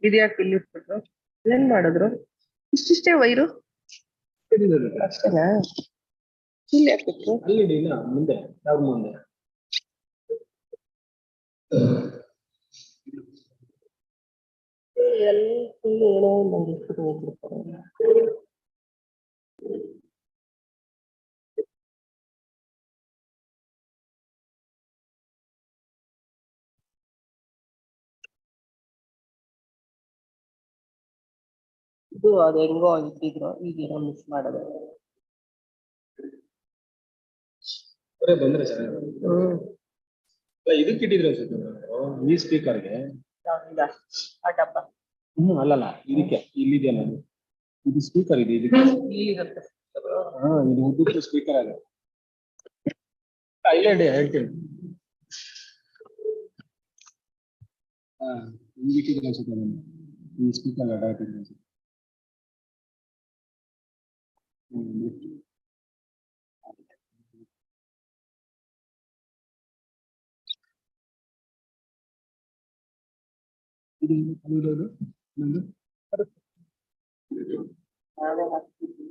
ಇದ್ಯಾಕೆ ಇಲ್ಲಿ ಇಟ್ಬಿಟ್ರು? ಏನ್ ಮಾಡಿದ್ರು? ಇಷ್ಟಿಷ್ಟೇ ವೈರು ಅಷ್ಟೇನಾ? ಇಲ್ಲಿ ಹಾಕ್ಬಿಟ್ರು ಅಲ್ಲಿ ಮುಂದೆ ಯಾವ ಮುಂದೆ ಎಲ್ಲಿ ಏನೋ ನಂಗೆ ಇಟ್ಬಿಟ್ಟು ಹೋಗ್ಬಿಡ್ತಾರೆ. ಇದು ಅದು ಹೆಂಗೋ ಇಟ್ಟಿದ್ರು, ಈಗೇನೋ ಮಿಸ್ ಮಾಡೋದು. ಬಂದ್ರೆ ಚೆನ್ನಾಗಿ ಇದಕ್ಕೆ ಇಟ್ಟಿದ್ರು ಅನ್ಸುತ್ತೆ ಈ ಸ್ಪೀಕರ್ಗೆ. ಆ ಡಬ್ಬ ಅಲ್ಲಲ್ಲ, ಇದಕ್ಕೆ ಇಲ್ಲಿದೆ ನಾನು. ಇದು ಸ್ಪೀಕರ್ ಇದೆ, ಇದಕ್ಕೆ ಇಲ್ಲಿರುತ್ತೆ. ಇದು ಉದ್ದಕ್ಕೆ ಸ್ಪೀಕರ್ ಅದ. ಐಲ್ಯಾಂಡ್ ಹೇಳ್ತೀನಿ. ಹಿಂಗೆ ಇಟ್ಟಿದ್ರೆ ಅನ್ಸುತ್ತೆ ನಾನು. ಈ ಸ್ಪೀಕರ್ ಅಡ್ಡಾಡ್ತಿದ್ರೆ ಅನ್ಸುತ್ತೆ. ಇದು ನಂದು ನಾವೇ ಹಾಕ್ತಿದ್ವಿ.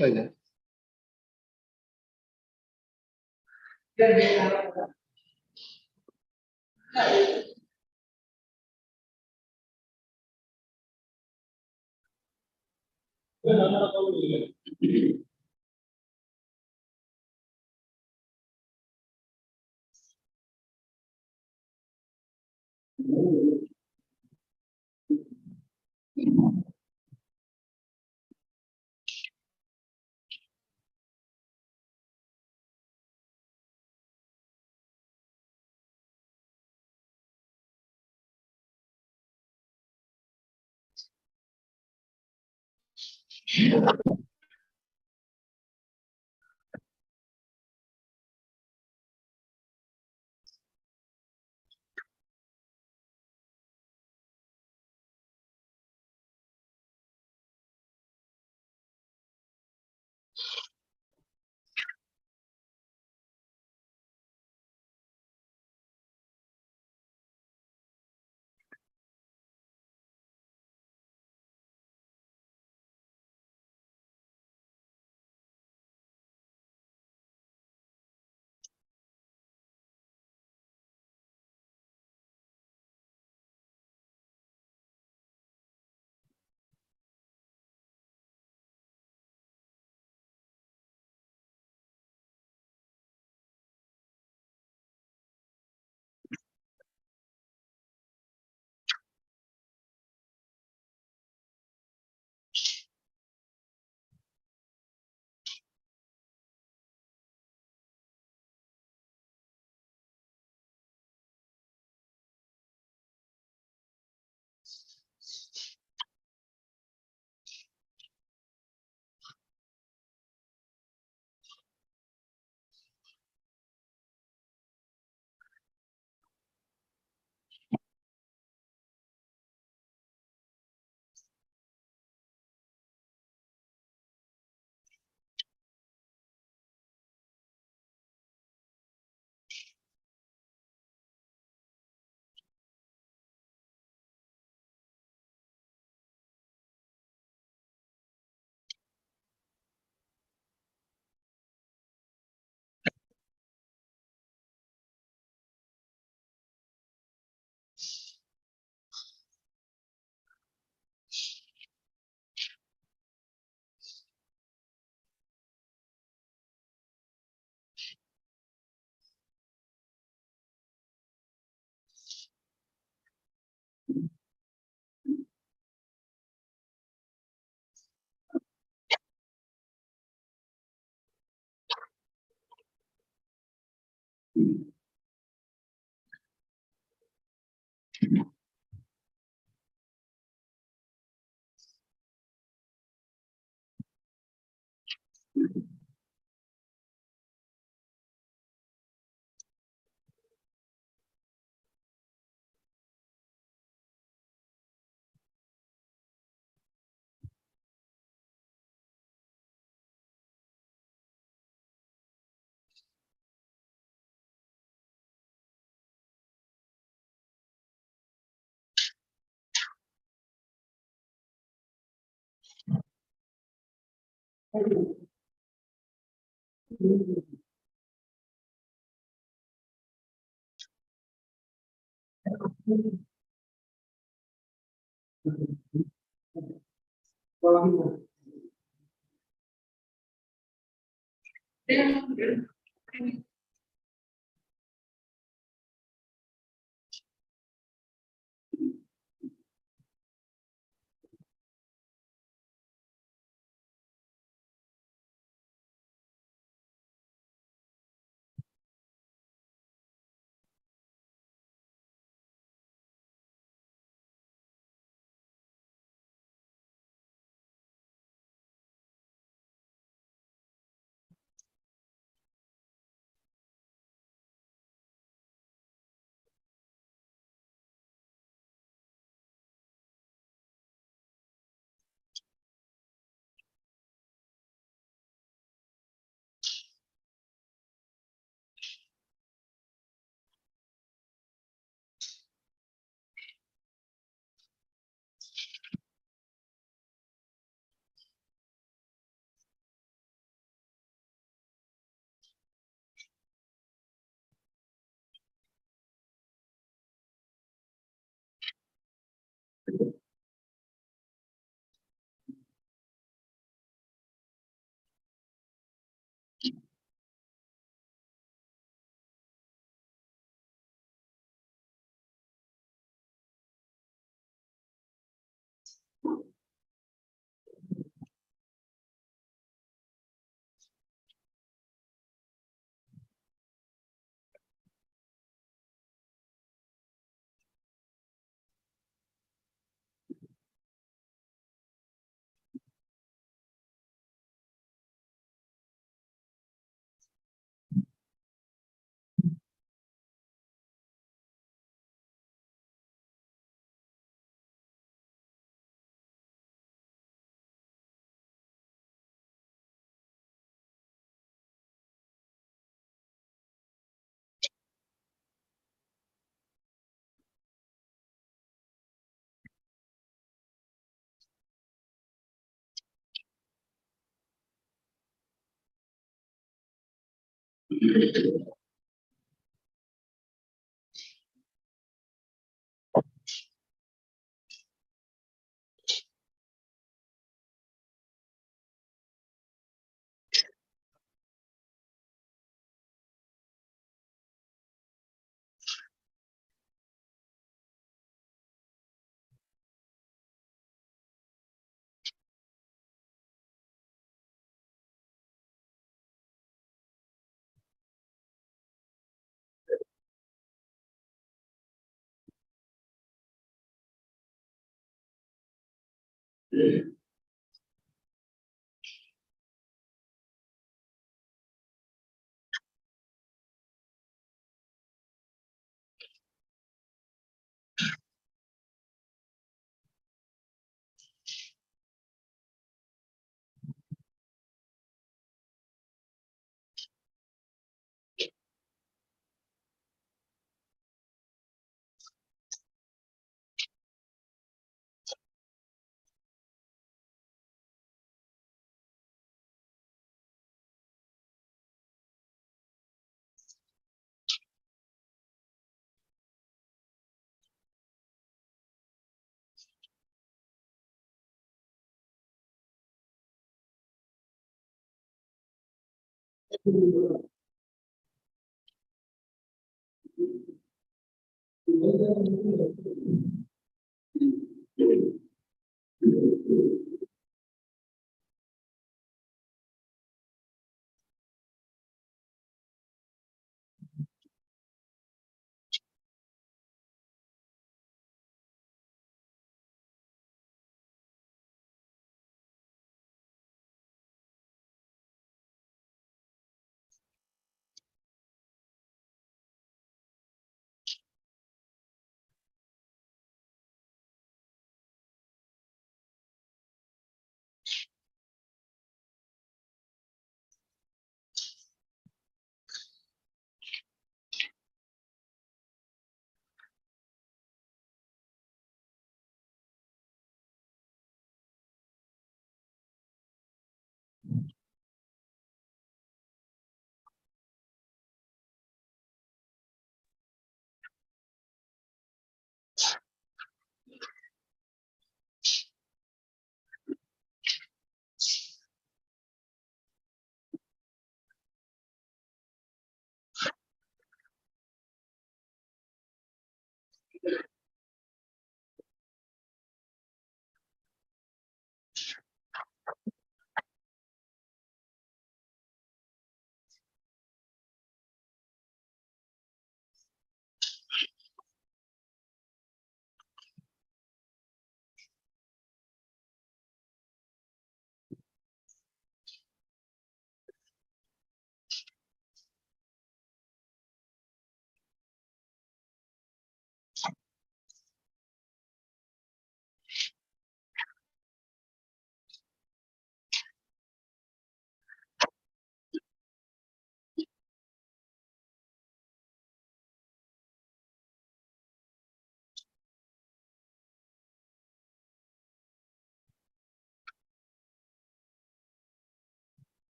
ಇದೆ.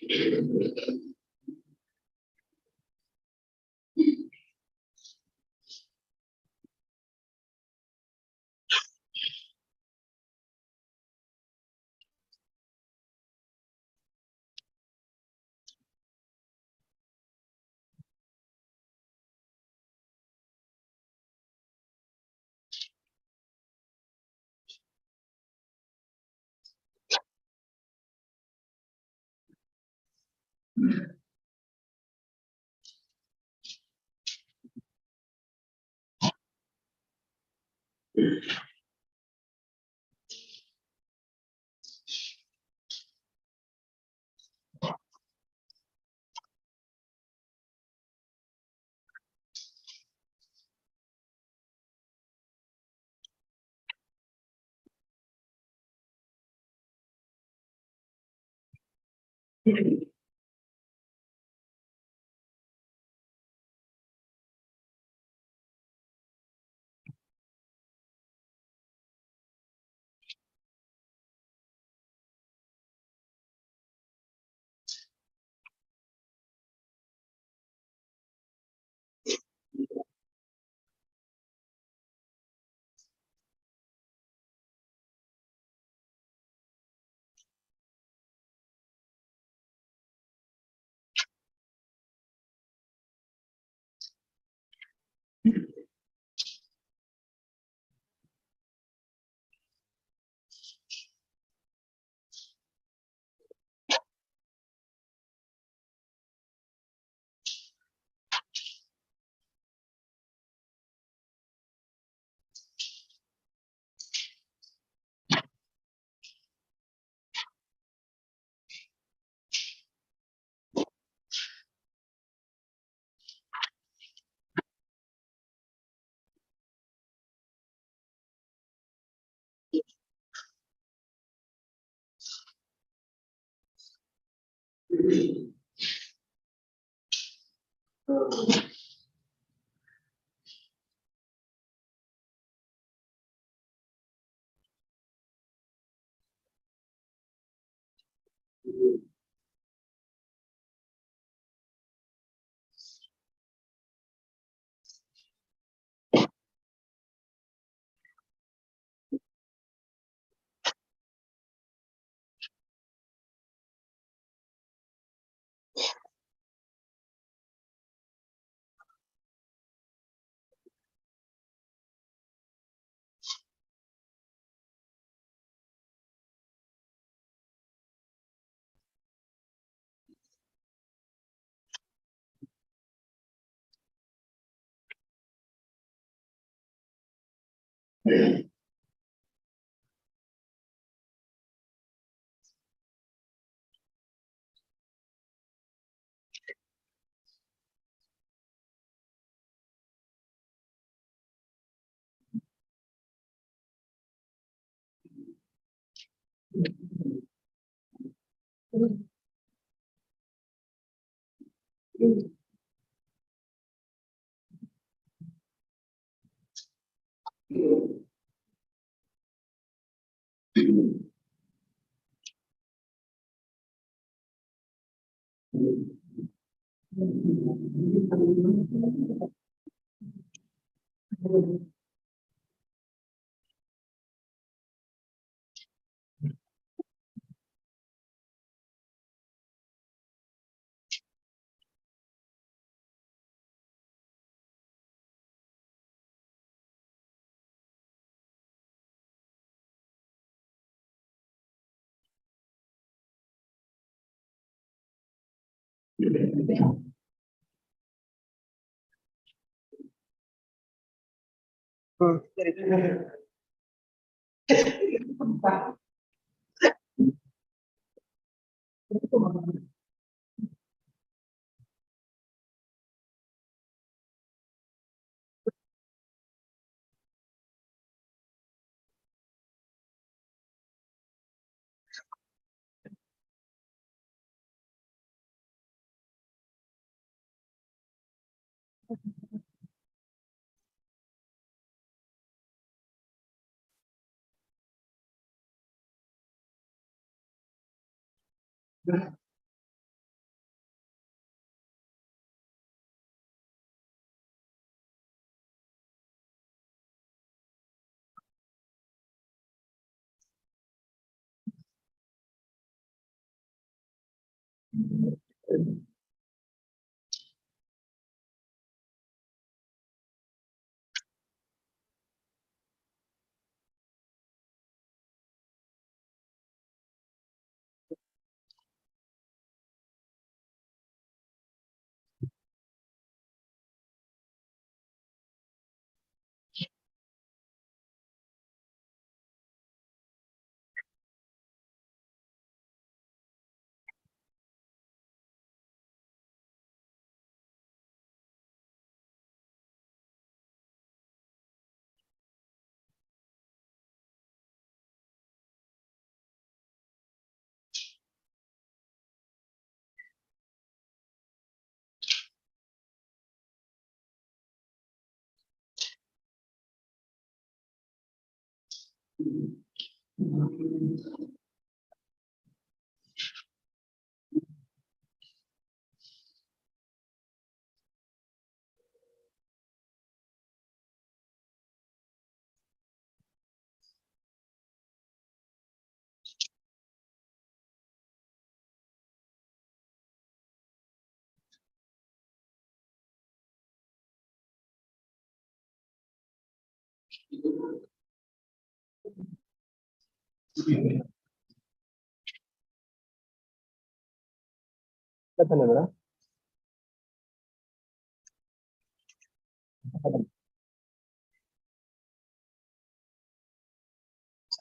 ಸರಿ.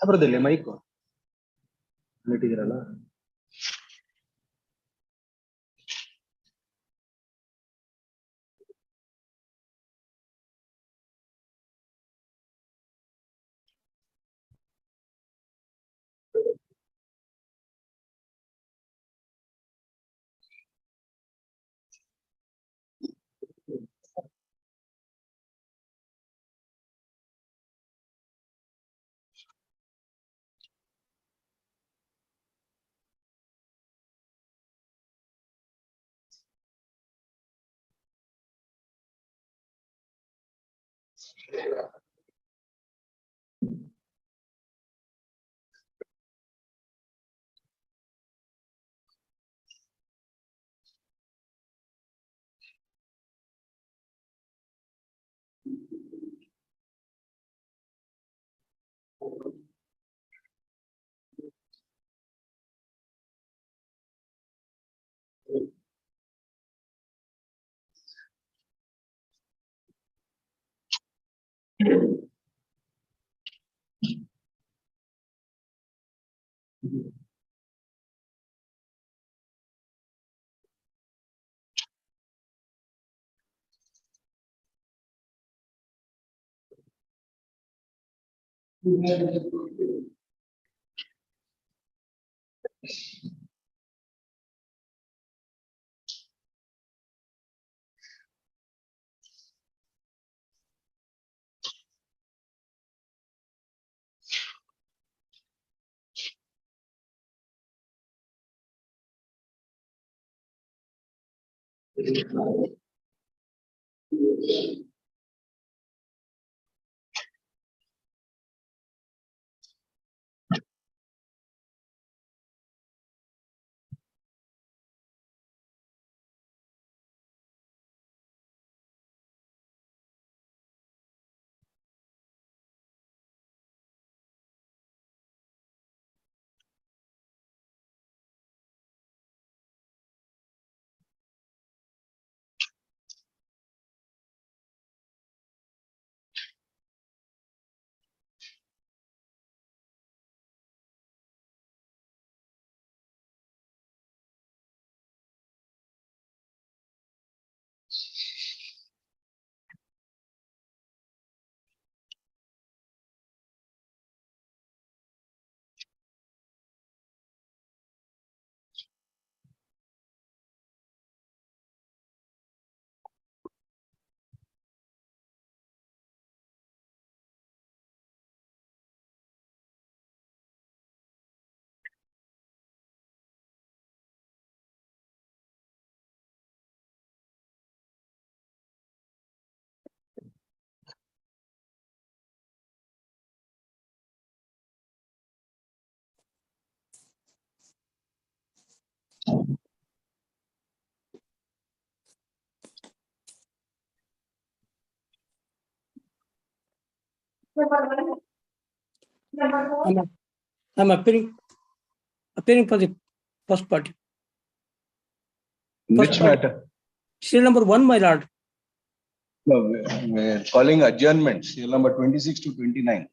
ಬರೋದಿಲ್ಲ mike ಇಟ್ಟಿದ್ದೀರಲ್ಲ. I'm appearing for the first party. Which matter? Serial number 1, my lord. No, we're calling adjournments, serial number 26 to 29.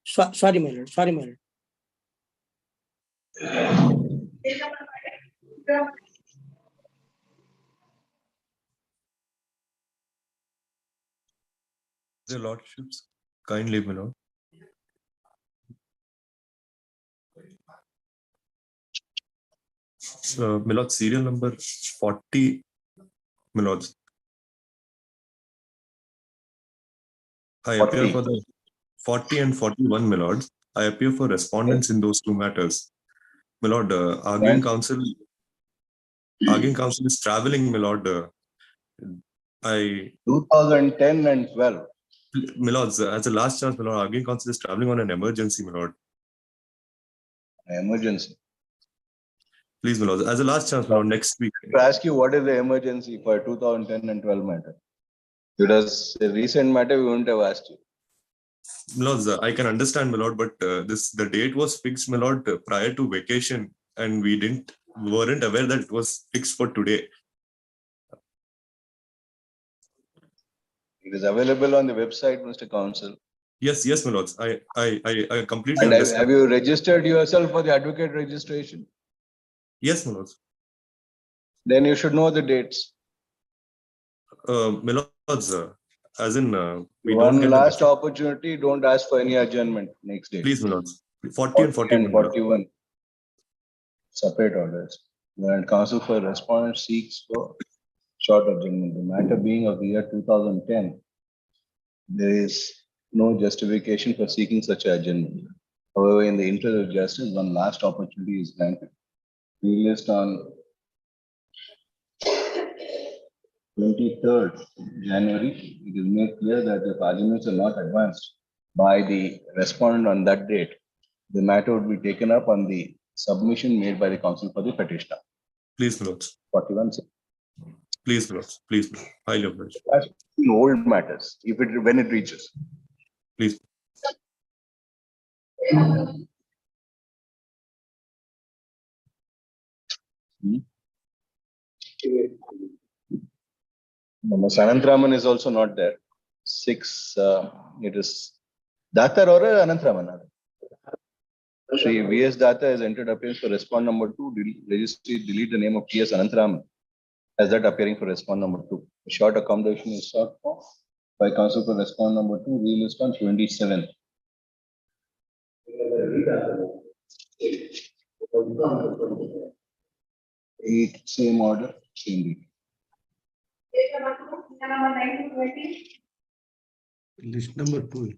Sorry, my lord. Sorry, my lord. The lordships, kindly, my lord. My lord, serial number 40, my lords. I appear 40. for the 40 and 41, my lords. I appear for respondents in those two matters. My lord, arguing counsel is traveling, my lord. 2010 and 12. My lords, as a last chance, my lord, arguing counsel is traveling on an emergency, my lord. Emergency. Please, my lord, as a last chance, my lord, next week. To ask you what is the emergency for 2010 and 12 matter? If it was a recent matter, we wouldn't have asked you. My lords, I can understand, my lord, but the date was fixed, my lord, prior to vacation, and we weren't aware that it was fixed for today. It is available on the website, Mr. Counsel. Yes, my lords. I completely And understand. have you registered yourself for the advocate registration? Yes, my lords. Then you should know the dates. My lords, as in we One don't get last the opportunity, don't ask for any adjournment next day. please, my lords. 40 and 41. 41. Separate orders. When counsel for respondent seeks for short adjournment, the matter being of the year 2010, there is no justification for seeking such adjournment. However, in the interest of justice, one last opportunity is granted. We list on 23rd January, it is made clear that if arguments are not advanced by the respondent on that date, the matter would be taken up on the submission made by the counsel for the petitioner. Please, my lords. 41. Please, my lords. Please, my lords. Highly obliged. That's in old matters, when it reaches. Please. Ms. Anantraman is also not there. 6, it is Datar or Anantraman? Shri V.S. Datta has entered appearance for respond number 2. Registry delete the name of T.S. Anantraman as that appearing for respond number 2. A short accommodation is sought for by counsel for respond number 2. We list on 27th. 8, same order, same date. List number 2.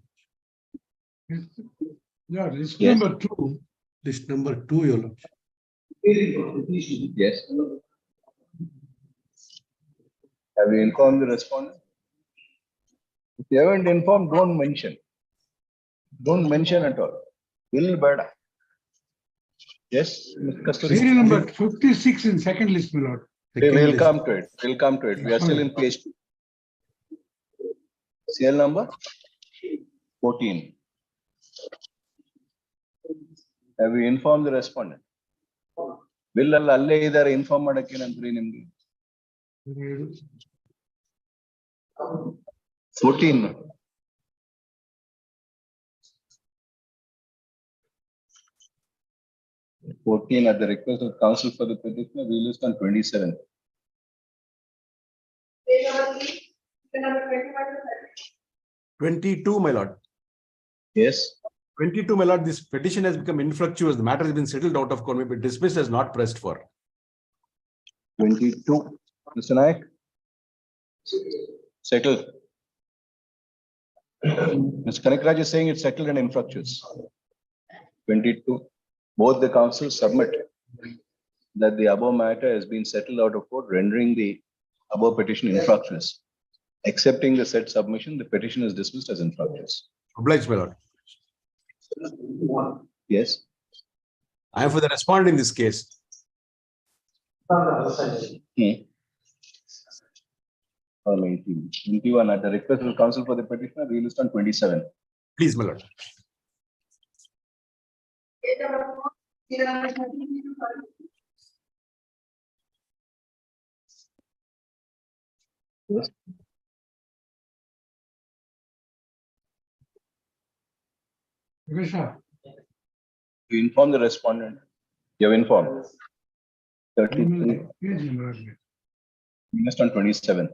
Yeah, list Yes. number 2. List number 2, your lordship. Yes. Have you informed the respondent? If you haven't informed, don't mention. Don't mention at all. Will bad. Yes, Mr. Kasturi. Serial number 56 in second list, my lord. We Second will list. come to it. We'll come to it. We are still in page 2. Serial number 14. Have you informed the respondent? Will alle idare inform madake nantri nimge. 14. At the request of counsel for the petitioner, we list on 27th. 22, my lord. Yes. 22, my lord. This petition has become infructuous. The matter has been settled out of court, may be dismissed as not pressed for. 22. Mr. Nayak. Settled. Mr. Kanikraj is saying it's settled and infructuous. 22. Both the counsels submit that the above matter has been settled out of court, rendering the above petition infructuous. Accepting the said submission, the petition is dismissed as infructuous. Obliged, my lord. Yes. I am for the respondent in this case. 18. 21 at the request of counsel for the petitioner, we list on 27. Please, my lord. Vikasha, You inform the respondent. You have informed. 33, page number. minus on 27.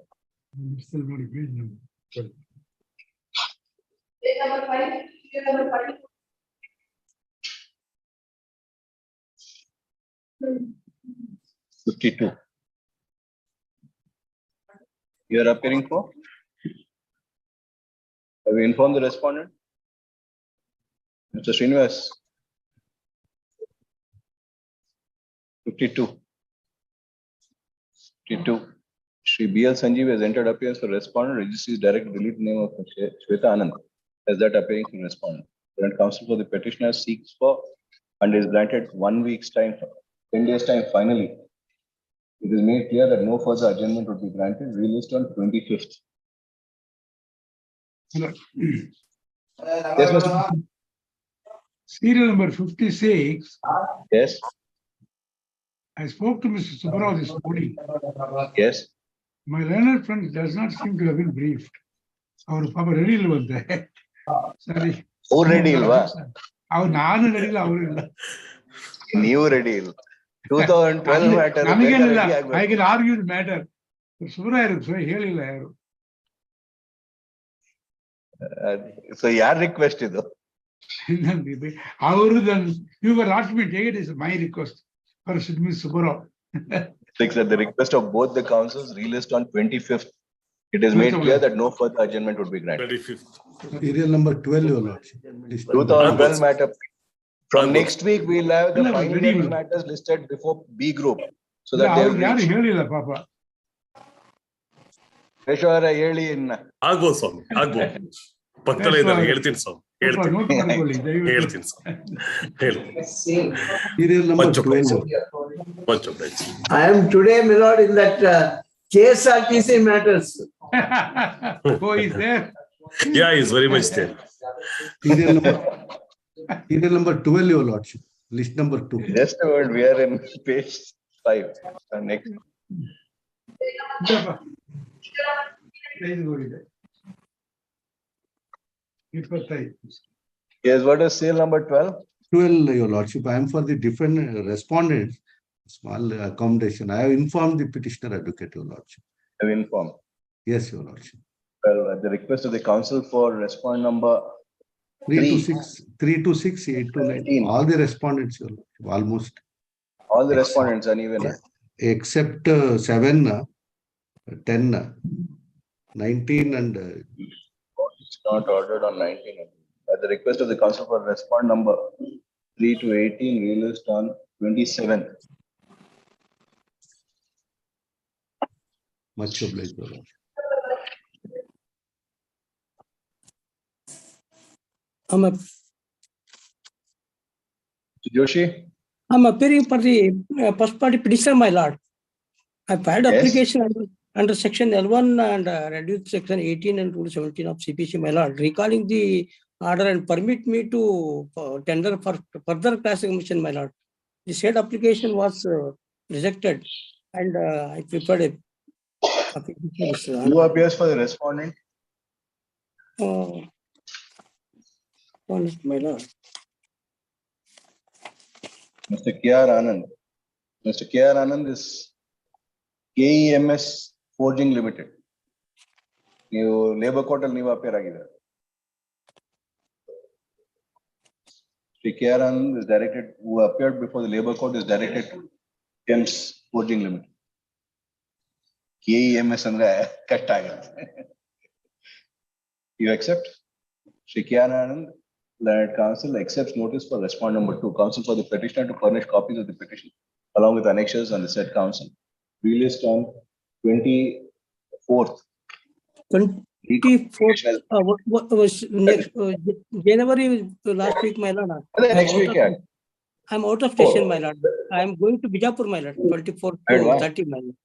Still not a page number. Sorry. Hmm. 52. You are appearing for? Have you informed the respondent? Mr. Srinivas. 52. 52. Shri B.L. Sanjeev has entered appearance for respondent, registries direct delete name of Shweta Anand as that appearing for respondent. Current counsel for the petitioner seeks for and is granted 1 week's time, 10 days time finally. It is made clear that no further adjournment would be granted, released on 25th. Yes, Mr. Serial number 56. Yes, I spoke to Mr. Subbarao this morning. yes. My learned friend does not seem to have been briefed. Our Papa ready was there. Sorry. Already, Ilva. Our Nan ready, our New ready. 2012 matter. I can argue the matter. Subbarao, so ಹೇಳಿಲ್ಲ. So, your request is though. You were asking me, take it as my request for Mr. Subbarao. At the request of both the councils, released on 25th. It is made clear that no further adjournment would be granted. 25th. Serial number 12, your lordship. 2012 matter. From next week, we'll have the No, final ready. hearing matters listed before B group. So that they will reach. ಹೇಳಿಲ್ಲ ಪಾಪ. Pressure, ಹೇಳಿ ಇನ್ನ. ಆಗ್ಬೋದು ಸ್ವಾಮಿ, ಆಗ್ಬೋದು. ಪಕ್ಕದಲ್ಲೇ ಇದ್ದಾರೆ, ಹೇಳ್ತೀನಿ ಸ್ವಾಮಿ. ಹೇಳ್ತೀನಿ. ನೋಟ್ ಮಾಡ್ಕೊಳ್ಳಿ, ದಯವಿಟ್ಟು. ಹೇಳ್ತೀನಿ ಸ್ವಾಮಿ. ಹೇಳ್ತೀನಿ. Serial number 12. Much obliged. I am today, my lord, in that CH-16 matters. Oh, is there? Yeah, he's very much there. Serial number 12, your lordship. List number 2. Just a word, we are in page 5. Next. Yes, what is serial number 12? 12, your lordship. I am for the different respondents. Small accommodation. I have informed the petitioner advocate, your lordship. Have informed. Yes, your lordship. Well, at the request of the council for respondent number 3 to 6, 8 to 9. All the respondents, your lordship, almost. All the respondents are even. Except 7, 10, 19 and. It's not ordered on 19. At the request of the council for respondent number 3 to 18, released on 27th. Much obliged, your lordship. Joshi? I'm appearing for the first party petitioner, my lord. I filed Yes. application under section L1 and reduced section 18 and rule 17 of CPC, my lord, recalling the order and permit me to tender for further class examination, my lord. The said application was rejected and I prepared a application. Who appears for the respondent? Honest, my lord. Mr. K.R. Anand. Mr. K.R. Anand is KEMS Forging Limited. You labor court al ನೀವು appear ಆಗಿದ್ದಾರೆ. Mr. K.R. Anand is directed, who appeared before the labor court is directed to KEMS Forging Limited. KEMS ಅಂದ್ರೆ ಕಷ್ಟ ಆಗುತ್ತೆ. You accept? Shri K.R. Anand, Learned Counsel accepts notice for respondent number 2. Counsel for the petitioner to furnish copies of the petition along with annexures on the said counsel. Released on 24th. 24th, what was next? January last week, my lord. Next week, yeah. I'm out of station, my lord. I'm going to Bijapur, my lord. 24th to 30, my lord.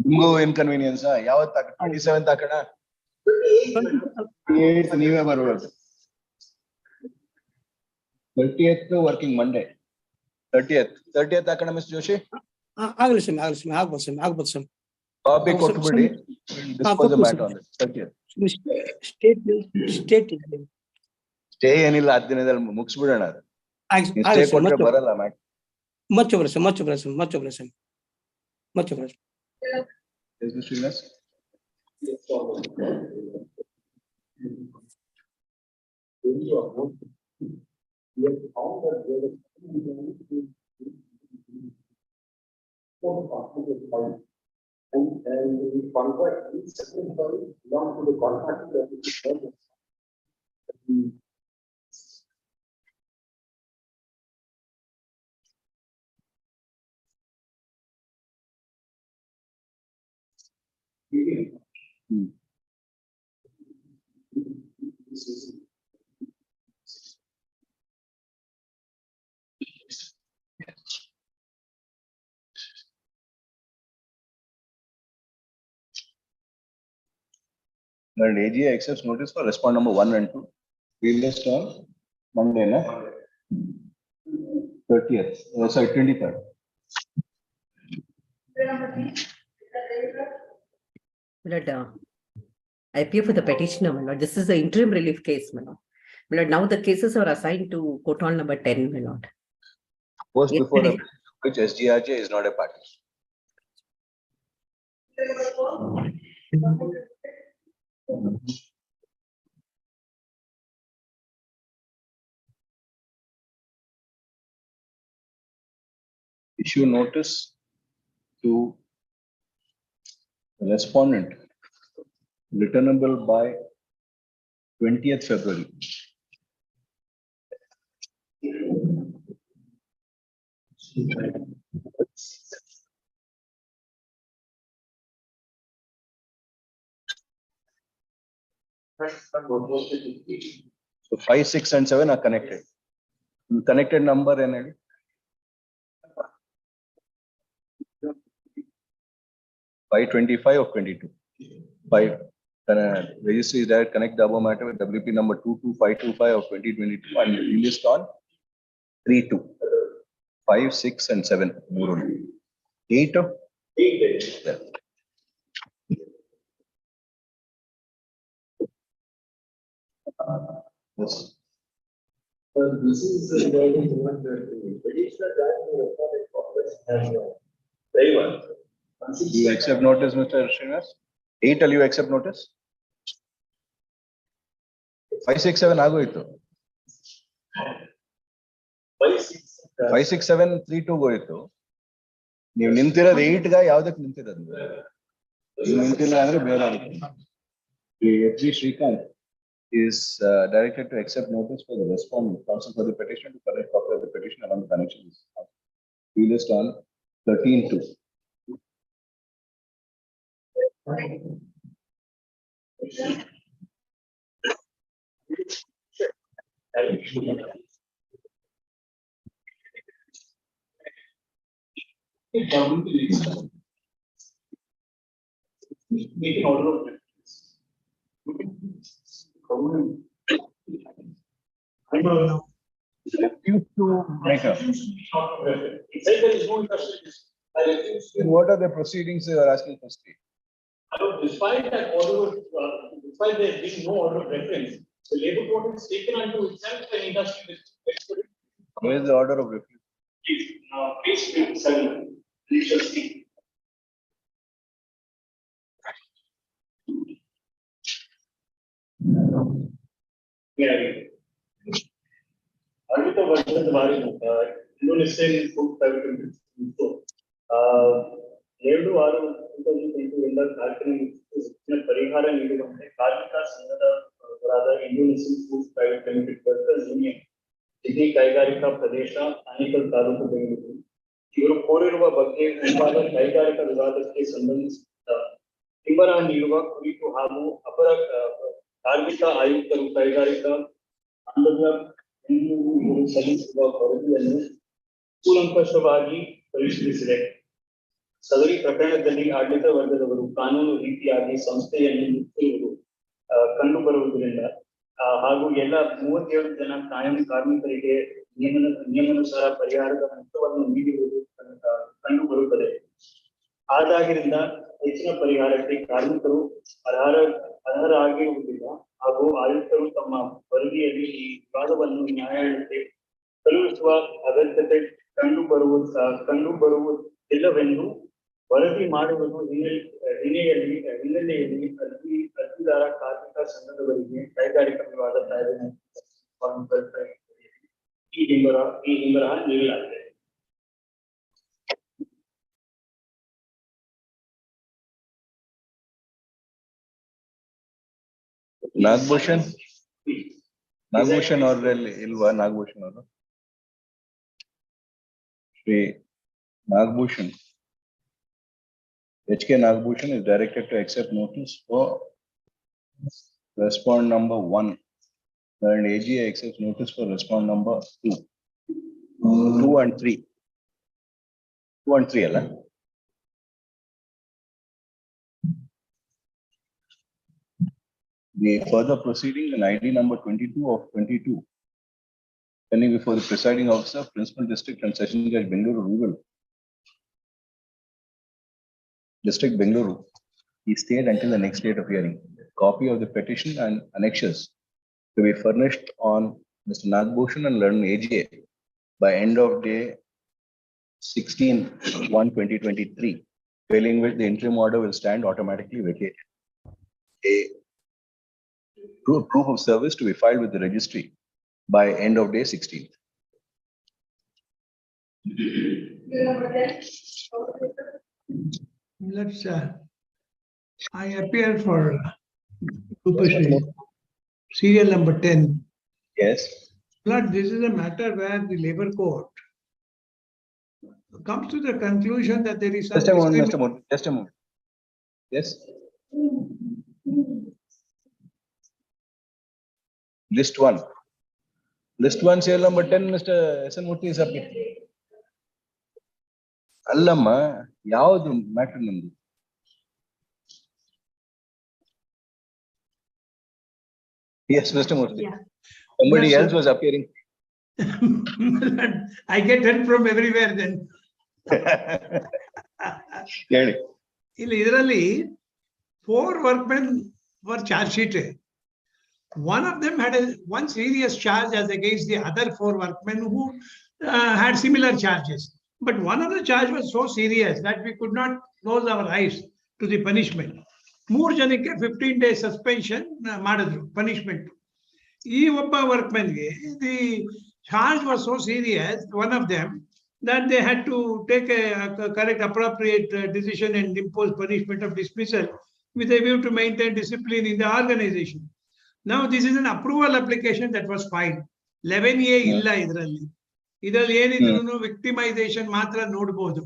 Bingo inconvenience. ಯಾವತ್ತ 27th ಹಾಕೋಣ? 28th ನೀವೇ ಬರಬೇಕು. 30th working Monday. 30th ಹಾಕೋಣ miss Joshi. ಆಗಲಿ ಸ್ವಾಮಿ, ಆಗಲಿ ಸ್ವಾಮಿ, ಆಗ್ಬೋದು ಸ್ವಾಮಿ, ಆಗ್ಬೋದು ಸ್ವಾಮಿ. Copy ಕೊಟ್ಬಿಡಿ. Dispose the matter on it. 30th. Stay ಏನಿಲ್ಲ, 10 ದಿನದಲ್ಲಿ ಮುಗಿಸ್ಬಿಡೋಣ. ಸ್ಟೇ ಕೊಟ್ರೆ ಬರಲ್ಲ mat. Much obligation. Is this Srinivas? And the contract is belong to the contractor. And AG accepts notice for respond number 1 and 2. We list on Monday, na? 30th. Sorry, 23rd. My lord, I appear for the petitioner, my lord. This is the interim relief case, my lord. My lord, now the cases are assigned to court hall number 10, my lord. Post before which SGRJ is not a party. Issue notice to respondent returnable by 20th February. So 5, 6 and 7 are connected. Connected number and 525 of 22. 5 registry is direct connect the above matter with WP number 22525 of 2022 and released on 3/2. 5, 6 and 7. 8 of 8. Yeah. Yes. This is what the petitioner very well. Do you accept notice, Mr. Srinivas? 8 will you accept notice? 5, 6, 7 ಆಗೋಯ್ತು. 5, 6, 7, 3, 2 ಹೋಯ್ತು. ನೀವು ನಿಂತಿರೋದು 8 ಗ ಯಾವ್ದಕ್ಕೆ ನಿಂತಿರೋದು? ನೀವು ನಿಂತಿಲ್ಲ ಅಂದ್ರೆ ಬೇರೆ ಆಗುತ್ತೆ. FG Srikanth is directed to accept notice for the respondent, counsel for the petition to correct copy of the petition along the connections. We list on 13/2. Make an order of reference. Refuse to make up. He said there is no interest. I refuse to. What are the proceedings you are asking for stay? Despite that order, despite there being no order of reference, the labor court has taken unto itself an industry. Where is the order of refuse? Please, page 7, please just see. Arvita version the Mari, Indonesia food private limited. Never do our in the Kalkani Parihara Nidavante, Karnataka, rather Indonesian Food Private Limited Workers Union, City Kaigarika Pradesha, Anikal Taluku Bengaluru. Ivaru Koriruva Bagge, Vivada Kaigarika Vivadaske Sambandhisida, Timbara Niruva Kuritu Hagu, Upper Karmika Ayukaru Kaigarika, Andhra ಸಲ್ಲಿಸುವ ವರದಿಯನ್ನು ಕೂಲಂಕಷವಾಗಿ ಪರಿಶೀಲಿಸಿದೆ. ಸದರಿ ಪ್ರಕರಣದಲ್ಲಿ ಆಡಳಿತ ವರ್ಗದವರು ಕಾನೂನು ರೀತಿಯಾಗಿ ಸಂಸ್ಥೆಯನ್ನು ಮುಚ್ಚಿರುವುದು ಕಂಡು ಬರುವುದರಿಂದ ಹಾಗೂ ಎಲ್ಲ 37 ಜನ ಕಾಯಂ ಕಾರ್ಮಿಕರಿಗೆ ನಿಯಮಾನುಸಾರ ಪರಿಹಾರದ ಮೊತ್ತವನ್ನು ನೀಡುವುದು ಕಂಡು ಬರುತ್ತದೆ. ಆದಾಗಿನಿಂದ ಹೆಚ್ಚಿನ ಪರಿಹಾರಕ್ಕೆ ಕಾರ್ಮಿಕರು ಅರ್ಹರಾಗಿರುವುದಿಲ್ಲ ಹಾಗೂ ಆಯುಕ್ತರು ತಮ್ಮ ವರದಿಯಲ್ಲಿ ಈ ವಿವಾದವನ್ನು ನ್ಯಾಯಾಲಯಕ್ಕೆ ಕಳುಹಿಸುವ ಅಗತ್ಯತೆ ಕಂಡುಬರುವುದಿಲ್ಲವೆಂದು ವರದಿ ಮಾಡುವುದು ಹಿನ್ನೆಲೆಯಲ್ಲಿ ಅರ್ಜಿದಾರ ಕಾರ್ಮಿಕ ಸಂಘದವರಿಗೆ ಕೈಗಾರಿಕಾ ವಿವಾದ ಕಾಯ್ದೆ ಈ ಹಿಂಬರಹ ನೀಡಲಾಗಿದೆ. ನಾಗಭೂಷಣ್ ಅವರಲ್ಲಿ ಇಲ್ವಾ? ನಾಗಭೂಷಣ್ ಅವರು, Shri Nagbhushan, H.K. Nagbhushan is directed to accept notice for respond number 1 and AGA accepts notice for respond number 2 and 3. 2 and 3 alla. The further proceeding in ID number 22 of 22 pending before the presiding officer, Principal District and Session Judge, Bengaluru Rural District, Bengaluru. He stayed until the next date of hearing. Copy of the petition and annexures to be furnished on Mr. Nagbhushan and learned AGA by end of day 16/1/2023, failing which the interim order will stand automatically vacated. A proof of service to be filed with the registry by end of day 16th. Let's, I appear for serial number 10. Yes. Lord, this is a matter where the labor court comes to the conclusion that there is Just a moment. Yes. List 1, serial number 10, Mr. S.N. Murthy is up. ಅಲ್ಲಮ್ಮ, ಯಾವುದು matter ನಮ್ದು? Yes, Mr. Murthy. Yeah. Somebody Yes, else sir. was appearing. I get help from everywhere then. ಹೇಳಿ. ಇದರಲ್ಲಿ 4 workmen were charge sheeted. One of them had one serious charge as against the other 4 workmen who had similar charges. But one of the charge was so serious that we could not close our eyes to the punishment. 3 ಜನಕ್ಕೆ 15 days suspension ಮಾಡಿದ್ರು punishment. ಈ ಒಬ್ಬ workman ಗೆ the charge was so serious, one of them, that they had to take a correct appropriate decision and impose punishment of dismissal with a view to maintain discipline in the organization. Now this is an approval application that was filed. 11A ಇಲ್ಲ ಇದರಲ್ಲಿ. ಇದರಲ್ಲಿ ಏನಿದ್ರು ವಿಕ್ಟಿಮೈಸೇಷನ್ ಮಾತ್ರ ನೋಡಬಹುದು.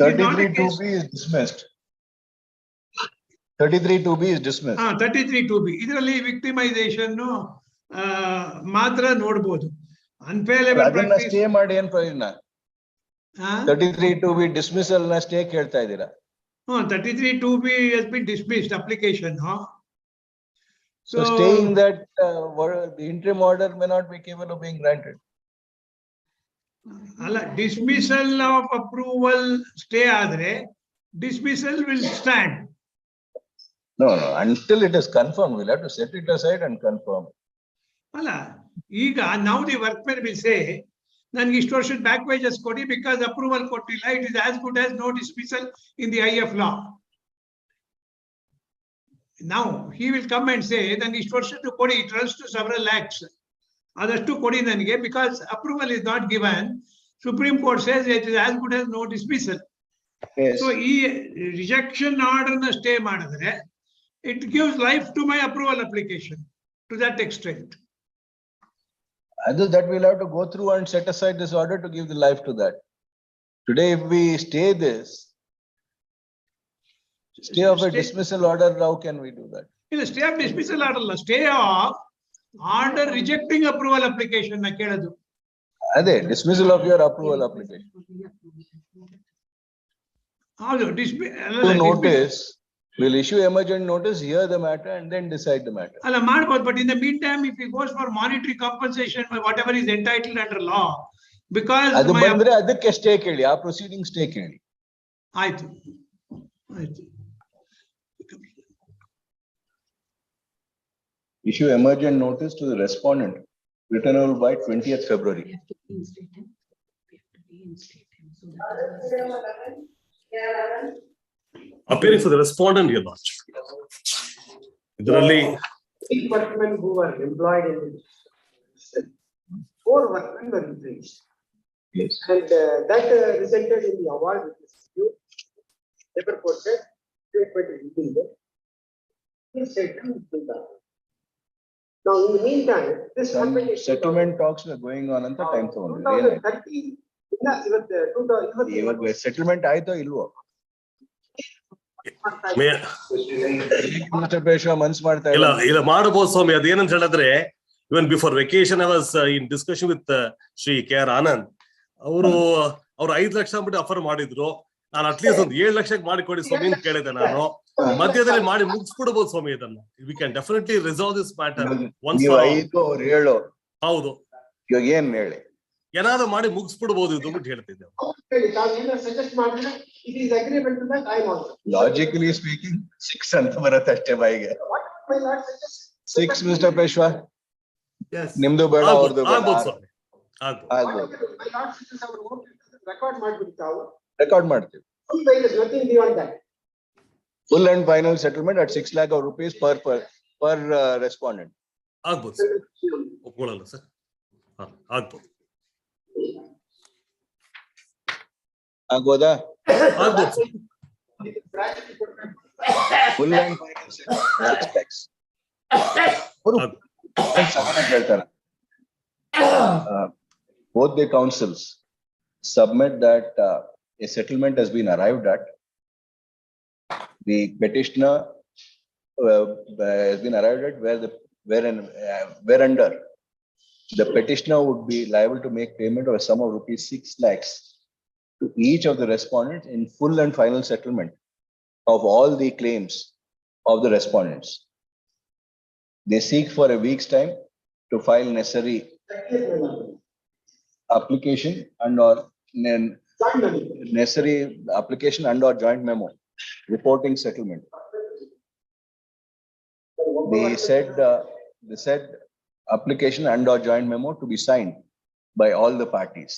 33(2)B is dismissed. 33(2)B is dismissed. 33(2)B ಇದರಲ್ಲಿ ವಿಕ್ಟಿಮೈಸೇಷನ್ ಮಾತ್ರ ನೋಡಬಹುದು. ಅನ್ಫೇಲೇಬಲ್ practice stay ಮಾಡಿ ಏನ್ ಪ್ರಯೋಜನ? 33(2)B dismissal ನ ಸ್ಟೇ ಕೇಳ್ತಾ ಇದ್ದೀರಾ? 33(2)B has been dismissed application. So staying that the interim order may not be capable of being granted. Dismissal of approval stay adre dismissal will stand. No, until it is confirmed, we'll have to set it aside and confirm. Now the workman will say, nange ishtu varshad back wages kodi because approval kottilla, it is as good as no dismissal in the eye of law. Now he will come and say, nange ishtu varshad kodi, it runs to several lakhs. Adashtu kodi nange because approval is not given. Supreme Court says it is as good as no dismissal. Yes. So he rejection order na stay madidre, it gives life to my approval application to that extent. Either that we'll have to go through and set aside this order to give the life to that. Today, if we stay of a dismissal order, how can we do that? Stay of dismissal order, stay of order rejecting approval application na keladu. Ade dismissal of your approval application. Howdo To notice We'll issue emergent notice, hear the matter and then decide the matter. ಅಲ್ಲ ಮಾಡ್ಬೋದು, but in the meantime, if he goes for monetary compensation or whatever is entitled under law, because ಅದು my ಬಂದ್ರೆ ಅದಕ್ಕೆ stay ಕೇಳಿ, ಆ proceeding stay ಕೇಳಿ. ಆಯ್ತು ಆಯ್ತು. Issue emergent notice to the respondent, returnable by 20th February. Appearing for the respondent, your lordship. Idರಲ್ಲಿ 3 workmen who were employed in the 4 workmen were replaced. Yes. And that resulted in the award with the dispute. Labor court said, statement is illegal. This statement is illegal. Now, in the meantime, this Some happened in settlement talks were going on ಅಂತ time ತಗೊಂಡ್ರು. 2030. ಇಲ್ಲ, ಇವಾಗ settlement ಆಯ್ತೋ ಇಲ್ವೋ? ಮನ್ಸ್ ಮಾಡ್ತಾ ಇಲ್ಲ ಮಾಡಬಹುದು ಸ್ವಾಮಿ. ಅದೇನಂತ ಹೇಳಿದ್ರೆ, ಇವನ್ before vacation I was in discussion with Shri KR Anand. ಅವ್ರು 5 ಲಕ್ಷ ಅಂದ್ಬಿಟ್ಟು ಆಫರ್ ಮಾಡಿದ್ರು. ನಾನು ಅಟ್ಲೀಸ್ಟ್ ಒಂದು 7 ಲಕ್ಷಕ್ಕೆ ಮಾಡಿ ಕೊಡಿ ಸ್ವಾಮಿ ಅಂತ ಕೇಳಿದೆ. ನಾನು ಮಧ್ಯದಲ್ಲಿ ಮಾಡಿ ಮುಗಿಸ್ಬಿಡ್ಬೋದು ಸ್ವಾಮಿ ಇದನ್ನ. We can definitely resolve this matter once for all. ಹೇಳು. ಹೌದು, ಇವಾಗ ಏನ್ ಹೇಳಿ, ಏನಾದ್ರು ಮಾಡಿ ಮುಗಿಸ್ಬಿಡ್ಬೋದು ಇದು ಅಂತ ಹೇಳ್ತಿದ್ದೆ. ಲಾಜಿಕಲಿ ಸ್ಪೀಕಿಂಗ್ 6 ಅಂತ ಬರುತ್ತೆ ಅಷ್ಟೇ ಬಾಯಿಗೆ. 6 ಮಿಸ್ಟರ್ ಪೇಶ್ವಾ, ನಿಮ್ದು ಬೇಡ ಅವ್ರದ್ದು ಆಗ್ಬೋದು. ರೆಕಾರ್ಡ್ ಮಾಡ್ತೀವಿ. Full and final settlement at 6 lakh of rupees per respondent. ಆಗ್ಬೋದು ಸರ್, ಒಪ್ಕೊಳ್ಳಲ್ಲ ಸರ್. ಆಗ್ಬೋದು. ಆಗ್ಬೋದಾ? ಆಗ್ಬೋದು sir. Full and final settlement. ಹೇಳ್ತಾರೆ. Both the counsels submit that a settlement has been arrived at. The petitioner has been arrived at whereunder the petitioner would be liable to make payment of a sum of rupees 6 lakhs to each of the respondents in full and final settlement of all the claims of the respondents. They seek for a week's time to file necessary application and or necessary application and or joint memo reporting settlement. They said application and or joint memo to be signed by all the parties.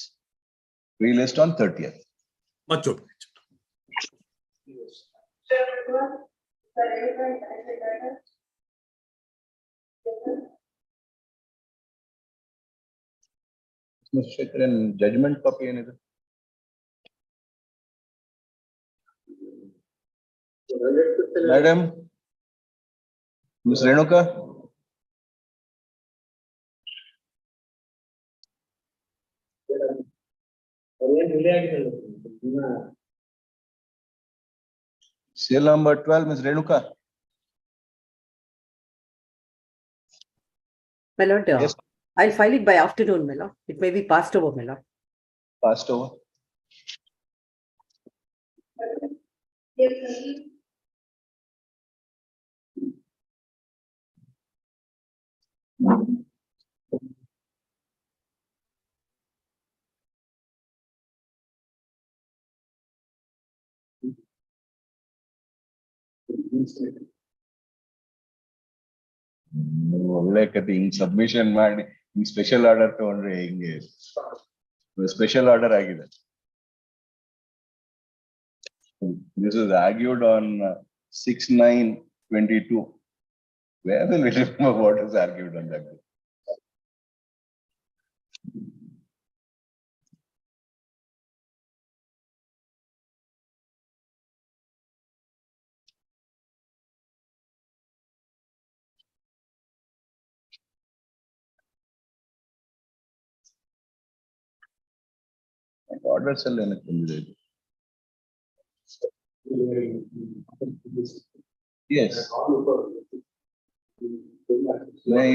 Released on 30th. Mr. Shekharan, judgment copy ಏನಿದೆ? Madam, Ms. Renuka. Seal number 12, Ms. Renuka. My lord, Yes. I'll file it by afternoon, my lord. It may be passed over, my lord. Passed over. ಒಳ್ಳೆ ಕತೆ, ಹಿಂಗ್ submission ಮಾಡಿ ಹಿಂಗ್ special order ತಗೊಂಡ್ರೆ ಹಿಂಗೆ special order ಆಗಿದೆ. This is argued on 6/9/22. Where will we remember what is argued on that? Orders all ಏನಕ್ಕೆ ಬಂದಿದೆ? Yes.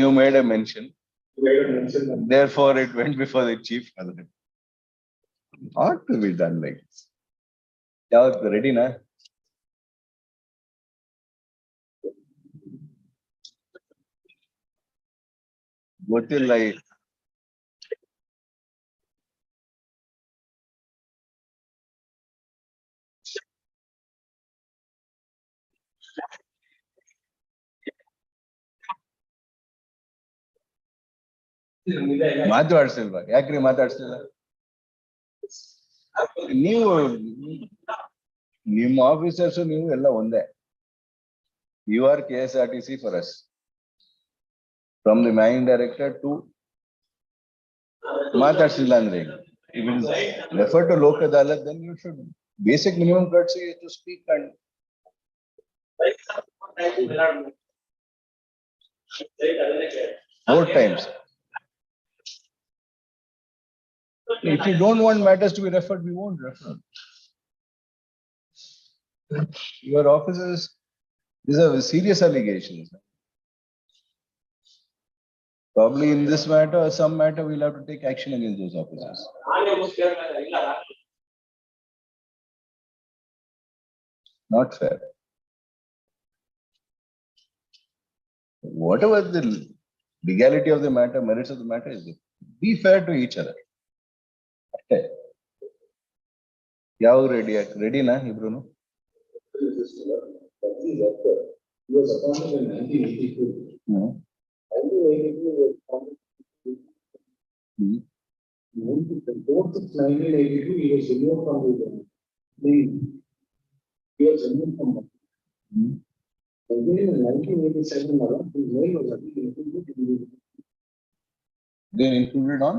You made a mention. Therefore, it went before the chief. Ought to be done like this. Ready na? ಗೊತ್ತಿಲ್ಲ ಮಾತಾಡ್ಸಿಲ್ವಾ? ಯಾಕ್ರಿ ಮಾತಾಡ್ಸಿಲ್ಲ? ನೀವು ನಿಮ್ಮ officers ನೀವು ಎಲ್ಲ ಒಂದೇ. You are KSRTC for us. From the managing director to ಮಾತಾಡ್ಸಿಲ್ಲ ಅಂದ್ರೆ if it is referred to Lok Adalat, then you should basic minimum courtesy is to speak and more times. If you don't want matters to be referred, we won't refer. Your officers, these are serious allegations. Probably in this matter or some matter, we'll have to take action against those officers. Not fair. Whatever the legality of the matter, merits of the matter is, be fair to each other. Okay. Yav ready na Ibrunu? He was appointed in 1982. 1982 was appointed. The 4th of 1982, he was removed from the league. He was removed from the and then in 1987, his name was included in the. Then included on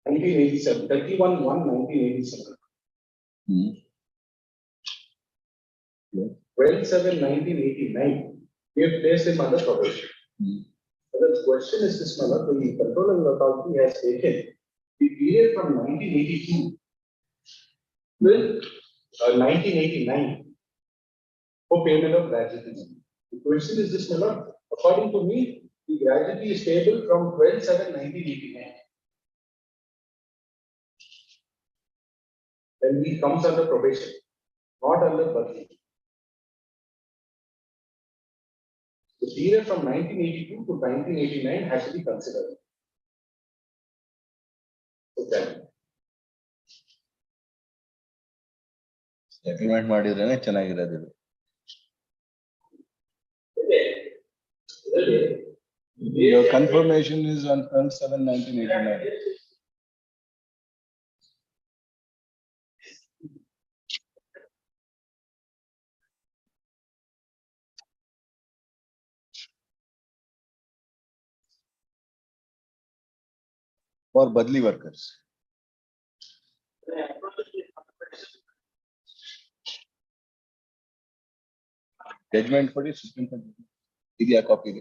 1987, 31/1/1987. 12/7/1989, we have placed him under probation. The question is this, the controlling authority has taken the period from 1982 till 1989 for payment of gratuity. The question is this, according to me, the gratuity is payable from 12/7/1989. Then he comes under probation, not under birthday. The period from 1982 to 1989 has to be considered. Okay. Settlement ಮಾಡಿದ್ರೇನೆ ಚೆನ್ನಾಗಿರೋದು. Your confirmation is on 12/7/1989. For badli workers. Judgment for the Supreme Court. Idea copy.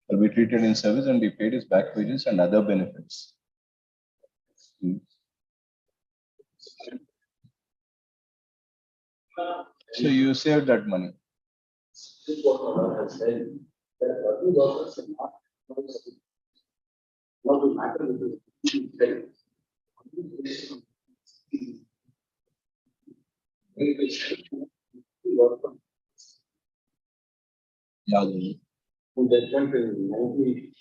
Will be treated in service and be paid his back wages and other benefits. So you saved that money. This is what has said, that working workers are not to matter with ಯಾವುದು? Judgment in 90,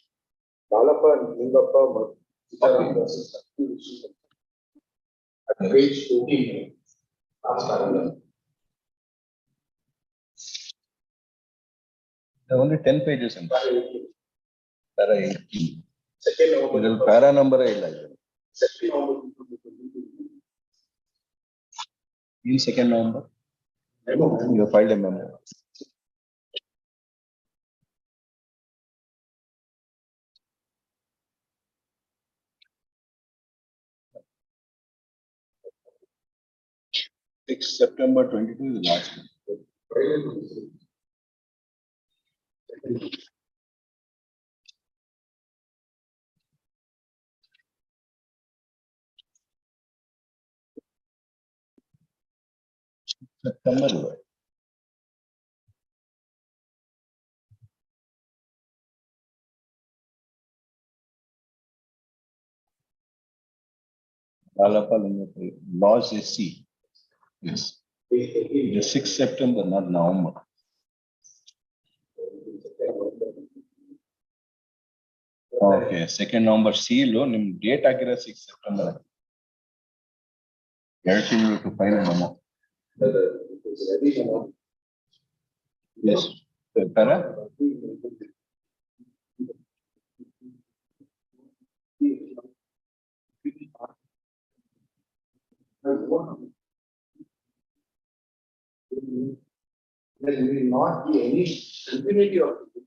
Dalapa and Lingappa, at page 14, last paragraph. There are only 10 pages in para 18. Second ಇದರಲ್ಲಿ November. Para number ಇಲ್ಲ ಇದು. Second November. In 2nd November, Memo. you filed a memo. September 22 is the last one. September. Laws is C. Yes. The 6th September, not November. Okay, 2nd November C lo nim date ಆಗಿರೋ 6th September. 2 ತಿಂಗಳು to file a memo. Yes. Para? There will not be any continuity of it.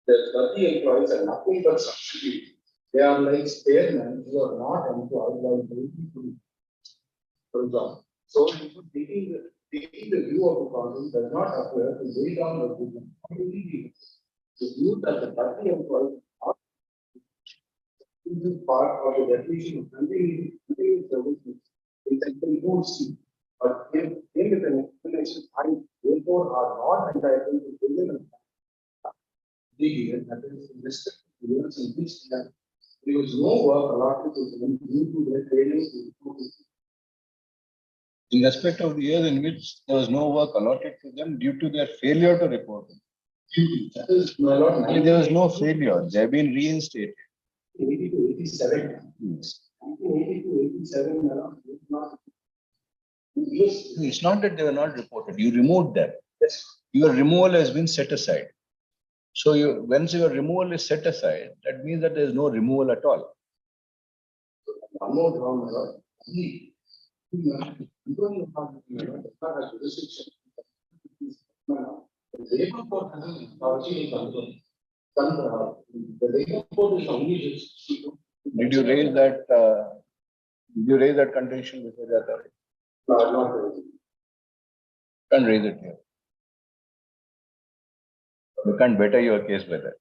The 30 employees are nothing but substitute. They are like sparemen who are not employed by the for example. So taking the view of the council does not appear to lay down the vision. The view that the 30 employees are part of the definition of continuing services in section 4C. But if with an explanation, I therefore are not entitled to fill in that is listed to units in which there was no work allotted to them due to their failure to report. In respect of the years in which there was no work allotted to them due to their failure to report. That is, my lord, There was no failure. They have been reinstated. 80 to 87. Yes. 80 to 87, my lord, is not. It's not that they were not reported. You removed them. Yes. Your removal has been set aside. So once your removal is set aside, that means that there is no removal at all. One more wrong, my lord. The labor code has an authority in control. The labor code is only restricted. Did you raise that? Did you raise that contention before the authority? Not really. Can't raise it here. You can't better your case by that.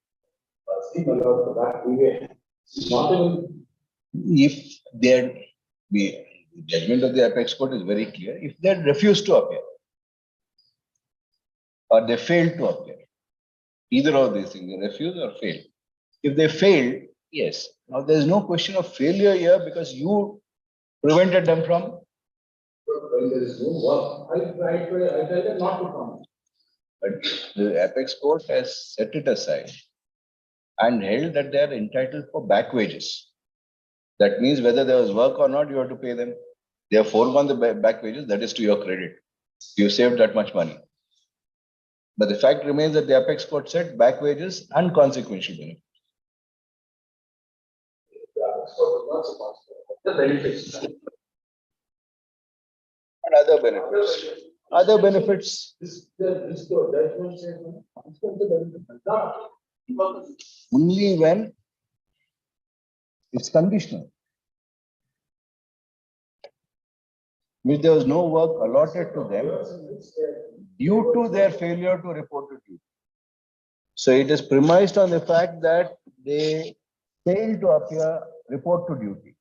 See, my lord, for that period, it's not even. If there be the judgment of the apex court is very clear. If they refused to appear or they failed to appear, either of these things, they refuse or fail. If they failed, yes. Now there is no question of failure here because you prevented them from. When there is no work, I tell them not to come. But the apex court has set it aside and held that they are entitled for back wages. That means whether there was work or not, you have to pay them. They have foregone the back wages, that is to your credit. You saved that much money. But the fact remains that the apex court said back wages and consequential benefit. The benefits. And other benefits. Other benefits. Only when it's conditional. Which there was no work allotted to them due to their failure to report to duty. So it is premised on the fact that they failed to appear, report to duty.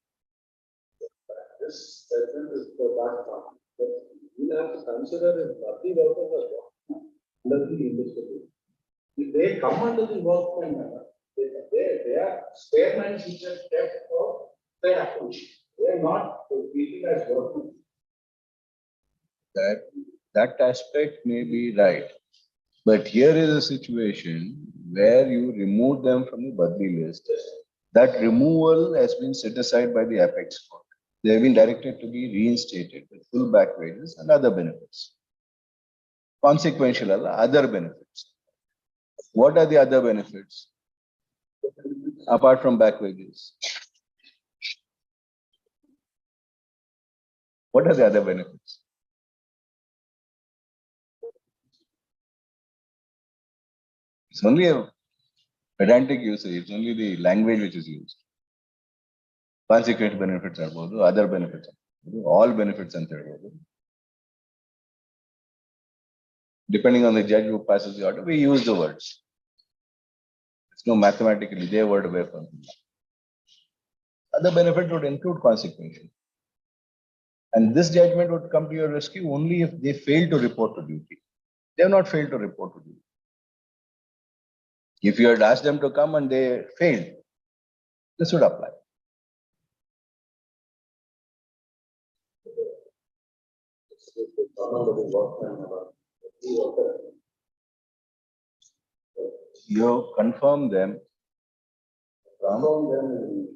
This statement is for that part. We have to consider if the workers are under the industry. If they come under the workman, They are sparemen which are kept for their accommodation. They are not treated as workmen. That aspect may be right. But here is a situation where you remove them from the Badli list. That removal has been set aside by the apex court. They have been directed to be reinstated with full back wages and other benefits. Consequential other benefits. What are the other benefits? Apart from back wages. What are the other benefits? It's only a pedantic usage, it's only the language which is used. Consequent benefits are both, other benefits, all benefits and third. Depending on the judge who passes the order, we use the words. It's no mathematically, they word away from them. Other benefit would include consequential. And this judgment would come to your rescue only if they fail to report to duty. They have not failed to report to duty. If you had asked them to come and they failed, this would apply. You confirm them. Confirm them in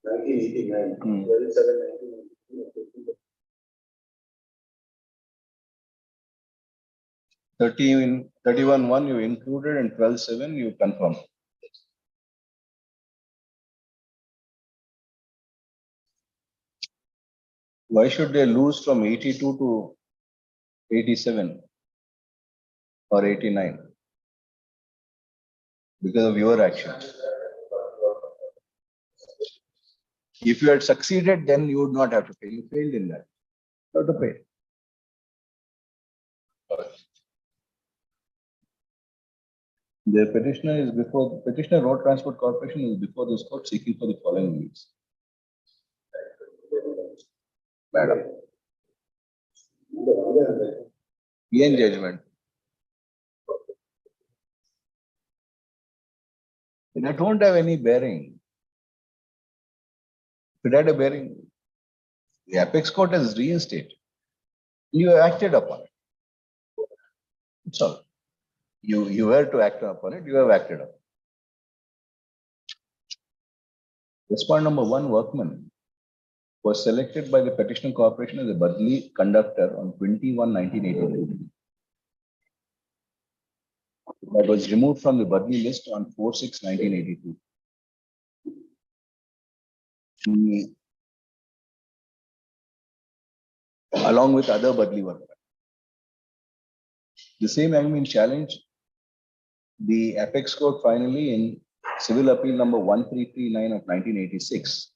1989, 12/7/1989. 31(1) you included and 12(7) you confirm. Why should they lose from 82 to 87 or 89? Because of your action. If you had succeeded, then you would not have to pay. You failed in that. You have to pay. The petitioner is before the Petitioner Road Transport Corporation is before this court seeking for the following leaves. Madam. In judgment. That won't have any bearing. If it had a bearing, the apex court has reinstated. You have acted upon it. That's all. You were to act upon it, you have acted upon it. Respondent number 1, workman, was selected by the Petitioner Corporation as a Badli conductor on 21/1982. That was removed from the Badli list on 4/6/1982. Along with other Badli workmen. The same having been challenged, the apex court finally in Civil Appeal number 1339 of 1986.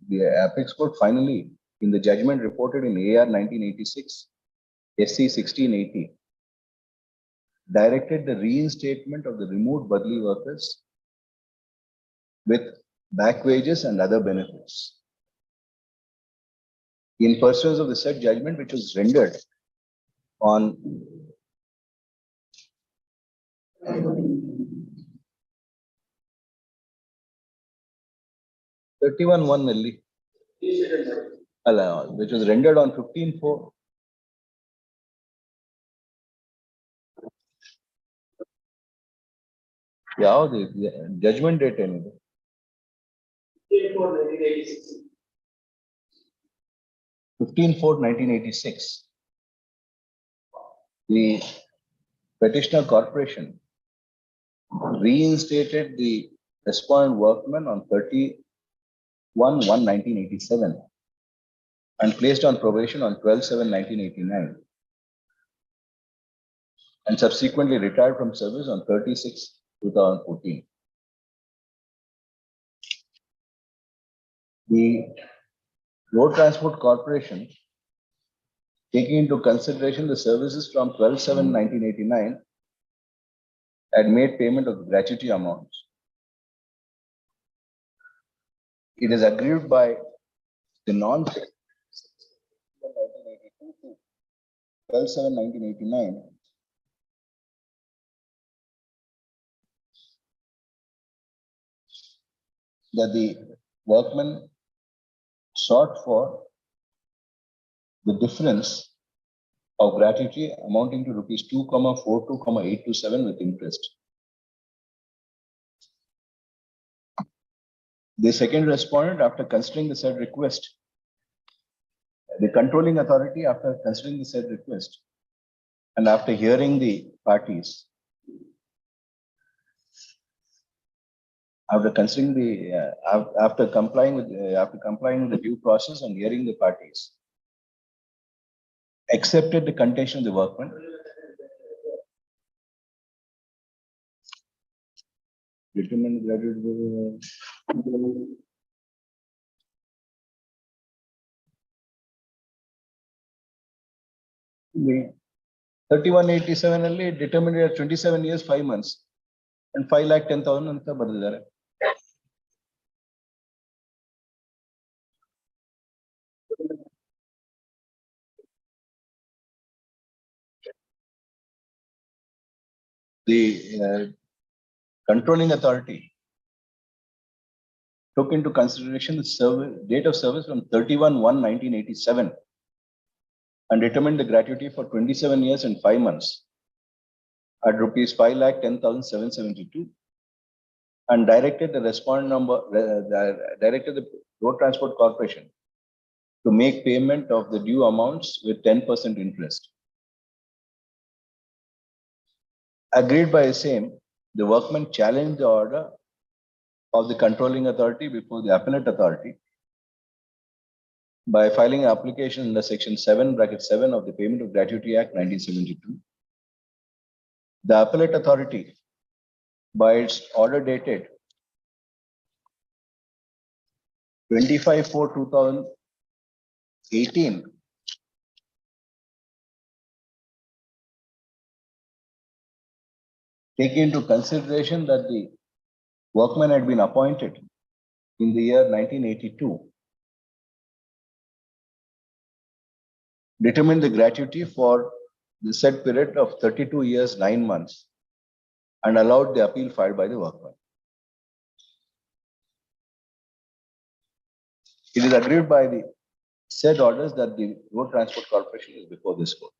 The apex court finally, in the judgment reported in AR 1986, SC 1680, directed the reinstatement of the removed Badli workers with back wages and other benefits. In pursuance of the said judgment, which was rendered on which was rendered on 15/4. ಯಾವುದು judgment date ಏನಿದೆ? 15/4/1986. The Petitioner Corporation reinstated the respondent workmen on 31/1/1987 and placed on probation on 12/7/1989 and subsequently retired from service on 30/6/2014. The Road Transport Corporation, taking into consideration the services from 12/7/1989, had made payment of gratuity amounts. It is agreed by the non-1982 to 12/7/1989 that the workman sought for the difference of gratuity amounting to rupees 2,42,827 with interest. The second respondent, after considering the said request, the controlling authority, after considering the said request, and after hearing the parties, after considering the, after complying with the due process and hearing the parties, accepted the contention of the workman. Determined the gratuity. The 3187 ಅಲ್ಲಿ determined at 27 years 5 months and 5,10,000 ಅಂತ ಬರೆದಿದ್ದಾರೆ. The controlling authority took into consideration the date of service from 31/1/1987 and determined the gratuity for 27 years and 5 months at rupees 5,10,772 and directed the directed the Road Transport Corporation to make payment of the due amounts with 10% interest. Agreed by the same, the workman challenged the order of the controlling authority before the appellate authority by filing an application under section 7(7) of the Payment of Gratuity Act 1972. The appellate authority, by its order dated 25/4/2018, taking into consideration that the workman had been appointed in the year 1982, determined the gratuity for the said period of 32 years, 9 months, and allowed the appeal filed by the workman. It is agreed by the said orders that the Road Transport Corporation is before this court.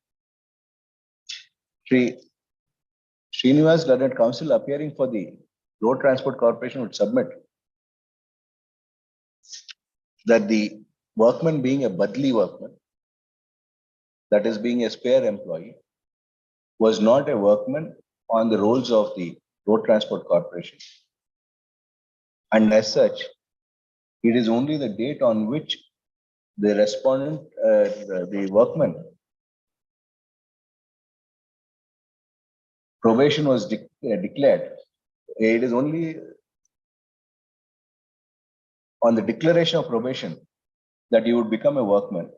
Srinivas, learned counsel appearing for the Road Transport Corporation, would submit that the workman, being a badli workman, that is being a spare employee, was not a workman on the rolls of the Road Transport Corporation. And as such, it is only the date on which the respondent, the workman, probation was declared. It is only on the declaration of probation that he would become a workman.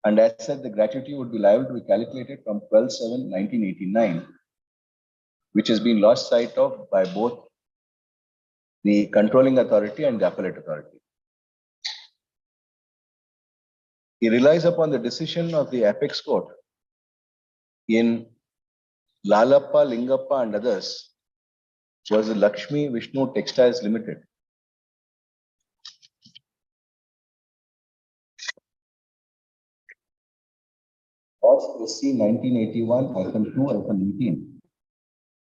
And as said, the gratuity would be liable to be calculated from 12/7/1989, which has been lost sight of by both the controlling authority and the appellate authority. He relies upon the decision of the apex court in Lalappa, Lingappa and others, was the Lakshmi Vishnu Textiles Limited. Of SC 1981-2-18,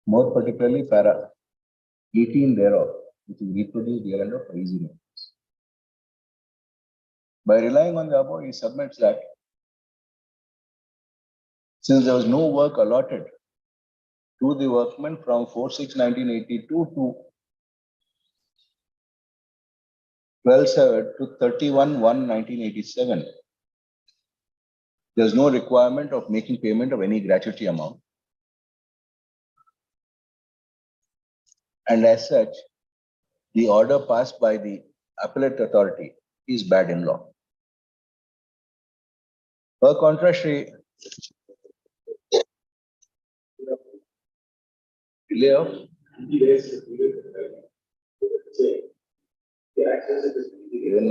more particularly para 18 thereof, which is reproduced hereunder for easy notice. By relying on the above, he submits that since there was no work allotted to the workman from 4/6/1982 to 31/1/1987, there is no requirement of making payment of any gratuity amount. And as such, the order passed by the appellate authority is bad in law. Per contra, delay of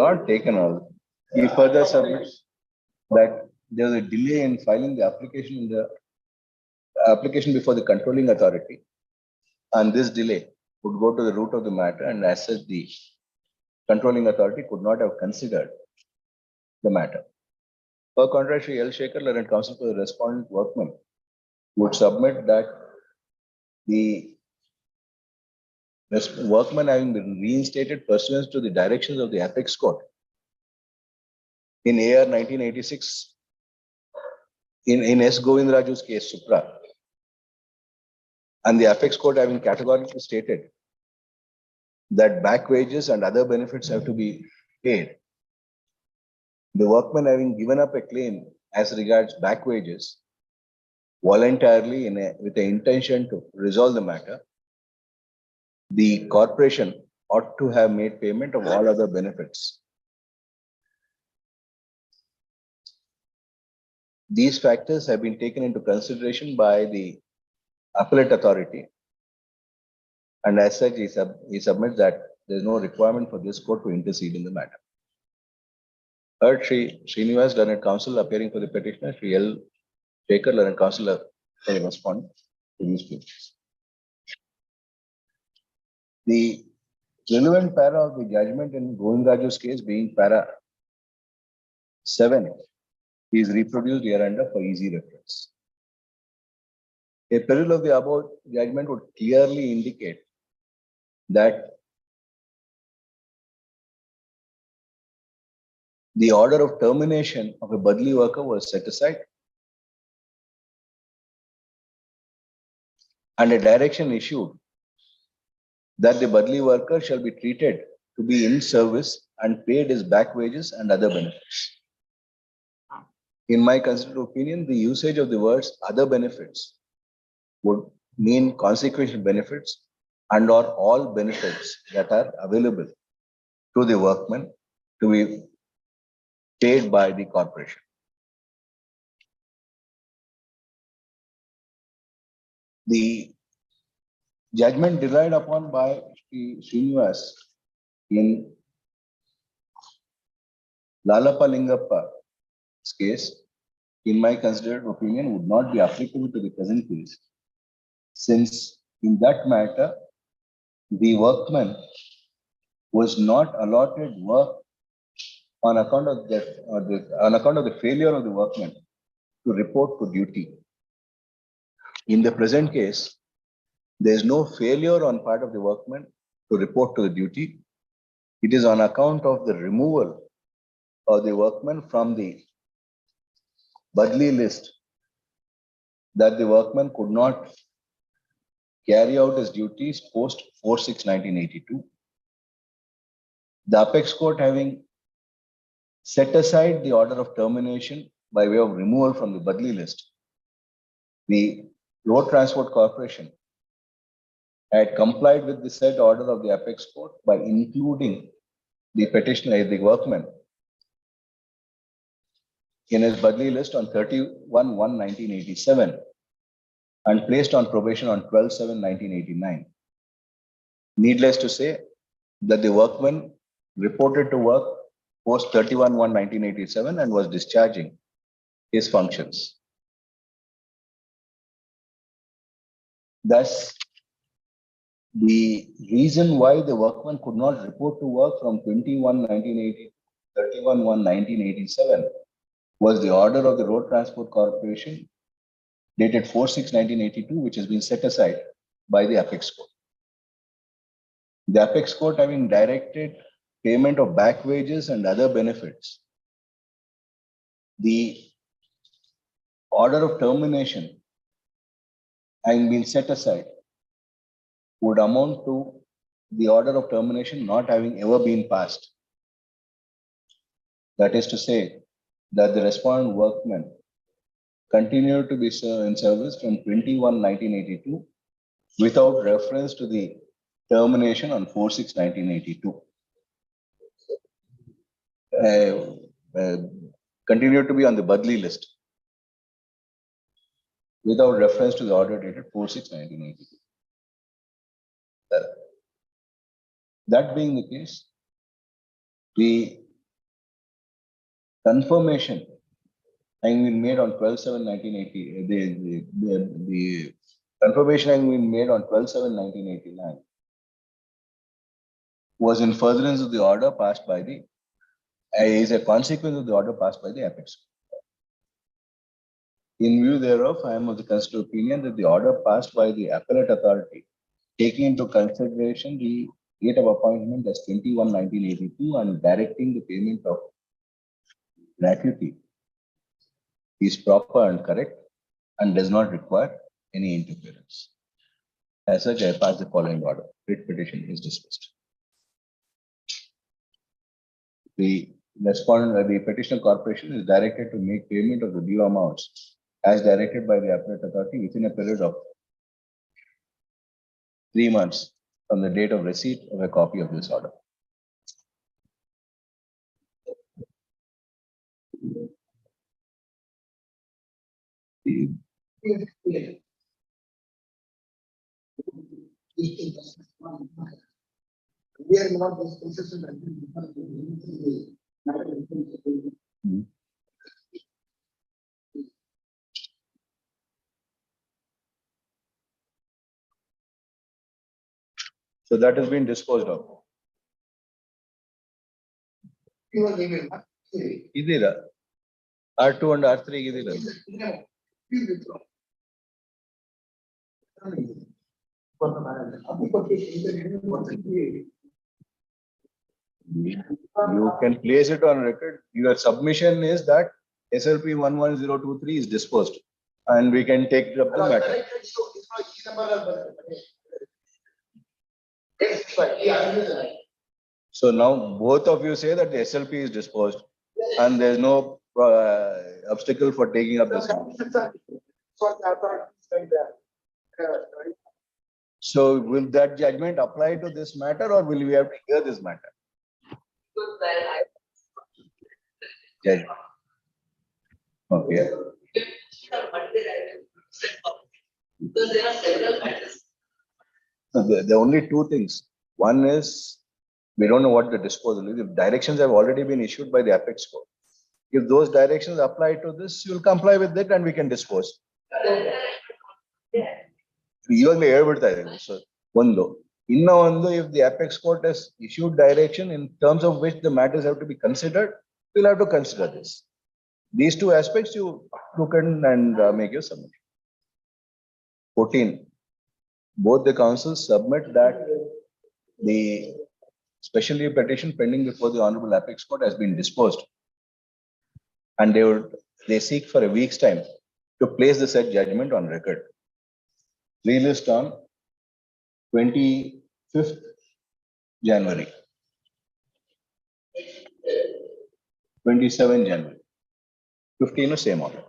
not taken all. He further submits that there was a delay in filing the application in the application before the controlling authority, and this delay would go to the root of the matter, and as such, the controlling authority could not have considered the matter. Per contrast, L. Shekhar, learned counsel for the respondent workman, would submit that the workman having been reinstated pursuant to the directions of the Apex Court in AR 1986, in S. Govindraju's case, Supra, and the Apex Court having categorically stated that back wages and other benefits have to be paid. The workman having given up a claim as regards back wages voluntarily with the intention to resolve the matter, the corporation ought to have made payment of all other benefits. These factors have been taken into consideration by the appellate authority, and as such, he submits that there is no requirement for this court to intercede in the matter. Third, Srinivas, learned counsel appearing for the petitioner, Sri L. Shekhar, learned counsel for the respondent to these cases. The relevant para of the judgment in Govindraju's case being para 7 is reproduced hereunder for easy reference. A peril of the above judgment would clearly indicate that the order of termination of a Badli worker was set aside and a direction issued that the Badli worker shall be treated to be in service and paid his back wages and other benefits. In my considered opinion, the usage of the words other benefits would mean consequential benefits and or all benefits that are available to the workman to be paid by the corporation. The judgment relied upon by Srinivas in Lalapa Lingappa's case, in my considered opinion, would not be applicable to the present case, since in that matter, the workman was not allotted work on account of the failure of the workman to report to duty. In the present case, there is no failure on part of the workman to report to the duty. It is on account of the removal of the workman from the Badli list that the workman could not carry out his duties post 4/6/1982. The Apex Court having set aside the order of termination by way of removal from the Badli list, the Road Transport Corporation had complied with the said order of the Apex Court by including the petitioner, the workman, in his Badli list on 31/1/1987 and placed on probation on 12/7/1989. Needless to say that the workman reported to work post 31/1/1987 and was discharging his functions. Thus, the reason why the workman could not report to work from 21/1980 to 31/1/1987 was the order of the Road Transport Corporation dated 4/6/1982, which has been set aside by the Apex Court. The Apex Court having directed payment of back wages and other benefits, the order of termination having been set aside would amount to the order of termination not having ever been passed. That is to say that the respondent workman continued to be in service from 21/1982 without reference to the termination on 4/6/1982. Continued to be on the Badli list without reference to the order dated 4/6/1982. That being the case, the confirmation having been made on 12/7/1980, the confirmation having been made on 12/7/1989 was in furtherance of the order passed by the, is a consequence of the order passed by the apex court. In view thereof, I am of the considered opinion that the order passed by the appellate authority, taking into consideration the date of appointment as 21/1982 and directing the payment of gratuity, is proper and correct and does not require any interference. As such, I pass the following order. Writ petition is dismissed. The respondent, the petitioner corporation is directed to make payment of the due amounts as directed by the appellate authority within a period of 3 months from the date of receipt of a copy of this order. We are not this consistent. So that has been disposed of. Idira. R2 and R3 idira. You can place it on record. Your submission is that SLP 11023 is disposed and we can take up the matter. So now both of you say that the SLP is disposed and there is no obstacle for taking up this. So will that judgment apply to this matter or will we have to hear this matter? Judge. Okay. There are only two things. One is we don't know what the disposal is. If directions have already been issued by the apex court, if those directions apply to this, you will comply with it and we can dispose. So one if the apex court has issued direction in terms of which the matters have to be considered, we'll have to consider this. These two aspects you look in and make your submission. 14. Both the counsels submit that the special leave petition pending before the Honorable Apex Court has been disposed, and they seek for a week's time to place the said judgment on record. Relist on 25th January, 27 January, 15 the same order.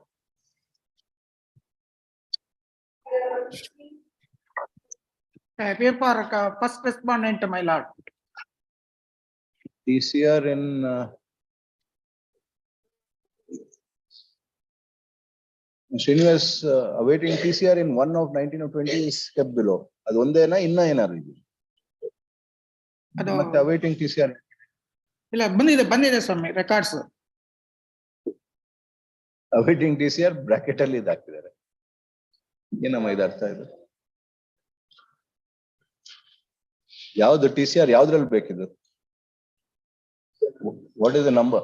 I appear for first respondent, my lord. TCR in Srinivas awaiting TCR in 1 of 19 of 20 is kept below. That's one day na inna enaru. But awaiting TCR. Illa bandide swami records. Awaiting TCR bracket alli idakidare. ಏನಮ್ಮ ಇದು ಅರ್ಥ ಇದೆ? ಯಾವುದು TCR ಯಾವ್ದ್ರಲ್ಲಿ ಬೇಕಿದೆ? What is the number?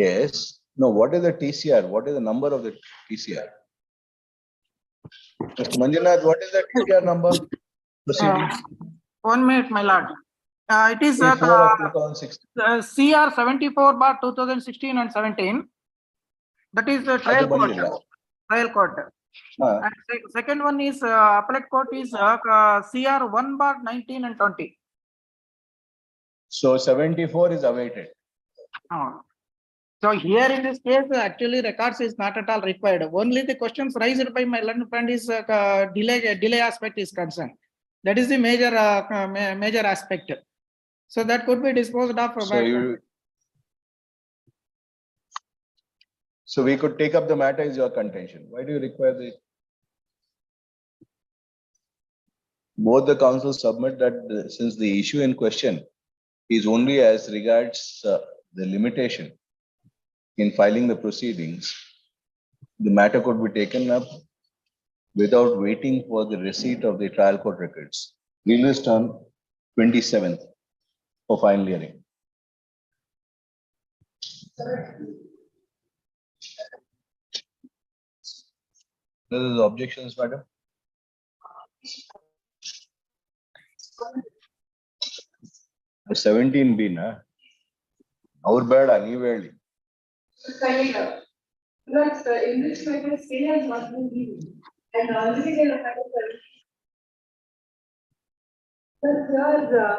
Yes. No, what is the TCR? What is the number of the TCR? Mr. Manjunath, what is the TCR number? Proceeding. 1 minute, my lord. It is CR 74/2016 and 17. That is the trial court. Trial court. And second one is appellate court is CR 1/19 and 20. So 74 is awaited. So here in this case, actually records is not at all required. Only the questions raised by my learned friend is delay aspect is concerned. That is the major aspect. So that could be disposed of. So we could take up the matter is your contention. Why do you require the? Both the counsels submit that since the issue in question is only as regards the limitation in filing the proceedings, the matter could be taken up without waiting for the receipt of the trial court records. Released on 27th for final hearing. This is objections, madam. 17B, na? Our bad, any bad. But in this matter, stay has not been given. And already they have had a but here,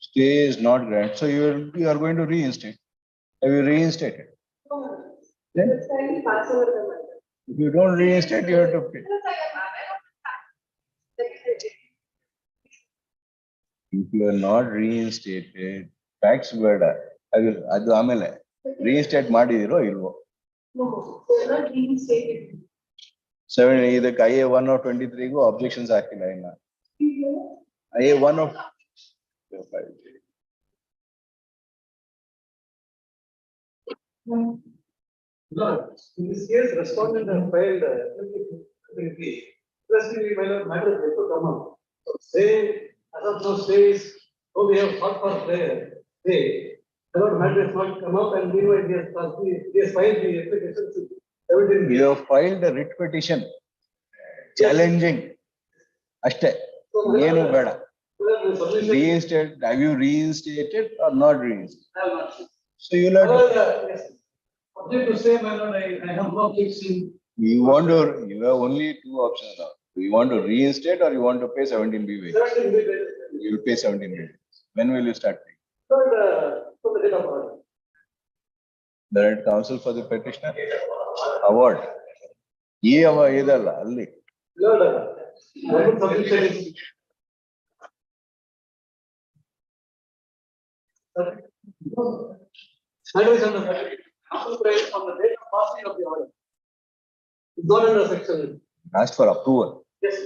Stay is not granted, so you are going to reinstate. Have you reinstated? Then? this time we pass over the matter. If you don't reinstate, you have to pay. If you are not reinstated, tax ಬೇಡ. ಅದು ಆಮೇಲೆ reinstate ಮಾಡಿದಿರೋ ಇಲ್ವೋ? No, they are not reinstated. 7 ಇದಕ್ಕೆ IA1 of 23 objections ಹಾಕಿಲ್ಲ ಇನ್ನ. IA1 of No, in this case, respondent have filed, interestingly, matter has to come up. So say, as of now says, oh, we have fought for prayer, say, the matter has not come up and meanwhile he has filed the application. You have filed a writ petition challenging. ಅಷ್ಟೇ ಏನು ಬೇಡ. Reinstate, have you reinstated or not reinstated? So you'll have to. Object to say, my lord, I have no fixing. You have only two options now. You want to reinstate or you want to pay 17B wages? You will pay 17B wages. When will you start paying? From the date of order. The right counsel for the petitioner? Award. Ye ava idalla alli. Lord, submission is. Matter is under on the date of passing of the order. It's not under section. Asked for approval. Yes.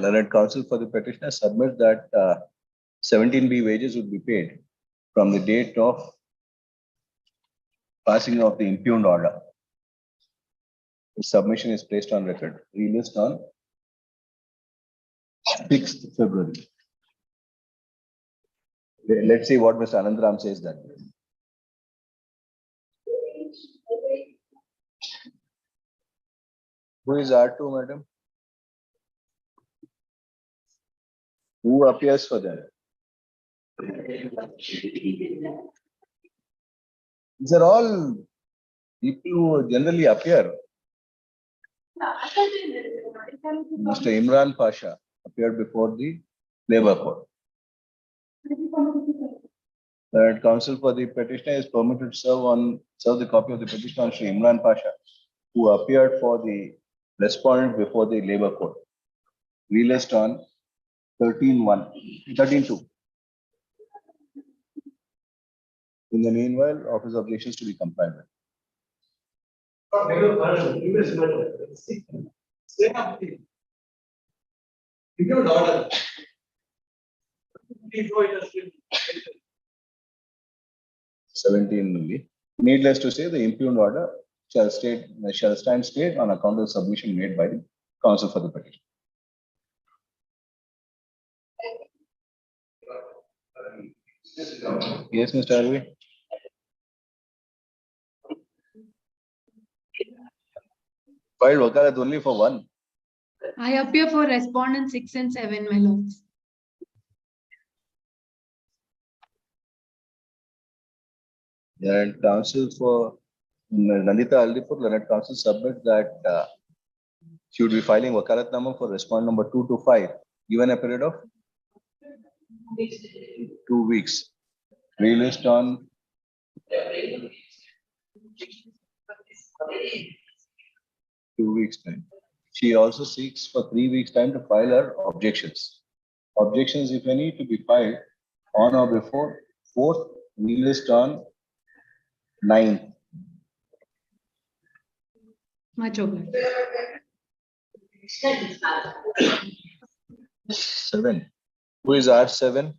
Learned counsel for the petitioner submit that 17B wages would be paid from the date of passing of the impugned order. The submission is placed on record. Released on 6th February. Let's see what Mr. Anandram says that. Who is R2, madam? Who appears for that? These are all people who generally appear. Mr. Imran Pasha appeared before the Labour Court. The counsel for the petitioner is permitted to serve the copy of the petition on Sri Imran Pasha, who appeared for the respondent before the Labour Court. Released on 13/2. In the meanwhile, office objections to be complied with. Impugned order. 17 only. Needless to say, the impugned order shall stand stayed on account of the submission made by the counsel for the petition. Yes, Mr. Arvi. Filed wakalat only for one. I appear for respondents 6 and 7, my lords. And counsel for Nandita Aldipur, Learned counsel submit that she would be filing wakalatnama for respondent number 2 to 5, given a period of 2 weeks. Released on 2 weeks time. She also seeks for 3 weeks time to file her objections. Objections, if any, to be filed on or before 4th, released on 9th. Much obliged. 7. Who is R7?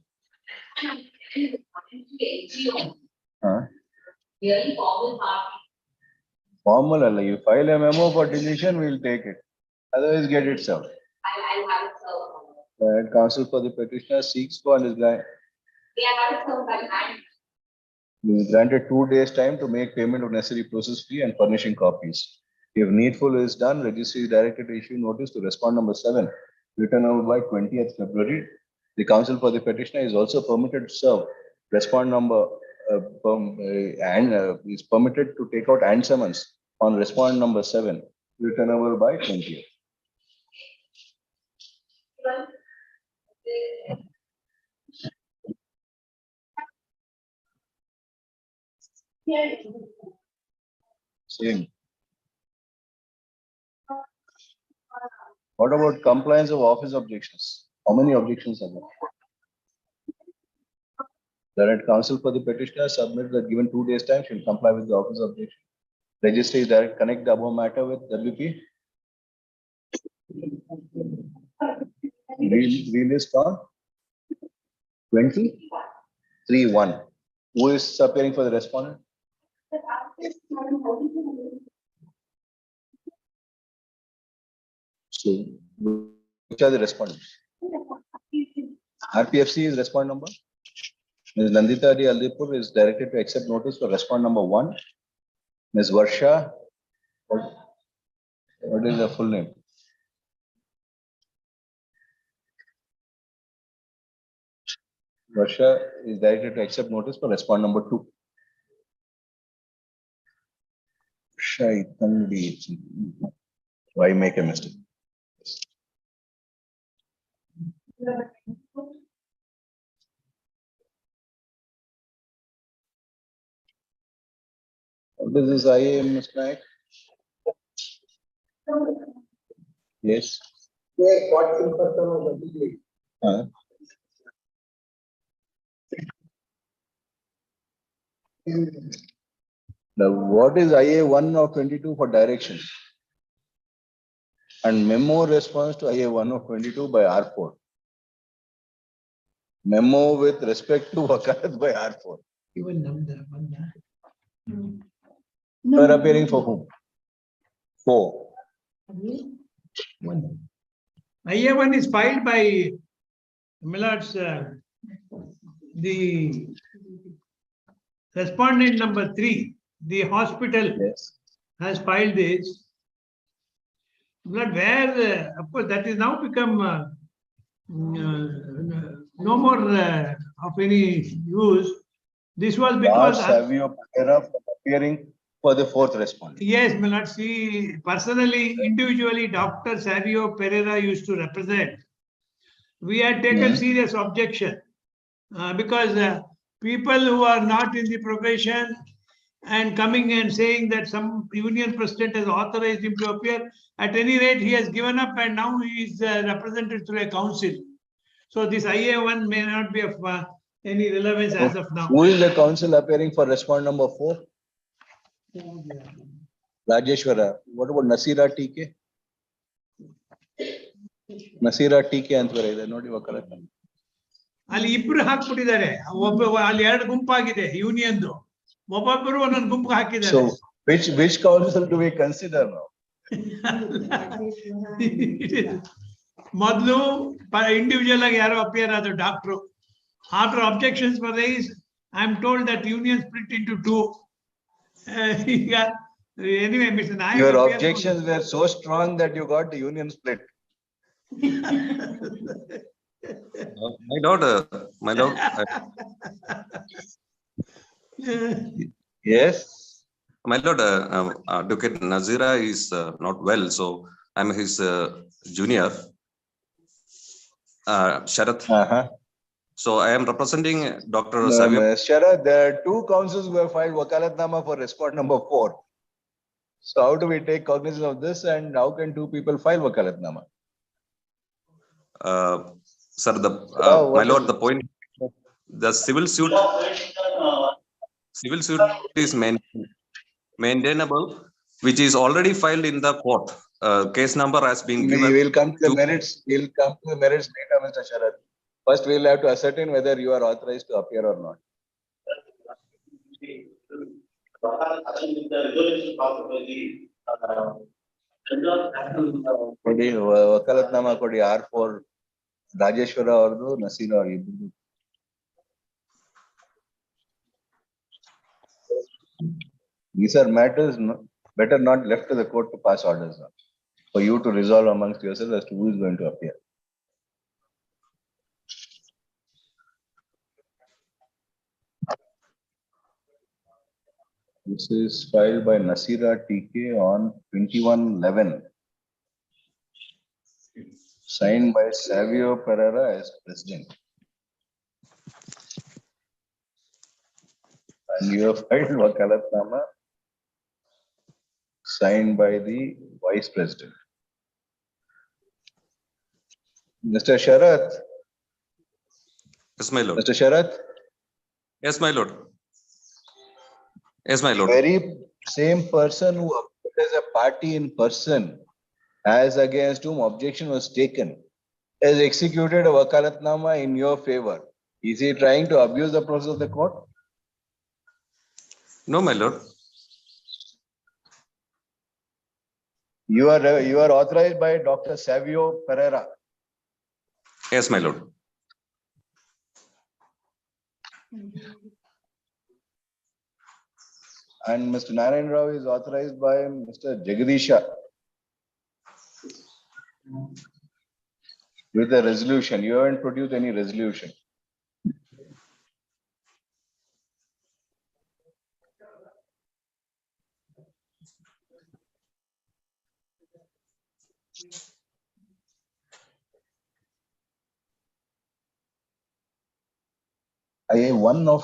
Formal, you file a memo for deletion, we'll take it. Otherwise, get it served. I'll have it served. Counsel for the petitioner seeks for and is They are not served by hand. granted 2 days time to make payment of necessary process fee and furnishing copies. If needful is done, registry is directed to issue notice to respond number 7, written over by 20th February. The counsel for the petitioner is also permitted to serve respond number is permitted to take out and summons on respond number 7, written over by 20th. Same. What about compliance of office objections? How many objections are there? The counsel for the petitioner submit that given 2 days time shall comply with the office objection. Registry is direct connect the above matter with WP. Relist on 23-1. Who is appearing for the respondent? So, which are the respondents? RPFC is respondent number. Ms. Nandita Di Aldipur is directed to accept notice for respondent number 1. Ms. Varsha, what is the full name? Varsha is directed to accept notice for respondent number 2. Why make a mistake? This is IAM, Ms. Naik. Yes. Yes, what's in person of the degree? Now, what is IA 1 of 22 for direction? And memo response to IA 1 of 22 by R4. Memo with respect to Wakalat by R4. Even number one. You are appearing for whom? 4. One. IA1 is filed by Millards, the respondent number 3, the hospital has filed this. But where, of course, that is now become no more of any use. This was because Savio Pereira appearing for the 4th respondent. Yes, Millards, see, personally, individually, Dr. Savio Pereira used to represent. We had taken serious objection because people who are not in the profession and coming and saying that some union president has authorized him to appear, at any rate, he has given up and now he is represented through a council. So this IA1 may not be of any relevance as of now. Who is the counsel appearing for respondent number 4? Rajeshwara. What about Nasira TK? Nasira TK ಅಂತ ಬರೆದಿದೆ ನೋಡಿ ವಕಾಲತ್. ಅಲ್ಲಿ ಇಬ್ರು ಹಾಕ್ಬಿಟ್ಟಿದ್ದಾರೆ. ಅಲ್ಲಿ 2 ಗುಂಪಾಗಿದೆ ಯೂನಿಯನ್ದು. ಒಬ್ಬೊಬ್ಬರು ಒಂದೊಂದು ಗುಂಪು ಹಾಕಿದ್ದಾರೆ. So which council do we consider now? ಮೊದಲು ಇಂಡಿವಿಜುವಲ್ ಆಗಿ ಯಾರೋ ಅಪಿಯರ್ ಆದ್ರು doctor. After objections were raised, I am told that union split into 2. Anyway, Mr. Nayak, your objections were so strong that you got the union split. My lord, Yes. My lord, Advocate Nazira is not well, so I'm his junior, Sharath. So I am representing Dr. Savio. Sharath, there are 2 counsels who have filed wakalatnama for respondent number 4. So how do we take cognizance of this and how can 2 people file wakalatnama? Sir, my lord, the point, the civil suit is maintainable, which is already filed in the court. Case number has been given. We will come to the merits. We'll come to the merits later, Mr. Sharath. First, we'll have to ascertain whether you are authorized to appear or not. ಕೊಡಿ ವಕಾಲತ್ನಾಮಾ ಕೊಡಿ R4 Rajeshwara ಅವ್ರದ್ದು ನಸೀರ್ ಅವ್ರ ಇಬ್ಬರು. These are matters better not left to the court to pass orders on, for you to resolve amongst yourselves as to who is going to appear. This is filed by Nasira TK on 21/11. Signed by Savio Pereira as president. And you have filed wakalatnama signed by the vice president. Mr. Sharath. Yes, my lord. Mr. Sharath. Yes, my lord. Yes, my lord. Very same person who appeared as a party in person, as against whom objection was taken, has executed a wakalatnama in your favor. Is he trying to abuse the process of the court? No, my lord. You are authorized by Dr. Savio Pereira. Yes, my lord. And Mr. Narayan Rao is authorized by Mr. Jagadisha with a resolution. You haven't produced any resolution. IA-1 of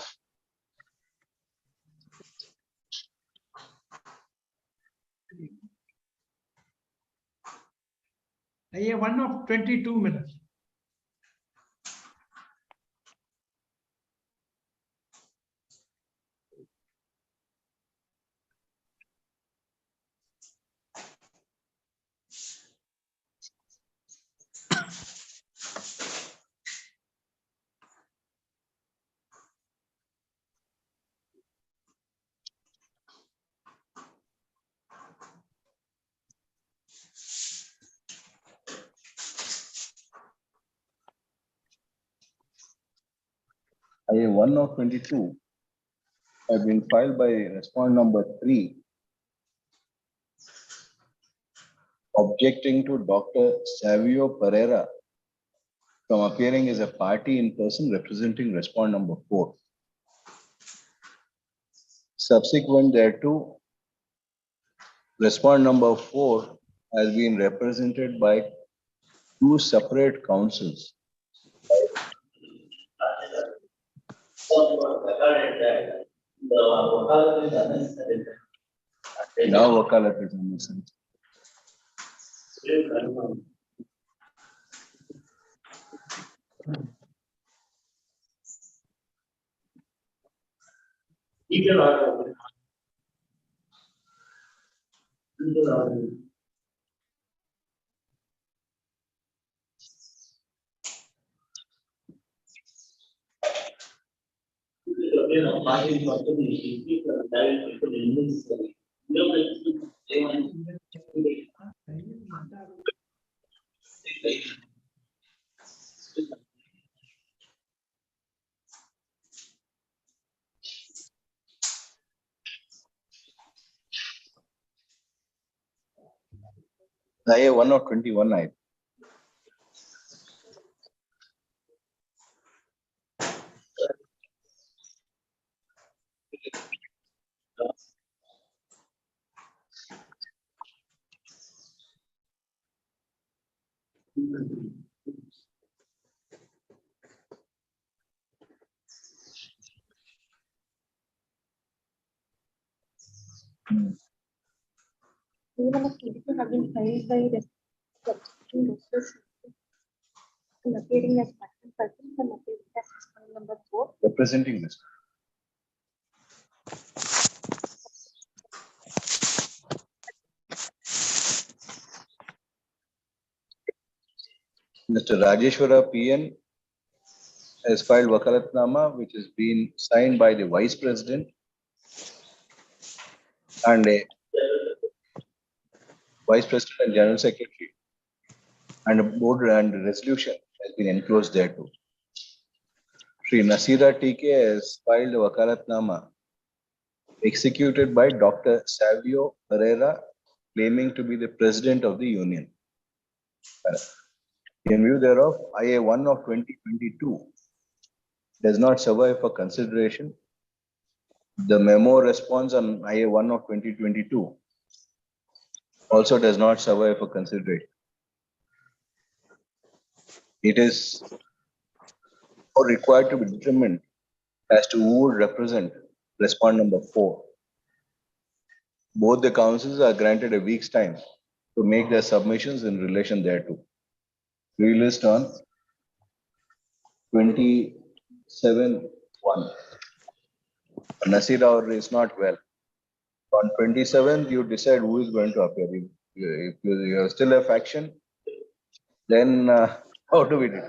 IA-1 of 22 minutes. IA-1 of 22 have been filed by respondent number 3, objecting to Dr. Savio Pereira from appearing as a party in person representing respondent number 4. Subsequent thereto, respondent number 4 has been represented by 2 separate counsels. Now wakalat is unnecessary. IA-1 of 21, I. Even if cases have been filed by subjecting and appearing as person and appearing as respondent number 4. Representing this. Mr. Rajeshwara PN has filed wakalatnama, which has been signed by the vice president and a Vice President and General Secretary, and a board and resolution has been enclosed there too. Shri Nasira TK has filed a Wakalatnama executed by Dr. Savio Pereira, claiming to be the President of the Union. In view thereof, IA 1 of 2022 does not survive for consideration. The memo response on IA 1 of 2022 also does not survive for consideration. It is required to be determined as to who would represent respondent number 4. Both the councils are granted a week's time to make their submissions in relation thereto. Relist on 27/1. Nasir is not well. On 27th, you decide who is going to appear. If you are still a faction, then how do we do it?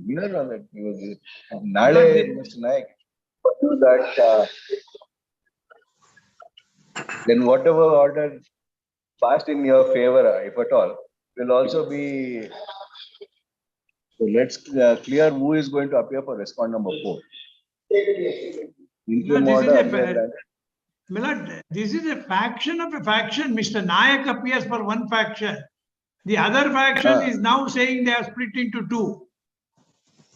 We are on it. Nale, Mr. Naik, that then whatever order passed in your favor, if at all, will also be. So let's clear who is going to appear for respondent number 4. Interim order. Milord, this is a faction of a faction. Mr. Nayak appears for one faction. The other faction is now saying they are split into 2.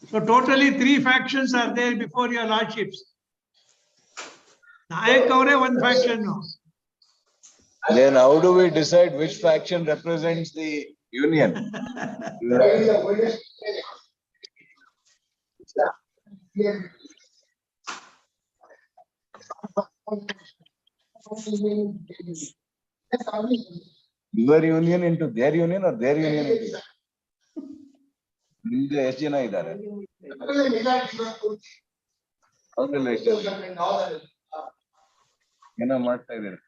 So totally 3 factions are there before your lordships. Nayak Kaure, one faction now. Then how do we decide which faction represents the union? Your union into their union or their union into ನಿಮ್ದು ಎಷ್ಟು ಜನ ಇದ್ದಾರೆ ಏನೋ ಮಾಡ್ತಾ ಇದ್ದೀರಿ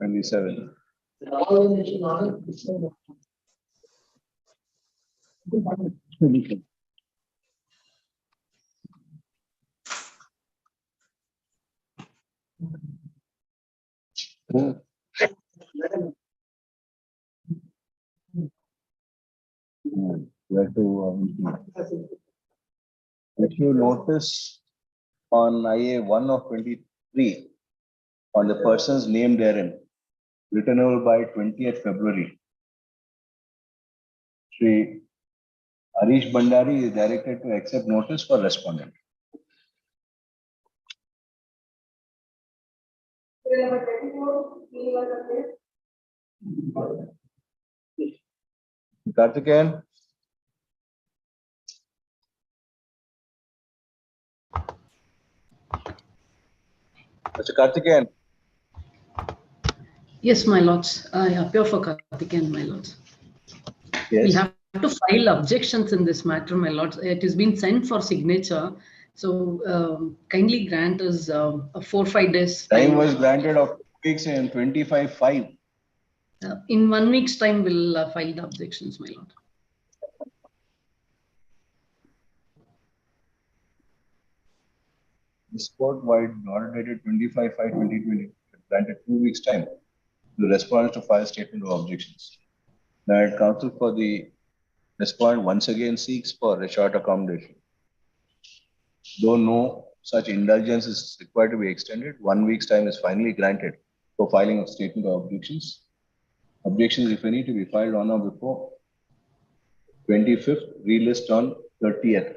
27. If you notice on IA 1 of 23, on the persons named therein, returnable by 20th February, Shri Harish Bandari is directed to accept notice for respondent. Karthikeyan. Mr. Karthikeyan. Yes, my lords. I appear for Karthikeyan, my lords. Yes. We have to file objections in this matter, my lords. It is been sent for signature. So kindly grant us 4-5 days. Time was granted of 2 weeks in 25/5. In 1 week's time, we'll file the objections, my lord. This court-wide order dated 25/5/2020 granted 2 weeks' time to respondents to file statement of objections. That counsel for the respondent once again seeks for a short accommodation. Though no such indulgence is required to be extended, 1 week's time is finally granted for filing of statement of objections. Objections, if any, to be filed on or before 25th, relist on 30th.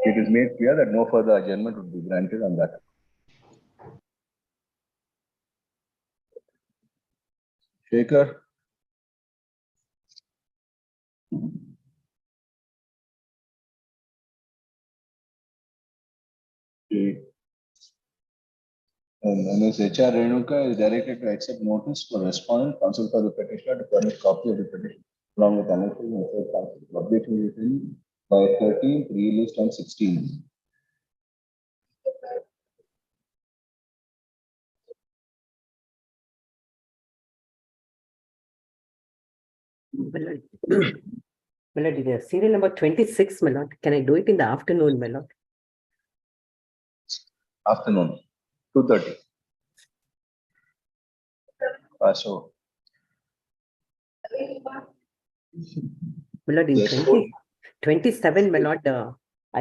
It is made clear that no further adjournment would be granted on that. Shekhar. Ms. H.R. Renuka is directed to accept notice for respondent, counsel for the petitioner to furnish copy of the petition along with annexes and third counsel. Objection written by 13th, relist on 16th. My lord, it is serial number 26, my lord. Can I do it in the afternoon, my lord? Afternoon, 2:30. So. My lord, in Yes. 27, my lord,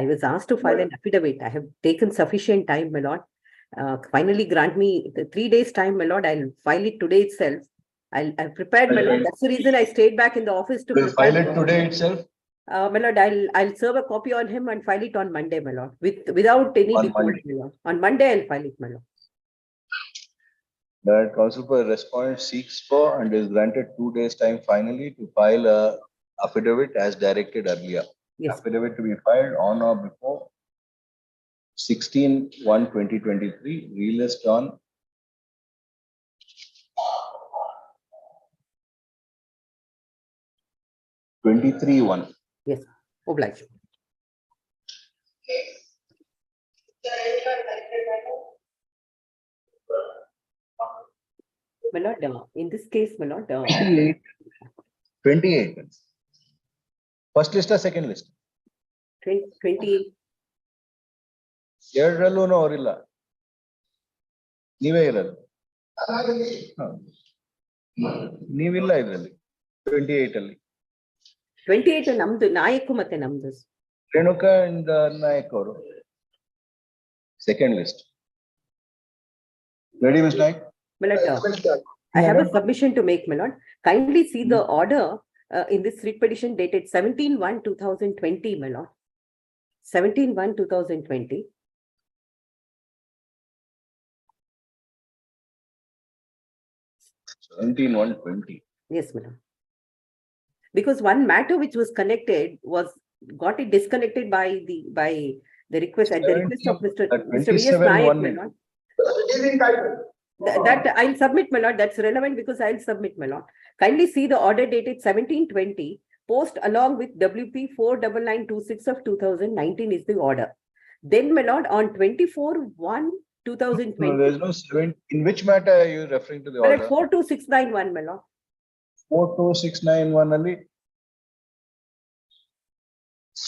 I was asked to file an affidavit. I have taken sufficient time, my lord. Finally grant me the 3 days time, my lord. I'll file it today itself. I've prepared, my lord. That's the reason I stayed back in the office to Will prepare. file it today itself? My lord, I'll serve a copy on him and file it on Monday, my lord, without any On default, Monday. my lord. On Monday, I'll file it, my lord. That counsel for respondent seeks for and is granted 2 days time finally to file a affidavit as directed earlier. Yes. Affidavit to be filed on or before 16/1/2023, relist on 23/1. Yes, obliged. My lord, in this case, my lord, 28. First list or second list? 28. ಎರಡರಲ್ಲೂ ಅವರಿಲ್ಲ, ನೀವೇ ಇರಲ್ಲ. ನೀವಿಲ್ಲ ಇದರಲ್ಲಿ 28 ಅಲ್ಲಿ. 28 ನಮ್ದು ನಾಯಕು ಮತ್ತೆ ನಮ್ದು. Renuka and Nayak ಅವರು. Second list. Ready, Mr. Naik? My lord, I have a submission to make, my lord. Kindly see the order in this writ petition dated 17/1/2020, my lord. 17/1/2020. 17/1/20. Yes, my lord. Because one matter which was connected got it disconnected by the request at the request of Mr. V.S. Nayak, my lord. That I'll submit, my lord. That's relevant because I'll submit, my lord. Kindly see the order dated 17/20, post along with WP 49926 of 2019 is the order. Then, my lord, on 24/1/2020. No, there's no 7. In which matter are you referring to the My order? lord, 42691, my lord. 42691 ಅಲ್ಲಿ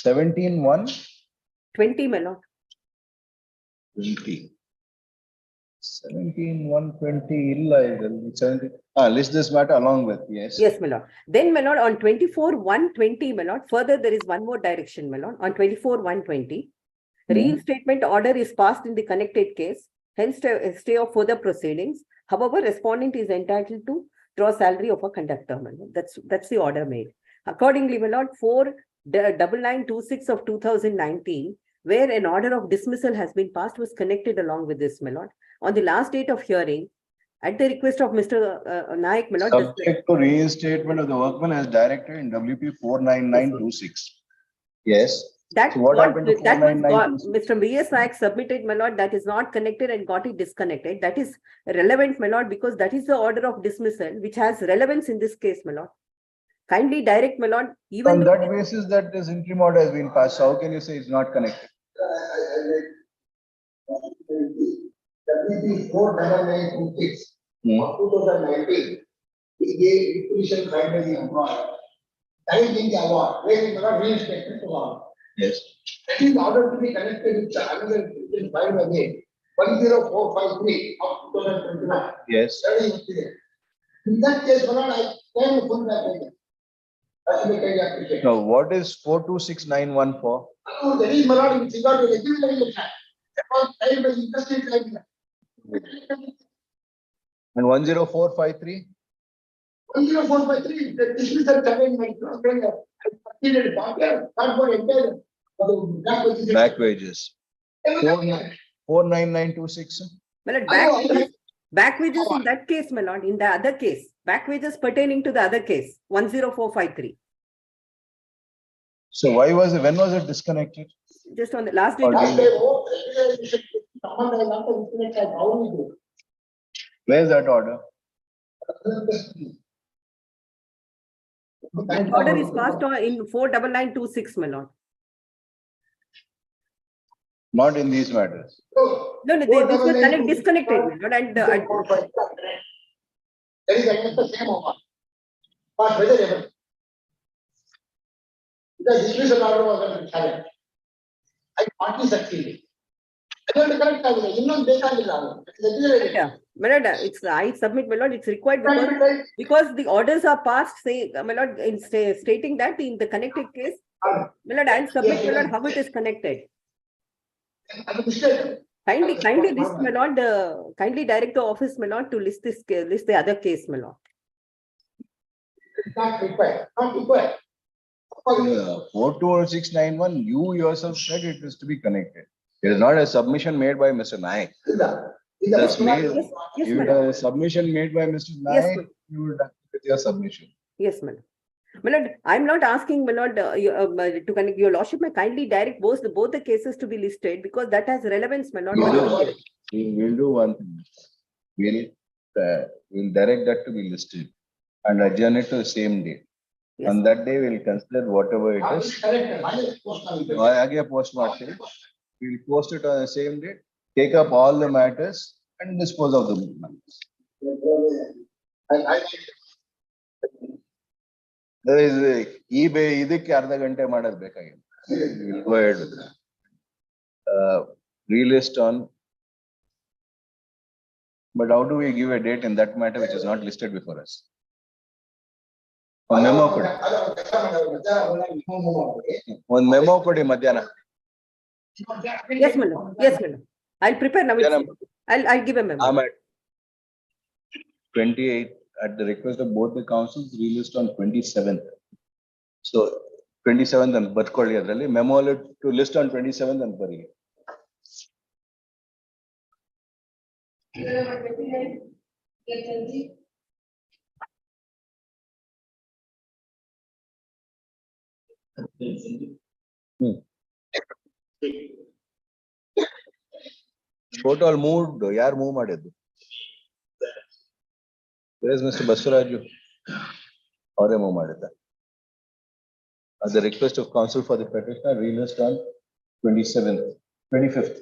17/1/20. My lord. 17/1/20 ಇಲ್ಲ ಇದರಲ್ಲಿ 17. List this matter along with, yes. Yes, my lord. Then, my lord, on 24/1/20, my lord, further there is one more direction, my lord. On 24/1/20, reinstatement order is passed in the connected case, hence stay of further proceedings. However, respondent is entitled to draw salary of a conductor, my lord. That's the order made. Accordingly, my lord, 49926 of 2019, where an order of dismissal has been passed, was connected along with this, my lord. On the last date of hearing, at the request of Mr. Naik, my lord. Subject to reinstatement of the workman as directed in WP 49926. Yes. That so what got, happened to that was got, 49926? Mr. V.S. Naik submitted, my lord, that is not connected and got it disconnected. That is relevant, my lord, because that is the order of dismissal, which has relevance in this case, my lord. Kindly direct, my lord, even on that basis that this interim order has been passed, how can you say it's not connected? WP 49926 of 2019, he gave petition filed by the employer. Time in the award, where he cannot reinstatement to all. Yes. That is order to be connected with another petition filed again, 10453 of 2021. Yes. That is clear. In that case, I can put that in. Now, what is 42691 for? No, that is Malad with regard to legislative election. That was filed by interstate tribunal. And 10453? 10453, the dismissal amendment, back wages. 49926. My lord, back wages in that case, my lord, in the other case, back wages pertaining to the other case, 10453. So when was it disconnected? Just on the last day. Where's that order? That order is passed on in 49926, my lord. Not in these matters. No, this was disconnected, my lord, and that is against the same offer. But whether The dismissal order was under challenge. I partly succeeded. I don't correct my lord, I submit, my lord, it's required because the orders are passed, say, my lord, in stating that in the connected case, my lord, I'll submit, my lord, how it is connected. Kindly list, my lord, kindly direct the office, my lord, to list the other case, my lord. Not required, not required. 420691, you yourself said it is to be connected. It is not a submission made by Mr. Naik. That's made, Yes, if a submission made by Mr. Naik, you would have with your submission. Yes, my lord. My lord, I'm not asking, my lord, to connect. Your lordship may kindly direct both the cases to be listed because that has relevance, my lord. We'll do one thing. We'll direct that to be listed and adjourn it to the same day. Yes. On that day, we'll consider whatever it is. We'll post it on the same day, take up all the matters and dispose of the matters. There is eBay, idಕ್ಕೆ ಅರ್ಧ ಗಂಟೆ ಮಾಡೋದು ಬೇಕಾಗಿಲ್ಲ. We'll go ahead with that. Relist on. But how do we give a date in that matter which is not listed before us? On memo ಕೊಡಿ. On memo ಕೊಡಿ ಮಧ್ಯಾಹ್ನ. Yes, madam. Yes, madam. I'll prepare now. I'll give a memo. I'm at 28 at the request of both the councils, relist on 27th. So 27th and ಬರ್ಕೊಳ್ಳಿ ಅದರಲ್ಲಿ memo to list on 27th and ಬರಿ. Photo all moved, yaar move ಮಾಡಿದ್ದು? Where is Mr. Baswaraju? Aure move ಮಾಡಿದ್ದ? At the request of counsel for the petitioner, relist on 25th.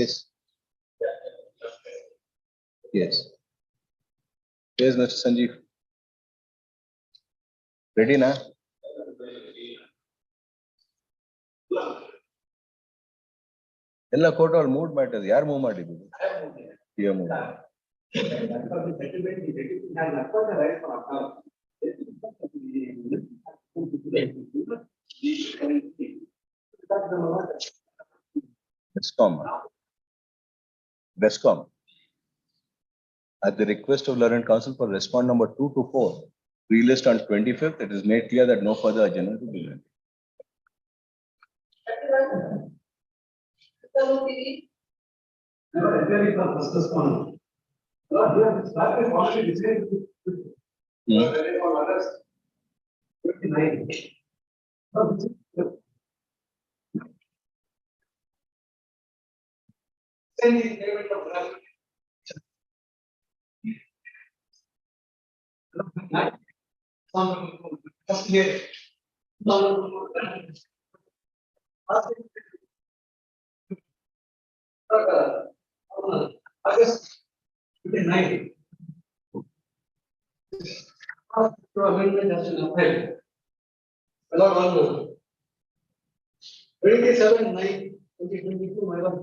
Yes. Yes. Yes, Mr. Sanjeev. Ready na? ಎಲ್ಲ court ಅಲ್ಲಿ mood ಮಾಡಿದ್ರು ಯಾರು move ಮಾಡಿದ್ರು Bescom. At the request of Learned Counsel for respond number 2 to 4, relist on 25th, it is made clear that no further adjournment will be granted. August 29. Amendment has been upheld. Allowed one more. 27/9/2022, my lord.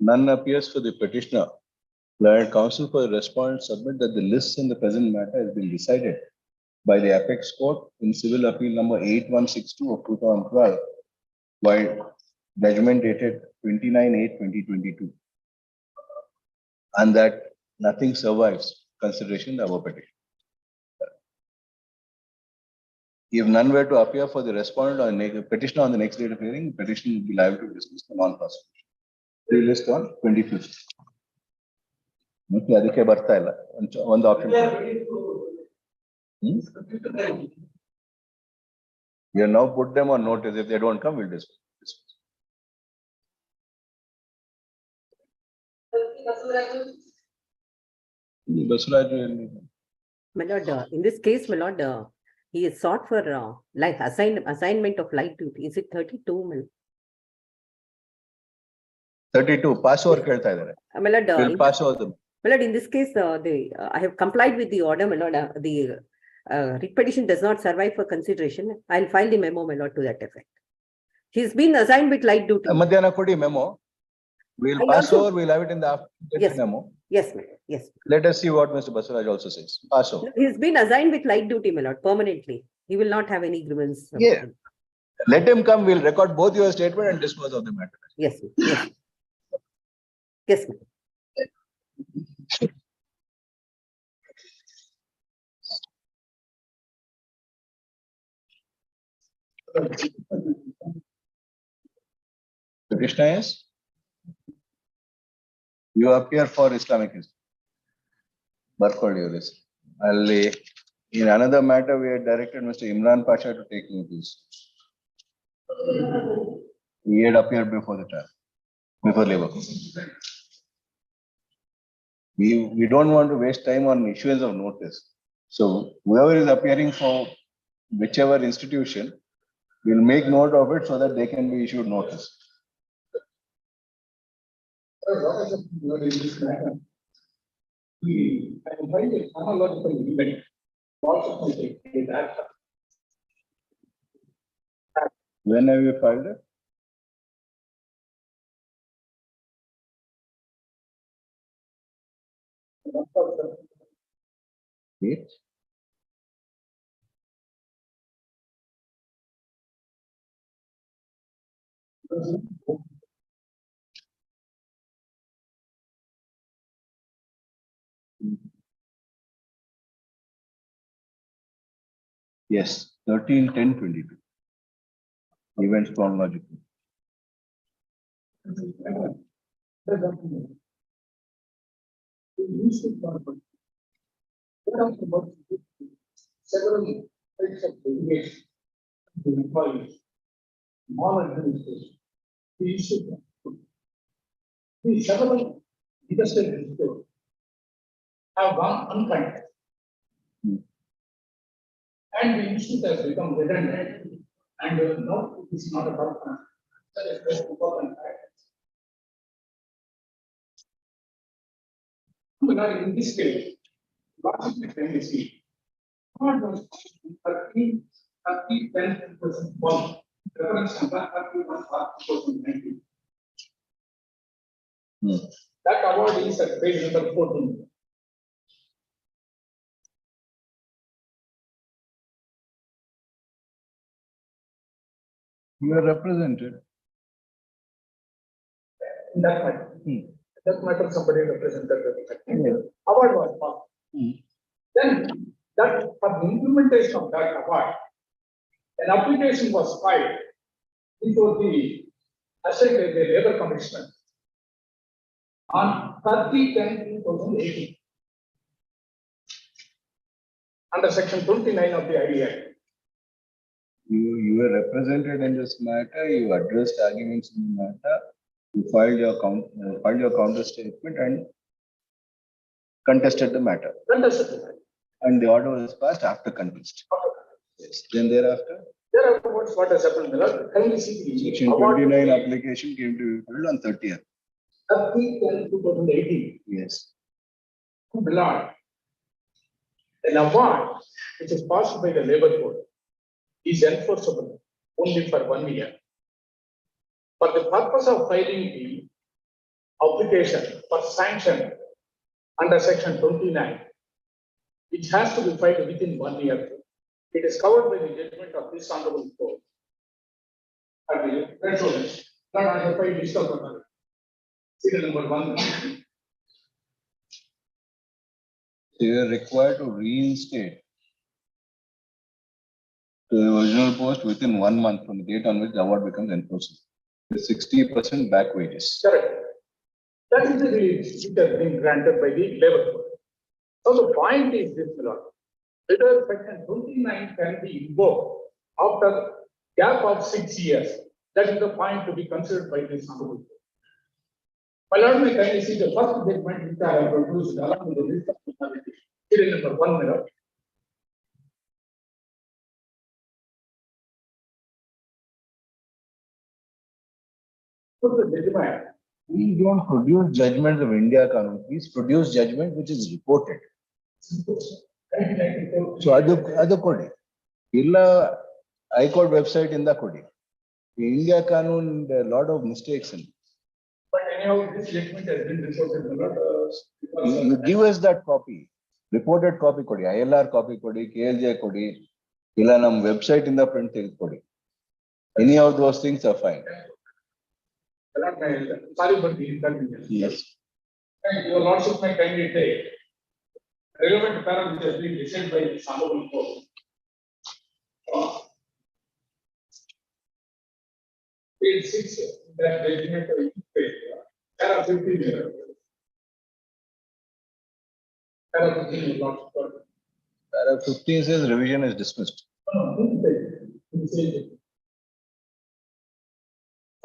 None appears for the petitioner. Learned Counsel for the respondent submit that the lists in the present matter has been decided by the Apex Court in Civil Appeal number 8162 of 2012, while judgment dated 29/8/2022, and that nothing survives consideration of our petition. If none were to appear for the respondent or petitioner on the next date of hearing, the petition will be liable to dismiss the non-prosecution. Relist on 25th. ಅದಕ್ಕೆ ಬರ್ತಾ ಇಲ್ಲ ಒಂದು option. You now put them on notice. If they don't come, we'll dismiss. My lord, in this case, my lord, He is sought for like assignment of light duty. Is it 32 mil? 32 pass over ಕೇಳ್ತಾ ಇದ್ದಾರೆ. My lord, We'll pass over them. my lord, in this case, I have complied with the order, my lord. The writ petition does not survive for consideration. I'll file the memo, my lord, to that effect. He's been assigned with light duty. ಮಧ್ಯಾಹ್ನ ಕೊಡಿ memo. We'll I'll pass also- over, we'll have it in the afternoon. Yes. Memo. Yes, my lord. Yes. Let us see what Mr. Basuraj also says. Pass over. He's been assigned with light duty, my lord, permanently. He will not have any grievance. Yeah. Let him come, we'll record both your statement and dispose of the matter. Yes, yes. Yes, ma'am. Petitioner is? You appear for Islamic history. Barcode your list. In another matter, we had directed Mr. Imran Pasha to take notice. He had appeared before the trial, before labor. We don't want to waste time on issuance of notice. So whoever is appearing for whichever institution, we'll make note of it so that they can be issued notice. When have you filed it? Date? Yes, 13/10/22. Events chronological. Several types of litigation to employees, non-administration. We issued the several industrial disputes have gone unpunished. And the issue has become redundant. And no, it is not a problem. That is very important fact. But in this case, what is the tendency? What was 13, 10%, reference number 31/2019. That award is at page number 14. You are represented. In that matter. That matter somebody represented the award was passed. Then that for the implementation of that award, an application was filed before the Associate Labor Commissioner on 30/10/2018 under section 29 of the IDA. You were represented in this matter, you addressed arguments in the matter, you filed your counter statement and contested the matter. And the order was passed after contest. Yes. Then thereafter? Thereafter, what has happened? Kindly see the Section 29 application came to be filed on 30th. 30/10/2018. Yes. Lord, an award which is passed by the labor code is enforceable only for 1 year. For the purpose of filing the application for sanction under section 29, it has to be filed within 1 year. It is covered by the judgment of this honorable court. Not I have filed list of serial number 1. So you are required to reinstate to the original post within 1 month from the date on which the award becomes enforceable. With 60% back wages. Correct. That is the relief which has been granted by the labor code. So the point is this, my lord, whether section 29 can be invoked after gap of 6 years. That is the point to be considered by this honorable court. My lord, may kindly see the first judgment which I have produced along with the list of serial number 1, my lord. Put the judgment. We don't produce judgments of India Kanun. Please produce judgment which is reported. So adu kodi. Illa High Court website in the kodi. India Kanun, there are a lot of mistakes in it. But anyhow, this judgment has been reported. You give us that copy, reported copy kodi, ILR copy kodi, KLJ kodi, illa nam website in the print kodi. Any of those things are fine. Sorry for the inconvenience. Yes. And your lordship may kindly take relevant paragraph which has been decided by the Honorable Court. Page 6, that judgment of page, paragraph 15. Paragraph 15 is not. Paragraph 15 says revision is dismissed.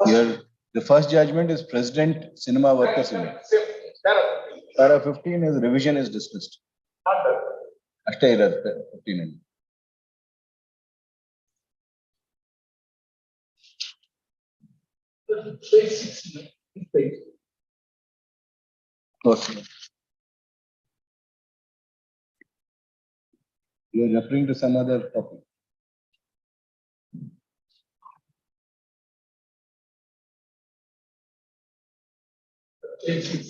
Here, the first judgment is President Cinema Workers Union. Paragraph 15 is revision is dismissed. Ashta irad 15. Page 6. Okay. You are referring to some other topic. Page 6.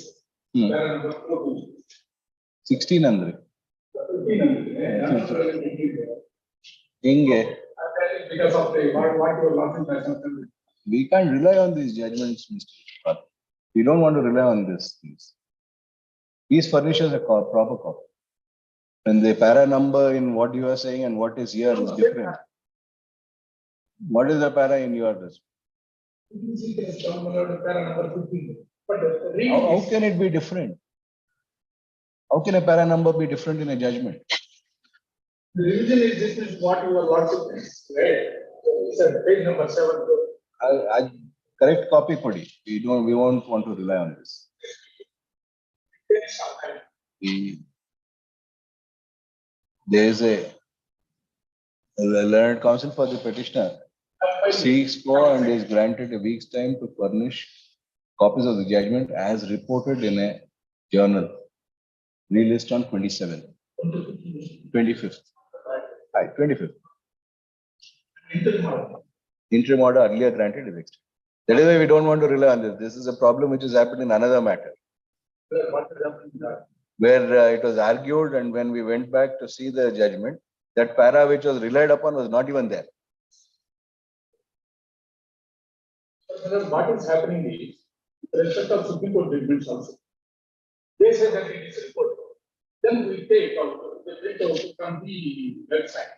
16 andre. Inge. Because of the what you are laughing. We can't rely on these judgments, Mr. Patel. We don't want to rely on this. Please furnish us a proper copy. And the para number in what you are saying and what is here is different. What is the para in your list? How can it be different? How can a para number be different in a judgment? The revision is this is what your lordship is, right? So it's a page number 7. I correct copy kodi. We won't want to rely on this. There is a learned counsel for the petitioner seeks for and is granted a week's time to furnish copies of the judgment as reported in a journal released on 25th. Right, 25th. Interim order earlier granted is extended. That is why we don't want to rely on this. This is a problem which has happened in another matter. Where it was argued, and when we went back to see the judgment, that para which was relied upon was not even there. What is happening is, the respect of Supreme Court judgments also. They say that it is reported. Then we take out the print out from the website.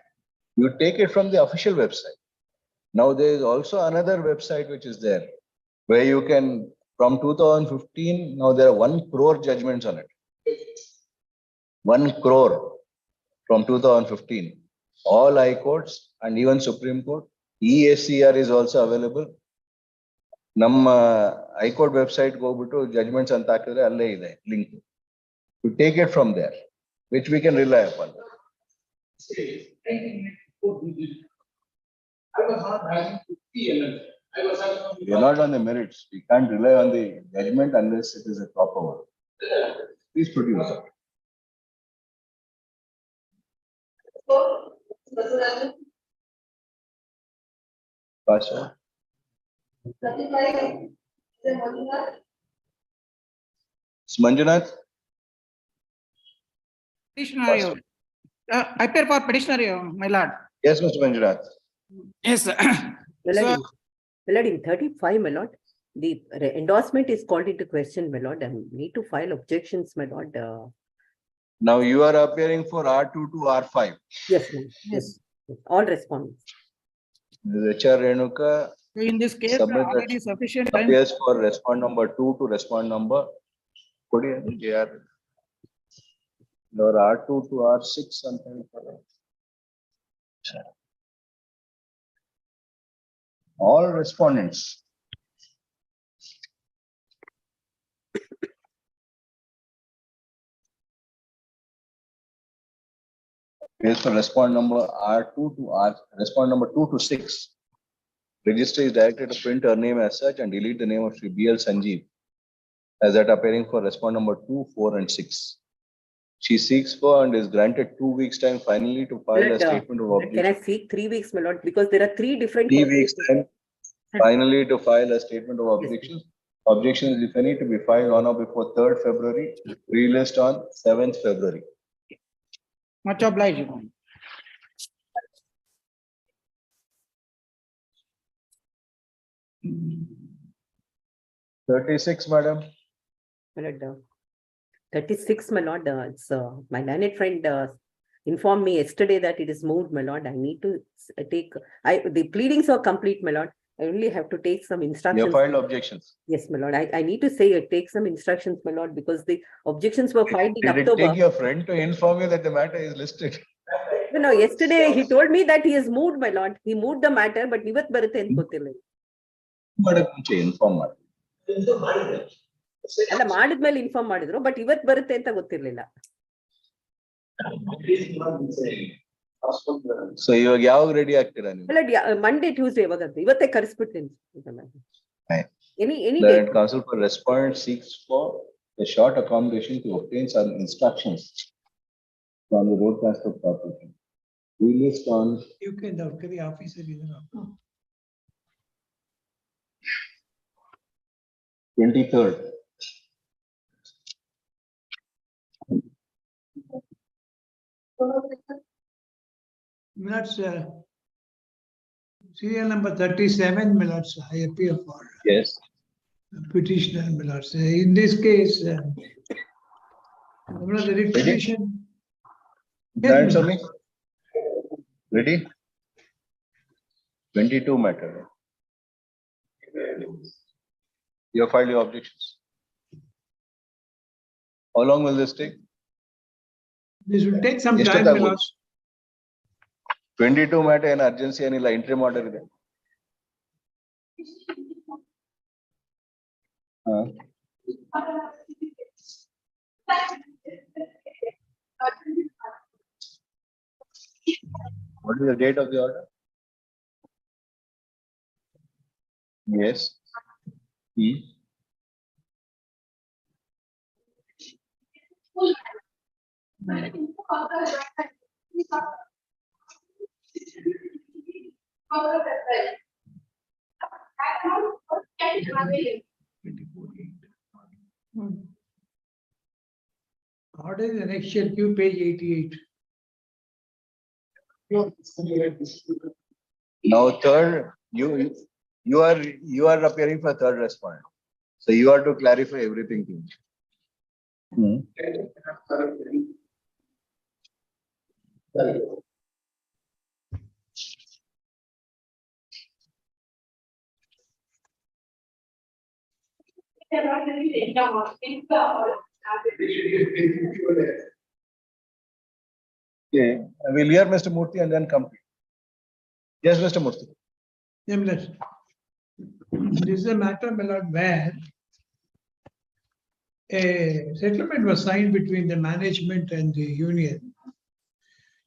You take it from the official website. Now there is also another website which is there, where you can, from 2015, now there are 1 crore judgments on it. 1 crore from 2015. All high courts and even Supreme Court. ESCR is also available. ನಮ್ಮ high court website go to judgments and ಹಾಕಿದ್ರೆ ಅಲ್ಲೇ ಇದೆ link. You take it from there, which we can rely upon. I was not having 50 LLC. I was having. We are not on the merits. We can't rely on the judgment unless it is a proper one. Please produce it. Pasha. Manjunath. Petitioner, I appear for petitioner, my lord. Yes, Mr. Manjunath. Yes, sir. My lord, in 35, my lord, the endorsement is called into question, my lord, and need to file objections, my lord. Now you are appearing for R2 to R5. Yes, ma'am. Yes. All respondents. HR Renuka. So in this case, already sufficient time. Appears for respond number 2 to respond number. Could you JR? Or R2 to R6 something. All respondents. Here's for respond number R2 to R, respond number 2 to 6. Registrar is directed to print her name as such and delete the name of Shri B.L. Sanjeev as that appearing for respondent number 2, 4 and 6. She seeks for and is granted 2 weeks time finally to file a statement of objection. Can I seek 3 weeks, my lord? Because there are 3 different. 3 weeks time finally to file a statement of objection. Objections, if any, to be filed on or before 3rd February, relist on 7th February. Much obliged. 36, madam. My lord, 36, my lord. It's my learned friend informed me yesterday that it is moved, my lord. I need to take. The pleadings are complete, my lord. I only have to take some instructions. You filed objections. Yes, my lord. I need to say take some instructions, my lord, because the objections were filed in October. Did it take your friend to inform you that the matter is listed? No, yesterday he told me that he has moved, my lord. He moved the matter, but ivat barutte anta gottilla. Inform ಮಾಡಿ. ಅಲ್ಲ ಮಾಡಿದ್ಮೇಲೆ inform ಮಾಡಿದ್ರು but ಇವತ್ ಬರುತ್ತೆ ಅಂತ ಗೊತ್ತಿರ್ಲಿಲ್ಲ. So ಇವಾಗ ಯಾವಾಗ ರೆಡಿ ಆಗ್ತೀರಾ ನೀವು? ಮಂಡೇ ಟ್ಯೂಸ್ಡೇ ಯಾವಾಗ ಇವತ್ತೇ ಕರೆಸ್ಬಿಡ್ತೀನಿ. Any The counsel for respondent seeks for a short accommodation to obtain some instructions from the road transport corporation. We list on. You can the officer either. 23rd. Minutes, serial number 37, minutes, I appear for. Yes. Petitioner, minutes. In this case, the petition. Yes, ready? 22 matter. You have filed your objections. How long will this take? This will take some time. 22 matter and urgency and interim order ಇದೆ. What is the date of the order? Yes. Order is the next year, Q page 88. Now third, you are appearing for third respondent. So you are to clarify everything. Okay, I will hear Mr. Murthy and then come. Yes, Mr. Murthy. This is a matter, my lord, where a settlement was signed between the management and the union.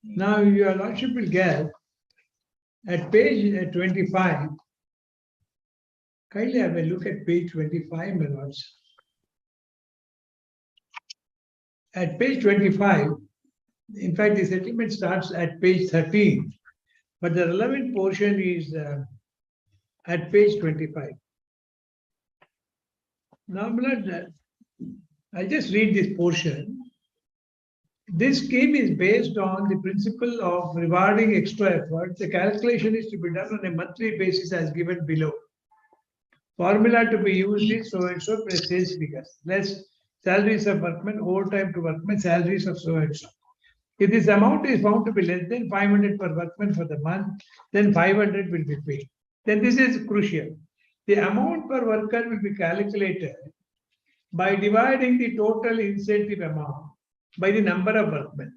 Now, your lordship will get at page 25. Kindly have a look at page 25, my lords. At page 25, in fact, the settlement starts at page 13, but the relevant portion is at page 25. Now, my lord, I'll just read this portion. This scheme is based on the principle of rewarding extra effort. The calculation is to be done on a monthly basis as given below. Formula to be used is so and so plus sales figures, less salaries of workmen, overtime to workmen, salaries of so and so. If this amount is found to be less than 500 per workman for the month, then 500 will be paid. Then this is crucial. The amount per worker will be calculated by dividing the total incentive amount by the number of workmen.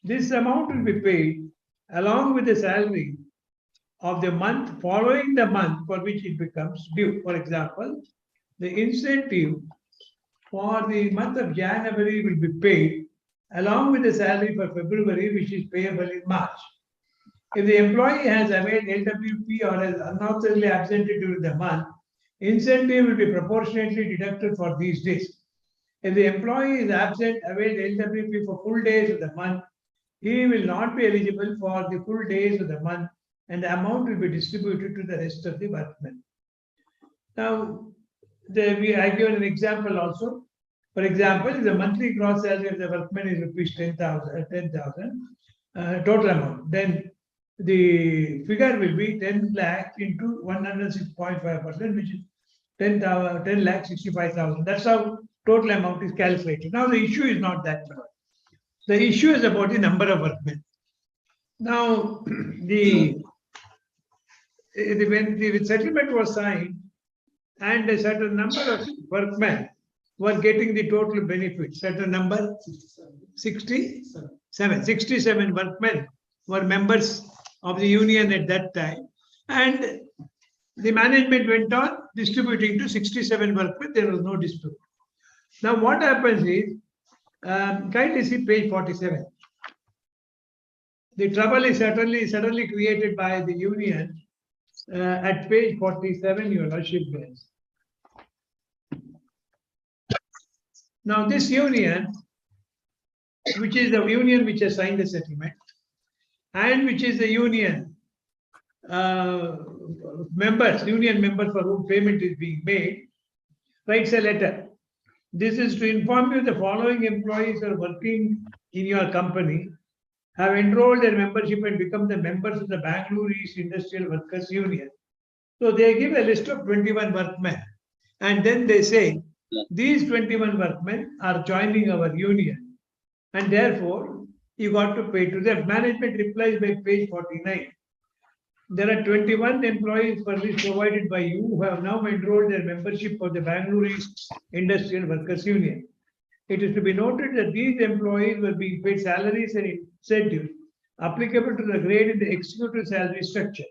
This amount will be paid along with the salary of the month following the month for which it becomes due. For example, the incentive for the month of January will be paid along with the salary for February, which is payable in March. If the employee has availed LWP or has unauthorized absented during the month, incentive will be proportionately deducted for these days. If the employee is absent, availed LWP for full days of the month, he will not be eligible for the full days of the month, and the amount will be distributed to the rest of the workmen. Now, I give an example also. For example, if the monthly gross salary of the workman is rupees 10,000 total amount, then the figure will be 10 lakh into 106.5%, which is 10 lakh 65,000. That's how total amount is calculated. Now, the issue is not that much. The issue is about the number of workmen. Now, when the settlement was signed and a certain number of workmen were getting the total benefit, certain number, 67 workmen were members of the union at that time. And the management went on distributing to 67 workmen. There was no dispute. Now, what happens is, kindly see page 47. The trouble is suddenly created by the union at page 47, your worship. Now, this union, which is the union which has signed the settlement, and which is the union union members for whom payment is being made, writes a letter. This is to inform you the following employees are working in your company have enrolled their membership and become the members of the Bangalore East Industrial Workers Union. So they give a list of 21 workmen, and then they say, these 21 workmen are joining our union, and therefore you got to pay to them. Management replies by page 49. There are 21 employees for list provided by you who have now enrolled their membership of the Bangalore East Industrial Workers Union. It is to be noted that these employees were being paid salaries and incentives applicable to the grade in the executive salary structure.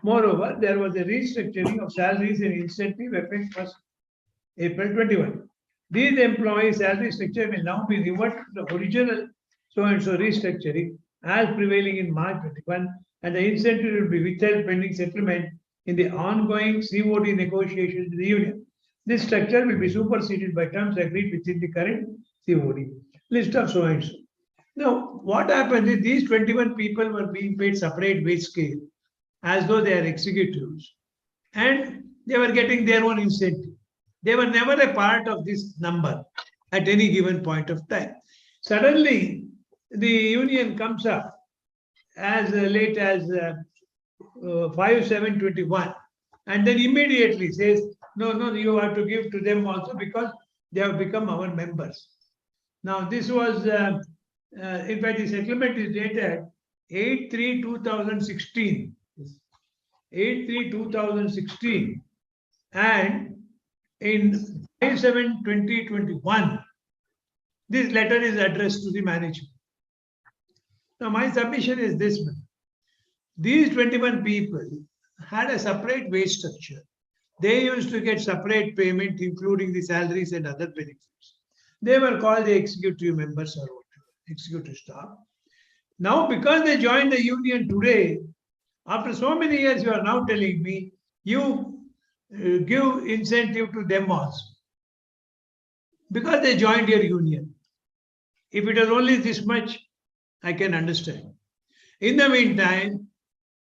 Moreover, there was a restructuring of salaries and incentive effect 1st April 21. These employees' salary structure will now be reverted to the original so-and-so restructuring as prevailing in March 21, and the incentive will be withheld pending settlement in the ongoing COD negotiations with the union. This structure will be superseded by terms agreed within the current COD. List of so-and-so. Now, what happens is these 21 people were being paid separate wage scale as though they are executives, and they were getting their own incentive. They were never a part of this number at any given point of time. Suddenly, the union comes up as late as 5/7/21, and then immediately says, no, you have to give to them also because they have become our members. Now, this was, in fact, the settlement is dated 8/3/2016. 8/3/2016, and in 5/7/2021, this letter is addressed to the management. Now, my submission is this: these 21 people had a separate wage structure. They used to get separate payment, including the salaries and other benefits. They were called the executive members or whatever, executive staff. Now, because they joined the union today, after so many years, you are now telling me you give incentive to them also because they joined your union. If it was only this much, I can understand. In the meantime,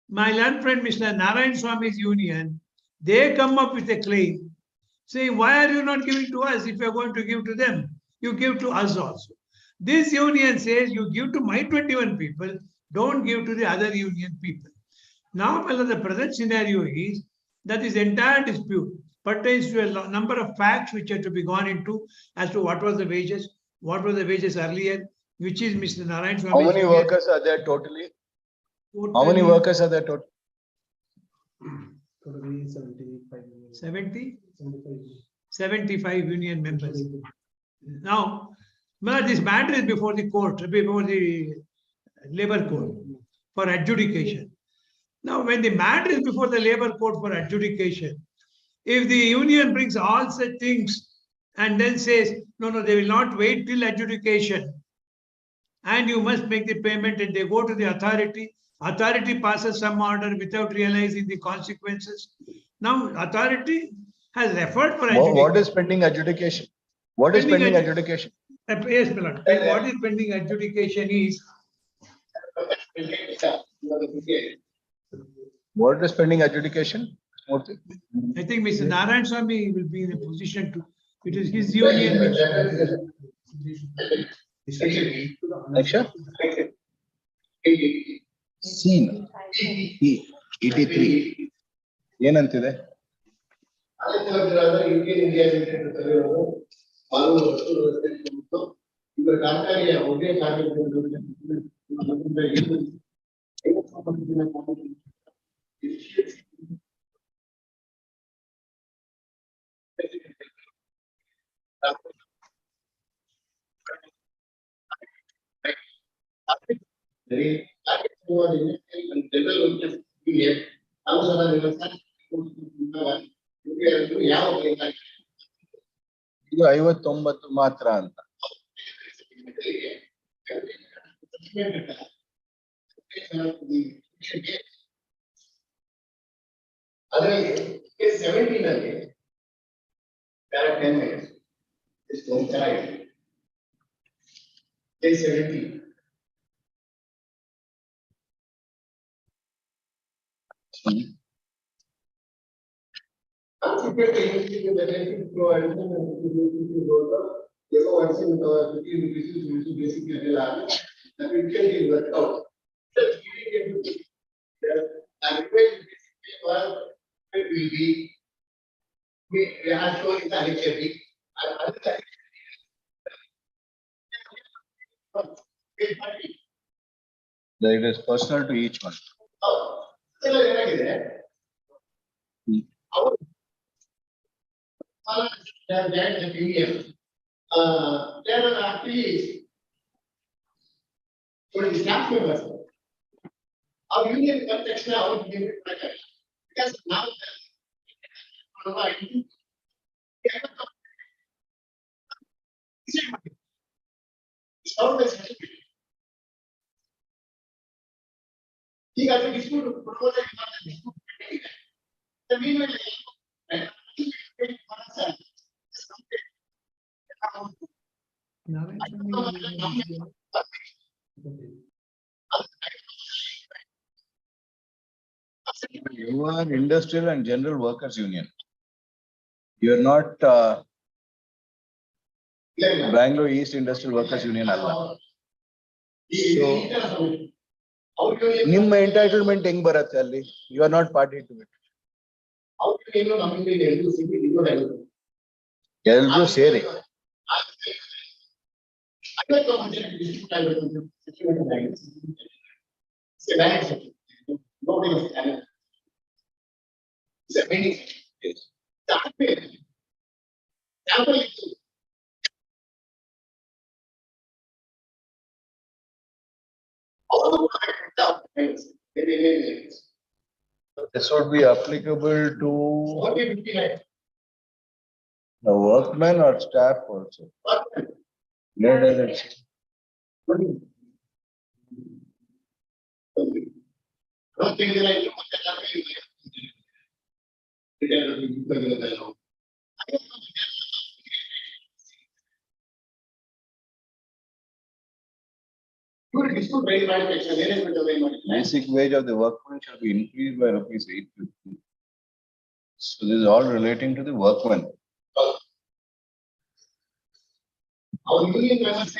my learned friend Mr. Narayan Swami's union, they come up with a claim saying, why are you not giving to us? If you're going to give to them, you give to us also. This union says you give to my 21 people, don't give to the other union people. Now, the present scenario is that this entire dispute pertains to a number of facts which are to be gone into as to what was the wages earlier, which is Mr. Narayan Swami. How many workers are there totally? How many workers are there total? 75 union members. Now, this matter is before the court, before the labor court for adjudication. Now, when the matter is before the labor court for adjudication, if the union brings all such things and then says, no, they will not wait till adjudication and you must make the payment, and they go to the authority authority passes some order without realizing the consequences. Now, authority has referred for adjudication. What is pending adjudication? What is pending adjudication? Yes, my lord. What is pending adjudication is What is pending adjudication? Murthy? I think Mr. Narayan Swami will be in a position to, it is his union which. Akshay? Scene. 83. ಏನಂತಿದೆ? ಇದು 59 ಮಾತ್ರ ಅಂತ. ಅದರಲ್ಲಿ 17 ಅಲ್ಲಿ para 10 minutes ಇಷ್ಟು ಒಂಥರ ಇದೆ. 17 It is personal to each one. Our union context now because now he got a dispute proposal. The meanwhile, You are Industrial and General Workers Union. You are not Bangalore East Industrial Workers Union alla. So ನಿಮ್ಮ entitlement ಹೆಂಗ್ ಬರುತ್ತೆ ಅಲ್ಲಿ? You are not party to it. ಎಲ್ಲರೂ ಸೇರಿ this would be applicable to the workmen or staff also. Where does it say? Basic wage of the workman shall be increased by rupees 850. So this is all relating to the workman. Our union members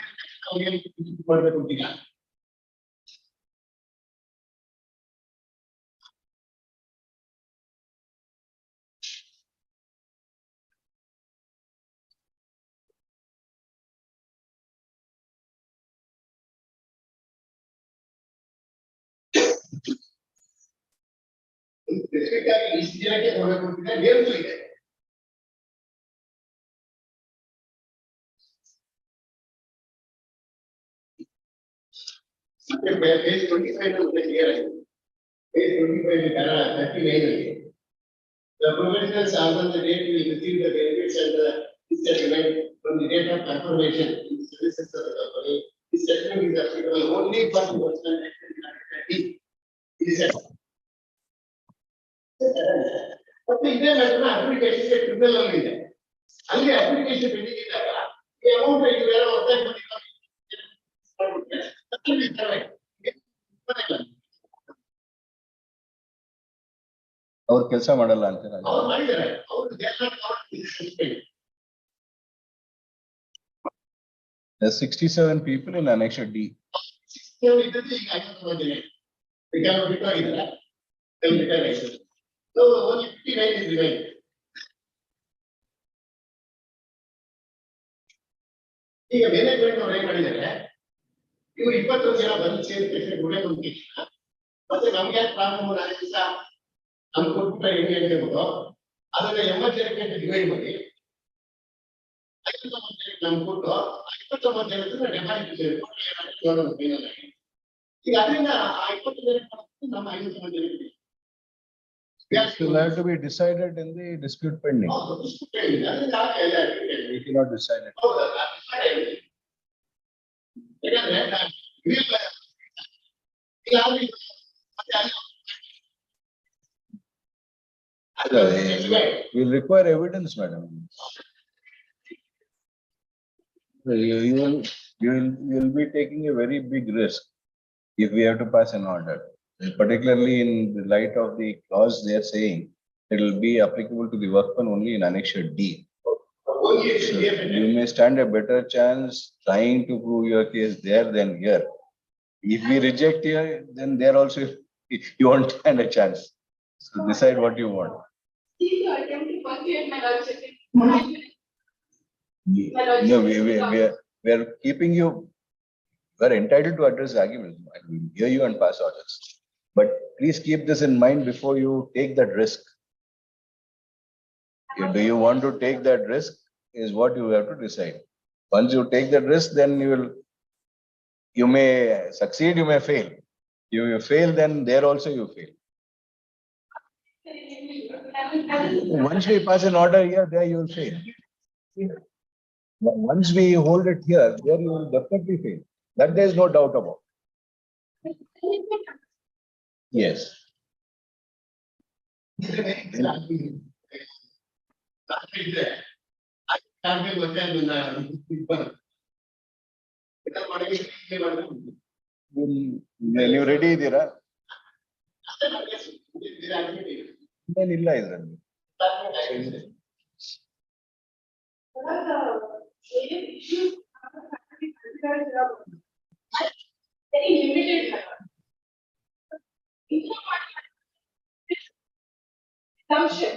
ಇಷ್ಟು ಜನಕ್ಕೆ ಕೊಡಬೇಕು ಅಂತ name ಇದೆ. Page 25 clear ಆಗಿದೆ. Page 25 39 ಅಲ್ಲಿ the professionals as on the date will receive the benefits and the settlement from the date of confirmation in the services of the company. This settlement is applicable only for the personal activity. ಮತ್ತೆ ಇದೇ ಮ್ಯಾಟರ್ನ ಅಪ್ಲಿಕೇಶನ್ಗೆ tribunal ಅಲ್ಲಿ ಇದೆ. ಅಲ್ಲಿ application pending ಇದ್ದಾಗ ಈ amount ಇದು ಬೇರೆ ಹೊರತಾಗಿ ಅವ್ರು ಕೆಲಸ ಮಾಡಲ್ಲ ಅಂತೀರ? ಅವ್ರು ಮಾಡಿದ್ದಾರೆ. ಅವರು There's 67 people in Annex D. ಇದ್ದದ್ದು ಈಗ 50 ಮಂದಿ ಬಿಟ್ಟು ಆಗಿದ್ದಾರೆ. So only 59 is remaining. ಈಗ ಮ್ಯಾನೇಜ್ಮೆಂಟ್ ಅವ್ರು ಏನ್ ಮಾಡಿದ್ದಾರೆ, ಇವ್ರು 21 ಜನ ಬಂದು ಸೇರಿ ಗುಣಮುಖ ಮತ್ತೆ ನಮ್ಗೆ ಯಾಕೆ ಪ್ರಾಬ್ಲಮ್ ನಾಳೆ ದಿವಸ ನಮ್ಗೆ ಕೊಟ್ಬಿಟ್ರೆ ಹೆಂಗೆ ಅಂತ ಹೇಳ್ಬೋದು. ಅದನ್ನ 80 ಜನಕ್ಕೆ ಡಿವೈಡ್ ಮಾಡಿ 59 ಜನಕ್ಕೆ ನಮ್ಗೆ ಕೊಟ್ಟು 59 ಜನಕ್ಕೆ ಡೆಪಾಸಿಟ್ ಸೇರಿಕೊಂಡು ಈಗ ಅದರಿಂದ ಆ 20 ಜನಕ್ಕೆ ನಮ್ಮ 59 ಜನಕ್ಕೆ It will have to be decided in the dispute pending. We cannot decide it. We'll require evidence, madam. You will be taking a very big risk if we have to pass an order. Particularly in the light of the clause they are saying, it will be applicable to the workman only in Annexure D. So you may stand a better chance trying to prove your case there than here. If we reject here, then there also you won't stand a chance. So decide what you want. No, we are keeping you. We are entitled to address arguments. We will hear you and pass orders. But please keep this in mind before you take that risk. Do you want to take that risk is what you have to decide. Once you take that risk, then you may succeed, you may fail. You fail, then there also you fail. Once we pass an order here, there you will fail. Once we hold it here, there you will definitely fail. That there is no doubt about. Yes. You ready, Dira? Then illa idರಲ್ಲಿ. Very limited. Assumption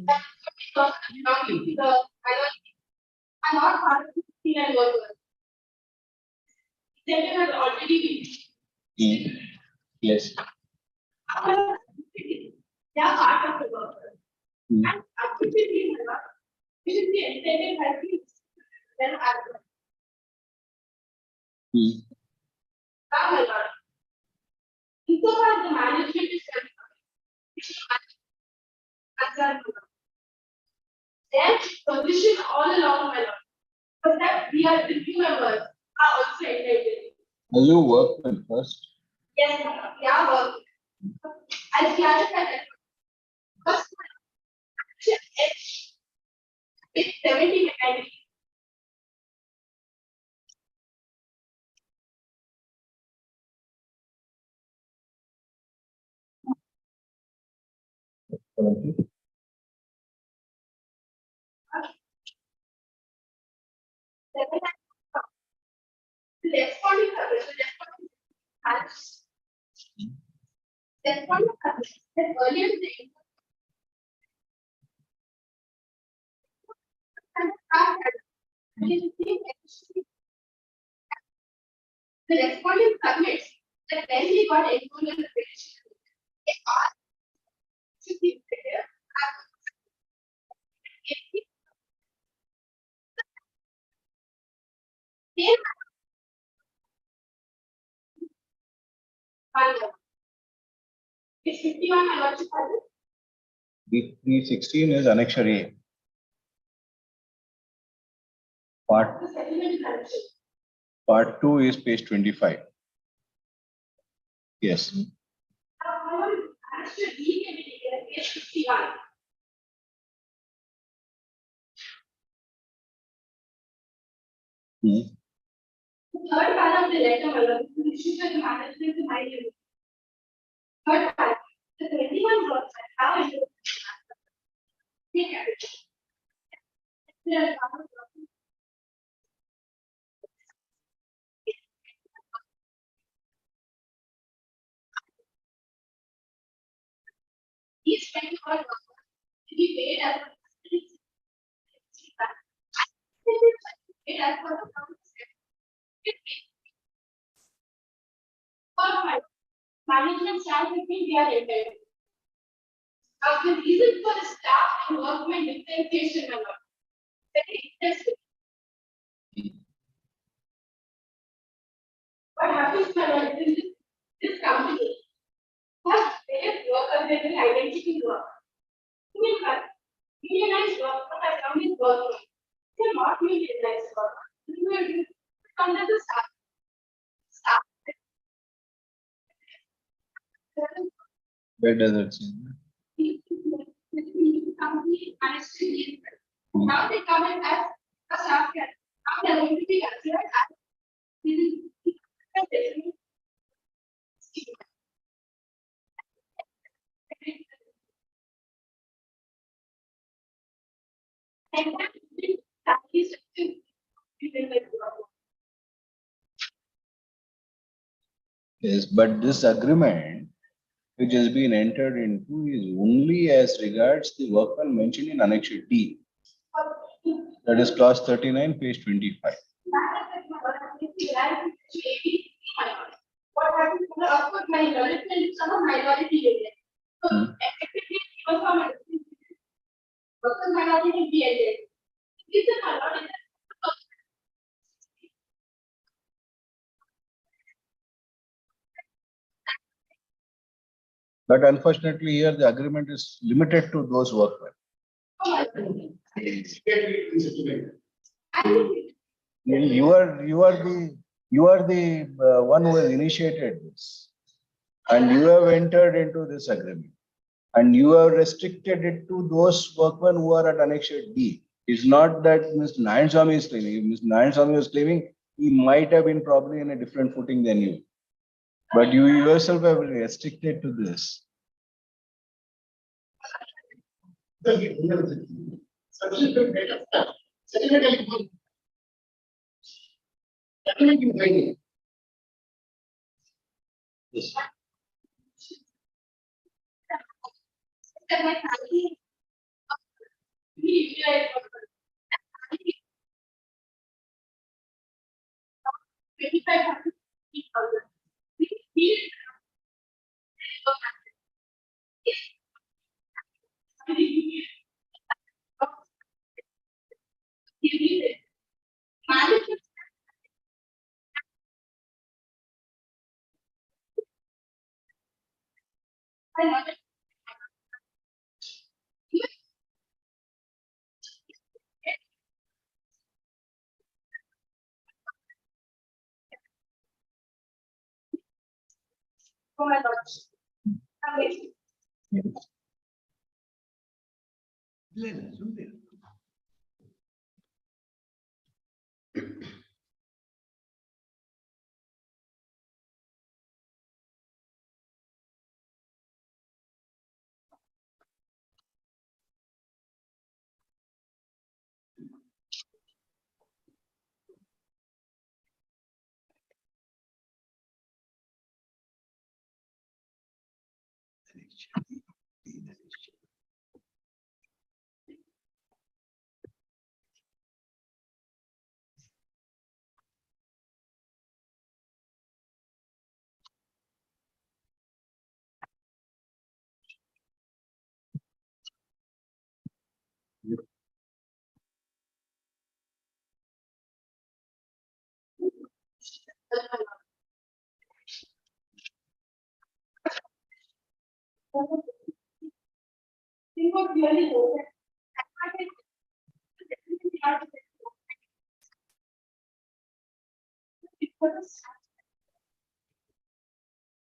that because the are not part of the 69 workers. Incentive has already been. Yes. They are part of the workers. And activity which is the incentive has been then as well. Insofar as the management is concerned, their position all along, my lord, was that we are review members are also entitled. Will you work with first? Yes, we are working. As clarified, first H is 70 mechanics. Responding earlier the respondent submits that when he got enrolled in the petition, they asked to be prepared. It's 51 and what you call it? The 316 is Annexure A. Part 2 is page 25. Yes. should be in case 51. The third part of the letter, my lord, is issued by the management to my unit. Third part, the 21 words that have issued. Each 21 words to be paid as paid as per the management shall between their intent. Now, the reason for the staff and workmen differentiation, my lord, very interesting. What happens, my lord, is this company has various workers that will identity work. Unionized work, but I come with workmen. They are not unionized work. They will come to the staff. Where does it say? Now they come in as a staff. Now they are going to be considered as Yes, but this agreement which has been entered into is only as regards the workman mentioned in Annex D. That is clause 39, page 25. What happens to the upward minority and some minority area? So, effectively, even from workers minority will be ended. This is minority. But unfortunately, here the agreement is limited to those workmen. You are the one who has initiated this, and you have entered into this agreement, and you have restricted it to those workmen who are at Annex D. It's not that Mr. Narayan is claiming. If Mr. Narayan was claiming, he might have been probably in a different footing than you. But you yourself have restricted to this. Yes. Oh my God.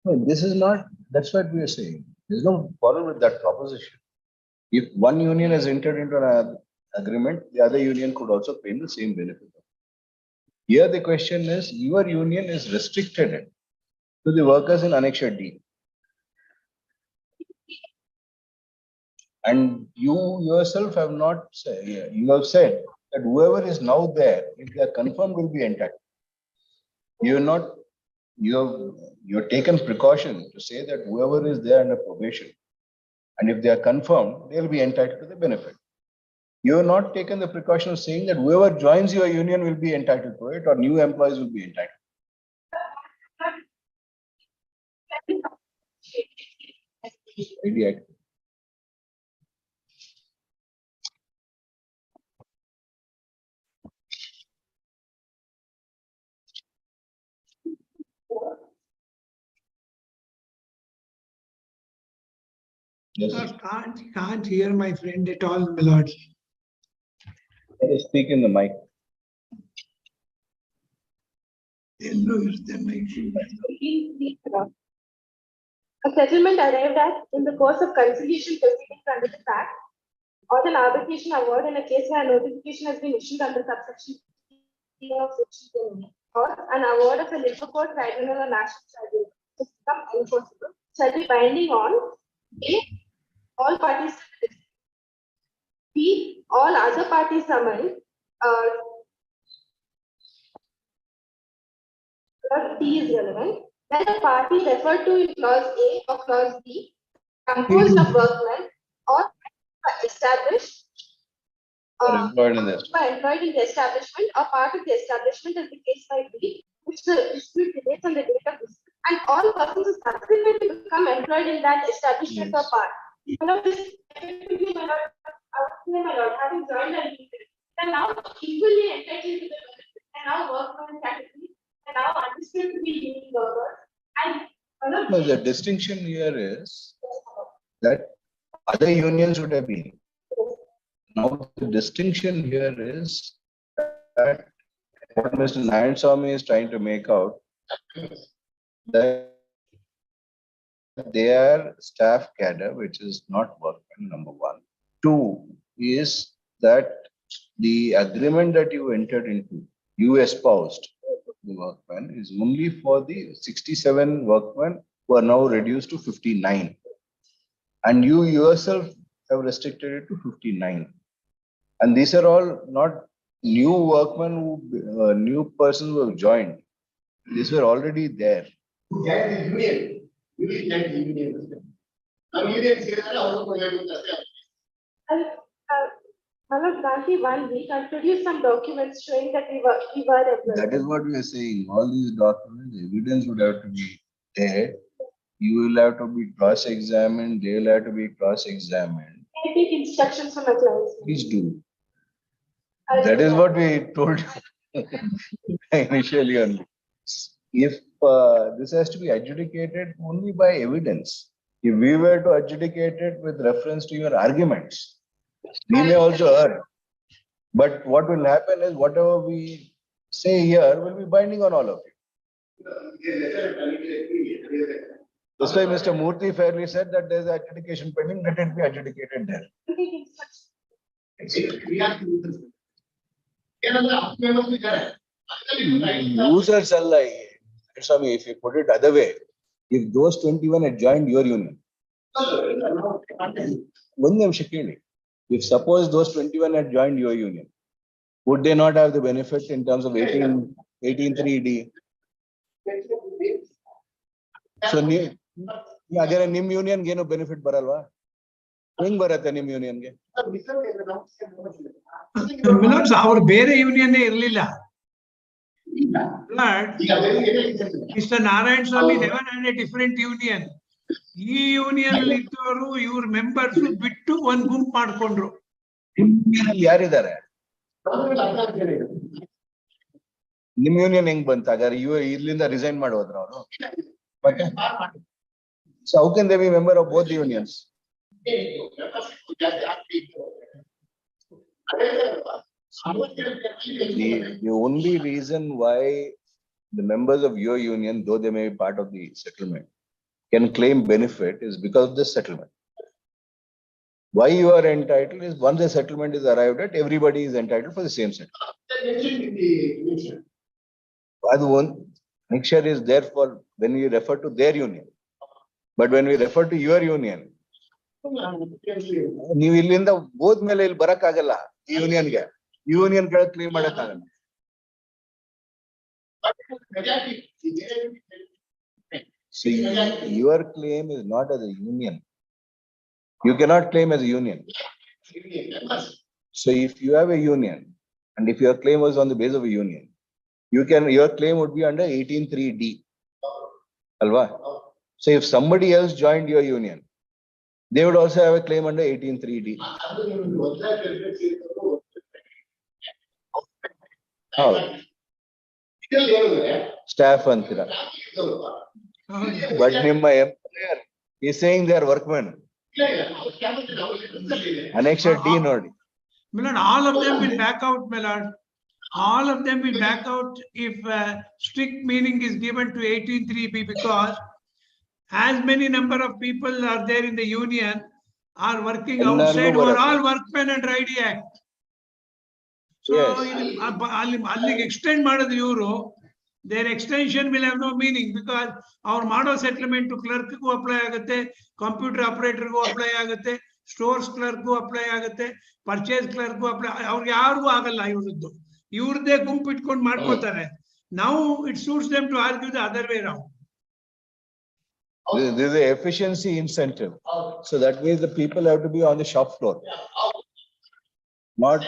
No, this is not, that's what we are saying. There's no problem with that proposition. If one union has entered into an agreement, the other union could also claim the same benefit. Here the question is, your union is restricted to the workers in Annexure D. And you yourself have not said, you have said that whoever is now there, if they are confirmed, will be entitled. You have taken precaution to say that whoever is there under probation, and if they are confirmed, they will be entitled to the benefit. You have not taken the precaution of saying that whoever joins your union will be entitled to it, or new employees will be entitled. Idiot. Yes. Can't hear my friend at all, my lord. Let us speak in the mic. A settlement arrived at in the course of conciliation proceedings under the Act, or an arbitration award in a case where a notification has been issued under subsection C of Section 10, or an award of a labor court, tribunal, or national tribunal to become enforceable, shall be binding on A, all parties to the dispute, B, all other parties summoned, clause D is relevant. When a party referred to in clause A or clause B, composed of workmen or established Employed in this. employed in the establishment or part of the establishment as the case might be, which the dispute relates on the date of dispute, and all persons who subsequently become employed in that establishment or part. My lord, having joined a union, and now equally entitled to the benefit, and now workmen category, and now understood to be union workers. And No, the distinction here is that other unions would have been. Now, the distinction here is that what Mr. Narayanaswamy is trying to make out, that they are staff cadre, which is not workmen, number one. Two is that the agreement that you entered into, you espoused the workmen, is only for the 67 workmen who are now reduced to 59. And you yourself have restricted it to 59. And these are all not new workmen, who new persons who have joined. These were already there. my lord, Gandhi, 1 week, I'll produce some documents showing that we were employed. That is what we are saying. All these documents, evidence would have to be there. You will have to be cross-examined. They will have to be cross-examined. I take instructions from my clients. Please do. That is what we told you initially only. If this has to be adjudicated only by evidence, if we were to adjudicate it with reference to your arguments, we may also err. But what will happen is whatever we say here will be binding on all of you. That's why Mr. Murthy fairly said that there is adjudication pending, let it be adjudicated there. Users are Swami, if you put it other way, if those 21 had joined your union, if suppose those 21 had joined your union, would they not have the benefit in terms of 18(3)D? So, again, Nim union gain of benefit baralwa. Wing barate Nim union ge. Our Bere union irlilla. But Mr. Narayanaswamy never had a different union. He union littoru, your members bittu one group ಮಾಡ್ಕೊಂಡ್ರು. ಯಾರಿದ್ದಾರೆ? ನಿಮ್ union ಹೆಂಗ್ ಬಂತ ಹಾಗಾದ್ರೆ ಇಲ್ಲಿಂದ resign ಮಾಡೋದ್ರ ಅವರು? So how can they be member of both the unions? The only reason why the members of your union, though they may be part of the settlement, can claim benefit is because of this settlement. Why you are entitled is once the settlement is arrived at, everybody is entitled for the same settlement. The one mixture is there for when we refer to their union. But when we refer to your union, ನೀವು ಇಲ್ಲಿಂದ ಹೋದ್ಮೇಲೆ ಇಲ್ಲಿ ಬರಕ್ಕಾಗಲ್ಲ ಈ ಯೂನಿಯನ್ಗೆ union claim ಮಾಡಕ್ಕಾಗಲ್ಲ. So your claim is not as a union. You cannot claim as a union. So if you have a union and if your claim was on the base of a union, your claim would be under 18(3)(d). Alva. So if somebody else joined your union, they would also have a claim under 18(3)(d). How? Staff antira. But Nimma employer is saying they are workmen. Annexure D nodi. Milord, all of them will back out, Milord. All of them will back out if strict meaning is given to 18(3)(b) because as many number of people are there in the union are working outside who are all workmen under ID Act. So allig extend madadu iವರು, their extension will have no meaning because our model settlement to clerk ಗೂ apply ಆಗುತ್ತೆ, computer operator ಗೂ apply ಆಗುತ್ತೆ, stores clerk ಗೂ apply ಆಗುತ್ತೆ, purchase clerk ಗೂ apply, ಅವ್ರಿಗೆ ಯಾರಿಗೂ ಆಗಲ್ಲ ಇವ್ರದ್ದು. ಇವ್ರದೇ ಗುಂಪು ಇಟ್ಕೊಂಡು ಮಾಡ್ಕೋತಾರೆ. Now it suits them to argue the other way around. This is an efficiency incentive. So that means the people have to be on the shop floor, not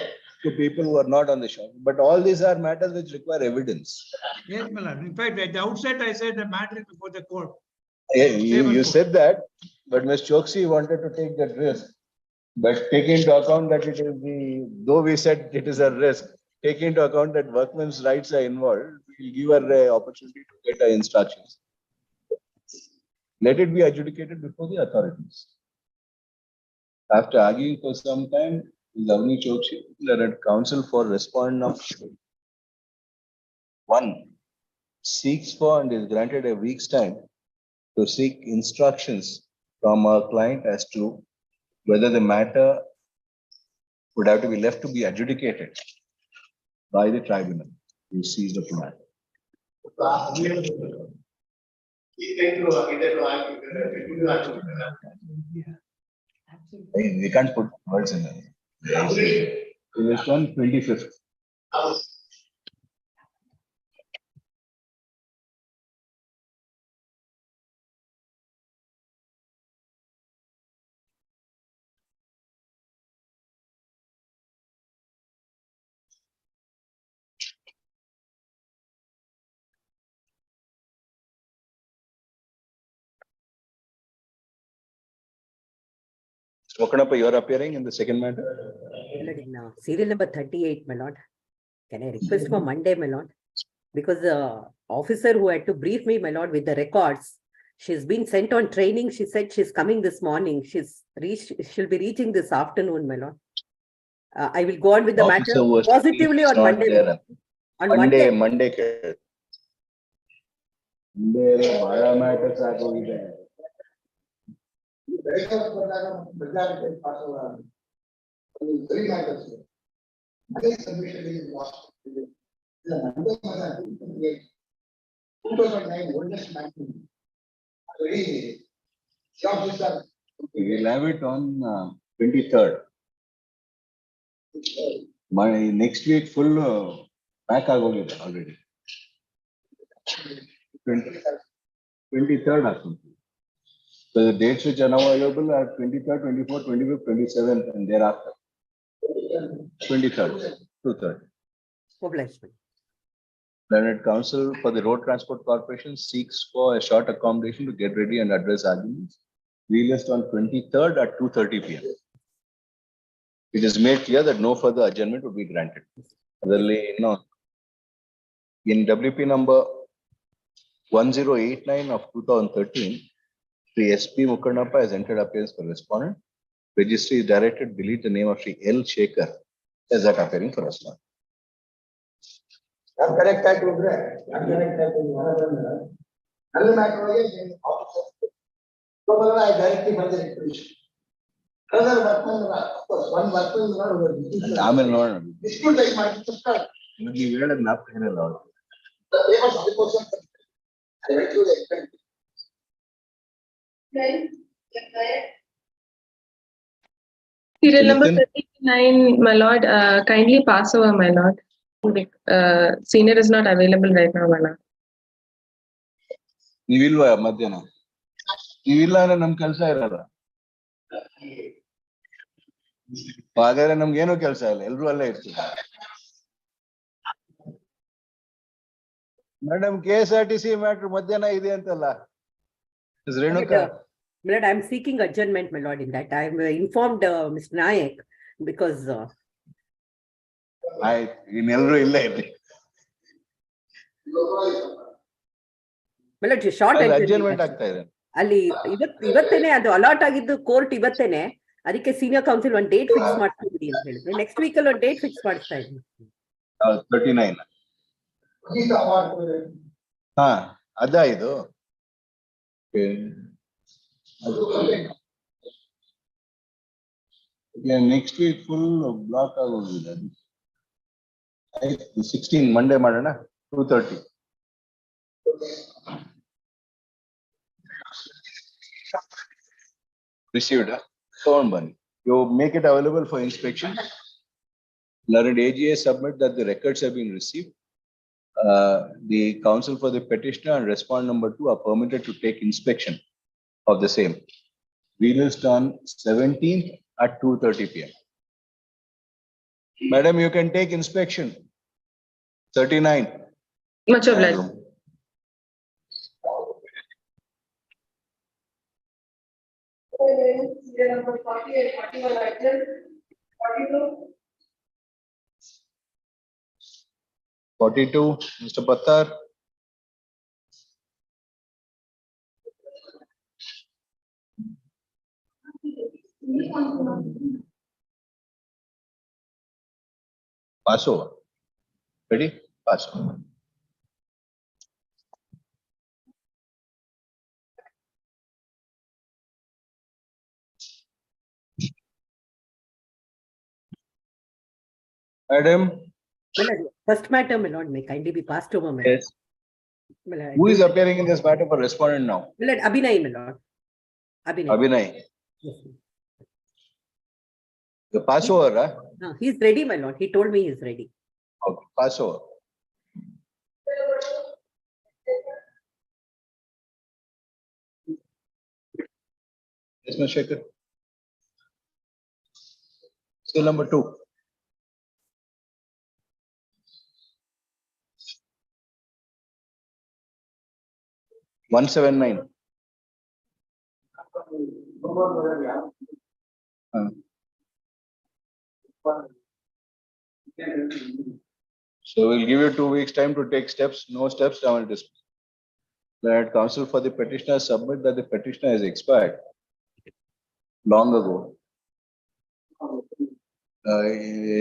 to people who are not on the shop. But all these are matters which require evidence. Yes, Milord. In fact, at the outset, I said the matter is before the court. You said that, but Ms. Choksi wanted to take that risk. But take into account that it is though we said it is a risk, take into account that workmen's rights are involved, we will give her an opportunity to get her instructions. Let it be adjudicated before the authorities. After arguing for some time, Lavani Chokshi, the counsel for respondent 1 seeks for and is granted a week's time to seek instructions from our client as to whether the matter would have to be left to be adjudicated by the tribunal who sees the matter. We can't put words in there. It was on 25th. Mokanappa, you are appearing in the second matter? Serial number 38, my lord. Can I request for Monday, my lord? Because the officer who had to brief me, my lord, with the records, she's been sent on training. She said she's coming this morning. She'll be reaching this afternoon, my lord. I will go on with the matter positively on Monday. On Monday. Monday. Matters are going there. We'll have it on 23rd. My next week full back already. 23rd happens. So the dates which are now available are 23rd, 24th, 25th, 27th, and thereafter. 23rd, 2/3. Learned Counsel for the Road Transport Corporation seeks for a short accommodation to get ready and address arguments. Released on 23rd at 2:30 p.m. It is made clear that no further adjournment would be granted. In WP number 1089 of 2013, Sri SP Mukarnappa has entered appearance for respondent. Registry is directed to delete the name of Sri L. Shekhar as that appearing for respondent. I'm correct. I'm correct. Probably I directly from the petition. Another workman, of course, one workman. ಆಮೇಲೆ ನೋಡೋಣ. Dispute like my sister. ನೀವು ಹೇಳೋದು ಜ್ಞಾಪಕ ಇರಲ್ಲ ಅವ್ರು. The papers of the person. I went through the extent. Serial number Anything? 39, my lord, kindly pass over, my lord. Senior is not available right now, my lord. ನೀವಿಲ್ವಾ ಮಧ್ಯಾಹ್ನ? ನೀವಿಲ್ಲ ಅಂದ್ರೆ ನಮ್ ಕೆಲ್ಸ ಇರಲ್ಲ. ಹಾಗಾದ್ರೆ ನಮ್ಗೇನು ಕೆಲಸ ಇಲ್ಲ, ಎಲ್ರು ಅಲ್ಲೇ ಇರ್ತೀವಿ. ಮೇಡಮ್ KSRTC ಮ್ಯಾಟ್ರ್ ಮಧ್ಯಾಹ್ನ ಇದೆ ಅಂತಲ್ಲ. Renuka. My lord, I am seeking adjournment, my lord, in that. I am informed Mr. Nayak because. ಆಯ್ತು, ಇನ್ನೆಲ್ರು ಇಲ್ಲೇ ಇರ್ಲಿ. My lord, short ಅಡ್ಜರ್ನ್ಮೆಂಟ್ ಆಗ್ತಾ ಇದೆ. ಅಲ್ಲಿ ಇವತ್ತೇನೆ ಅದು ಅಲಾಟ್ ಆಗಿದ್ದು ಕೋರ್ಟ್ ಇವತ್ತೇನೆ. ಅದಕ್ಕೆ ಸೀನಿಯರ್ ಕೌನ್ಸಿಲ್ ಒಂದು ಡೇಟ್ ಫಿಕ್ಸ್ ಮಾಡ್ತಿದ್ರಿ ಅಂತ ಹೇಳಿದ್ರೆ ನೆಕ್ಸ್ಟ್ ವೀಕ್ ಅಲ್ಲಿ ಒಂದು ಡೇಟ್ ಫಿಕ್ಸ್ ಮಾಡಿಸ್ತಾ ಇದ್ದೀನಿ. 39. ಹಾ ಅದಾ ಇದು. ನೆಕ್ಸ್ಟ್ ವೀಕ್ ಫುಲ್ ಬ್ಲಾಕ್ ಆಗೋಗಿದೆ. 16 ಮಂಡೇ ಮಾಡೋಣ 2:30. Received. Someone bani. You make it available for inspection. Learned AGA submit that the records have been received. The counsel for the petitioner and respondent number 2 are permitted to take inspection of the same. We list on 17th at 2:30 p.m. Madam, you can take inspection. 39. Much obliged. 42, Mr. Pattar. Pass over. Ready? Pass over. Madam. First matter, my lord, may kindly be passed over, my lord. Yes. Who is appearing in this matter for respondent now? My lord, Abhinay, my lord. Abhinay. Yes. The pass over, huh? No, he's ready, my lord. He told me he's ready. Okay, pass over. Yes, Mr. Shekhar. Still number 2. $179. So we'll give you 2 weeks time to take steps. No steps, I will dismiss. That counsel for the petitioner submit that the petitioner has expired long ago.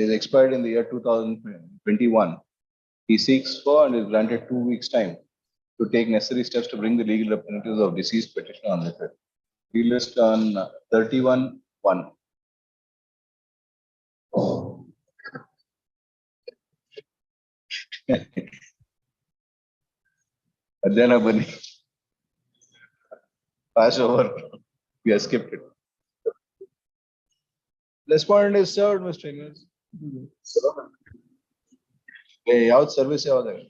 It expired in the year 2021. He seeks for and is granted 2 weeks time to take necessary steps to bring the legal representatives of deceased petitioner on record. We list on 31-1. Adhyana Bani. Pass over. We have skipped it. Respondent is served, Mr. Ingles. Hey, out service over there.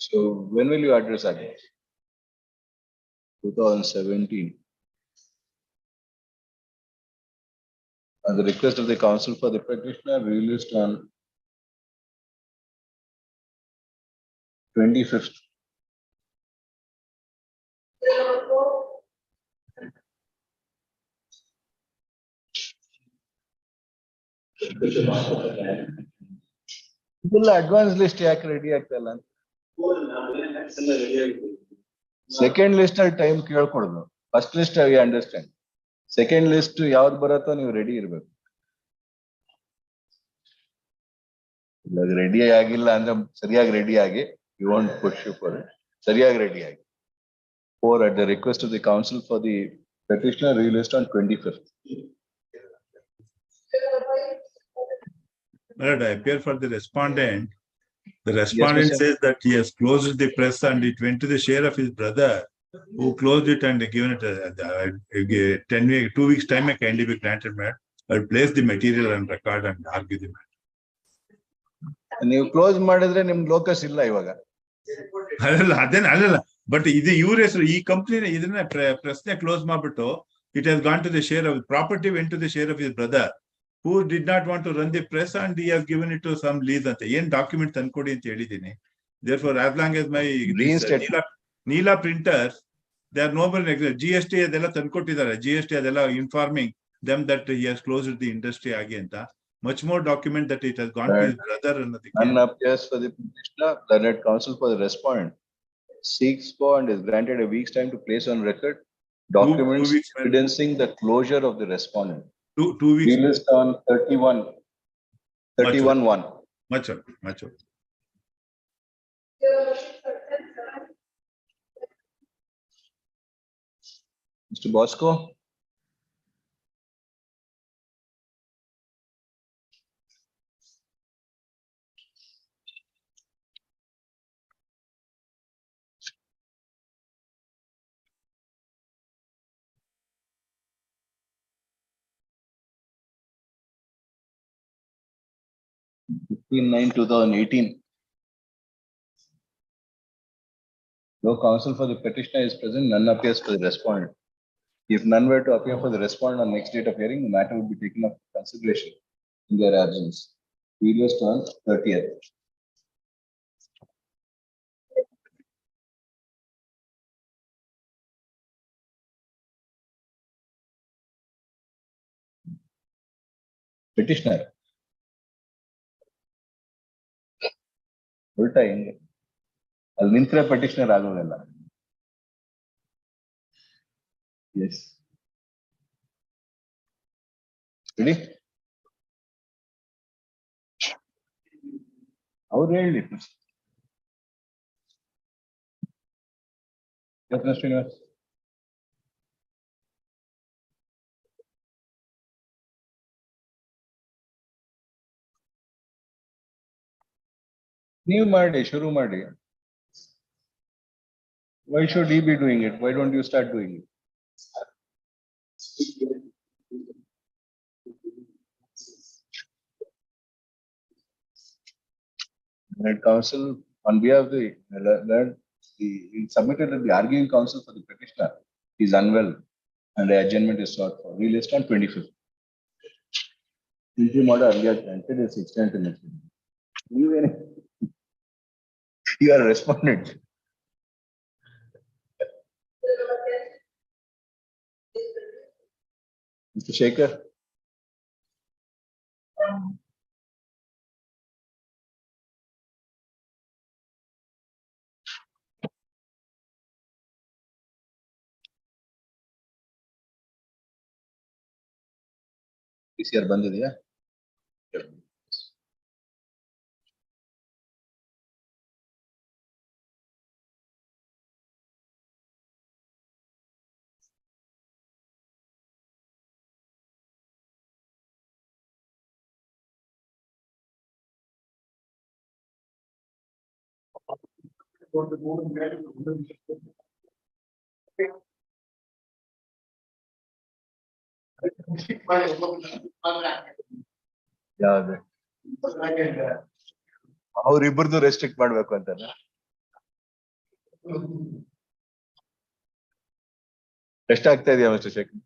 So when will you address that? 2017. At the request of the counsel for the petitioner, released on 25th. ಇದೆಲ್ಲ advance list ಯಾಕೆ ready ಆಗ್ತಲ್ಲ? Second list ಅಲ್ಲಿ time ಕೇಳ್ಕೊಡ್ದು. First list I understand. Second list ಯಾವ್ದು ಬರತ್ತೋ ನೀವು ready ಇರ್ಬೇಕು. Ready ಆಗಿಲ್ಲ ಅಂದ್ರೆ ಸರಿಯಾಗಿ ರೆಡಿ ಆಗಿ, you won't push you for it. ಸರಿಯಾಗಿ ರೆಡಿ ಆಗಿ. 4 at the request of the counsel for the petitioner released on 25th. I appear for the respondent. The respondent says that he has closed the press and it went to the share of his brother, who closed it and given it 2 weeks time. I kindly be granted, madam. I'll place the material on record and argue the matter. ನೀವು close ಮಾಡಿದ್ರೆ ನಿಮ್ಗೆ locus ಇಲ್ಲ ಇವಾಗ. ಅಲ್ಲ but ಇದು ಇವ್ರ ಹೆಸರು ಈ ಕಂಪ್ನಿನ ಇದನ್ನ ಪ್ರಶ್ನೆ ಕ್ಲೋಸ್ ಮಾಡ್ಬಿಟ್ಟು it has gone to the share of property, went to the share of his brother who did not want to run the press and he has given it to some lease ಅಂತ ಏನ್ document ತಂದ್ಕೊಡಿ ಅಂತ ಹೇಳಿದೀನಿ. Therefore, as long as my Neela printers, they are noble. GST ಅದೆಲ್ಲ ತಂದ್ಕೊಟ್ಟಿದ್ದಾರೆ. GST ಅದೆಲ್ಲ informing them that he has closed the industry ಆಗಿ ಅಂತ. Much more document that it has gone to his brother. None appears for the petitioner. Learned counsel for the respondent seeks for and is granted a week's time to place on record documents evidencing the closure of the respondent. 2 weeks. Released on 31/1. Much up. Mr. Bosco. In 9/2018. No counsel for the petitioner is present, none appears for the respondent. If none were to appear for the respondent on next date of hearing, the matter would be taken up for consideration in their absence. Previous on 30th. Petitioner. ಉಲ್ಟಾ ಹಿಂಗೆ ಅಲ್ಲಿ ನಿಂತ್ರೆ ಪಟಿಷನರ್ ಆಗೋದಿಲ್ಲ. S ಹೇಳಿ, ಅವ್ರು ಹೇಳಿ ಶ್ರೀನಿವಾಸ್. ನೀವು ಮಾಡಿ, ಶುರು ಮಾಡಿ. Why should he be doing it? Why don't you start doing it? Learned counsel on behalf of the he submitted that the arguing counsel for the petitioner is unwell and the adjournment is sought for. Released on 25th. Interim order earlier granted is extended. You are a respondent. Mr. Shekhar. PCR ಬಂದಿದೆಯಾ? ಯಾವ್ದು ಅವ್ರಿಬ್ಬರದು restrict ಮಾಡ್ಬೇಕು ಅಂತಲ್ಲ. ಎಷ್ಟಾಗ್ತಾ ಇದೆಯಾ mister Shekhar?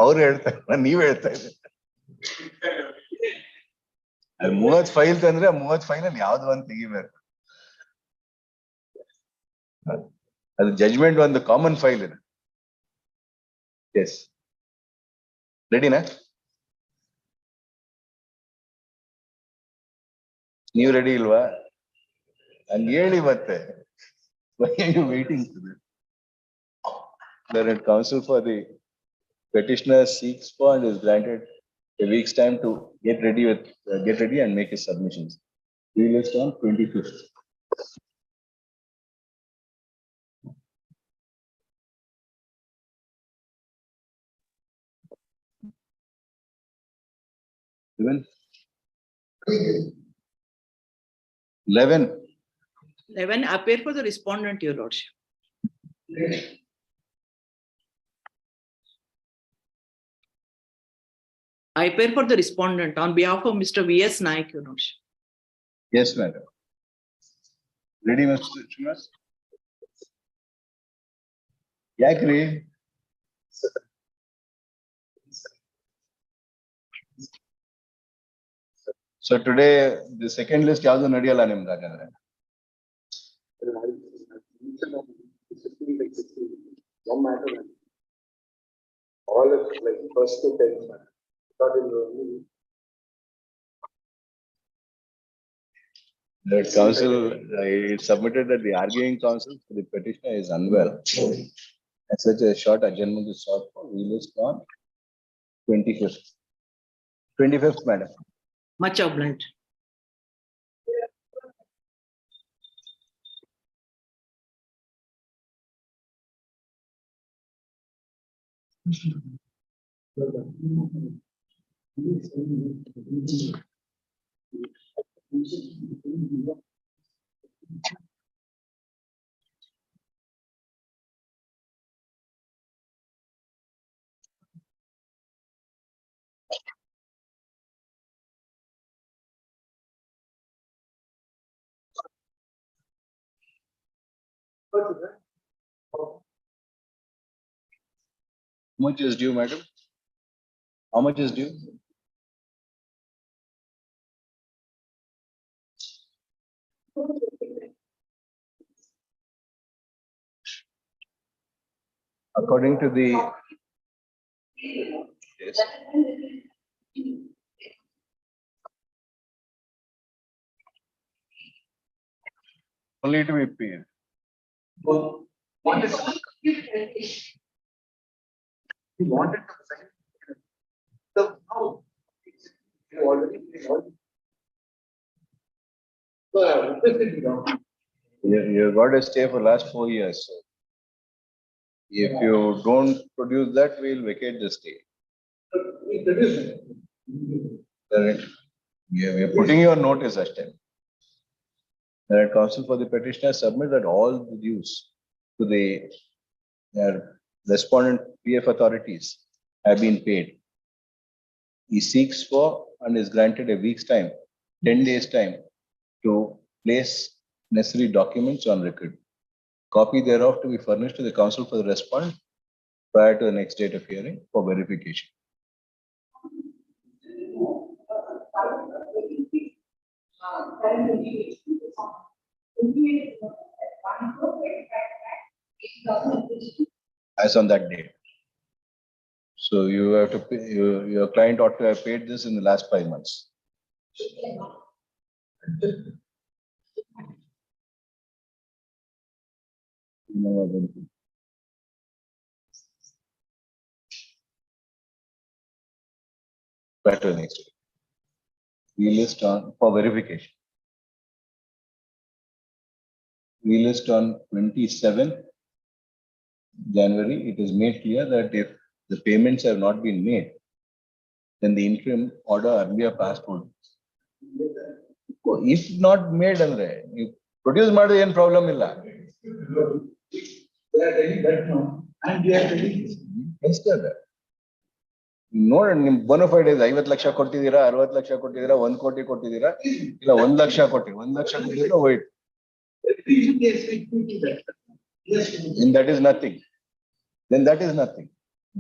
ಅವ್ರು ಹೇಳ್ತಾ ಇಲ್ಲ, ನೀವ್ ಹೇಳ್ತಾ ಇದ್ದೀರಿ. 30 ಫೈಲ್ ತಂದ್ರೆ 30 ಫೈಲ್ ಅಲ್ಲಿ ಯಾವ್ದು ಒಂದು ತೆಗಿಬೇಕು. ಅದು ಜಜ್ಮೆಂಟ್ ಒಂದು ಕಾಮನ್ ಫೈಲ್ ಇದೆ. ಎಸ್, ರೆಡಿನಾ? ನೀವು ರೆಡಿ ಇಲ್ವಾ? ಹಂಗ ಹೇಳಿ ಮತ್ತೆ. Waiting counsel for the petitioner seeks for and is granted a week's time to get ready and make his submissions. Relist on 25th. Even 11. 11, appear for the respondent, your lordship. I appear for the respondent on behalf of Mr. V.S. Naik, your lordship. Yes, madam. Ready, Mr. Srinivas? Yeah, So today, the second list, ಯಾವುದು ನಡೆಯಲ್ಲ ನಿಮ್ಗೆ ಹಾಗಾದ್ರೆ? One matter. All of like first to 10 matter. The counsel submitted that the arguing counsel for the petitioner is unwell. And such a short adjournment is sought for. We list on 25th. 25th, madam. Much obliged. How much is due, madam? How much is due? According to the yes. Only to be paid. He wanted to send the how you already You got to stay for last 4 years. So if you don't produce that, we'll vacate the stay. Correct. We are putting your notice as time. The counsel for the petitioner submit that all the dues to the respondent PF authorities have been paid. He seeks for and is granted a week's time, 10 days time to place necessary documents on record. Copy thereof to be furnished to the counsel for the respondent prior to the next date of hearing for verification. As on that date. So you have to pay, your client ought to have paid this in the last 5 months. Back to the next day. We list on for verification. We list on 27th January. It is made clear that if the payments have not been made, then the interim order earlier passed would. If not made, you produce ಮಾಡಿದ್ರೆ ಏನು problem ಇಲ್ಲ. They are telling that now, and they are telling this. Consider that. ನೋಡೋಣ ನಿಮ್ bona fide ಇದೆ 50 ಲಕ್ಷ ಕೊಟ್ಟಿದ್ದೀರಾ 60 ಲಕ್ಷ ಕೊಟ್ಟಿದ್ದೀರಾ 1 ಕೋಟಿ ಕೊಟ್ಟಿದ್ದೀರಾ ಇಲ್ಲ 1 ಲಕ್ಷ ಕೊಟ್ಟಿದ್ದೀರಾ 1 ಲಕ್ಷ ಕೊಟ್ಟಿದ್ದೀರಾ wait. And that is nothing. Then that is nothing.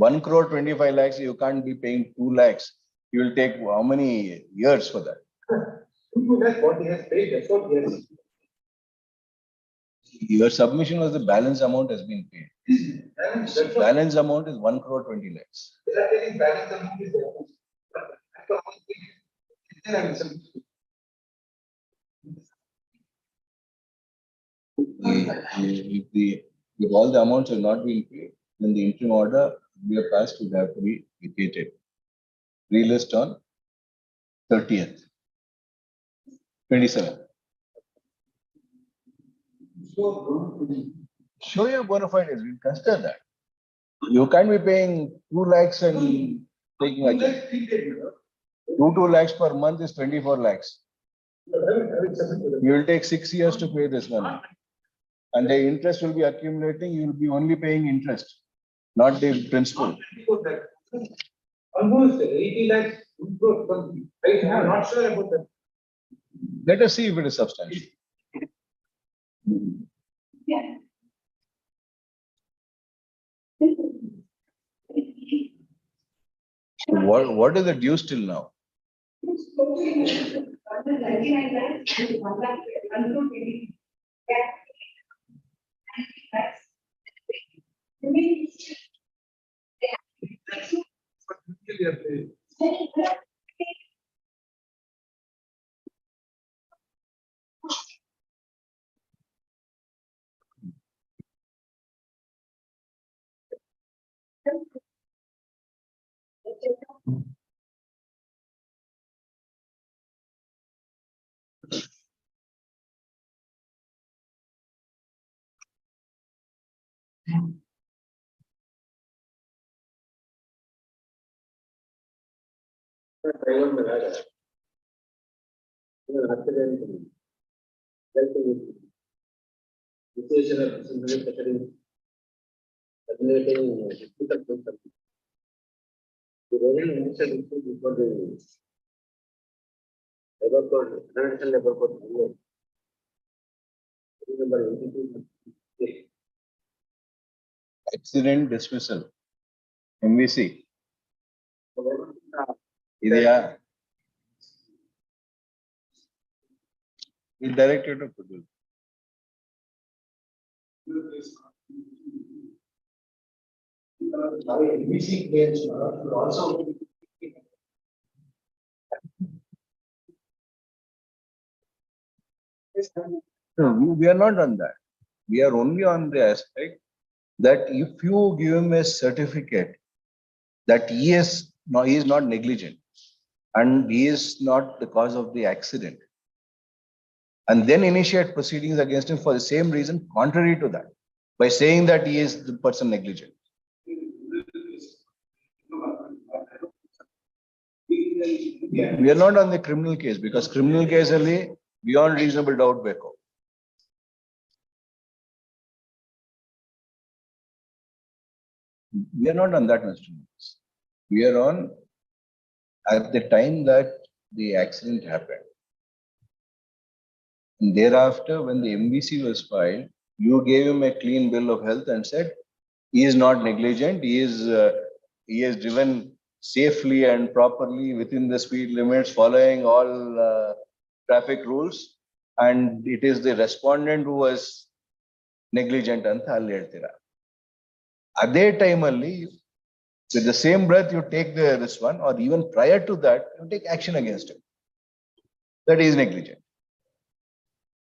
1 crore 25 lakhs, you can't be paying 2 lakhs. You will take how many years for that? That's what he has paid. That's what he has. Your submission was the balance amount has been paid. So balance amount is 1 crore 20 lakhs. They are telling balance amount is there. If all the amounts have not been paid, then the interim order we have passed would have to be vacated. relist on 30th, 27th. Show your bona fides, we consider that. You can't be paying 2 lakhs and taking a check. 2 lakhs per month is 24 lakhs. You will take 6 years to pay this money. And the interest will be accumulating, you will be only paying interest, not the principal. Almost 80 lakhs. I'm not sure about that. Let us see if it is substantial. Yeah. What is the due still now? Accident dismissal, MVC. Idea. We directed to produce. No, we are not on that. We are only on the aspect that if you give him a certificate that he is not negligent and he is not the cause of the accident, and then initiate proceedings against him for the same reason contrary to that, by saying that he is the person negligent. We are not on the criminal case because criminal case only beyond reasonable doubt beko. We are not on that instrument. We are on at the time that the accident happened. And thereafter, when the MVC was filed, you gave him a clean bill of health and said he is not negligent. He has driven safely and properly within the speed limits, following all traffic rules, and it is the respondent who was negligent anta alli ಹೇಳ್ತೀರಾ. At that time only, with the same breath, you take this one, or even prior to that, you take action against him. That is negligent.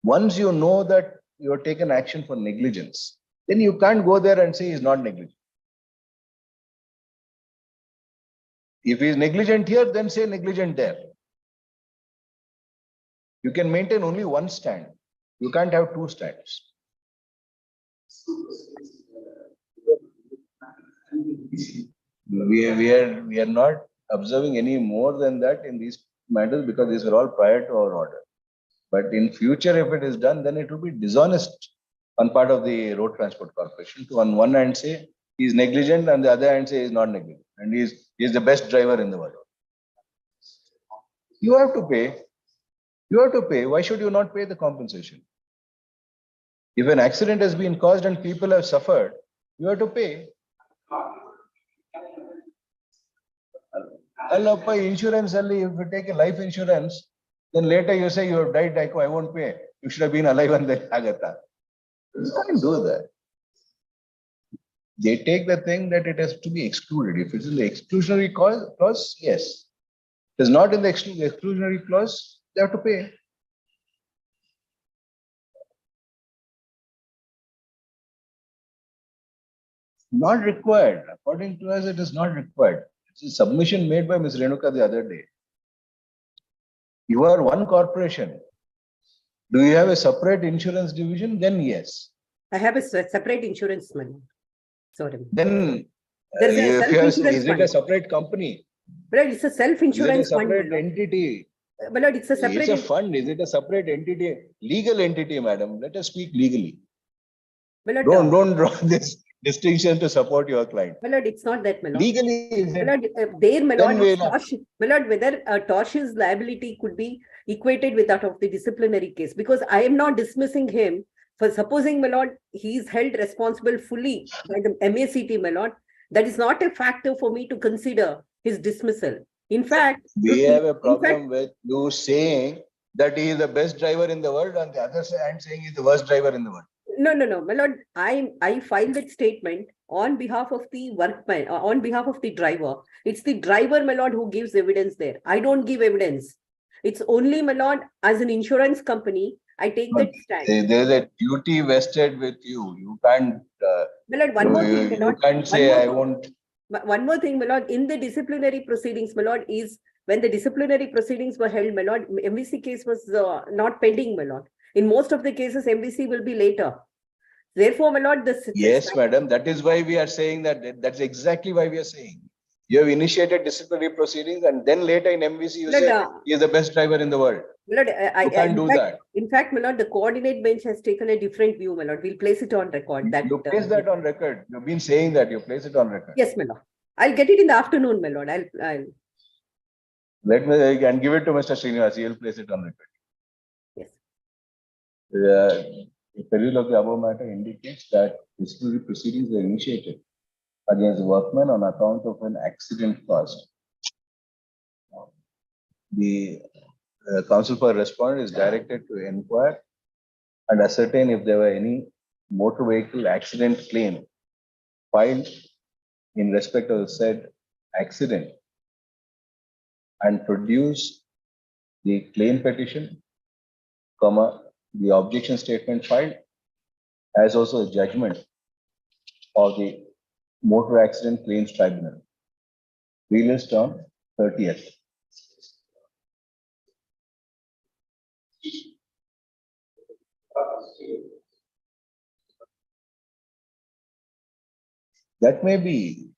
Once you know that you have taken action for negligence, then you can't go there and say he's not negligent. If he is negligent here, then say negligent there. You can maintain only one stand. You can't have two stands. We are not observing any more than that in these matters because these are all prior to our order. But in future, if it is done, then it will be dishonest on part of the Road Transport Corporation to on one hand say he is negligent and the other hand say he is not negligent and he is the best driver in the world. You have to pay. You have to pay. Why should you not pay the compensation? If an accident has been caused and people have suffered, you have to pay. Insurance only, if you take a life insurance, then later you say you have died, I won't pay. You should have been alive and then agata. You can't do that. They take the thing that it has to be excluded. If it's in the exclusionary clause, yes. If it's not in the exclusionary clause, they have to pay. Not required. According to us, it is not required. This is submission made by Ms. Renuka the other day. You are one corporation. Do you have a separate insurance division? Then yes. I have a separate insurance money. Sorry. Then There's a if you have, self-insurance is it fund. a separate company? But it's a Is it a self-insurance fund. separate my lord. entity? My lord, it's a separate. It's a fund. Is it a separate entity? Legal entity, madam. Let us speak legally. My lord, Don't draw this distinction to support your client. my lord, it's not that, my lord. Legally, is My it? lord, there, my Then lord, we'll have- my lord, whether a tortious liability could be equated with that of the disciplinary case, because I am not dismissing him for supposing, my lord, he is held responsible fully by the MACT, my lord. That is not a factor for me to consider his dismissal. In fact, We have a in fact, problem with you saying that he is the best driver in the world, and the other hand saying he's the worst driver in the world. no, my lord, I filed that statement on behalf of the workman, on behalf of the driver. It's the driver, my lord, who gives evidence there. I don't give evidence. It's only, my lord, as an insurance company, I take that stand. There's a duty vested with you. You can't. My lord, one more thing, my You lord. can't One say more I thing. won't. One more thing, my lord, in the disciplinary proceedings, my lord, is when the disciplinary proceedings were held, my lord, MVC case was not pending, my lord. In most of the cases, MVC will be later. Therefore, my lord, this. Yes, madam. That is why we are saying that. That's exactly why we are saying. You have initiated disciplinary proceedings, and then later in MVC you Lord, say he is the best driver in the world. My lord, You can't do that. In fact, my lord, the coordinate bench has taken a different view, my lord. We'll place it on record. That You place that on record. You've been saying that. You place it on record. yes, my lord. I'll get it in the afternoon, my lord. I'll. Let me I can give it to Mr. Srinivas. He will place it on record. Yes. The period of the above matter indicates that disciplinary proceedings were initiated against the workman on account of an accident caused. The counsel for respondent is directed to inquire and ascertain if there were any motor vehicle accident claim filed in respect of the said accident and produce the claim petition, the objection statement filed, as also a judgment of the Motor Accident Claims Tribunal, released on 30th. That may be.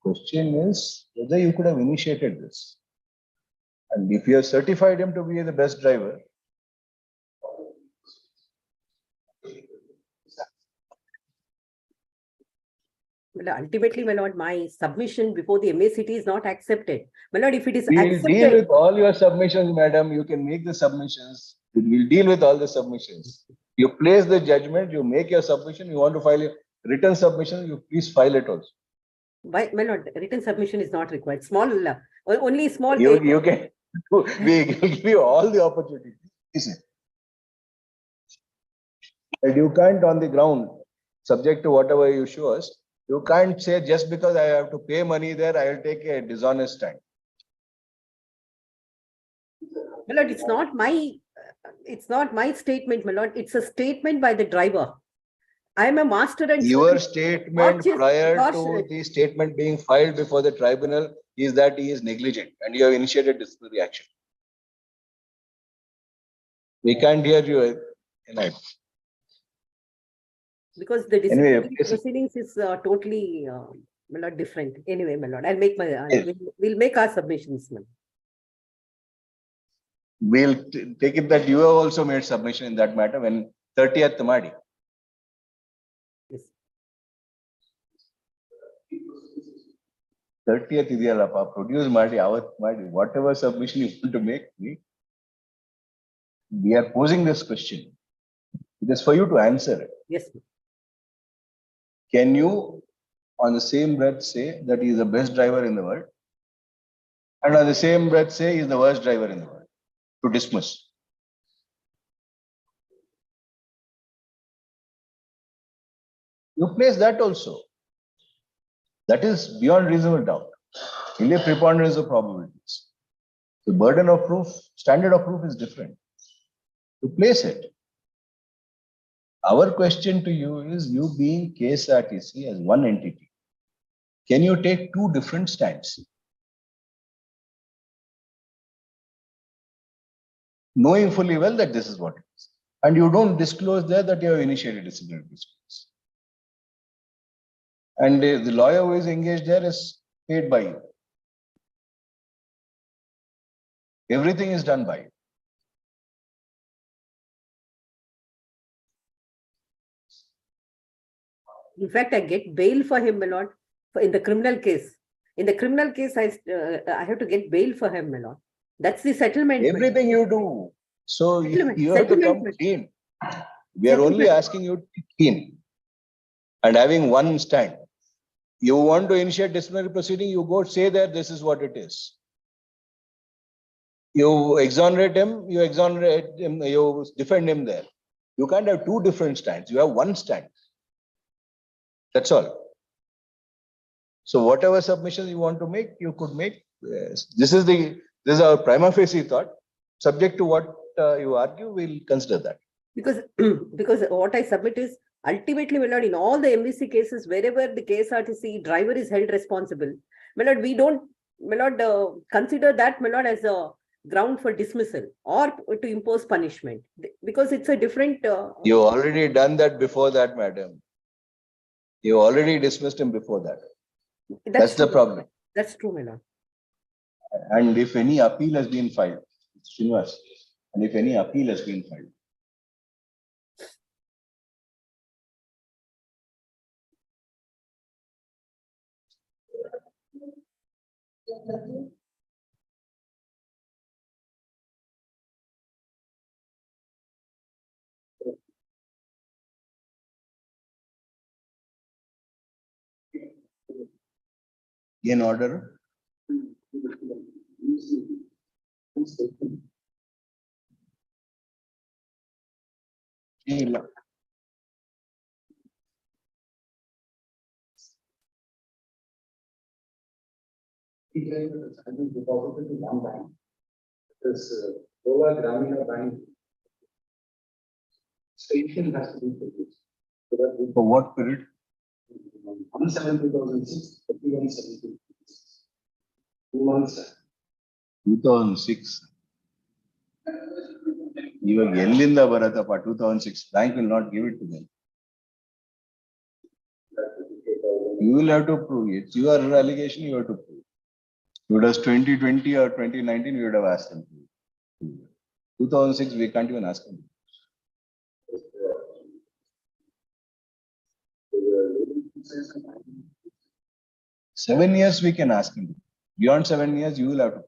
Question is whether you could have initiated this. And if you have certified him to be the best driver, Well, ultimately, my lord, my submission before the MACT is not accepted. My lord, if it is we will accepted, deal with all your submissions, madam. You can make the submissions. We will deal with all the submissions. You place the judgment, you make your submission, you want to file a written submission, you please file it also. why, my lord, written submission is not required. Small, only small. You can, we will give you all the opportunities. And you can't on the ground, subject to whatever you show us, you can't say just because I have to pay money there, I will take a dishonest stand. My lord, it's not my statement, my lord. It's a statement by the driver. I am a master and Your statement prior to cautious. the statement being filed before the tribunal is that he is negligent and you have initiated disciplinary action. We can't hear you. Because the disciplinary proceedings is totally my lord, different. Anyway, my lord, I'll make we'll make our submissions, ma'am. We'll take it that you have also made submission in that matter when 30th Madi. Yes. 30th idiyalappa, produce Madi, whatever submission you want to make, we are posing this question. It is for you to answer it. Yes. Can you, on the same breath, say that he is the best driver in the world? And on the same breath, say he is the worst driver in the world? To dismiss. You place that also. That is beyond reasonable doubt. Only preponderance of probabilities. The burden of proof, standard of proof is different. To place it. Our question to you is, you being KSRTC as one entity, Can you take two different stands? Knowing fully well that this is what it is. And you don't disclose there that you have initiated disciplinary proceedings. And the lawyer who is engaged there is paid by you. Everything is done by you. In fact, I get bail for him, my lord, in the criminal case. In the criminal case, I have to get bail for him, my lord. That's the settlement. Everything you do. So you have to come clean. We are only asking you to be clean and having one stand. You want to initiate disciplinary proceeding, you go say that this is what it is. You exonerate him, you defend him there. You can't have two different stands. You have one stand. That's all. So whatever submissions you want to make, you could make. Yes. This is our prima facie thought. Subject to what you argue, we'll consider that. Because what I submit is ultimately, my lord, in all the MVC cases, wherever the KSRTC driver is held responsible, my lord, we don't, my lord, consider that, my lord, as a ground for dismissal or to impose punishment, because it's a different. You already done that before that, madam. You already dismissed him before that. That's the problem. That's true, my lord. And if any appeal has been filed, Srinivas, and if any appeal has been filed, in order. Deposited to one bank. This Goa Gramina Bank station has to be produced. So that For what period? 1/7/2006, 31/17. 2 months. 2006. Even Yelinda Bharatapa 2006, bank will not give it to them. You will have to prove it. It's your allegation, you have to prove. If it was 2020 or 2019, we would have asked them. 2006, we can't even ask them. Seven years, we can ask him. Beyond 7 years, you will have to.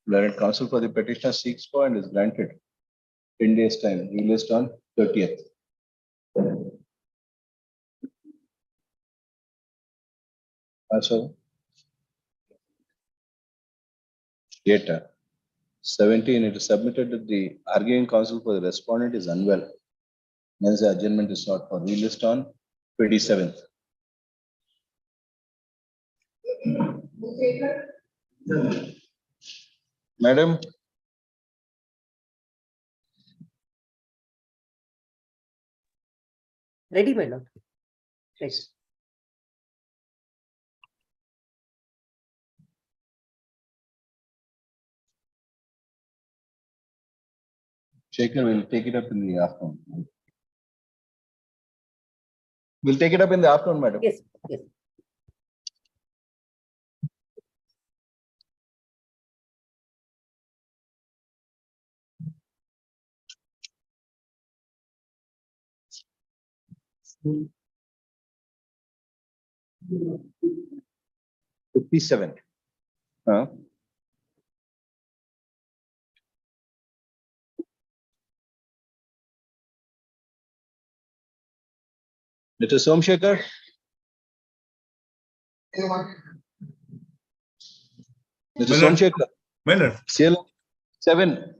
Learned counsel for the petitioner seeks for and is granted 10 days time, released on 30th. Also, data 17, it is submitted that the arguing counsel for the respondent is unwell. Hence, the adjournment is sought for released on 27th. Madam. Ready, my lord. Right. Shaker will take it up in the afternoon. We'll take it up in the afternoon, madam. Yes, yes. Hmm. 57. Mr. Somshekhar. Mr. Somshekhar. Miller. CL 7.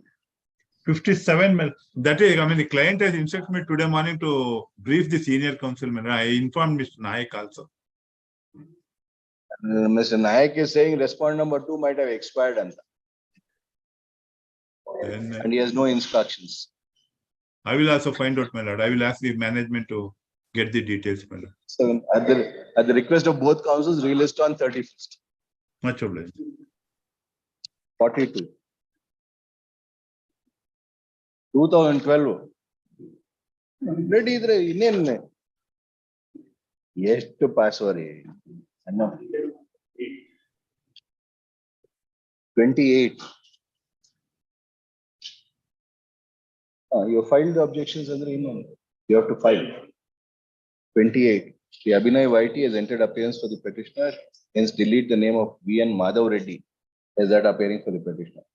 57. That is, I mean, the client has instructed me today morning to brief the senior counsel. I informed Mr. Naik also. Mr. Naik is saying respondent number 2 might have expired. Then And he has no instructions. I will also find out, my lord. I will ask the management to get the details, my lord. So at the request of both councils, relist on 31st. Much obliged. 42. 2012. Ready ಇದ್ರೆ ಇನ್ನೇನು ಎಷ್ಟು ಪಾಸ್ವರಿ 28. You filed the objections under you have to file. 28. The Abhinay YT has entered appearance for the petitioner, hence delete the name of VN Madhav Reddy as that appearing for the petitioner.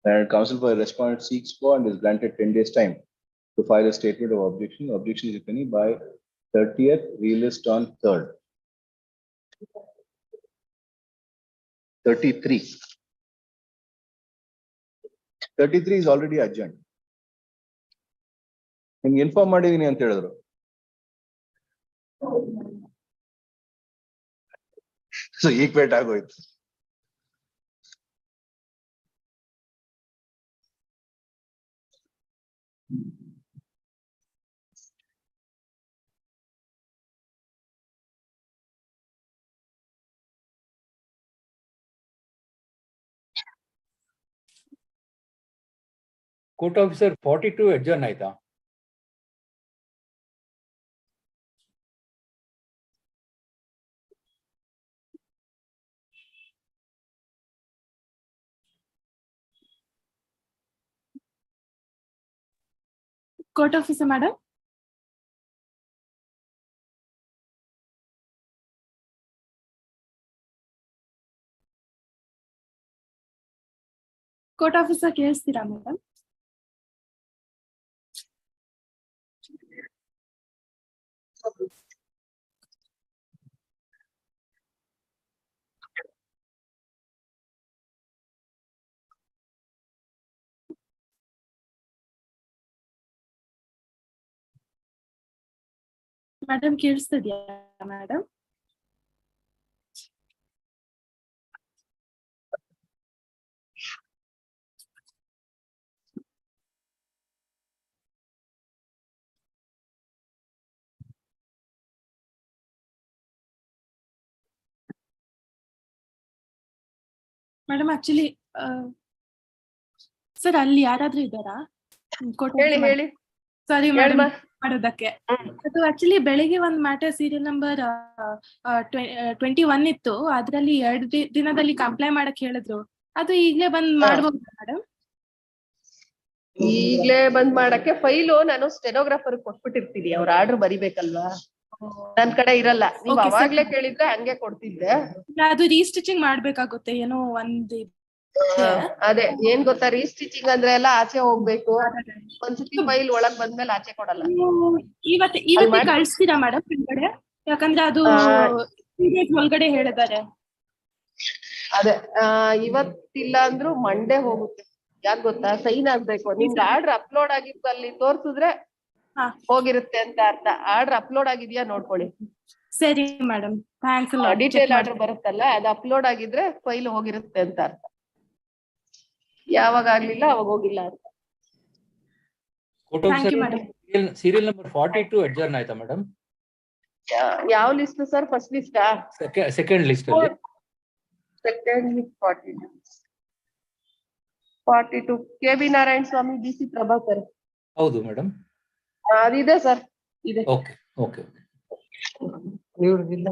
And counsel for a respondent seeks for and is granted 10 days time to file a statement of objection. Objection is if any by 30th, relist on 3rd. 33. 33 is already adjourned. ನಿಮ್ಗೆ inform ಮಾಡಿದೀನಿ ಅಂತ ಹೇಳಿದ್ರು. So equate ಆಗೋಯ್ತು. Court officer 42 adjourn ಆಯ್ತಾ? Court officer, madam. Court officer ಕೇಳಿಸ್ತೀರಾ madam? Madam ಕೇಳಿಸ್ತಿದ್ಯಾ madam? Madam actually sir ಅಲ್ಲಿ ಯಾರಾದ್ರೂ ಇದ್ದಾರಾ? ಹೇಳಿ ಸಾರಿ ಮೇಡಮ್ ಮಾಡೋದಕ್ಕೆ. ಅದು ಆಕ್ಚುಲಿ ಬೆಳಿಗ್ಗೆ ಒಂದು ಮ್ಯಾಟರ್ ಸೀರಿಯಲ್ ನಂಬರ್ 21 ಇತ್ತು, ಅದ್ರಲ್ಲಿ 2 ದಿನದಲ್ಲಿ ಕಂಪ್ಲೈ ಮಾಡಕ್ ಹೇಳಿದ್ರು. ಅದು ಈಗಲೇ ಬಂದ್ ಮಾಡ್ಬೋದಾ ಮೇಡಮ್? ಈಗ್ಲೇ ಬಂದ್ ಮಾಡಕ್ಕೆ ಫೈಲು ನಾನು ಸ್ಟೆನೋಗ್ರಾಫರ್ ಕೊಟ್ಬಿಟ್ಟಿರ್ತೀನಿ, ಅವ್ರ ಆರ್ಡರ್ ಬರಿಬೇಕಲ್ವಾ, ನನ್ ಕಡೆ ಇರಲ್ಲ. ನೀವ್ ಅವಾಗ್ಲೇ ಕೇಳಿದ್ರೆ ಹಂಗೆ ಕೊಡ್ತಿದ್ದೆ. ಅದು ರೀಸ್ಟಿಚಿಂಗ್ ಮಾಡ್ಬೇಕಾಗುತ್ತೆ ಏನೋ ಒಂದು. ಅದೇ ಏನ್ ಗೊತ್ತಾ, ರೀಸ್ಟಿಚಿಂಗ್ ಅಂದ್ರೆ ಎಲ್ಲ ಆಚೆ ಹೋಗ್ಬೇಕು, ಒಂದ್ಸತಿ ಫೈಲ್ ಒಳಗ್ ಬಂದ್ಮೇಲೆ ಆಚೆ ಕೊಡಲ್ಲ. ಇವತ್ತೇ ಕಳ್ಸ್ತೀರಾ ಮೇಡಮ್ ನಿಮ್ಗಡೆ? ಯಾಕಂದ್ರೆ ಅದು ಒಳಗಡೆ ಹೇಳಿದ್ದಾರೆ. ಅದೇ ಇವತ್ತಿಲ್ಲ ಅಂದ್ರೂ ಮಂಡೇ ಹೋಗುತ್ತೆ. ಯಾಕ್ ಗೊತ್ತಾ, ಸೈನ್ ಆಗ್ಬೇಕು. ನಿಮ್ಗೆ ಆರ್ಡರ್ ಅಪ್ಲೋಡ್ ಆಗಿದ್ದು ಅಲ್ಲಿ ತೋರ್ಸಿದ್ರೆ ಹೋಗಿರುತ್ತೆ ಅಂತ ಅರ್ಥ. ಆರ್ಡರ್ ಅಪ್ಲೋಡ್ ಆಗಿದ್ಯಾ ನೋಡ್ಕೊಳ್ಳಿ. ಸರಿ ಮೇಡಮ್, ಥ್ಯಾಂಕ್ಸ್. ಡಿಟೇಲ್ ಆರ್ಡರ್ ಬರುತ್ತಲ್ಲ, ಅದು ಅಪ್ಲೋಡ್ ಆಗಿದ್ರೆ ಫೈಲ್ ಹೋಗಿರುತ್ತೆ ಅಂತ ಅರ್ಥ. ಯಾವಾಗ ಆಗ್ಲಿಲ್ಲ ಅವಾಗ ಹೋಗಿಲ್ಲ ಅಂತ. ಸೀರಿಯಲ್ ನಂಬರ್ 42 ಅಡ್ಜರ್ನ್ ಆಯ್ತಾ ಮೇಡಮ್? ಯಾವ list sir? First list? Second list ಅಲ್ಲಿ second list 42 K B Narayana Swamy, B C Prabhakar. ಹೌದು ಮೇಡಮ್, ಅದಿದೆ ಸರ್, ಇದೆ. Okay okay. ಇವ್ರದಿಲ್ಲ.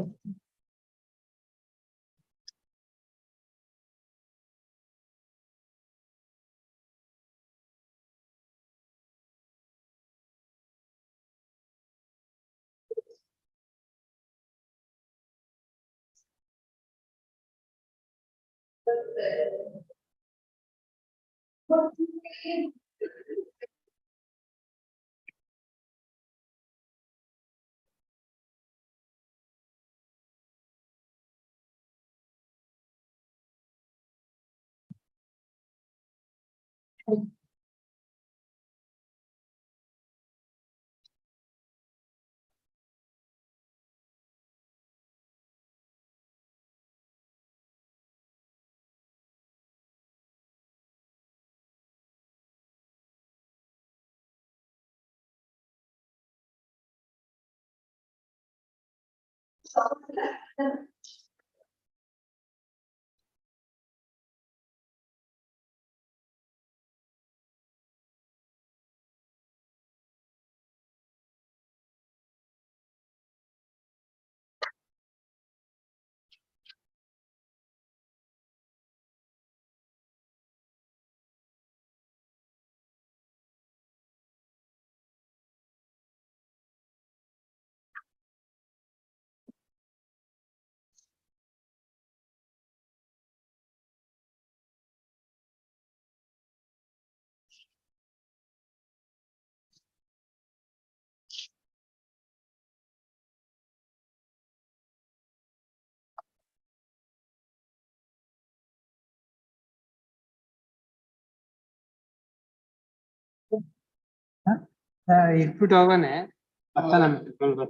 ಇಟ್ಬಿಟ್ಟು ಹೋಗೋನೆ ಮತ್ತೆ ನಮ್ಗೆ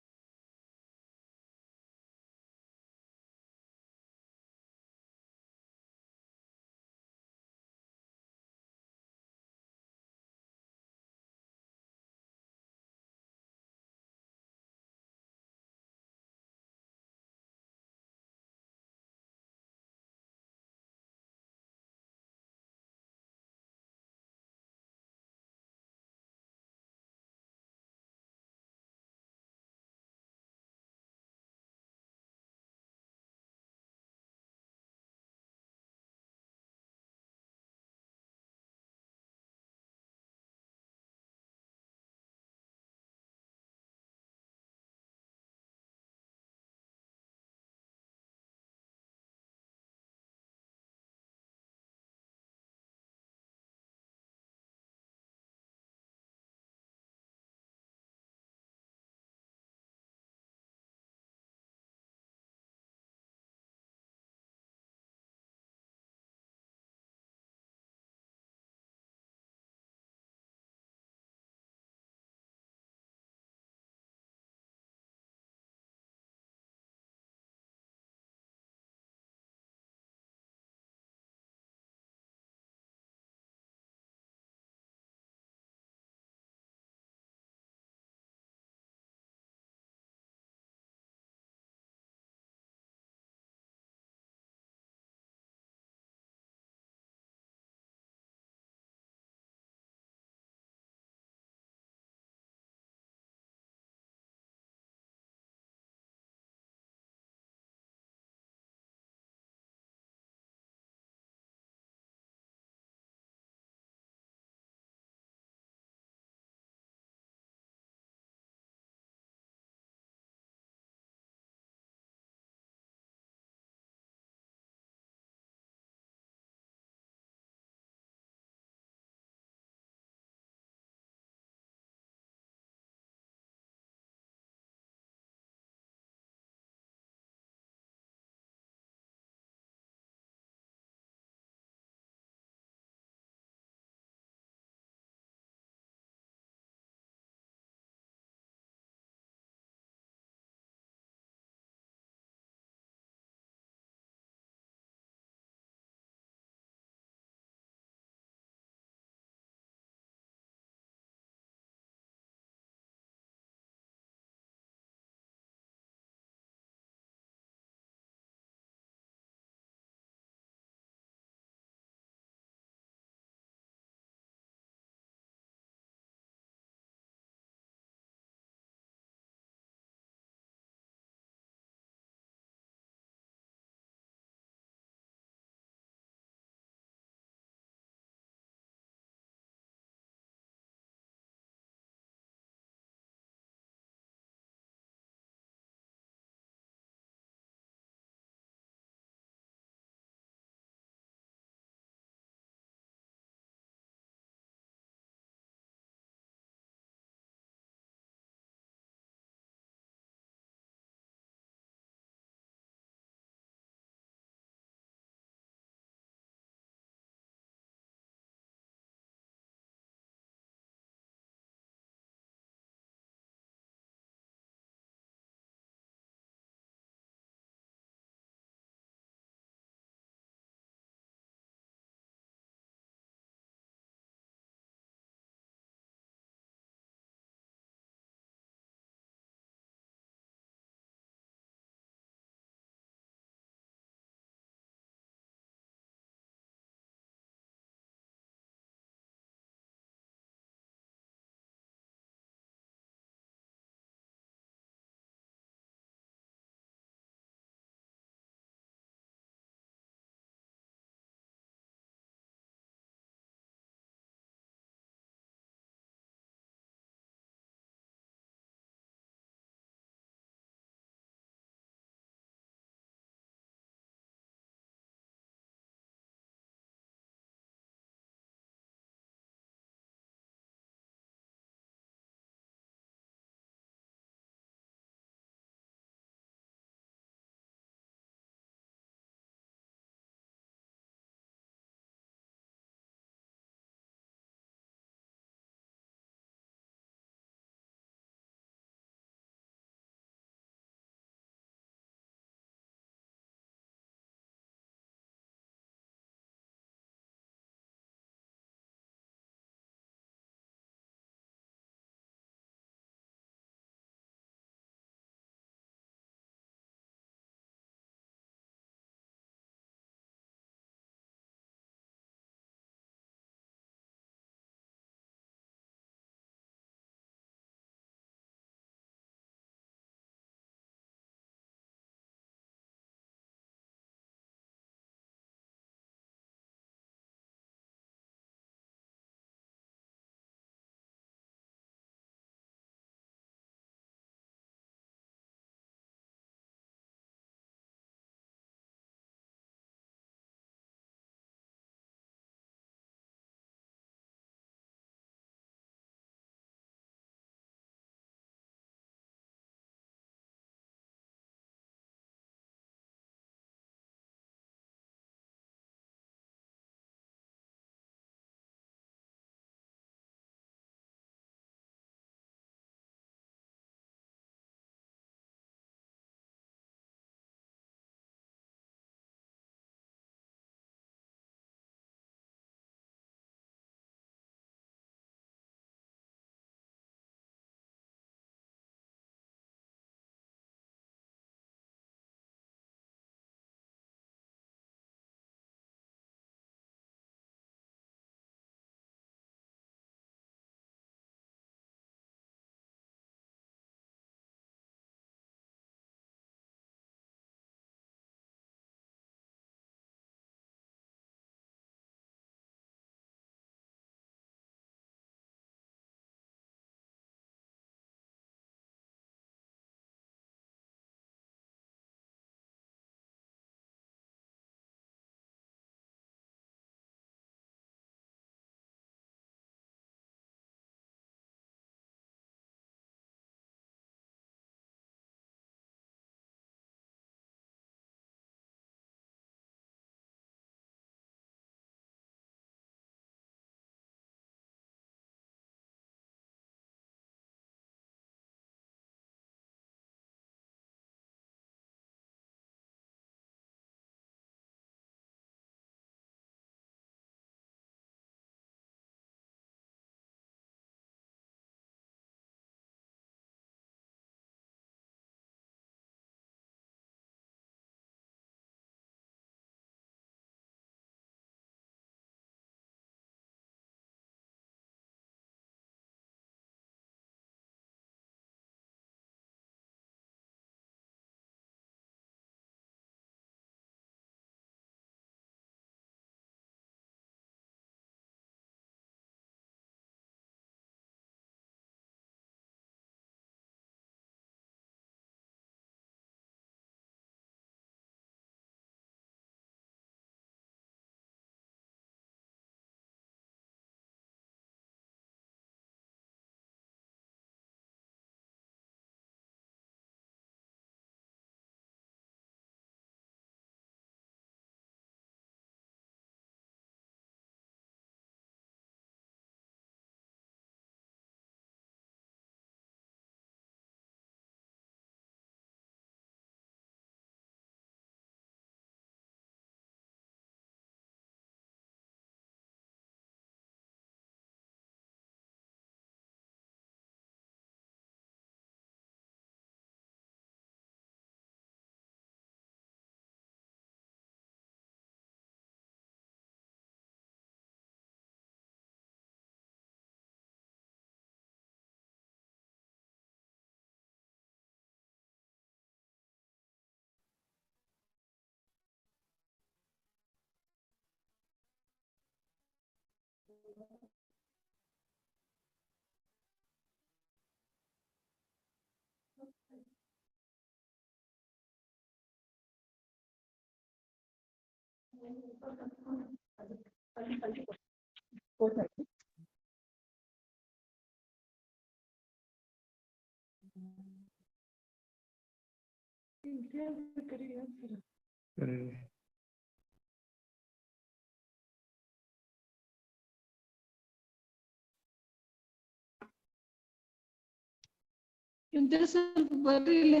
ಇಂತ ಸ್ವಲ್ಪ ಬರ್ರಿ ಇಲ್ಲಿ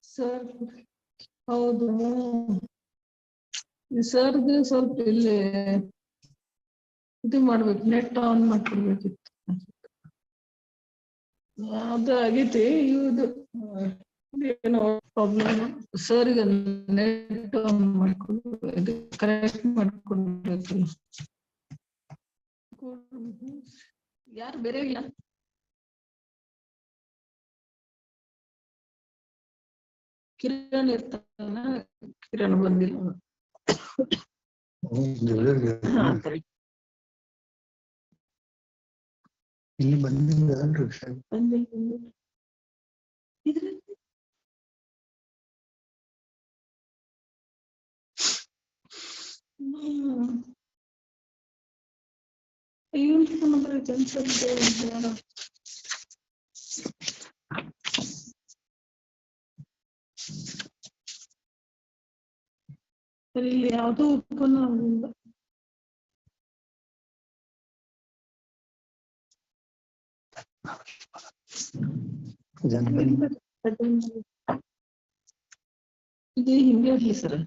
ಸರ್. ಹೌದು ಸರ್ದು ಸ್ವಲ್ಪ ಇಲ್ಲಿ ಇದು ಮಾಡ್ಬೇಕು, ನೆಟ್ ಆನ್ ಮಾಡ್ಕೊಡ್ಬೇಕಿತ್ತು. ಅದು ಆಗೈತಿ ಇವ್ದು ಏನೋ ಪ್ರಾಬ್ಲಮ್. ಸರ್ ಈಗ ನೆಟ್ ಆನ್ ಮಾಡ್ಕೊಡ್ಬೇಕು, ಇದು ಕರೆಕ್ಟ್ ಮಾಡ್ಕೊಡ್ಬೇಕಲ್ಲ. ಯಾರು ಬೇರೆ ಇಲ್ಲ. ಕಿರಣ್ ಇರ್ತಾನ, ಕಿರಣ್ ಬಂದಿಲ್ಲ. ಇಲ್ಲಿ ಬಂದಿಲ್ಲ ಇಲ್ಲಿ ಯಾವ್ದೋ ಉತ್ಪನ್ನ ಆಗಿಲ್ಲ. ಇದು ಹಿಂಗೆ ಇರ್ಲಿ ಸರ್.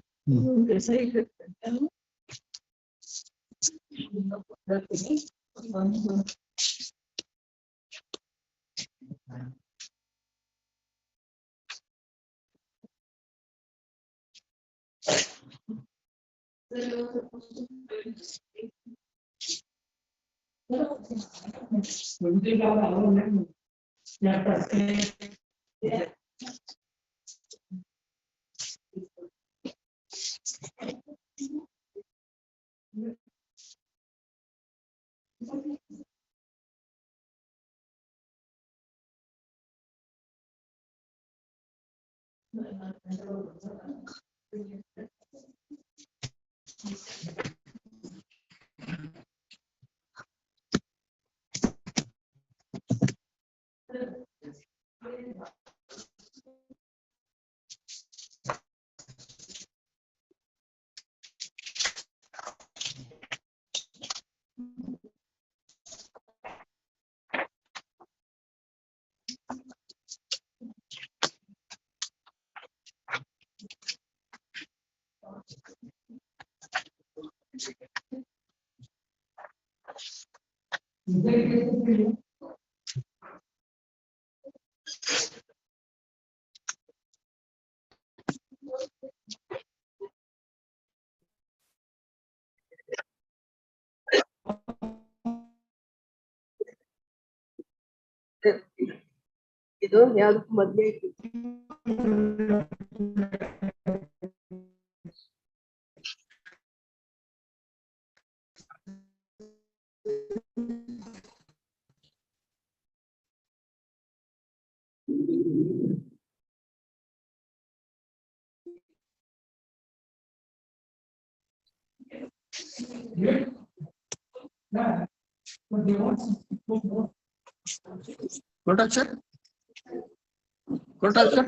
ಇದು ಯಾವ್ದಕ್ಕೂ ಮದ್ವೆ ಐತಿ. Kotak sir. Kotak sir.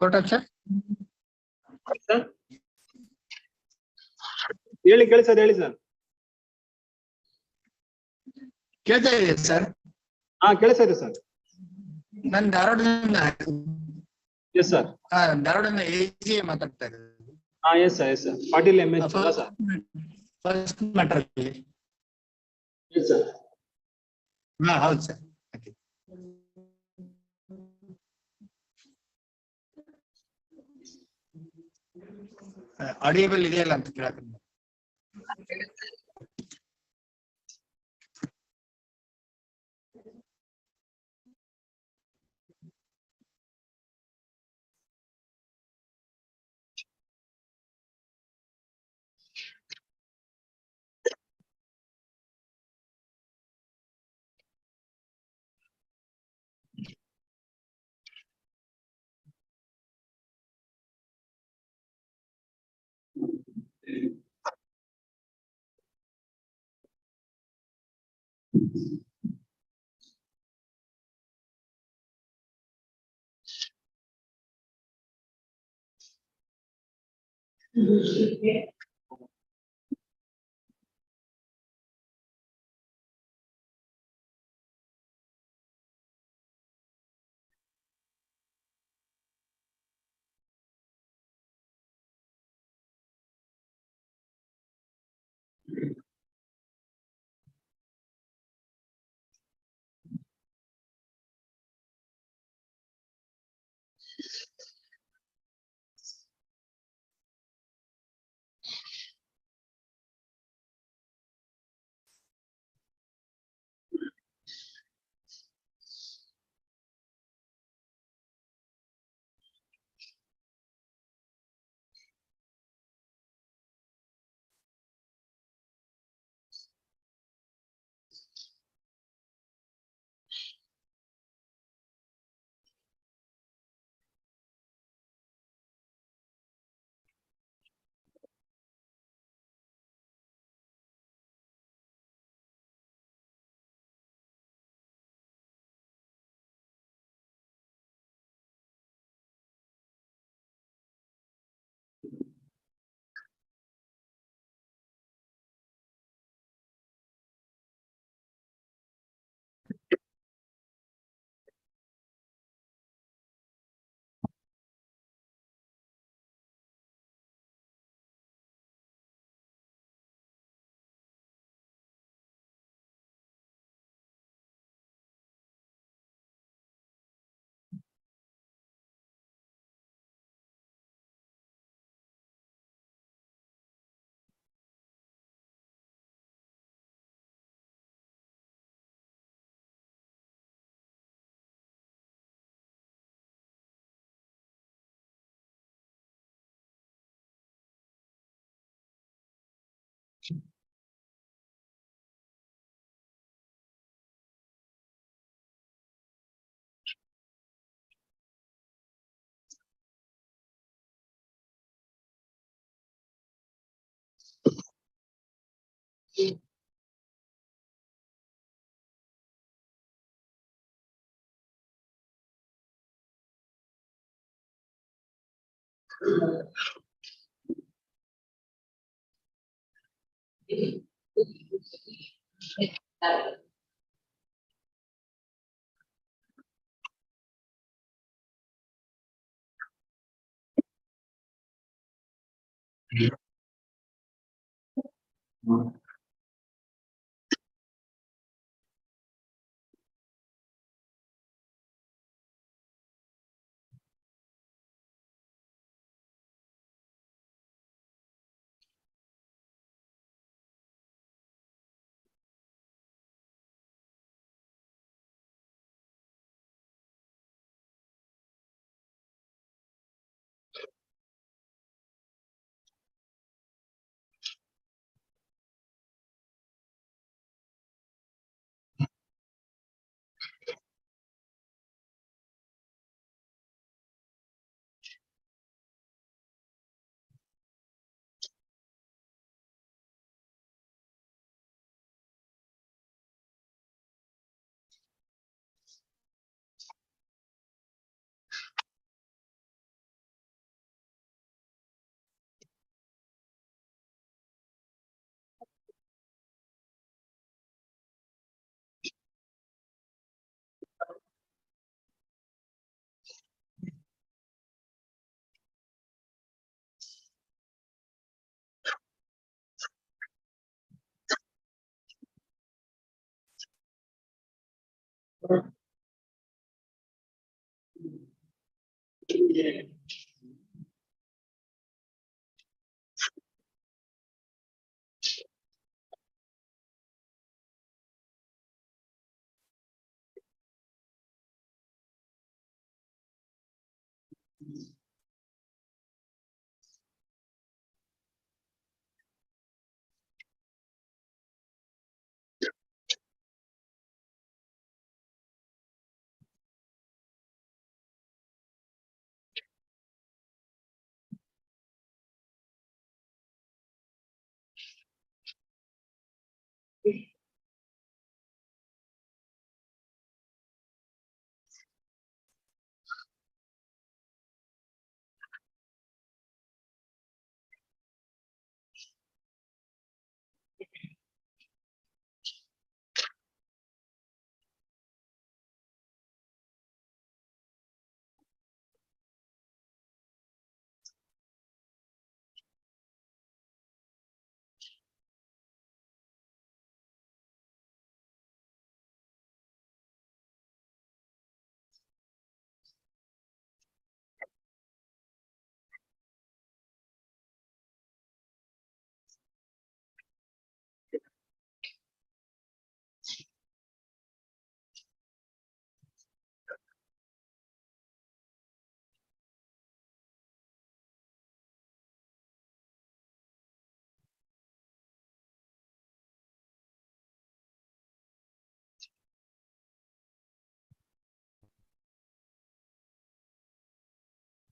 Kotak sir. ಹೇಳಿ ಕೇಳಿಸೋದು ಹೇಳಿ ಸರ್. ಕೇಳ್ತಾ ಇದೆ ಸರ್. ಹಾ ಕೇಳಿಸ್ತಾ ಇದೆ ಸರ್. ನಾನು ಧಾರವಾಡದಿಂದ. Yes sir. ಧಾರವಾಡದಿಂದ ಎಜಿ ಮಾತಾಡ್ತಾ ಇರೋದು. ಹಾ yes sir yes sir. Patil M H ಅಲ್ಲ sir. First matter. Yes sir. ಹಾ ಹೌದು ಸರ್. ಆಡಿಯಬಲ್ ಇದೆಯಲ್ಲ ಅಂತ ಕೇಳಕ್ಕೆ.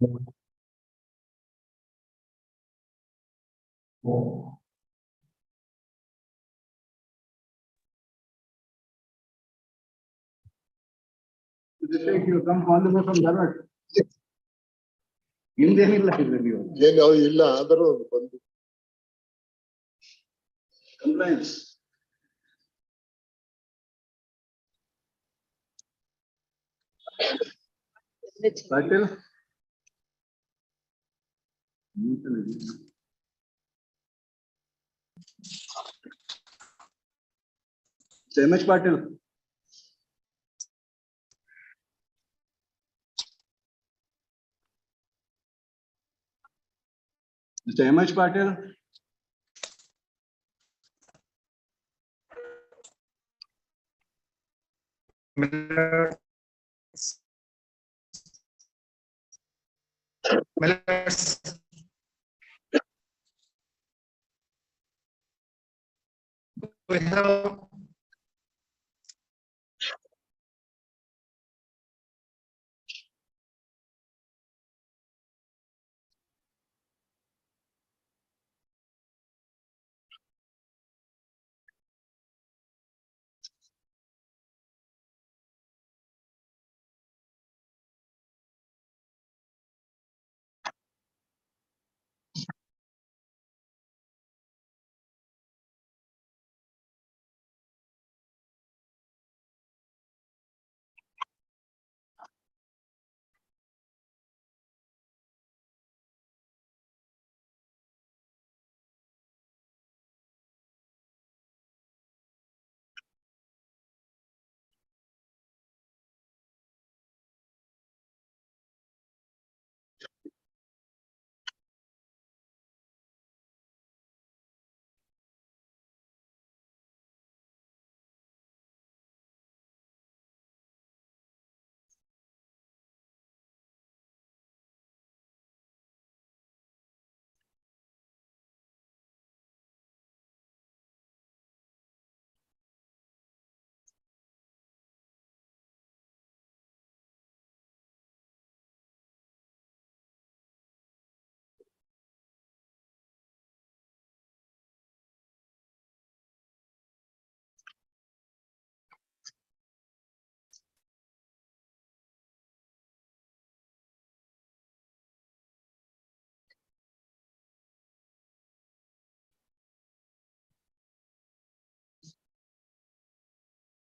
You come all the way from Dharwad. ಹಿಂದೇನಿಲ್ಲ ಇದರಲ್ಲಿ ಏನು ಇಲ್ಲ ಆದರೂ ಬಂದು ಕಂಪ್ಲೈಂಟ್ಸ್ Patil MS Patil. Mr. MS Patil. We have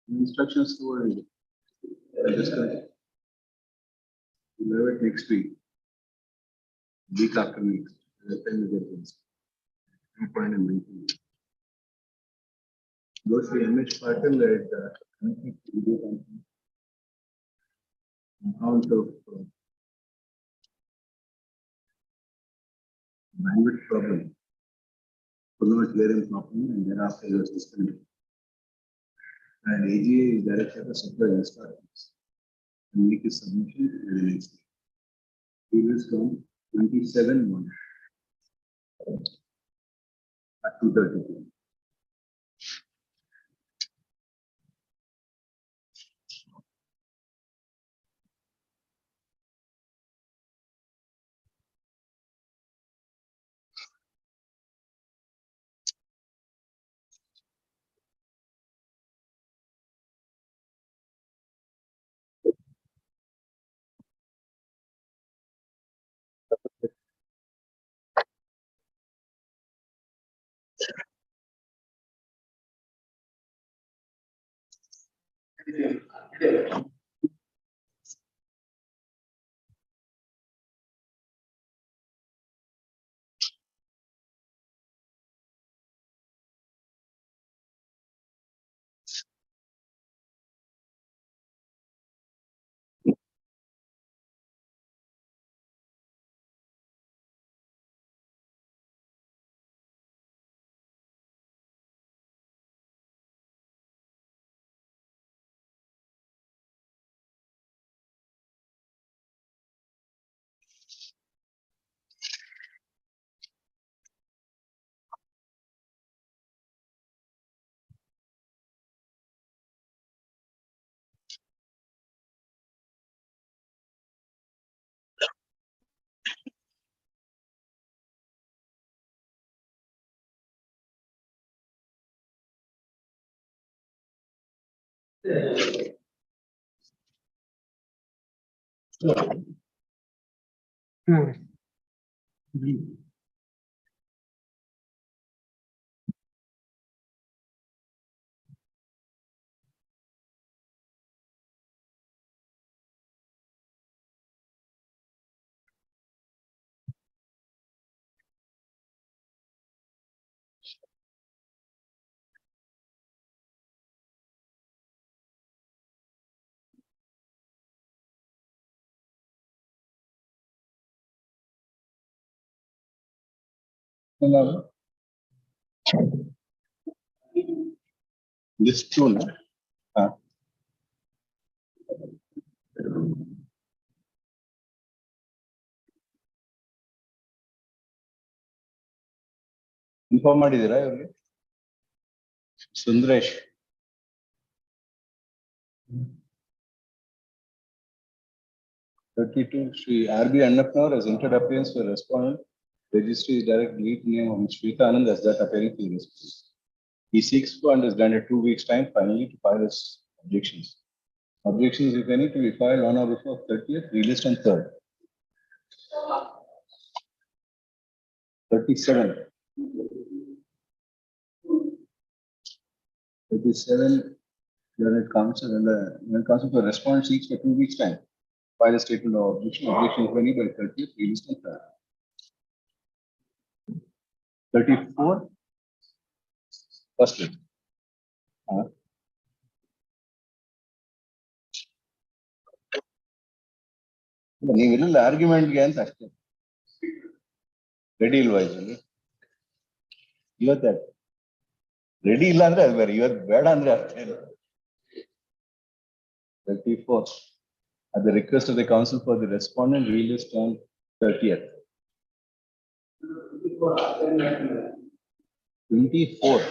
Instructions to discuss. We'll have it next week after next. No point in making it. Go to MH Patil at account of bandwidth problem. Could not clear him properly and thereafter he was disconnected. And AGA is directed to supply instructions and make his submission to the next day. He will come 27/1 at 2:30 p.m. This two, no? Inform ಮಾಡಿದ್ದೀರಾ ಇವ್ರಿಗೆ? Sundaresh. 32, Shri R.B. Annapnavar has entered appearance for respondent. Registry is direct lead name of Shweta Anand as that appearing for this. He seeks for and is granted 2 weeks time finally to file his objections. Objections, if any, to be filed on or before 30th, released on 3rd. 37. 37, learned counsel and the counsel for response seeks for 2 weeks time. File a statement of objection. Objection if any by 30th, released on 3rd. 34. First week. ನೀವೆಲ್ಲ ಆರ್ಗ್ಯುಮೆಂಟ್ಗೆ ಅಂತ ಅಷ್ಟೇ ready ಇಲ್ವಾ ಇದರಲ್ಲಿ ಇವತ್ತೇ ready ಇಲ್ಲ ಅಂದ್ರೆ ಅದು ಬೇರೆ ಇವತ್ತು ಬೇಡ ಅಂದ್ರೆ ಅಷ್ಟೇ 34 at the request of the counsel for the respondent released on 30th. 24.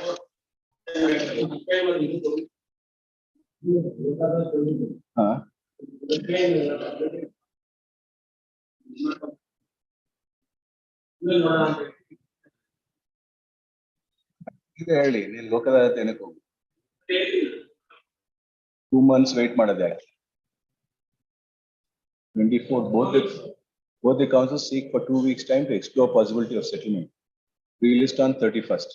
ಇದೆ ಹೇಳಿ ನೀನು ಲೋಕದಾಲತ್ ಏನಕ್ಕೆ ಹೋಗು 2 months wait ಮಾಡೋದು ಯಾಕೆ 24 both the counsels seek for 2 weeks time to explore possibility of settlement. Released on 31st.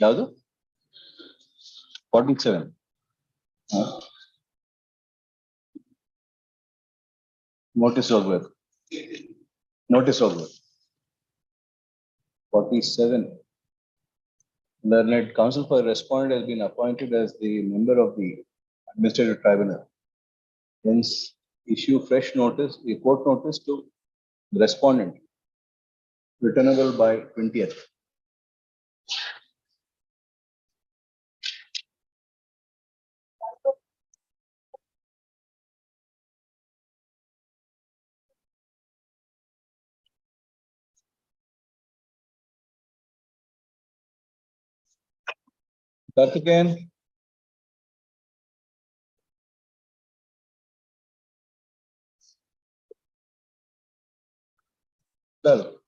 ಯಾವುದು 47. ನೋಟಿಸ್ ಹೋಗ್ಬೇಕು 47. Learned counsel for respondent has been appointed as the member of the administrative tribunal. Hence, issue fresh notice, a court notice to the respondent, returnable by 20th. Karthikeyan. Well.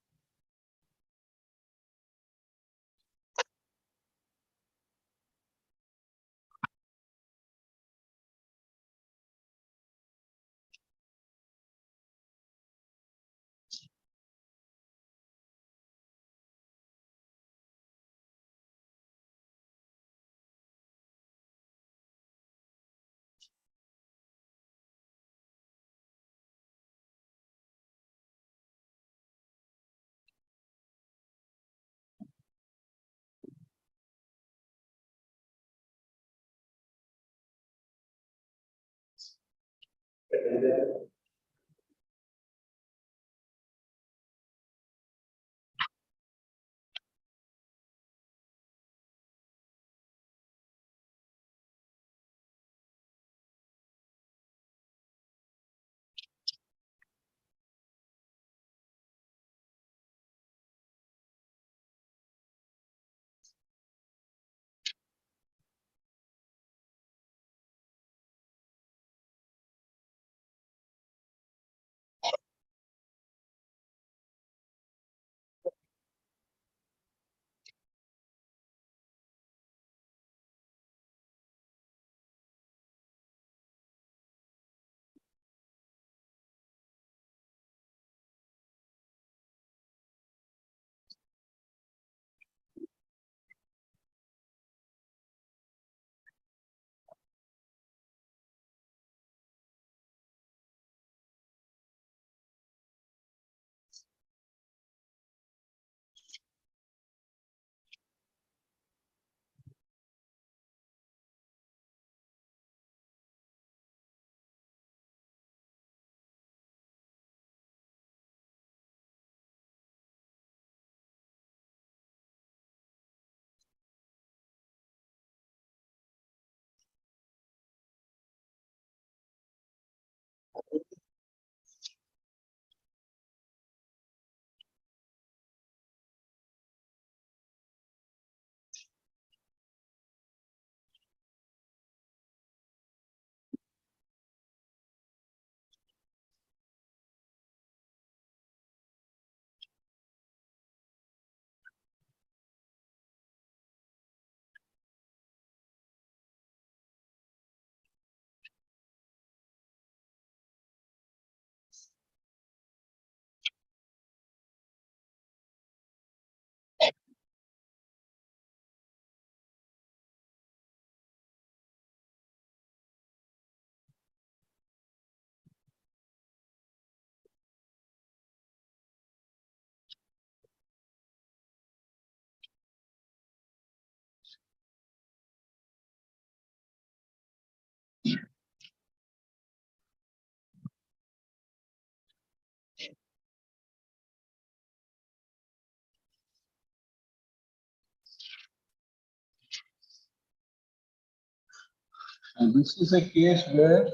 And this is a case where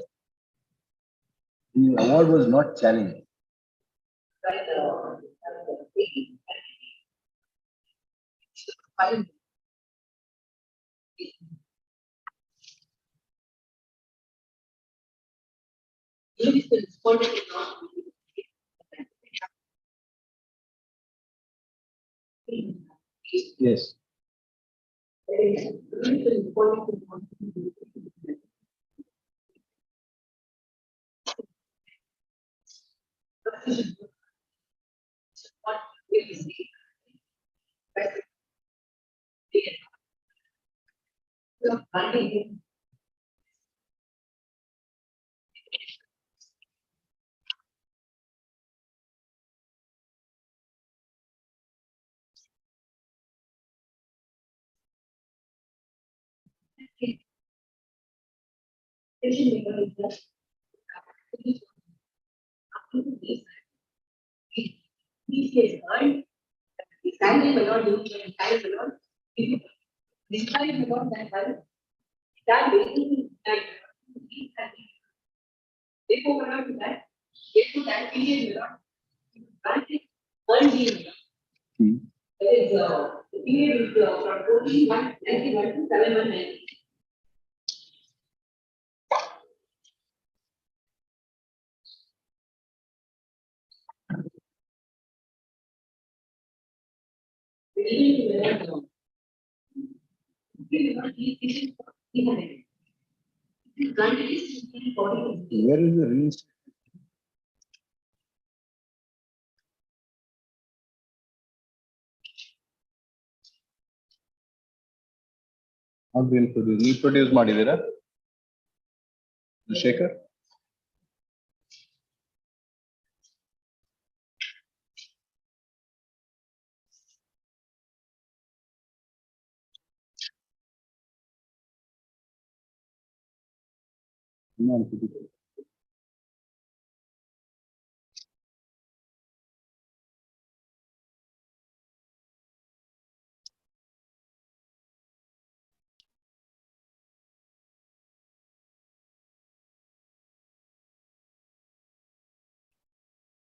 the award was not challenged. Yes. Where is the reinstatement? Not been produced. Reproduce ಮಾಡಿದ್ದೀರಾ Shekhar?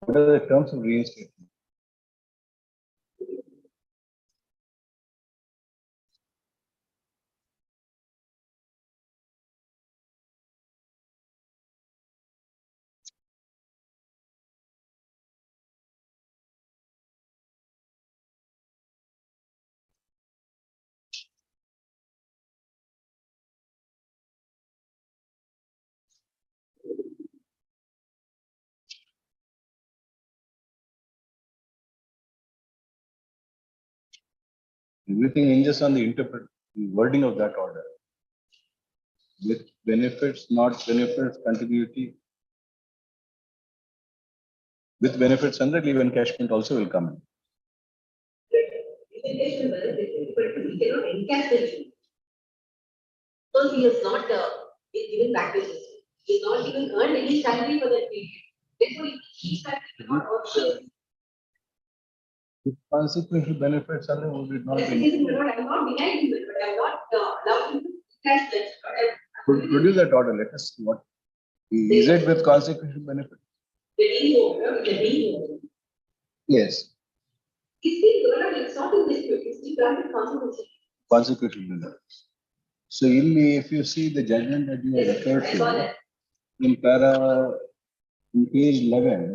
What are the terms of reinstatement? Everything hinges on the wording of that order. With benefits, not benefits, continuity. With benefits, under leave encashment also will come in. So he has not given back to us. He has not even earned any salary for that period. Therefore, he not option. Consequential benefits are would it not be? I'm not denying him, but I'm not allowed him to cash that. Produce that order. Let us see what is it with consequential benefit. Yes. It's not in dispute. It's still granted consequential. Consequential benefits. So if you see the judgment that you have referred to in page 11,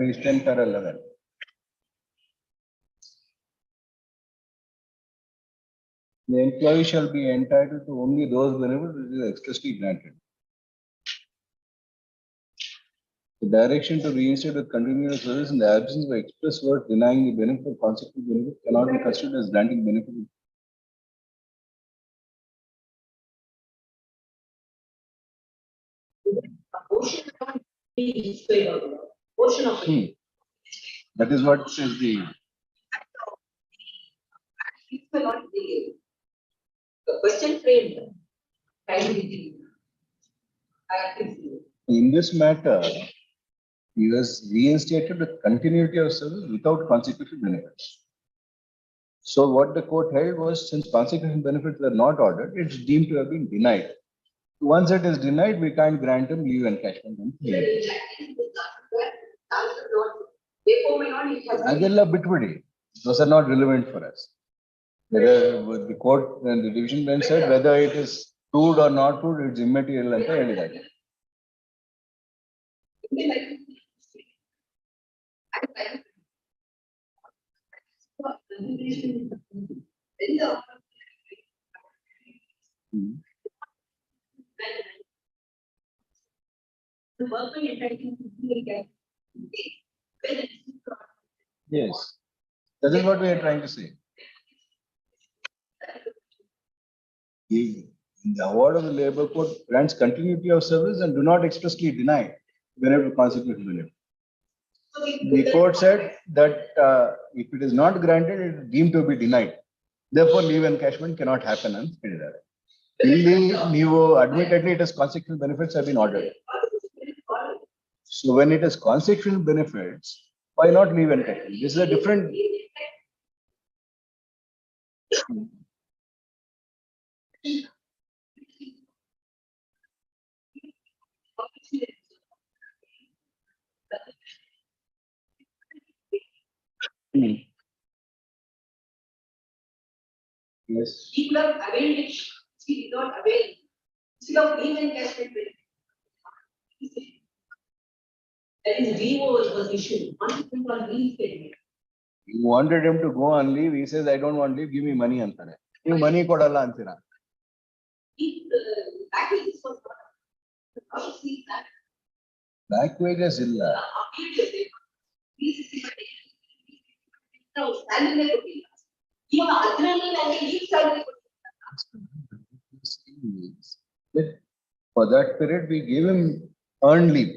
page 10, para 11. The employee shall be entitled to only those benefits which is expressly granted. The direction to reinstate with continuous service in the absence of express word denying the benefit or consequent benefit cannot be considered as granting benefit. That is what says the question framed. In this matter, he was reinstated with continuity of service without consequential benefits. So what the court held was, since consequential benefits were not ordered, it's deemed to have been denied. Once it is denied, we can't grant him leave encashment. Therefore, may not, it has been- Adella bitwadi. Those are not relevant for us. Whether the court and the division bench said whether it is proved or not proved, it's immaterial ಅಂತ ಹೇಳಿದ್ದಾರೆ. The worker entitled to be Yes, that is what we are trying to say. In the award of the labor code grants continuity of service and do not expressly deny benefit of consequential benefit. The court said that if it is not granted, it is deemed to be denied. Therefore, leave encashment cannot happen. And admittedly, it is consequential benefits have been ordered. So when it is consequential benefits, why not leave encashment? This is a different. Yes. People have availed it, she did not avail. Instead of leave encashment. That is DO was issued. Once it was reinstated. You wanted him to go on leave. He says, I don't want leave. Give me money. You money kodalla antira. Back wages was not. How to see that? Back wages illa. No, salary could be. Even adrenaline and leave salary could be. For that period, we gave him earned leave.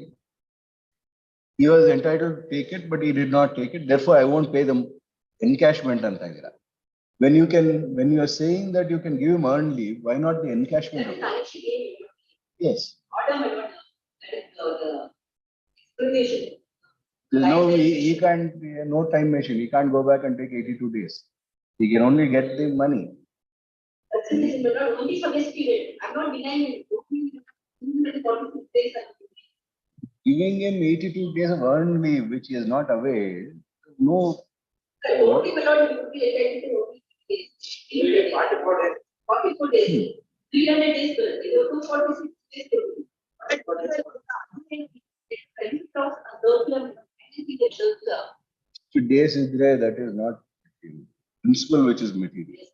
He was entitled to take it, but he did not take it. Therefore, I won't pay them encashment. When you are saying that you can give him earned leave, why not the encashment? Yes. No, he can't, no time machine. He can't go back and take 82 days. He can only get the money. Only for this period. I'm not denying it. Giving him 82 days of earned leave, which he has not availed, no. OT will not be entitled to OT days. 44 days. 300 days. 246 days. Days is there, that is not principle which is material.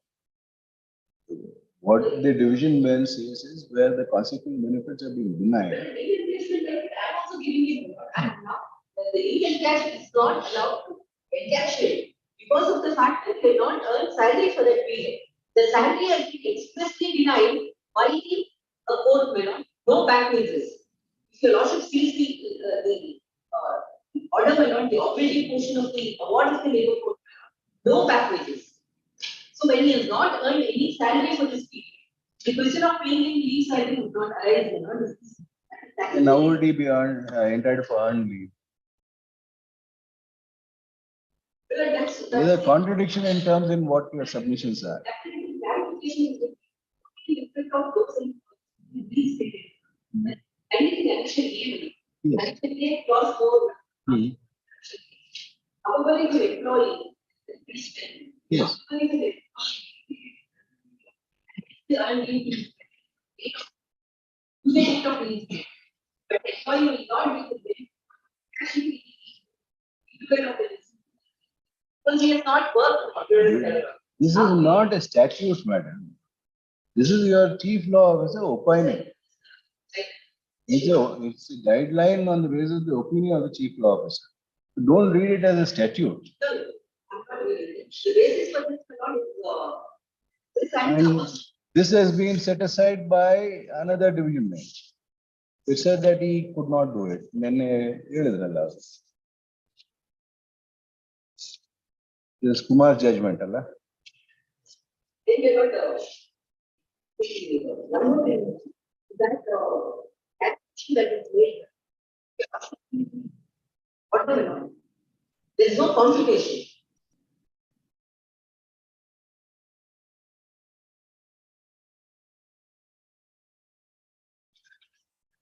What the division bench says is where the consequent benefits are being denied. I'm also giving you the encash is not allowed to encash it because of the fact that they not earn salary for that period. The salary has been expressly denied by the court memo, no back wages. If your lordship sees the order memo, the operating portion of the award of the labor code, no back wages. So when he has not earned any salary for this period, the question of paying him leave salary would not arise. Now would he be entitled for earned leave? There is a contradiction in terms in what your submissions are. Anything actually, actually clause 4. However, if you employee, yes. But employee will not be the actually because he has not worked. This is not a statute, madam. This is your chief law officer opining. It's a guideline on the basis of the opinion of the chief law officer. Don't read it as a statute. No, I'm not reading it. The basis for this And this has been set aside by another division bench. It said that he could not do it. Then this Kumar's judgment, Allah. That is made. There is no computation.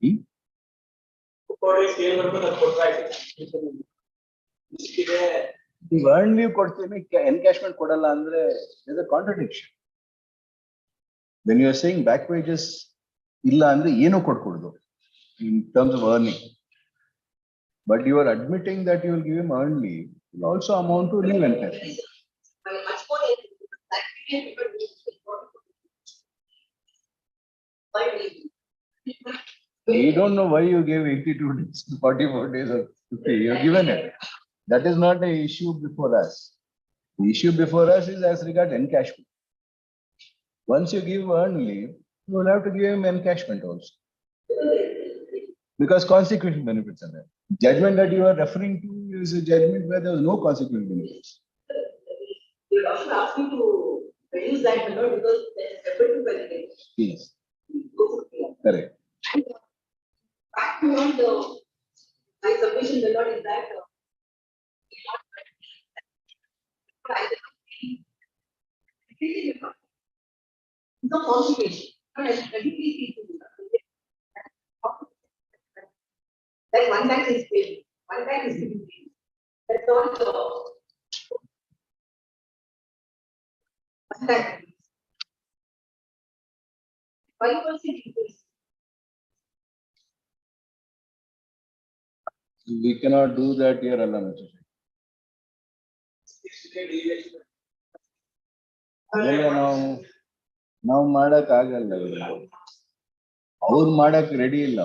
ಈಗ earned leave ಕೊಡ್ತೀನಿ, encashment ಕೊಡಲ್ಲ ಅಂದ್ರೆ there's a contradiction. When you are saying back wages ಇಲ್ಲ ಅಂದ್ರೆ ಏನು ಕೊಡ್ಕೊಡುದು in terms of earning. But you are admitting that you will give him earned leave, will also amount to leave encashment. Much more that period We don't know why you gave 82 days, 44 days or 50. You have given it. That is not the issue before us. The issue before us is as regards encashment. Once you give earned leave, you will have to give him encashment also. Because consequential benefits are there. Judgment that you are referring to is a judgment where there was no consequential benefits. you also ask me to reduce that number because there's separate benefit. Yes. Correct. Back to on the my submission the lot is that no complication. Like one tax is paid, one tax is paid. That's all. One tax. 5% increase. We cannot do that here alone. ನಾವು ಮಾಡಕ್ ಆಗಲ್ಲ, ಅವ್ರು ಮಾಡಕ್ ready ಇಲ್ಲ.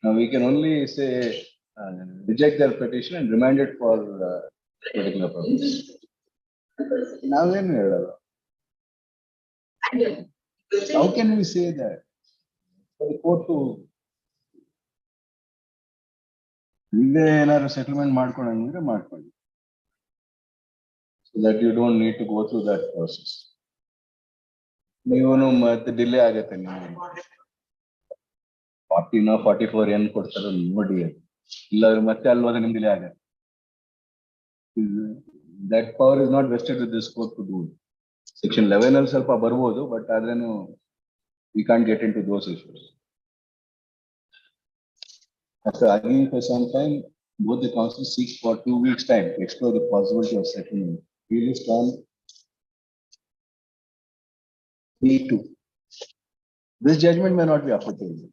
Now we can only say reject their petition and remand it for particular purpose. ನಾವೇನು ಹೇಳಲ್ಲ. How can we say that? For the court to ನೀವೇ ಏನಾದ್ರು ಸೆಟಲ್ಮೆಂಟ್ ಮಾಡ್ಕೊಂಡ್ರೆ ಮಾಡ್ಕೊಳ್ಳಿ. So that you don't need to go through that process. ನೀವೂನು ಮತ್ತೆ delay ಆಗತ್ತೆ ನಿಮಗೆ. 40 44 ಏನ್ ಕೊಡ್ತಾರೋ ನೋಡಿ, ಇಲ್ಲ ಮತ್ತೆ ಅಲ್ವಾದ್ರೆ ನಿಮ್ ಡಿಲೇ ಆಗತ್ತೆ. That power is not vested with this court to do it. Section 11 ಅಲ್ಲಿ ಸ್ವಲ್ಪ ಬರ್ಬೋದು, ಬಟ್ ಆದ್ರೇನು we can't get into those issues. After arguing for some time, both the counsel seek for 2 weeks time to explore the possibility of settlement. We list on B2. This judgment may not be applicable.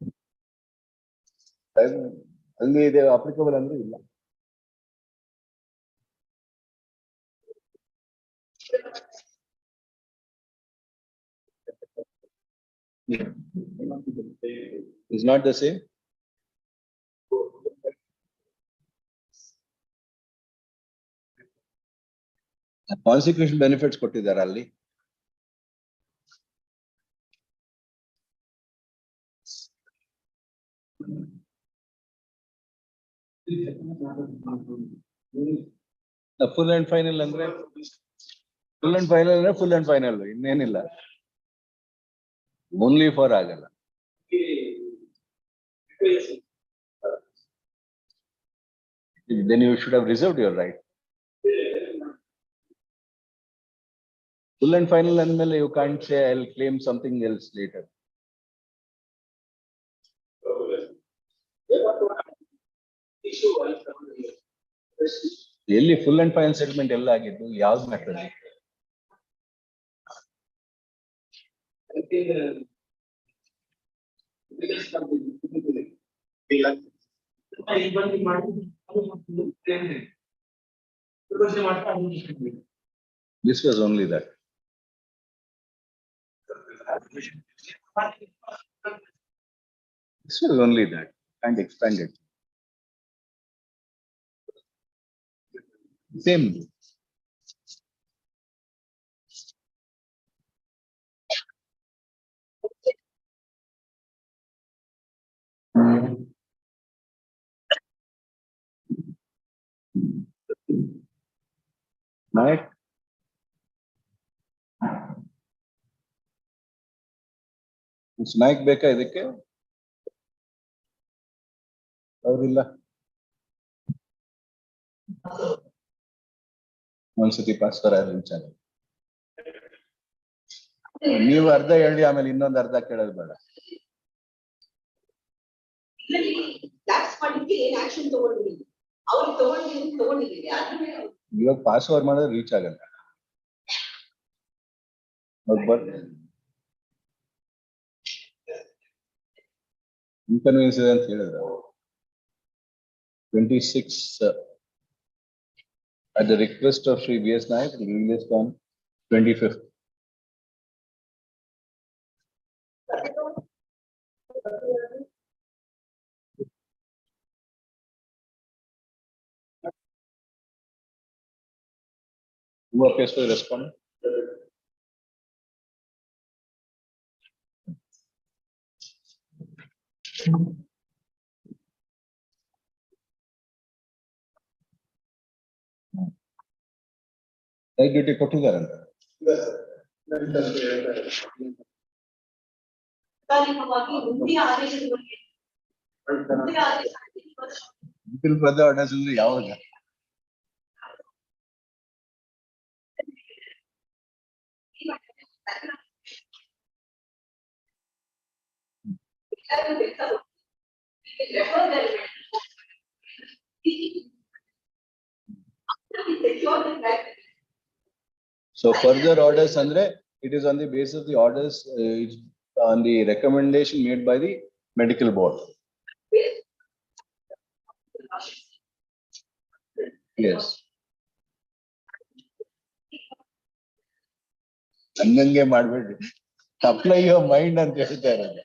Only they are applicable under illa. It's not the same. Consequential benefits ಕೊಟ್ಟಿದ್ದಾರೆ ಅಲ್ಲಿ. Full and final ಅಂದ್ರೆ full and final ಇನ್ನೇನಿಲ್ಲ. Only for ಆಗಲ್ಲ. Then you should have reserved your right. Full and final anmele you can't say I'll claim something else later. ಎಲ್ಲಿ full and final settlement ಎಲ್ಲ ಆಗಿದ್ದು ಯಾವ್ದು matter? This was only that. This was only that and expanded. Same. Right. Snack ಬೇಕಾ ಇದಕ್ಕೆ? ಅವ್ರಿಲ್ಲ. ಒಂದ್ಸತಿ pass ವಿಚಾರ ನೀವು ಅರ್ಧ ಹೇಳಿ, ಆಮೇಲೆ ಇನ್ನೊಂದು ಅರ್ಧ ಕೇಳೋದು ಬೇಡ. That's particularly in action toward me. Our toward me. ಇವಾಗ ಪಾಸ್ ಓವರ್ ಮಾಡಿದ್ರೆ ರೀಚ್ ಆಗಲ್ಲ. ಬಟ್ ಇನ್ಕನ್ವೀನಿಯನ್ಸ್ ಇದೆ ಅಂತ ಹೇಳಿದ್ರು. 26 at the request of Sri V.S. Nayak, released on 25th. Who appears to respond? Duty ಕೊಟ್ಟಿದ್ದಾರಂತ. ಆರ್ಡರ್ಸ್ ಅಂದ್ರೆ ಯಾವಾಗ? So further orders andre, it is on the basis of the orders, it's on the recommendation made by the medical board. Yes. ಹಂಗಂಗೆ ಮಾಡ್ಬೇಡಿ, apply your mind ಅಂತ ಹೇಳ್ತಾರೆ.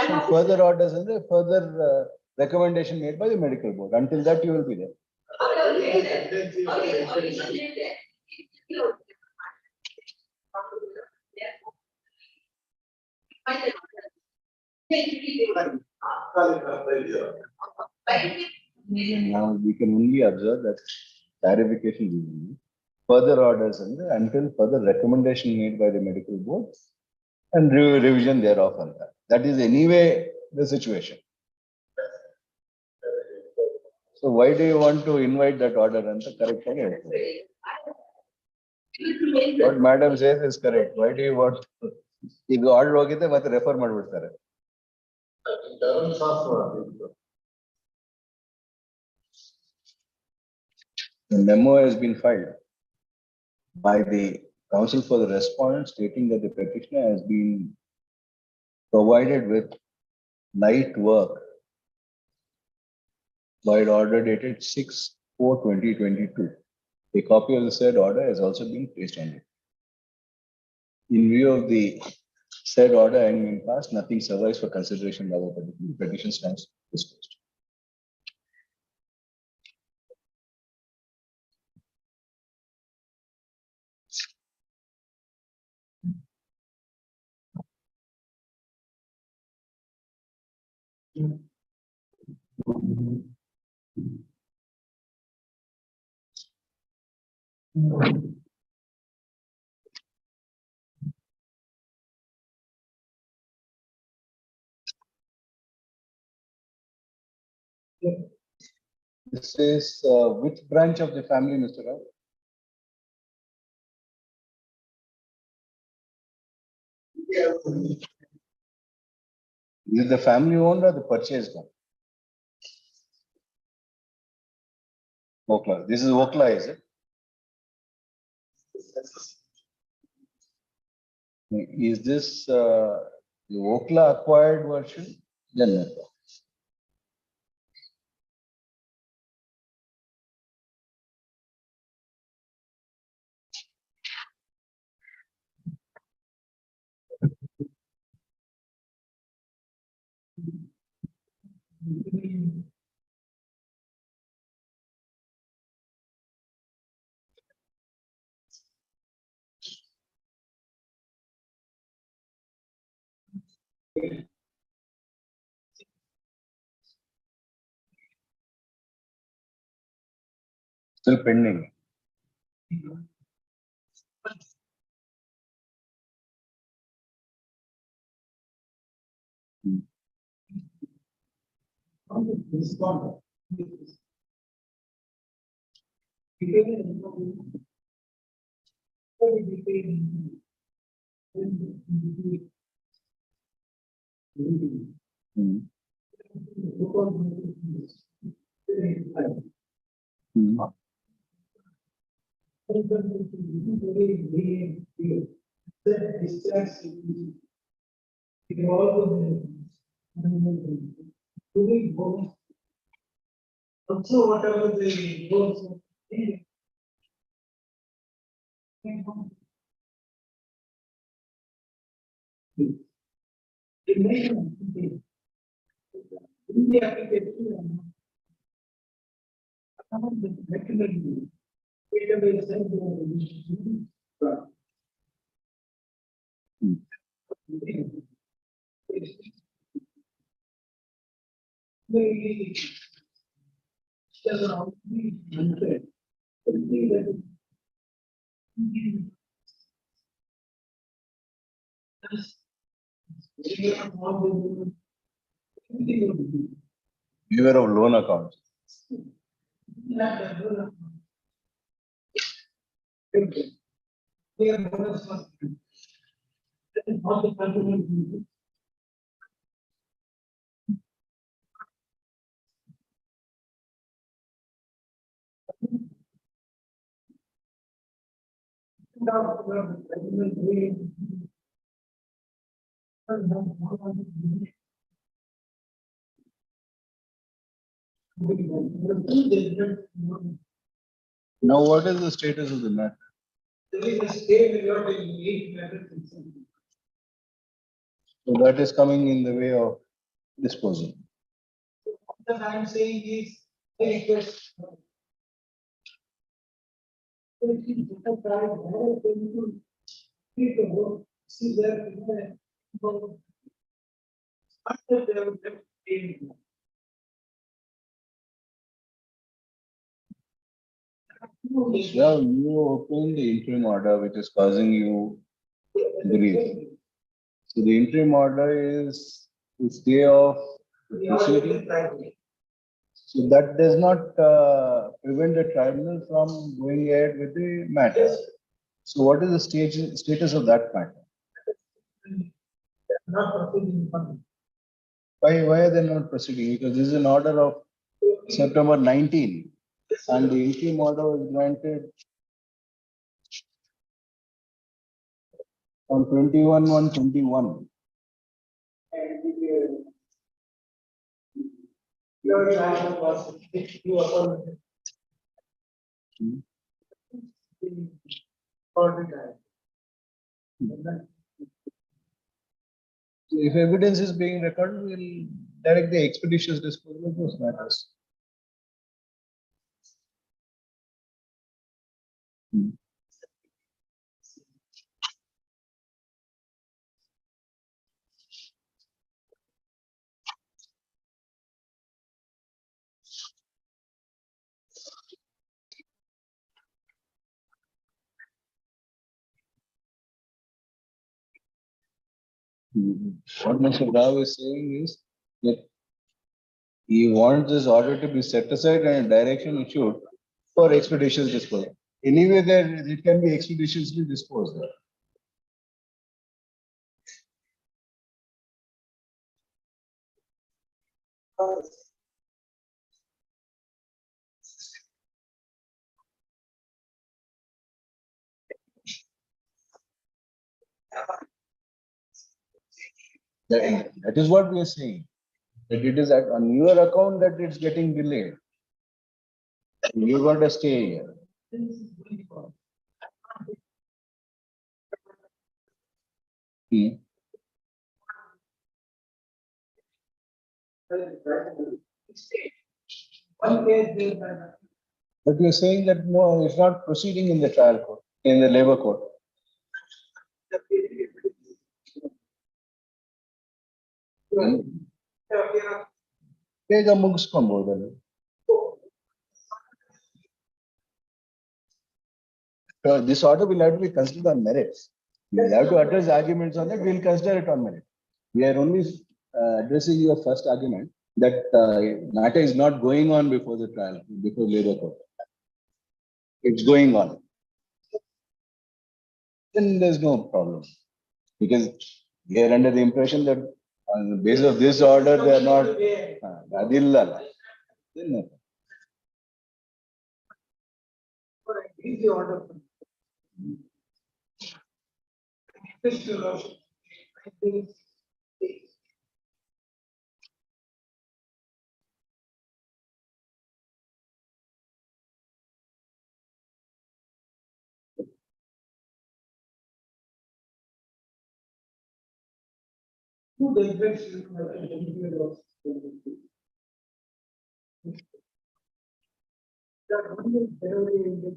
So further orders and further recommendation made by the medical board. Until that, you will be there. Now we can only observe that clarification is needed. Further orders and until further recommendation made by the medical board and revision thereof on that. That is anyway the situation. So why do you want to invite that order and the correct again? What madam says is correct. Why do you want to? If the order ಹೋಗಿದೆ ಮತ್ತೆ refer ಮಾಡ್ಬಿಡ್ತಾರೆ. The memo has been filed by the counsel for the respondent stating that the petitioner has been provided with night work by order dated 6/4/2022. A copy of the said order has also been placed on it. In view of the said order having been passed, nothing survives for consideration by the petition. The petition stands dismissed. This is which branch of the family, Mr. Rao? Is it the family owned or the purchased one? Okla. This is Okla, is it? Is this the Okla acquired version? Then no. Still pending. Also, whatever the rules. In the application. Beware of loan accounts. Now, what is the status of the matter? So that is coming in the way of disposal. What I'm saying is, I request. See there. Well, you opened the interim order, which is causing you grief. So the interim order is to stay off the proceeding. So that does not prevent the tribunal from going ahead with the matter. So what is the status of that matter? Why are they not proceeding? Because this is an order of September 19, and the interim order was granted on 21/1/21. So if evidence is being recorded, we'll direct the expeditious disposal of those matters. What Mr. Rao is saying is that he wants this order to be set aside and a direction issued for expeditious disposal. Anyway, there it can be expeditiously disposed of. That is what we are saying. That it is on your account that it's getting delayed. You got to stay here. But you're saying that no, it's not proceeding in the trial court, in the labor court. So this order will have to be considered on merits. We have to address arguments on it. We'll consider it on merit. We are only addressing your first argument that matter is not going on before the trial, before labor court. it's going on, then there's no problem. Because we are under the impression that on the basis of this order, they are not. Adilla. Then no. The order. I think two deliberations are individual. That one is very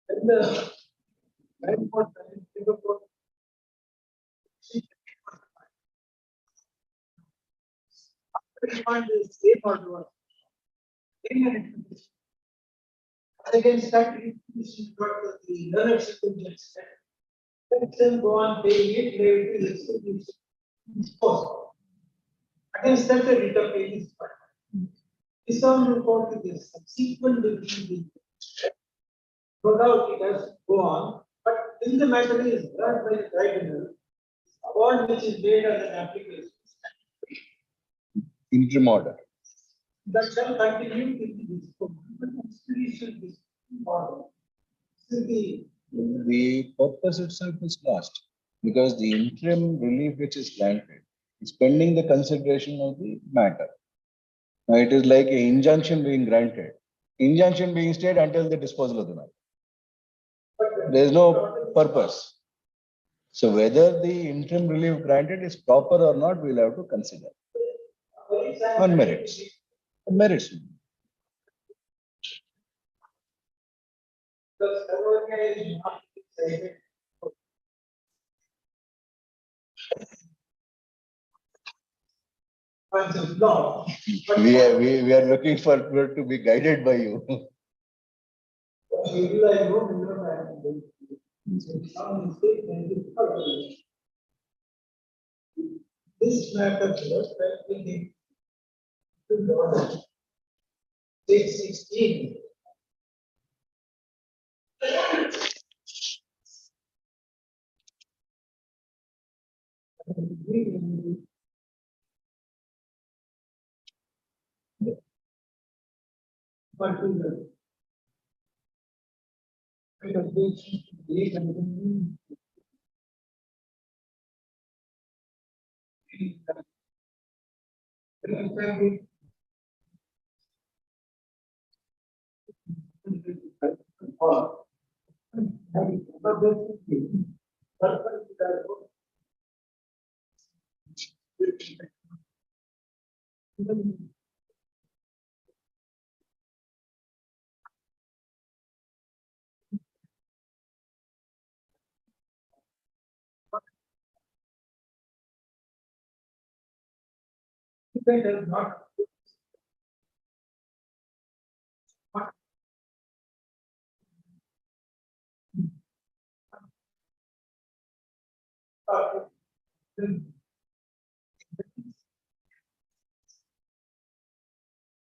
and the Supreme Court and Singapore the same order. Against that, the learned citizens let them go on paying it, they will dispose. Against that, the writ of appeal is filed. This on report to this subsequent decision. No doubt it has to go on, but in the matter is heard by the tribunal, award which is made as an application. Interim order. That shall continue in this form, but expedition is order. The purpose itself is lost because the interim relief which is granted is pending the consideration of the matter. Now it is like an injunction being granted. Injunction being stayed until the disposal of the matter. There is no purpose. So whether the interim relief granted is proper or not, we'll have to consider. On merits. On merits. We are looking for to be guided by you. This matter CH-16.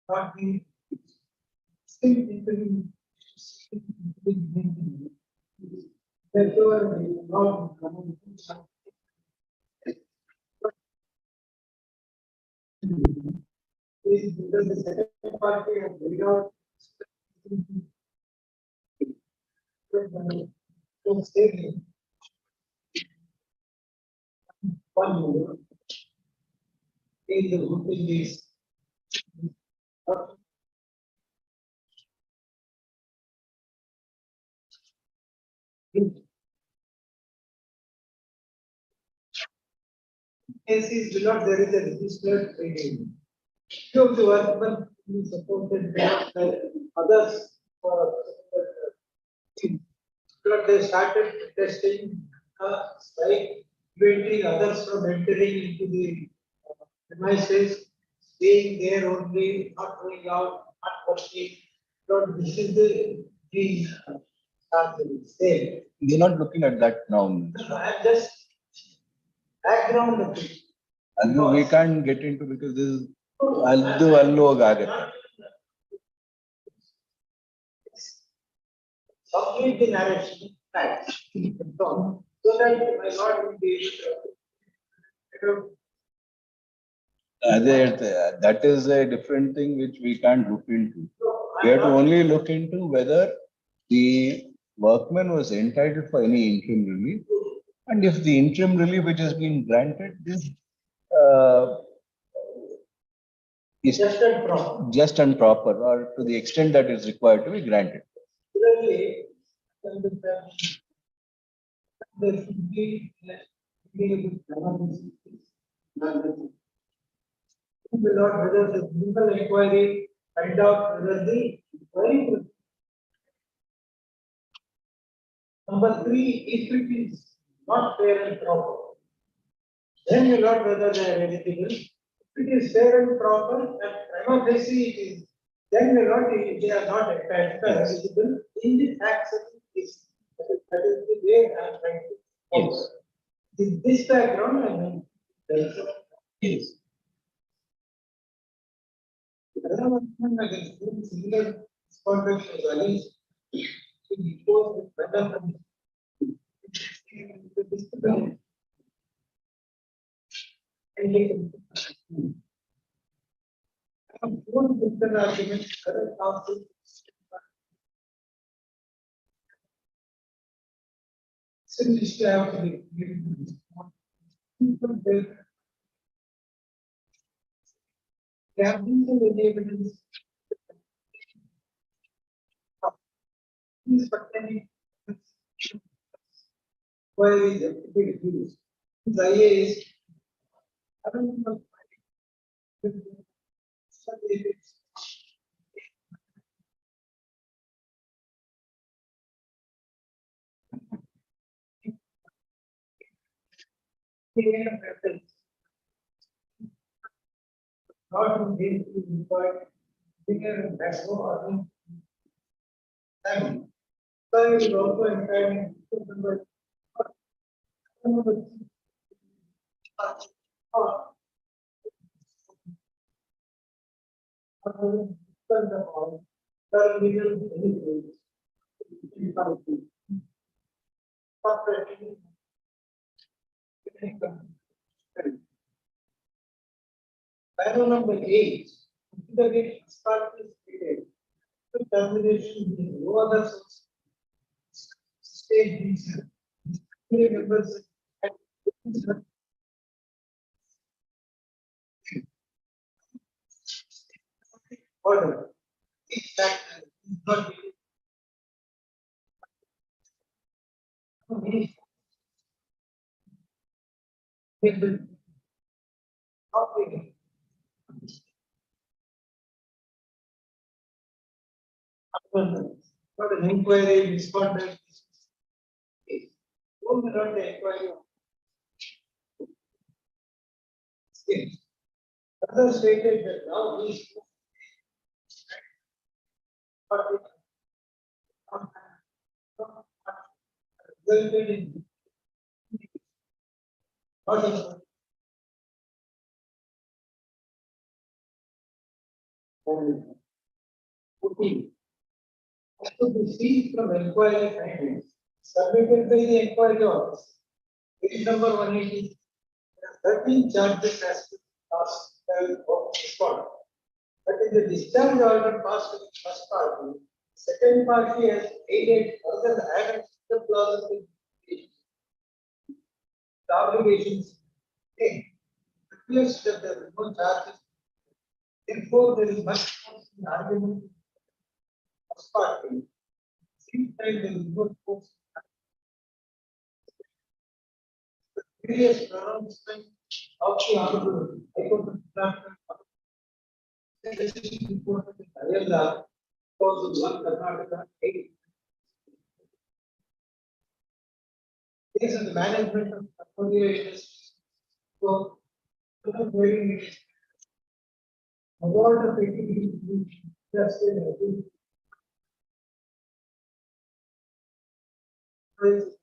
Not the same interim. Therefore, not because the second party has laid out one more in the voting list. Cases do not there is a registered trading. Few of the workmen who supported others for but they started testing strike, preventing others from entering into the premises, staying there only, not going out, not working. So this is the Same. They're not looking at that now. I'm just background of it. And we can't get into because this is allo. Complete the narration, facts, so that my Lord will be able to. That is a different thing which we can't look into. We have to only look into whether the workman was entitled for any interim relief. And if the interim relief which has been granted is just and proper or to the extent that is required to be granted. Clearly, there should be whether the legal inquiry find out whether the inquiry. Number 3, if it is not fair and proper, then you not whether they are eligible. If it is fair and proper, and prima facie it is, then you not they are not eligible in the facts of the case. That is the way I am trying to. Yes. In this background, I mean, yes. Similar conduct was alleged to impose better arguments, other counsel. Since you have to be they have been the evidence. These pertaining why is it used? The IA is I don't know. Not in this is required bigger and better or so is also encouraging Panel number 8, the termination with no other state members order. Each factor is not not an inquiry, respondent. Only not the inquiry. Others stated that now these resulted in to be seen from inquiry findings submitted by the inquiry office. Page number 180. 13 charges as to last of respond. But in the discharge order passed to the first party, second party has aided further added the clause of the obligations. Appears that there is no charges. Therefore, there is much force in the argument. First party. Same time there is no force. The previous pronouncement of the Honorable High Court of Karnataka 8. This is the management of portfolio industry. So, award of equity just It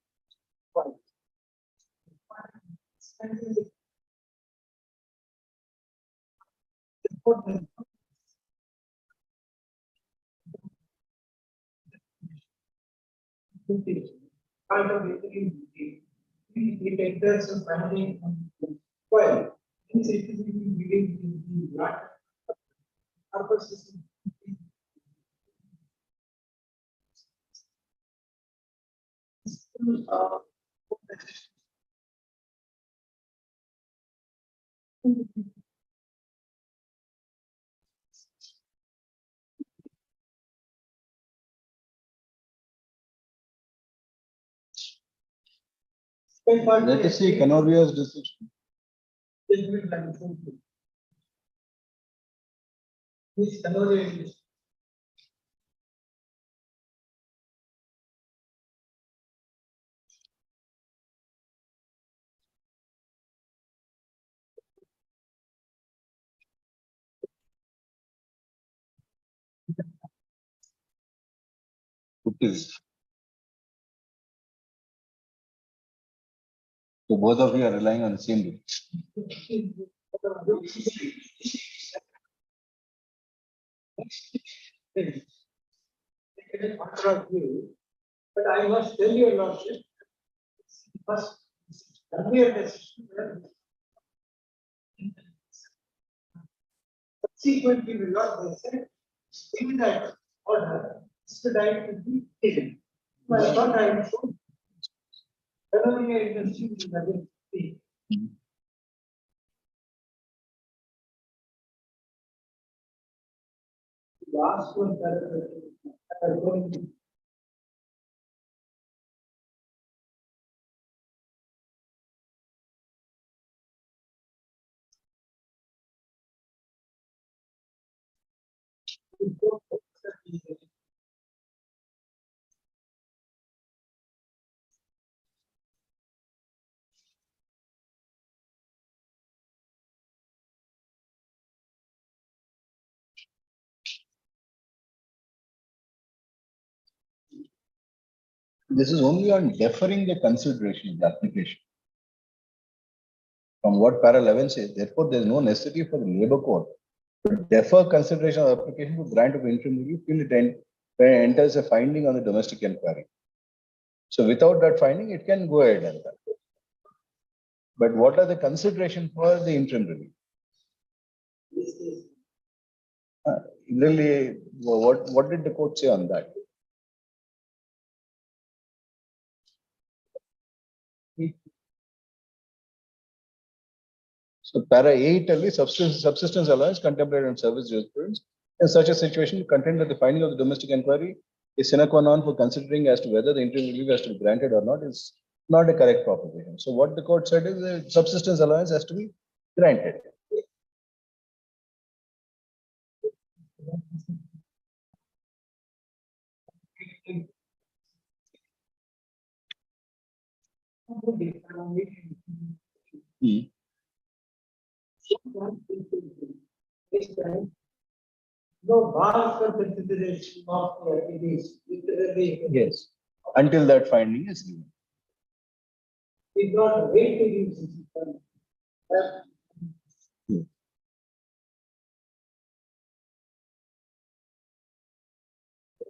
enters a finding well, since it is within the not purpose. Let us see Canoria's decision. This Canoria is Cookies. So both of you are relying on the same book. But I must tell you, Lordship, first, earlier decision, subsequently, the Lord said, in that order, expedite to be taken. I thought I would show. Earlier industry is again. Last one, This is only on deferring the consideration of the application. From what para 11 says, therefore, there is no necessity for the labor court to defer consideration of the application to grant of interim review till it enters a finding on the domestic inquiry. So without that finding, it can go ahead and that. But what are the consideration for the interim review? Really, what did the court say on that? So para 8 only subsistence allowance contemplated on service jurisprudence. In such a situation, content that the finding of the domestic inquiry is sine qua non for considering as to whether the interim review has to be granted or not is not a correct proposition. So what the court said is the subsistence allowance has to be granted. No bars for consideration of it is literally. Yes, until that finding is given. Did not wait to use it.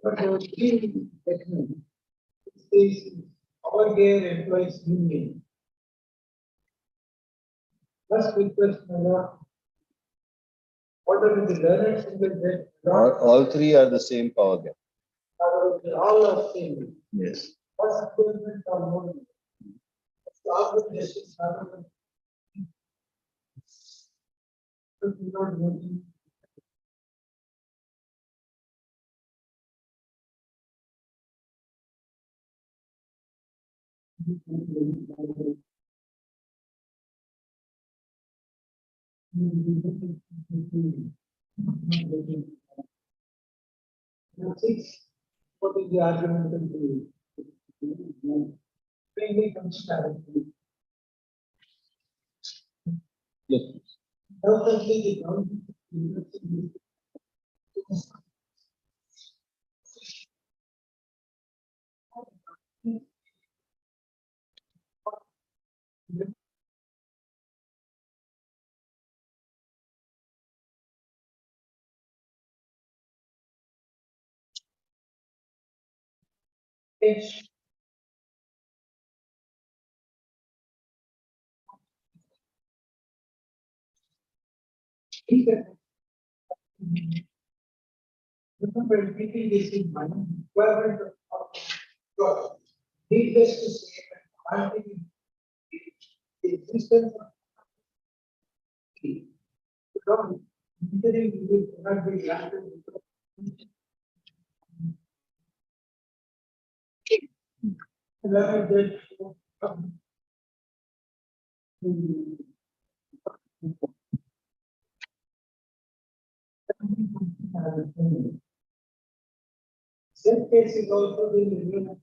But it is our care employees union. First request, my lord. Order with the learners in the All three are the same power gap. all are same. Yes. First equivalent or more. Start with justice. Six, what is the argument of the mainly comes directly. Yes. Definitely Yes. Remember, taking this in mind, requirement of God. Needless to say, I think the existence of engineering will not be granted. Same case is also being reviewed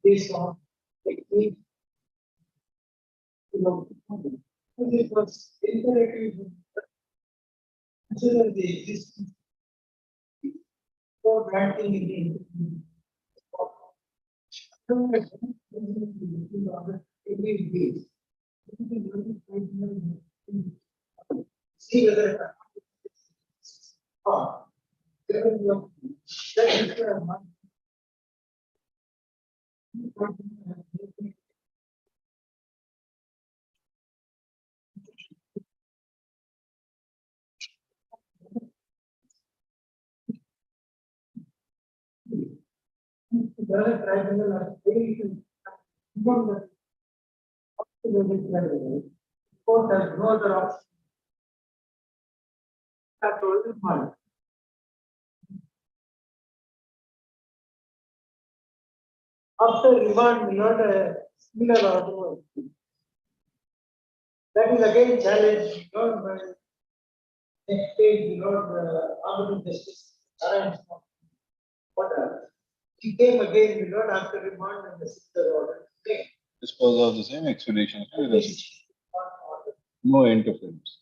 based on technique. It was imperative to consider the existence for granting it. See whether court has no other option. That was fine. After remand, not a similar order. That is again challenged, not by next page, not the honorable justice. Whatever. He came again, not after remand and the similar order. Dispose of the same expedition. No interference.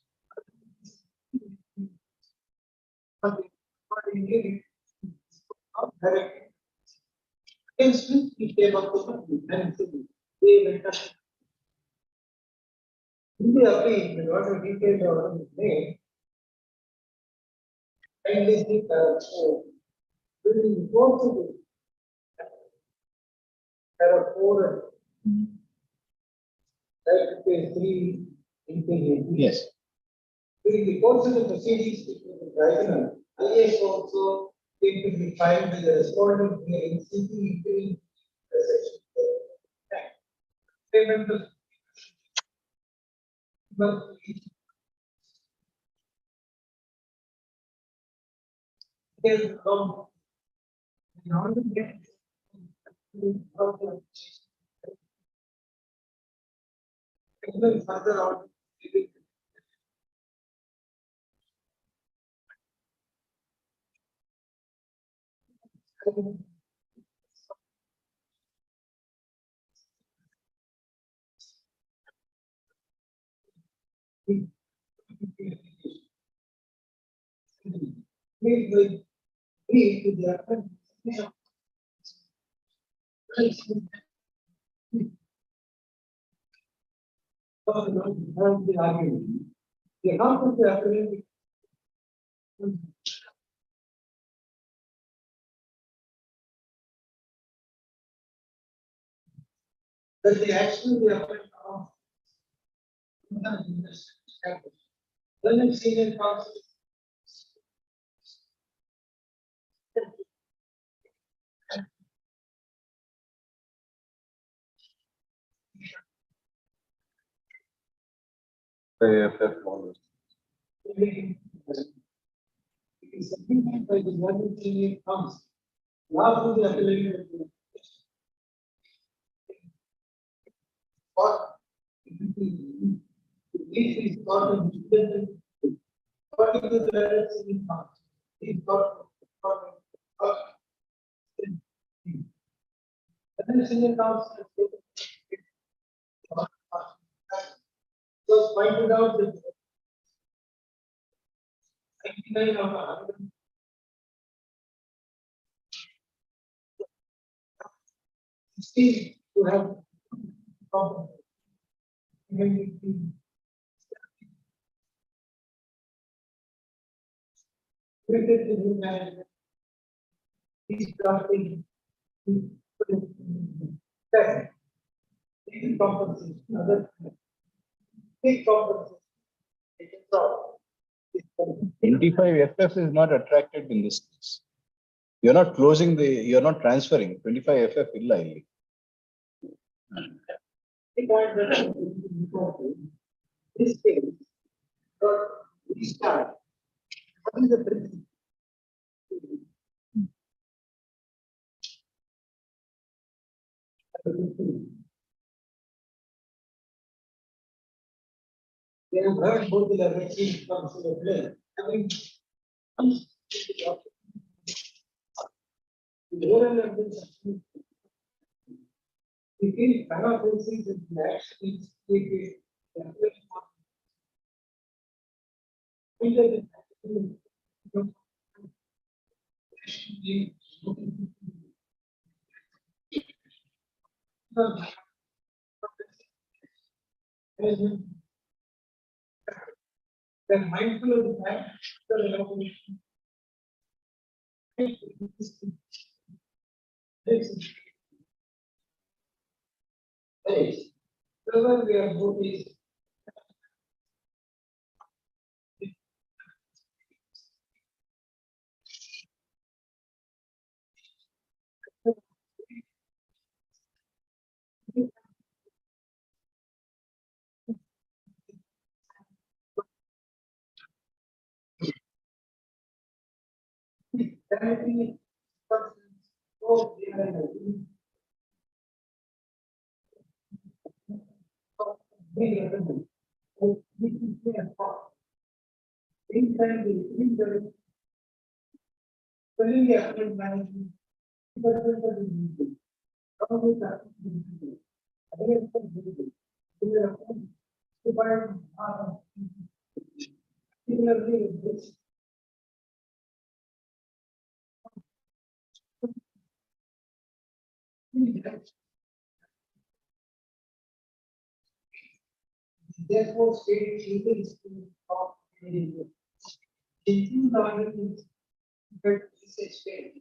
Against which he came up with and they went up. In the appeal, what a detailed order is made. And this is very important. There are four, like three in Yes. during the course of the proceedings between the tribunal, IAS also came to be filed with the respondent hearing seeking interim section. Payment of from further on. That they actually then senior counsel. AFF model. It is submitted by the one senior counsel. Now, the appellate. Or if it is not a dependent, particular letters in counsel. It is not. Then senior counsel. Was pointed out that 99 of 100 still to have problem. Created the new management. He's drafting Big compensation, other big compensation. 25 FF is not attracted in this case. You're not closing you're not transferring 25 FF illa illi. The point that I want to this case, restart. What is the principle? They have heard both the machine comes to the play. I mean, the oral evidence, we feel paraphrases and actions take They're mindful of the fact that the elaboration. Whenever we are voting, therefore, state legal scheme of include arguments that this extent.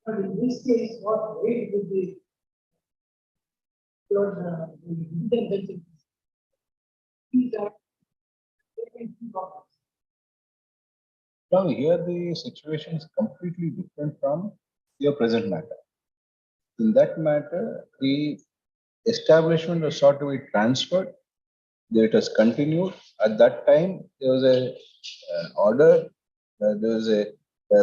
But in this case, what weight would be your intervention? Now here the situation is completely different from your present matter. In that matter, the establishment was sought to be transferred. It has continued. At that time, there was a order. There was a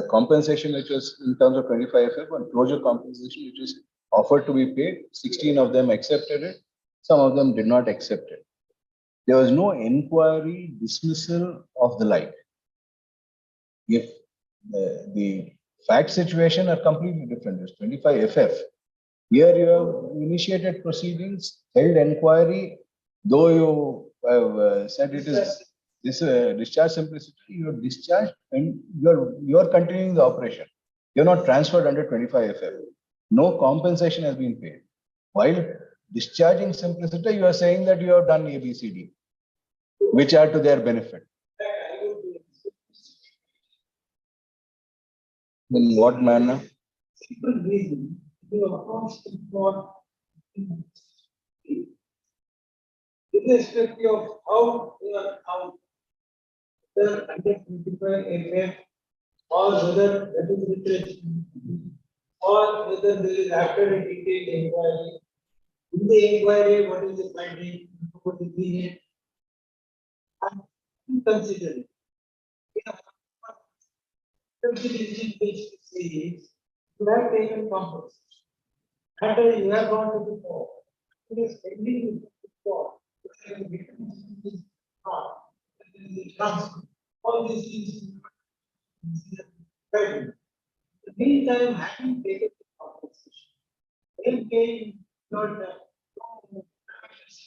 compensation which was in terms of 25 FF and closure compensation which was offered to be paid. 16 of them accepted it. Some of them did not accept it. There was no inquiry, dismissal of the like. If the fact situation are completely different, it's 25 FF. Here you have initiated proceedings, held inquiry, though you have said it is this discharge simplicity, you are discharged and you are continuing the operation. You're not transferred under 25 FF. No compensation has been paid. While discharging simplicity, you are saying that you have done ABCD, which are to their benefit. In what manner? Simple reason, you are constant for irrespective of how you are out, whether under 25 FF or whether that is replacement or whether there is after a detailed inquiry. In the inquiry, what is the finding? What is the need? And consider it. Consideration page 6 you have taken compensation. After you have gone to the court, it is pending with the court. All these things. In the meantime, having taken the compensation, then came not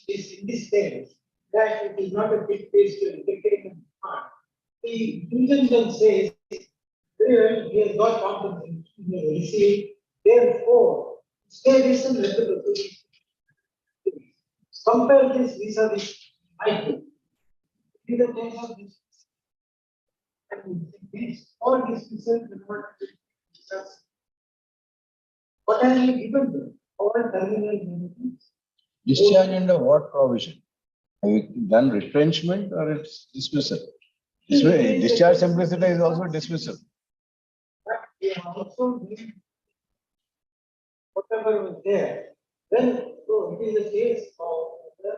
in this case that it is not a big case to entertain the part. The Injunction says, well, he has got compensation, he has received, therefore, stay listen, let the proceedings. Compare this vis-a-vis I think. In the case of this, And these all dismissals will not be discussed. What have you given them? All terminal benefits. Discharge under what provision? Have you done retrenchment or it's dismissal? Discharge simplicity is also dismissal. But they also need whatever was there. Then, so it is a case of the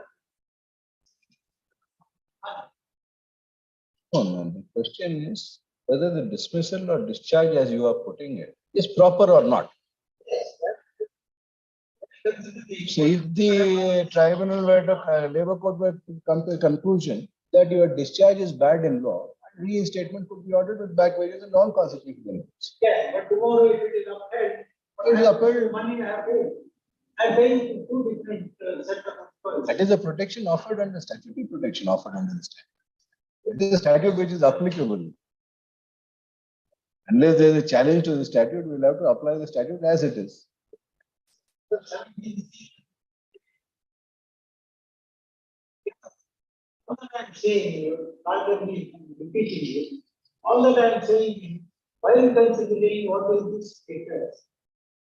No, the question is whether the dismissal or discharge, as you are putting it, is proper or not. So if the tribunal were to, labor court were to come to a conclusion that your discharge is bad in law, reinstatement could be ordered with back wages and non-consecutive benefits. yeah, but tomorrow if it is upheld, It is upheld. money I have paid. I pay two different set of. That is a protection offered under statutory protection offered under the statute. It is a statute which is applicable. Unless there is a challenge to the statute, we will have to apply the statute as it is. All that I'm saying, rather than repeating it, all that I'm saying, while considering what is this status,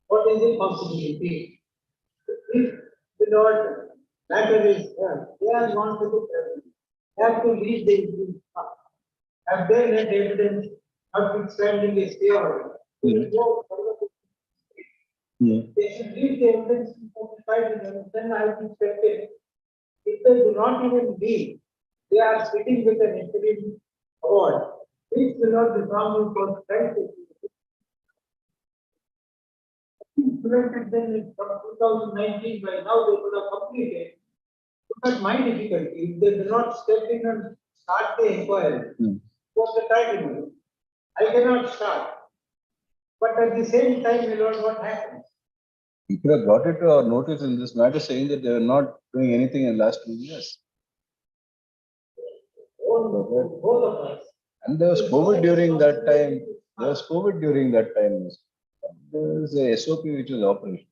what is the possibility? If the Lord matter is there, they are not to the present. They have to read the have they had evidence notwithstanding a stay order? They should read the evidence before deciding, then I will expect it. If they do not even read, they are sitting with an interim award. This will not be found for practice. Implemented then in 2019, by now they would have completed. But my difficulty, if they do not step in and start the inquiry, for the tribunal, I cannot start. But at the same time, you know what happens. You could have brought it to our notice in this matter saying that they were not doing anything in the last 2 years. Both of us. And there was COVID during that time. There was COVID during that time. There was a SOP which was operational.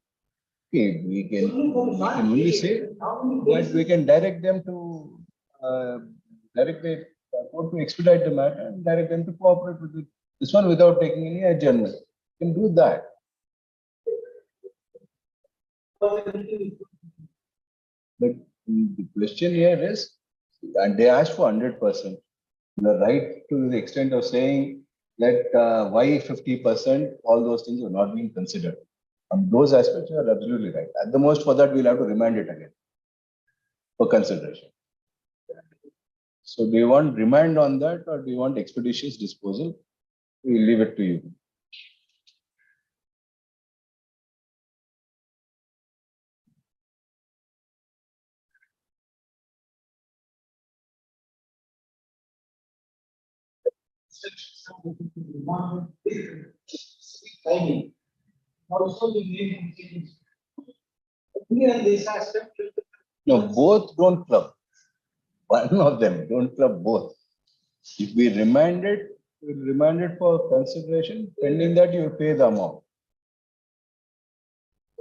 Okay, we can only say that we can direct them to direct the court to expedite the matter and direct them to cooperate with this one without taking any adjournment. You can do that. But the question here is, and they asked for 100%. The right to the extent of saying that why 50%, all those things are not being considered. On those aspects, you are absolutely right. At the most, for that, we'll have to remand it again for consideration. So, do you want remand on that, or do you want expeditious disposal? We'll leave it to you. Also, this aspect. No, both don't club. One of them don't club both. If we remand it, we'll remand it for consideration. Pending that, you pay the amount.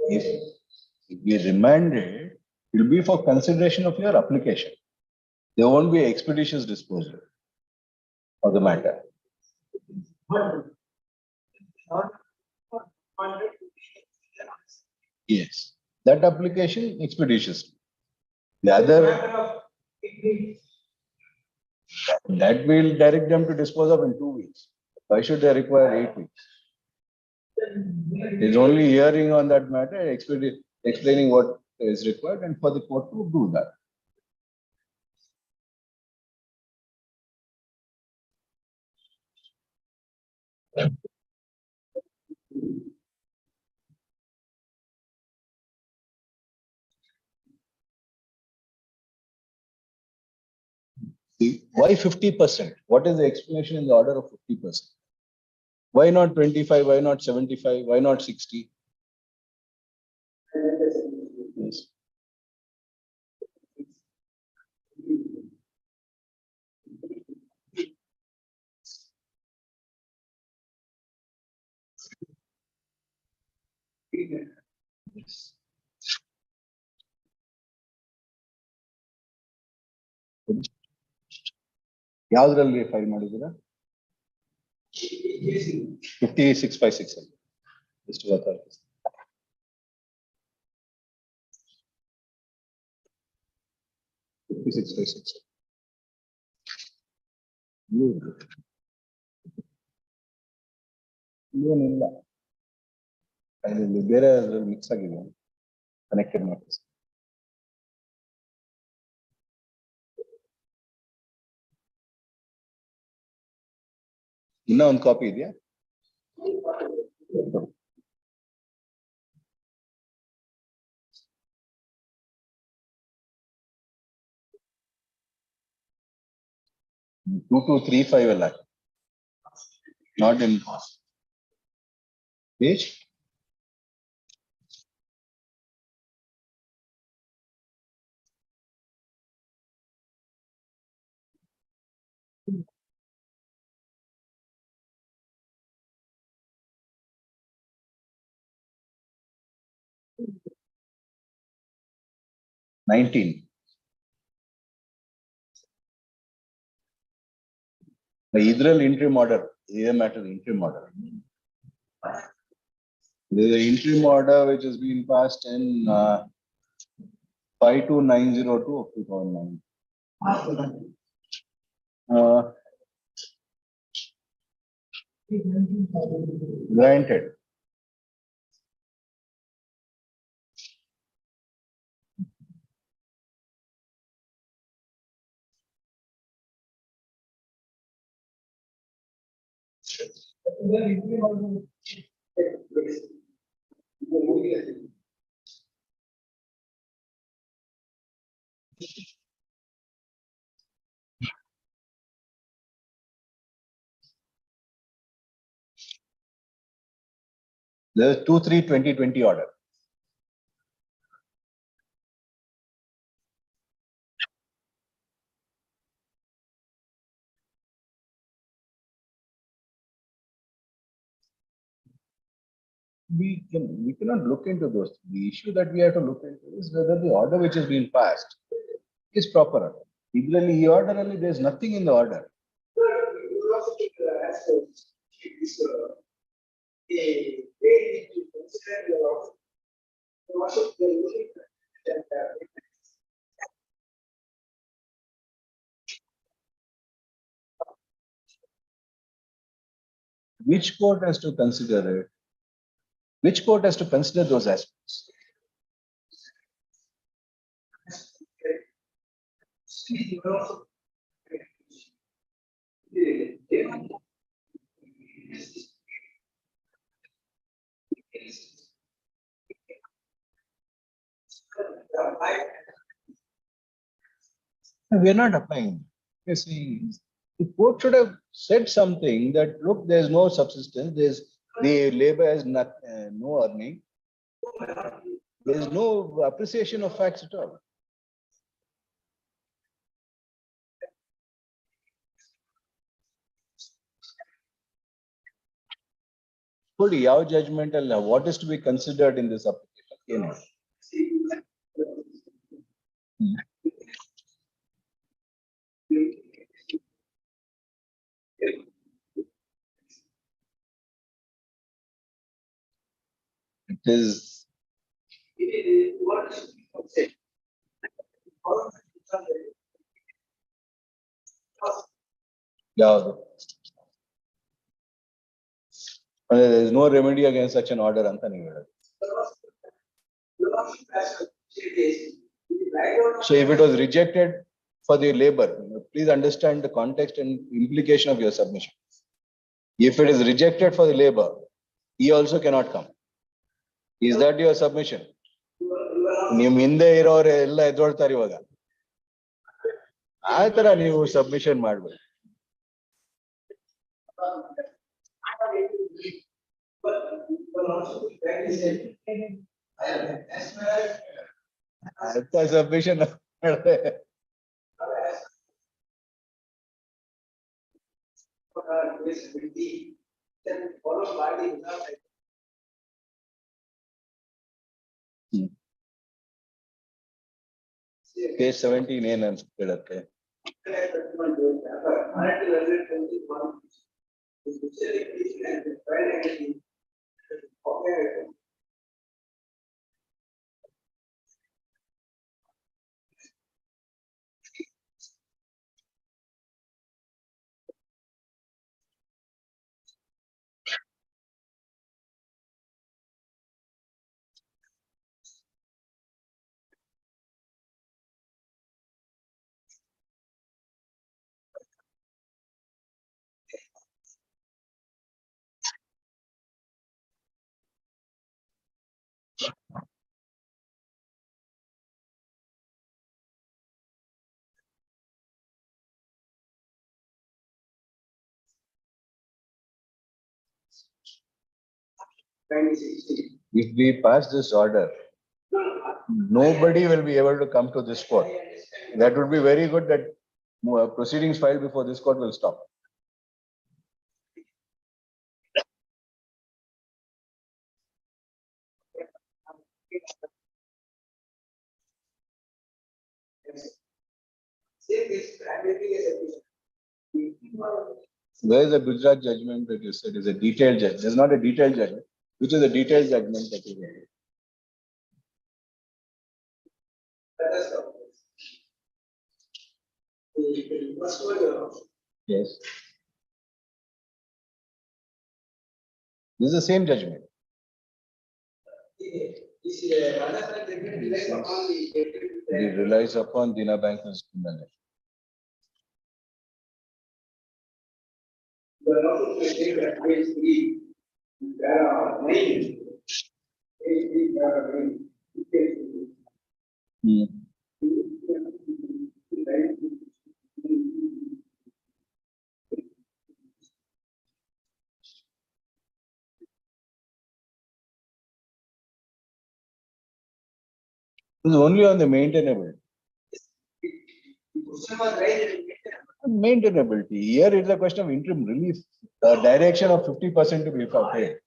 If we remand it, it will be for consideration of your application. There won't be expeditious disposal of the matter. Yes, that application expeditious. The other, that will direct them to dispose of in 2 weeks. Why should they require 8 weeks? It's only hearing on that matter, explaining what is required, and for the court to do that. See, why 50%? What is the explanation in the order of 50%? Why not 25? Why not 75? Why not 60? Yes. Yes. ಯಾವುದರಲ್ಲಿ file ಮಾಡಿದ್ದೀರಾ? 5656. Just to authority. ಏನಿಲ್ಲ ಅಲ್ಲಿ ಬೇರೆ mix ಆಗಿದೆ connected notice. ಇನ್ನ ಒಂದು copy ಇದೆಯಾ? Two 235 ಅಲ್ಲ, not in page. $19. ಇದರಲ್ಲಿ interim order, ಇದೇ matter interim order. There is an interim order which has been passed in 52902 of 2009. Granted. There is 2/3/2020 order. We cannot look into those. The issue that we have to look into is whether the order which has been passed is proper. Ideally, the order only, there is nothing in the order. Which court has to consider it? Which court has to consider those aspects? We are not applying. We are saying the court should have said something that, look, there is no subsistence, the labor has not, no earning. There is no appreciation of facts at all. Fully, your judgment, what is to be considered in this application? It is yeah. There is no remedy against such an order. So if it was rejected for the labor, please understand the context and implication of your submission. If it is rejected for the labor, he also cannot come. Is that your submission? ನೀವು ಹಿಂದೆ ಇರೋರು ಎಲ್ಲ ಎದ್ದೊಳ್ತಾರೆ ಇವಾಗ. ಆ ತರ ನೀವು submission ಮಾಡ್ಬೇಕು. ಅಂತ ಸಬ್ಮಿಷನ್ ಮಾಡಿದೆ. Page 17 ಏನ್ ಅನ್ಸುತ್ತೆ? If we pass this order, nobody will be able to come to this court. That would be very good that proceedings filed before this court will stop. Where is the Gujarat judgment that you said is a detailed judgment? There's not a detailed judgment, which is a detailed judgment that you made. Yes. This is the same judgment. It relies upon Dina Bank as criminal. It is only on the maintainability. Maintainability. Here it's a question of interim relief. The direction of 50% to be paid.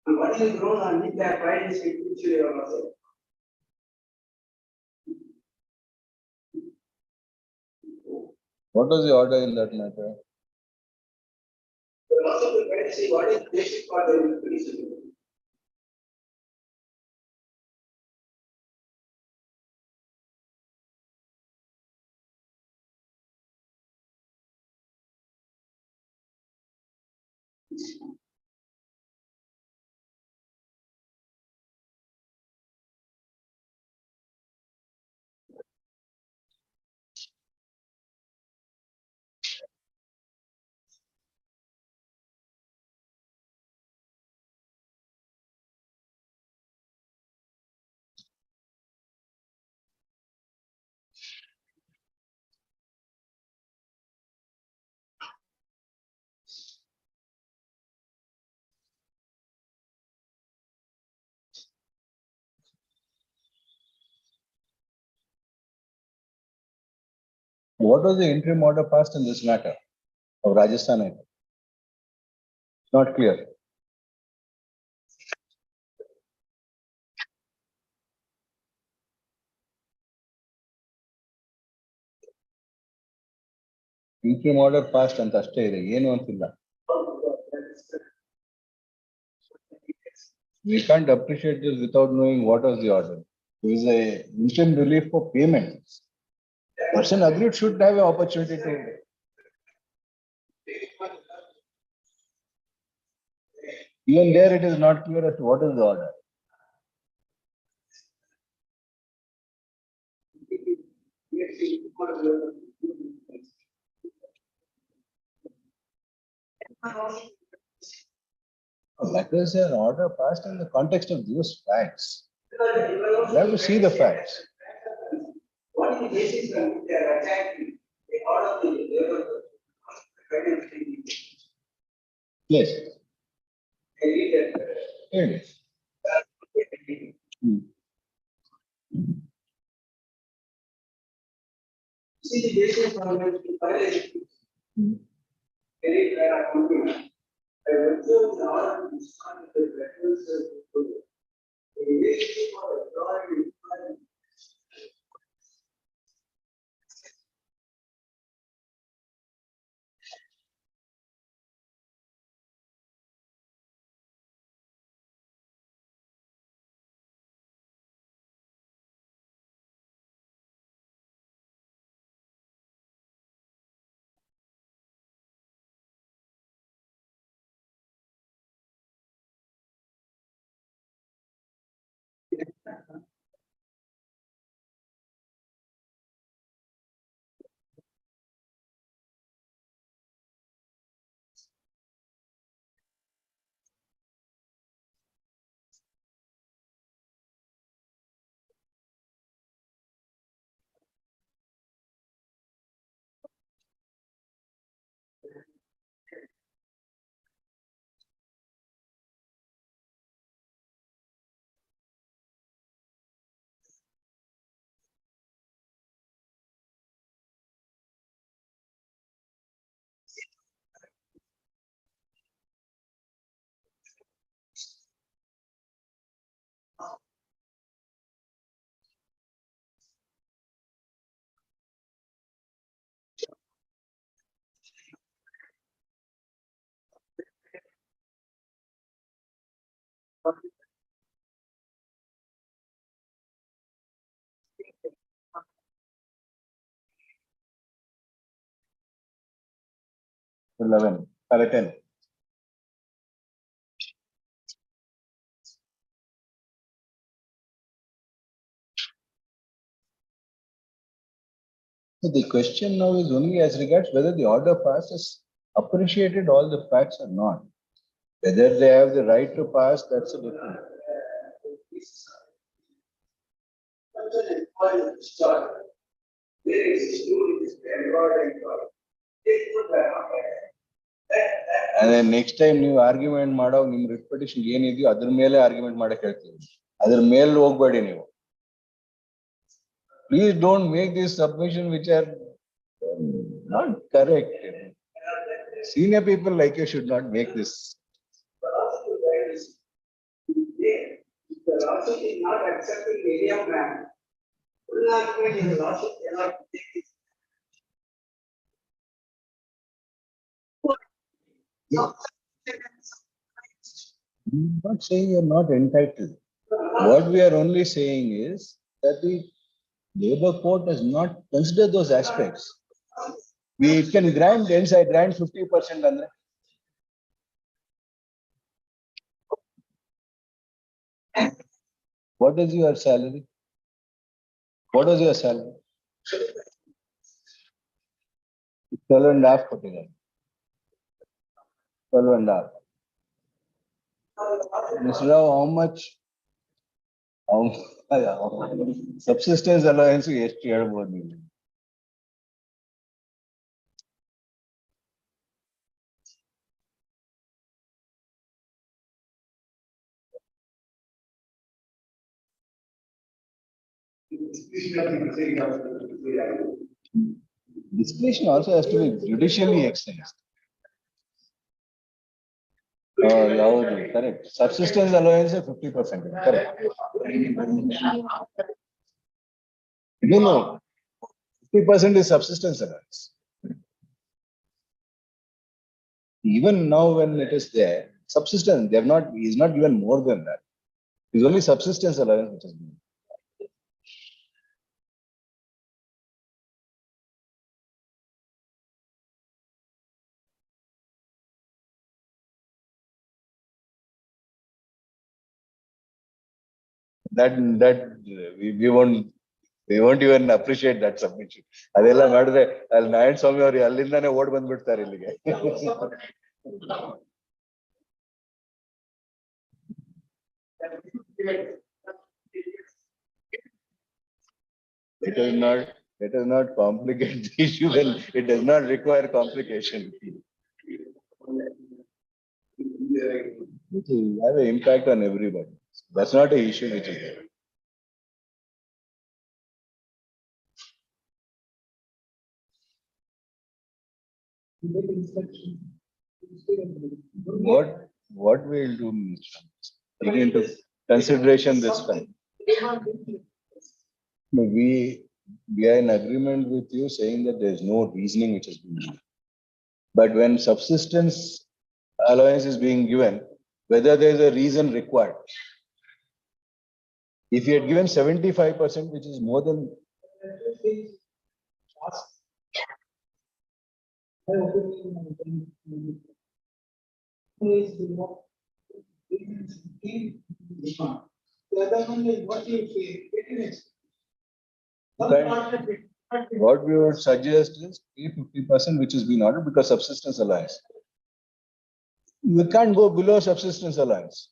What is grown on which their pride is equally also. What was the order in that matter? But also we try to see what is basic for the petition. What was the interim order passed in this matter of Rajasthan? It's not clear. Interim order passed and ಅಷ್ಟೇ ಇದೆ ಏನು ಅಂತಿಲ್ಲ. We can't appreciate this without knowing what was the order. It is a interim relief for payment. Person agreed should have an opportunity to. Even there it is not clear as to what is the order. That is an order passed in the context of those facts. You have to see the facts. What is the basis on which they are attacking the order of the Yes. I read that. Yes. See the basis on which to file a very fair account. I observe the order to respond to the references to the relationship for authority. $11, 10. So the question now is only as regards whether the order passed has appreciated all the facts or not. Whether they have the right to pass, that's a different. And then next time you argument ಮಾಡೋ ನಿಮ್ಮ writ petition ಏನಿದೆಯೋ ಅದ್ರ ಮೇಲೆ argument ಮಾಡಕ್ಕೆ ಹೇಳ್ತೀವಿ. ಅದ್ರ ಮೇಲೆ ಹೋಗಬೇಡಿ ನೀವು. Please don't make this submission which are not correct. Senior people like you should not make this. The lawsuit is not accepting any of them. Full argument in the lawsuit cannot take this. I'm not saying you're not entitled. What we are only saying is that the labor court does not consider those aspects. We can grant, hence I grant 50% on that. What is your salary? What is your salary? 12.5 ಕೊಟ್ಟಿದ್ದಾರೆ. 12.5. Mr. Rao, how much? Subsistence allowance ಎಷ್ಟು ಹೇಳ್ಬೋದು ನೀವು? Discretion also has to be judicially exercised. Correct. Subsistence allowance is 50%. Correct. No. 50% is subsistence allowance. Even now when it is there, subsistence, he is not given more than that. It's only subsistence allowance which is given. That we won't even appreciate that submission. ಅದೆಲ್ಲ ಮಾಡಿದ್ರೆ ಅಲ್ಲಿ ನಾರಾಯಣ ಸ್ವಾಮಿ ಅವರು ಅಲ್ಲಿಂದಾನೆ ಓಡ್ ಬಂದ್ಬಿಡ್ತಾರೆ ಇಲ್ಲಿಗೆ. Let us not complicate the issue when it does not require complication. It will have an impact on everybody. That's not an issue which is there. What we'll do, Mr. Taking into consideration this fact. No, we are in agreement with you saying that there is no reasoning which has been given. But when subsistence allowance is being given, whether there is a reason required. If you had given 75%, which is more than. What we would suggest is pay 50%, which has been ordered because subsistence allowance. We can't go below subsistence allowance.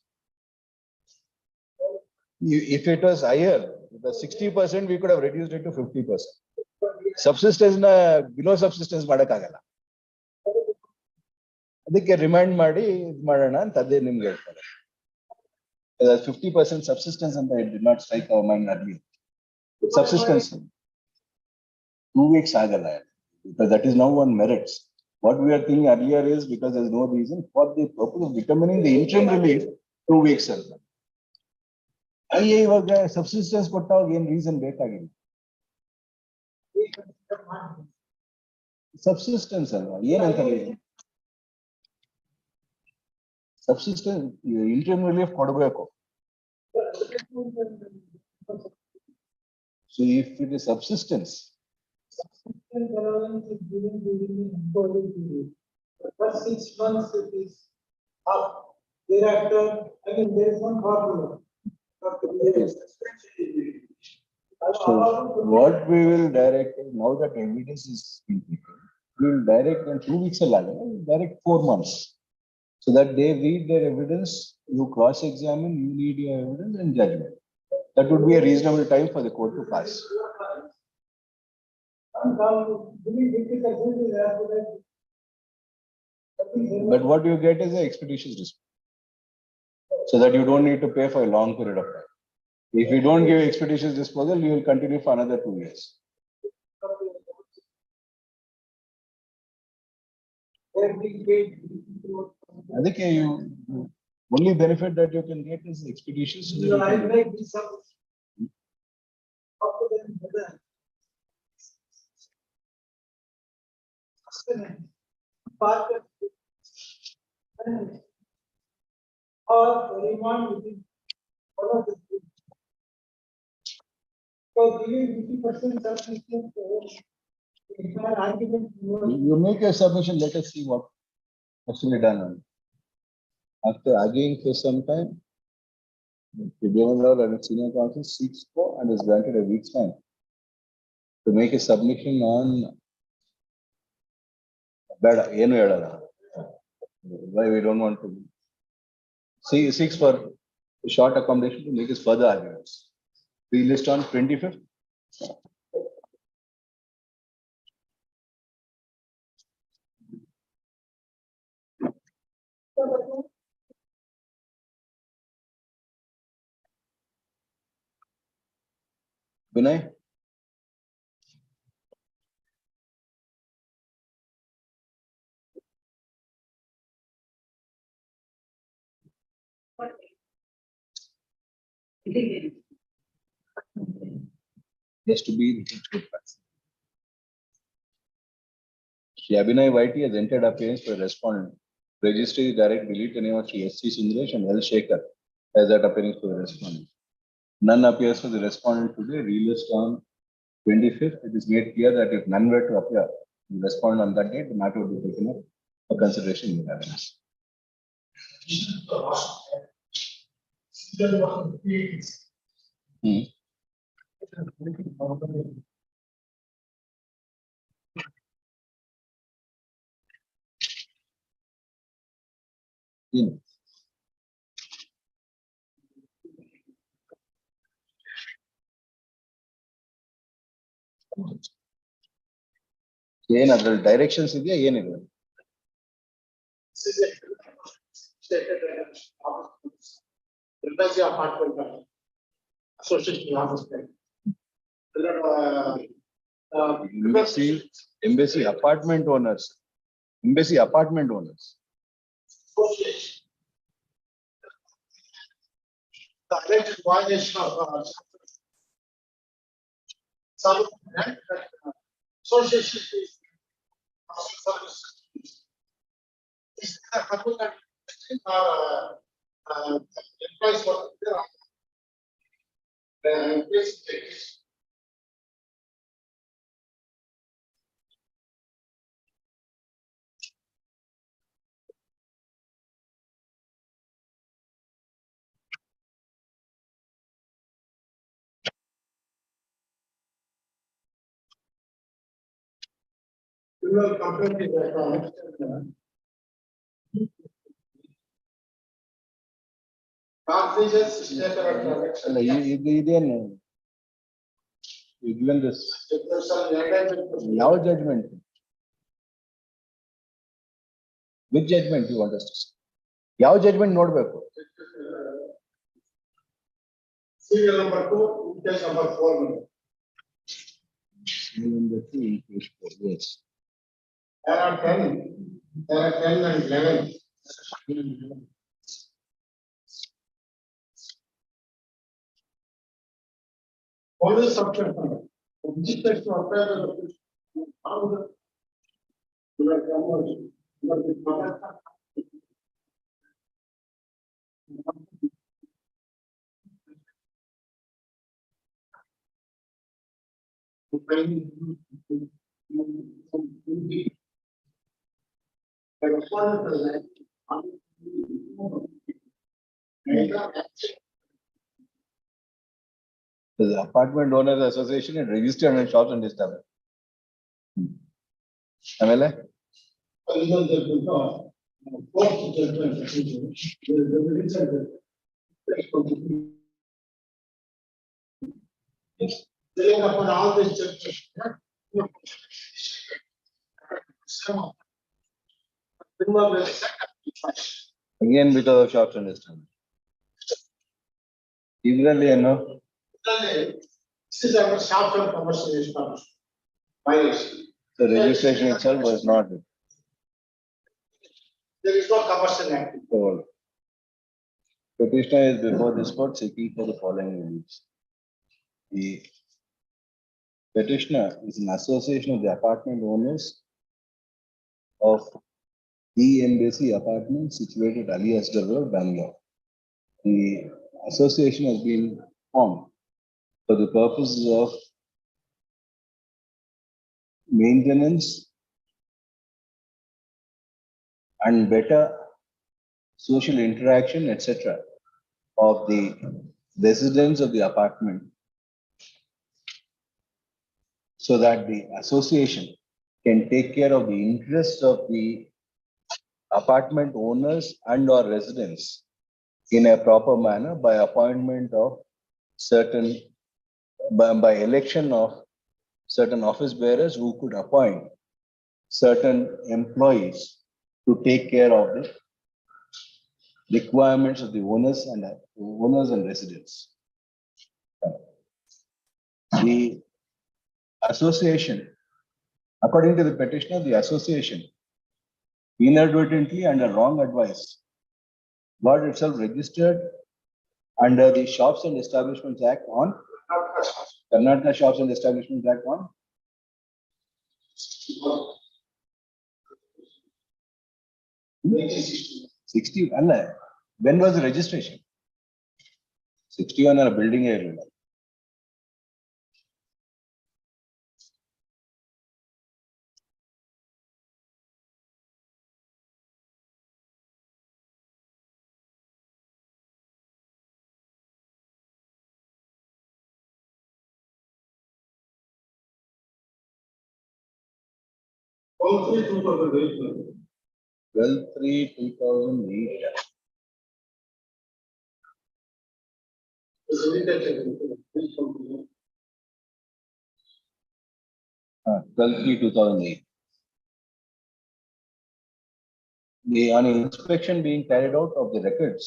If it was higher, it was 60%, we could have reduced it to 50%. Subsistence below subsistence madakagala. ಅದಕ್ಕೆ remind ಮಾಡಿ ಇದು ಮಾಡೋಣ ಅಂತ ಅದೇ ನಿಮ್ಗೆ ಹೇಳ್ತಾರೆ. 50% subsistence and it did not strike our mind earlier. Subsistence 2 weeks agala because that is now on merits. What we are thinking earlier is because there is no reason for the purpose of determining the interim relief 2 weeks ಅಂತ. ಅಯ್ಯ ಇವಾಗ subsistence ಕೊಟ್ಟಾಗ ಏನ್ reason ಬೇಕಾಗಿಲ್ಲ. Subsistence ಅಲ್ವಾ ಏನಂತ subsistence interim relief ಕೊಡಬೇಕು. So if it is subsistence allowance is given during the employment period. The first 6 months it is up. Thereafter, I mean, there is one formula. So what we will direct now that evidence is being taken, we will direct in 2 weeks direct 4 months. So that they read their evidence, you cross-examine, you need your evidence and judgment. That would be a reasonable time for the court to pass. But what you get is an expeditious response. So that you don't need to pay for a long period of time. If you don't give expeditious disposal, you will continue for another 2 years. I think you only benefit that you can get is expeditious. Or remand within one of the two. So giving 50% subsistence argument. You make a submission, let us see what has to be done. After arguing for some time, the Tribunal and Senior Counsel seeks for and is granted a week's time to make a submission on why we don't want to seeks for a short accommodation to make his further arguments. We list on 25th. Vinay? Has to be Shri Abhinay Whitey has entered appearance for a respondent. Registry direct delete the name of Shri S.C. Sundaresh and L. Shekhar as that appearance for the respondent. None appears for the respondent today. Relist on 25th. It is made clear that if none were to appear, the respondent on that date, the matter would be taken up for consideration in the evidence. ಏನಾದ್ರಲ್ಲಿ directions ಇದೆಯಾ ಏನಿದೆ? Apartment association embassy apartment owners Embassy apartment owners. The alleged violation of some association fees. Is the public employees for complaint is that Given this, now judgment. Which judgment you want us to see? ಯಾವ judgment ನೋಡ್ಬೇಕು? serial number 2, case number 4. Serial number 2, case 4, yes. There are 10 and 11. Only subsection. Objections to apply the how the The Apartment Owners Association is registered and shops and establishment. ಆಮೇಲೆ upon all these judgments. again because of shops and establishment. ಇದರಲ್ಲಿ ಏನು? This is our short-term commercial establishment. Violation. The registration itself was not. There is no commercial activity. Petitioner is before this court seeking for the following reliefs. The petitioner is an association of the apartment owners of the Embassy apartment situated at Ali Asgar Road, Bangalore. The association has been formed for the purposes of maintenance and better social interaction, etc., of the residents of the apartment, so that the association can take care of the interests of the apartment owners and or residents in a proper manner by appointment of certain, by election of certain office bearers who could appoint certain employees to take care of the requirements of the owners and residents. The association, according to the petitioner, the association inadvertently under wrong advice got itself registered under the Shops and Establishments Act on Karnataka Shops and Establishments Act on 60. When was the registration? 61 or a building area. All 3/2008. 12/3/2008. Is irritated. 12/3/2008. On inspection being carried out of the records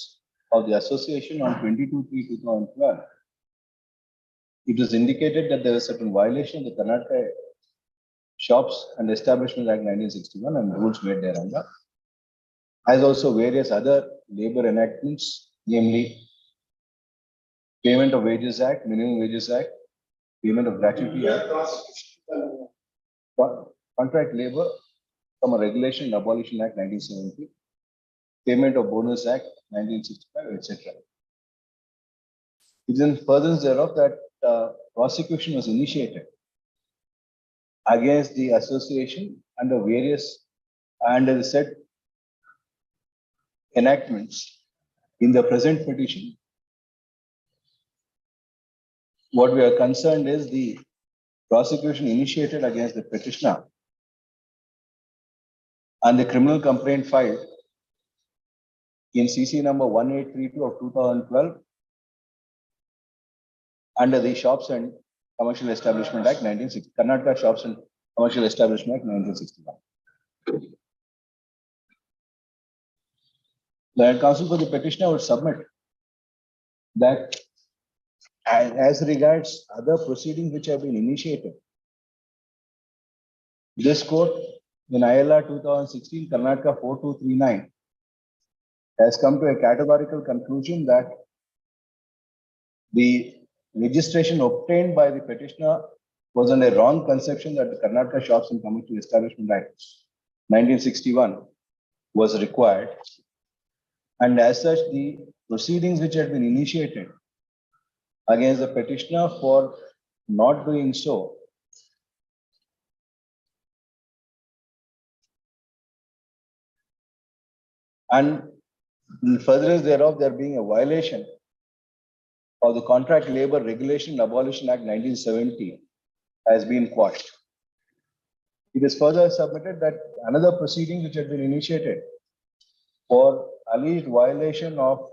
of the association on 22/3/2012, it was indicated that there was certain violation of the Karnataka Shops and Establishment Act 1961 and rules made thereunder, as also various other labor enactments, namely Payment of Wages Act, Minimum Wages Act, Payment of Gratuity Act, Contract Labor from a Regulation and Abolition Act 1970, Payment of Bonus Act 1965, etc. It is in furtherance thereof that prosecution was initiated against the association under the said enactments in the present petition. What we are concerned is the prosecution initiated against the petitioner and the criminal complaint filed in CC number 1832 of 2012 under the Shops and Commercial Establishment Act 1960, Karnataka Shops and Commercial Establishment Act 1961. The counsel for the petitioner would submit that as regards other proceedings which have been initiated, this court in ILR 2016, Karnataka 4239, has come to a categorical conclusion that the registration obtained by the petitioner was on a wrong conception that the Karnataka Shops and Commercial Establishment Act 1961 was required. And as such, the proceedings which had been initiated against the petitioner for not doing so and in furtherance thereof, there being a violation of the Contract Labor Regulation and Abolition Act 1970 has been quashed. It is further submitted that another proceeding which had been initiated for alleged violation of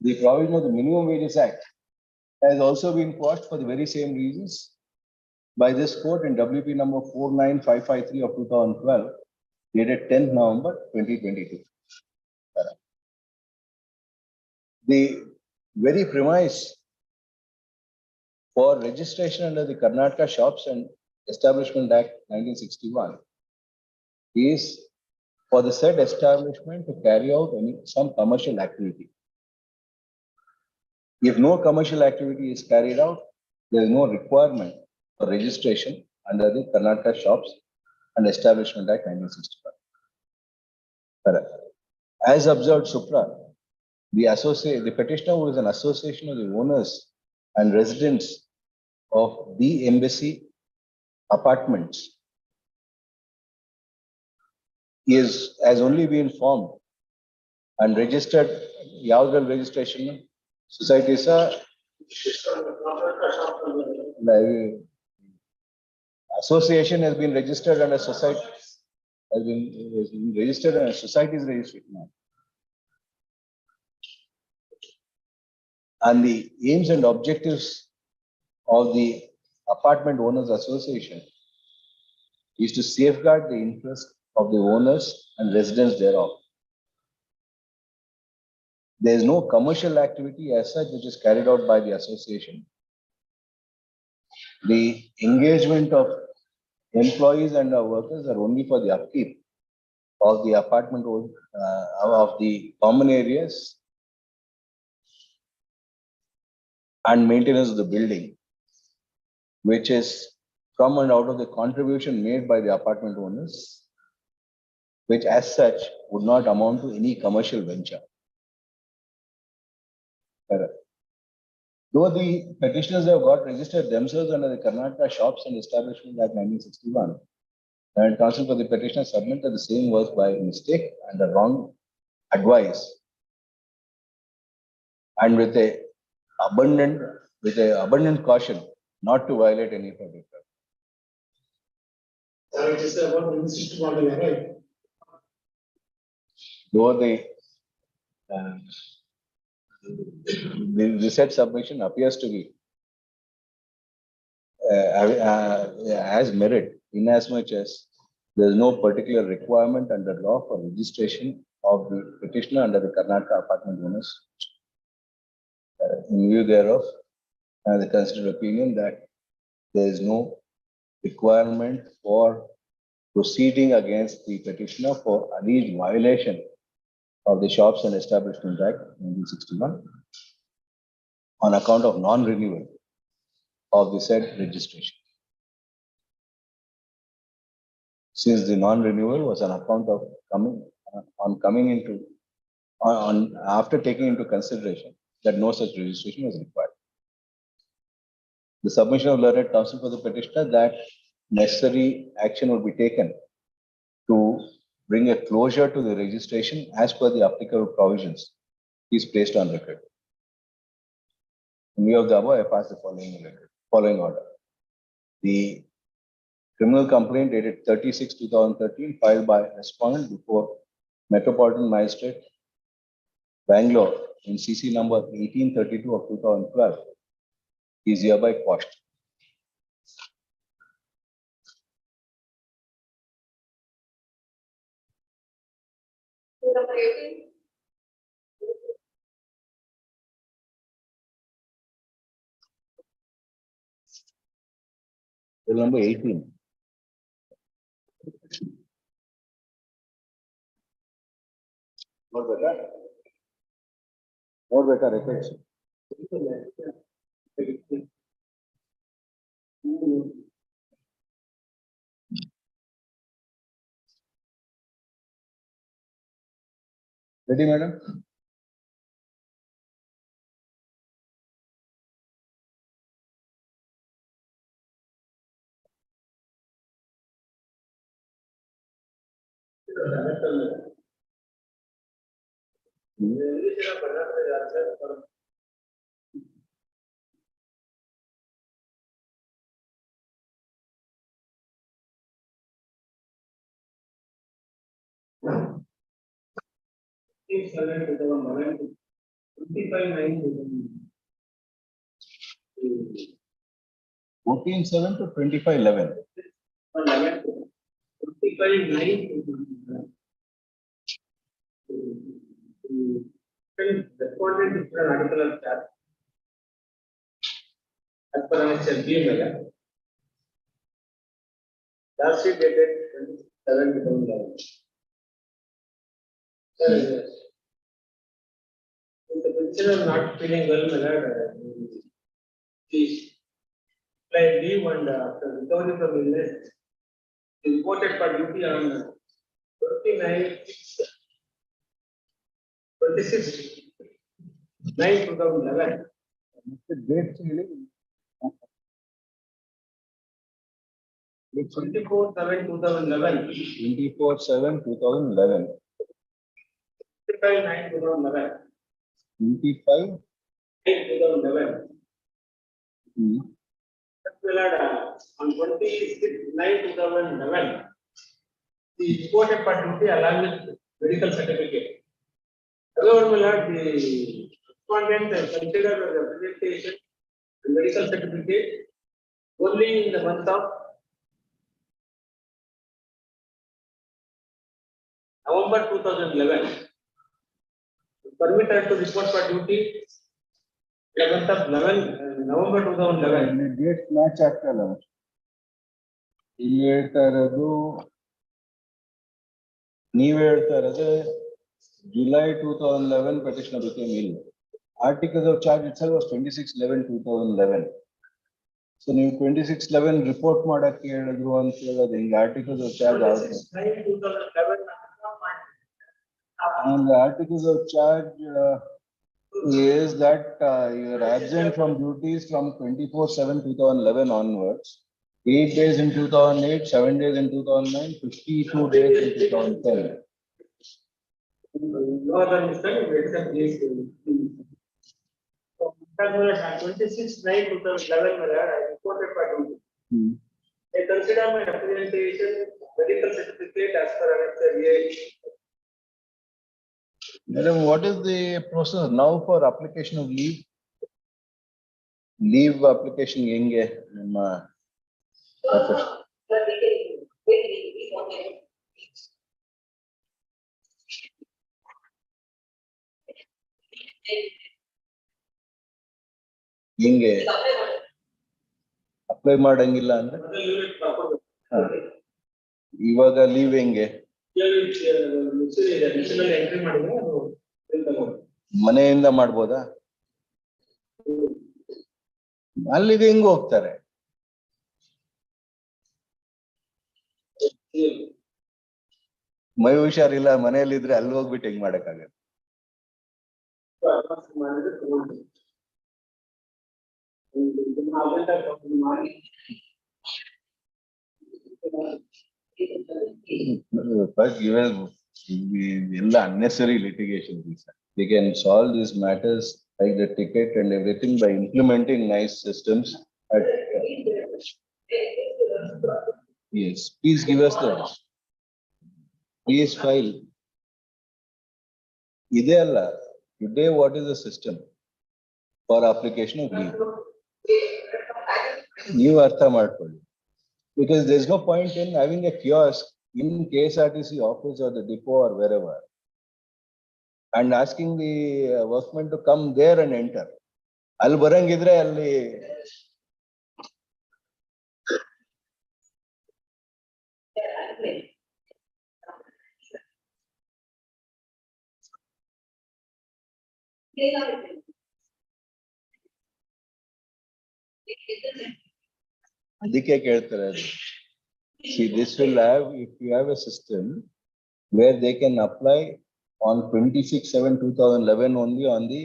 the provision of the Minimum Wages Act has also been quashed for the very same reasons by this court in WP number 49553 of 2012, dated 10th November 2022. The very premise for registration under the Karnataka Shops and Establishment Act 1961 is for the said establishment to carry out some commercial activity. If no commercial activity is carried out, there is no requirement for registration under the Karnataka Shops and Establishment Act 1961. As observed supra, the petitioner who is an association of the owners and residents of the embassy apartments has only been formed and registered. Yaudal registration societies are association has been registered under society has been registered and society is registered now. And the aims and objectives of the Apartment Owners Association is to safeguard the interest of the owners and residents thereof. There is no commercial activity as such which is carried out by the association. The engagement of employees and workers are only for the upkeep of the apartment of the common areas and maintenance of the building, which is from and out of the contribution made by the apartment owners, which as such would not amount to any commercial venture. Though the petitioners have got registered themselves under the Karnataka Shops and Establishment Act 1961, and counsel for the petitioner submitted the same was by mistake and the wrong advice, and with a abundant caution not to violate any public right. Though the said submission appears to be has merit, inasmuch as there is no particular requirement under law for registration of the petitioner under the Karnataka Apartment Owners. In view thereof, the considered opinion that there is no requirement for proceeding against the petitioner for alleged violation of the Shops and Establishment Act 1961 on account of non-renewal of the said registration. Since the non-renewal was on account of after taking into consideration that no such registration was required. The submission of learned counsel for the petitioner that necessary action would be taken to bring a closure to the registration as per the applicable provisions is placed on record. In view of the above, I pass the following order. The criminal complaint dated 30/6/2013 filed by respondent before Metropolitan Magistrate, Bangalore in CC number 1832 of 2012 is hereby quashed. Number 18. Bill number 18. More better. More better records. Ready, madam? Fourteen 7 to 25/11. 25/9. Respondent is an article of charge. As per Annexure B, last sheet dated 27/2011. If the petitioner not feeling well, please apply leave and after recovery from illness is reported for duty on 26/9/2011. Date 24/7/2011. 24/7/2011. 25/9/2011. 25/9/2011. On 26/9/2011, the reported for duty along with medical certificate. However, my lord, the respondent has considered the representation and medical certificate only in the month of November 2011. Permitted to report for duty in the month of November 2011. Date match ಆಗ್ತಲ್ಲ. ಇಲ್ಲಿ ಹೇಳ್ತಾ ಇರೋದು ನೀವು ಹೇಳ್ತಾ ಇರೋದು July 2011 petitioner became ill. Articles of charge itself was 26/11/2011. So ನೀವು 26/11 report ಮಾಡಕ್ಕೆ ಹೇಳಿದ್ರು ಅಂತ ಹೇಳೋದು ಹಿಂಗೆ articles of charge ಆಗುತ್ತೆ. 26/9/2011. And the articles of charge is that you are absent from duties from 24/7/2011 onwards. 8 days in 2008, 7 days in 2009, 52 days in 2010. No other mistake, we accept this. 26/9/2011, I reported for duty. I consider my representation medical certificate as per Annexure A. Madam, what is the process now for application of leave? Leave application ಹೆಂಗೆ ನಿಮ್ಮ ಹಿಂಗೆ apply ಮಾಡಂಗಿಲ್ಲ ಅಂದ್ರೆ ಹಾ. ಇವಾಗ leave ಹೆಂಗೆ ಮನೆಯಿಂದ ಮಾಡ್ಬೋದಾ? ಅಲ್ಲಿಗೆ ಹೆಂಗ್ ಹೋಗ್ತಾರೆ? ಮೈ ಹುಷಾರಿಲ್ಲ ಮನೆಯಲ್ಲಿದ್ರೆ ಅಲ್ಲಿ ಹೋಗ್ಬಿಟ್ಟು ಹೆಂಗ್ ಮಾಡಕ್ಕಾಗತ್ತೆ? But given unnecessary litigation, they can solve these matters like the ticket and everything by implementing nice systems. Yes, please give us the please file. Today, what is the system for application of leave? New Artha Martpalli. Because there's no point in having a kiosk in KSRTC office or the depot or wherever and asking the workman to come there and enter. Al barangidre alli ಅದಕ್ಕೆ ಕೇಳ್ತಾರೆ. See, this will have, if you have a system where they can apply on 26/7/2011 only on the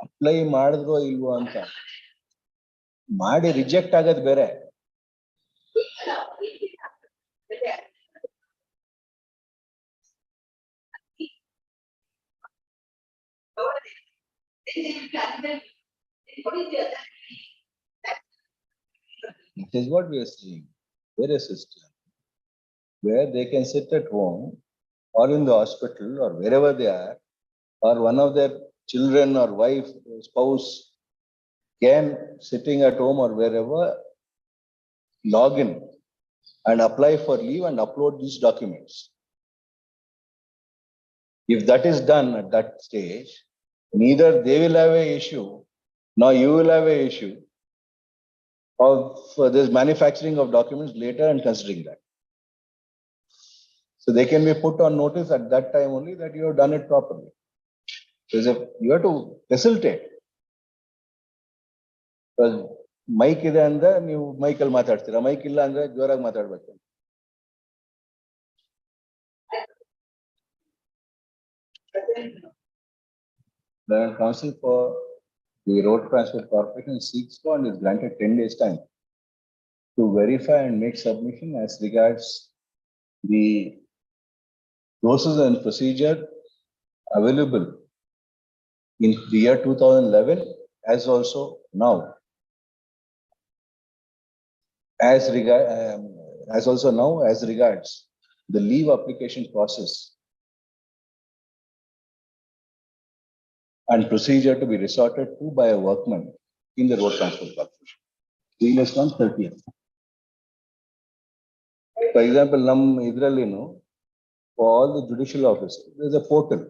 apply ಮಾಡಿದ್ರೋ ಇಲ್ವೋ ಅಂತ ಮಾಡಿ reject ಆಗೋದು ಬೇರೆ. It is what we are seeing. There is a system where they can sit at home or in the hospital or wherever they are, or one of their children or wife, spouse can sitting at home or wherever log in and apply for leave and upload these documents. If that is done at that stage, neither they will have an issue, nor you will have an issue of this manufacturing of documents later and considering that. So they can be put on notice at that time only that you have done it properly. Because if you have to facilitate. Because mic ide andre ನೀವು mic ಅಲ್ಲಿ ಮಾತಾಡ್ತೀರಾ, mic ಇಲ್ಲ ಅಂದ್ರೆ ಜೋರಾಗಿ ಮಾತಾಡಬೇಕು. The counsel for the Road Transport Corporation seeks for and is granted 10 days time to verify and make submission as regards the process and procedure available in the year 2011 as also now. As regards the leave application process and procedure to be resorted to by a workman in the Road Transport Corporation. Previous on 30th. For example, for all the judicial officers, there is a portal.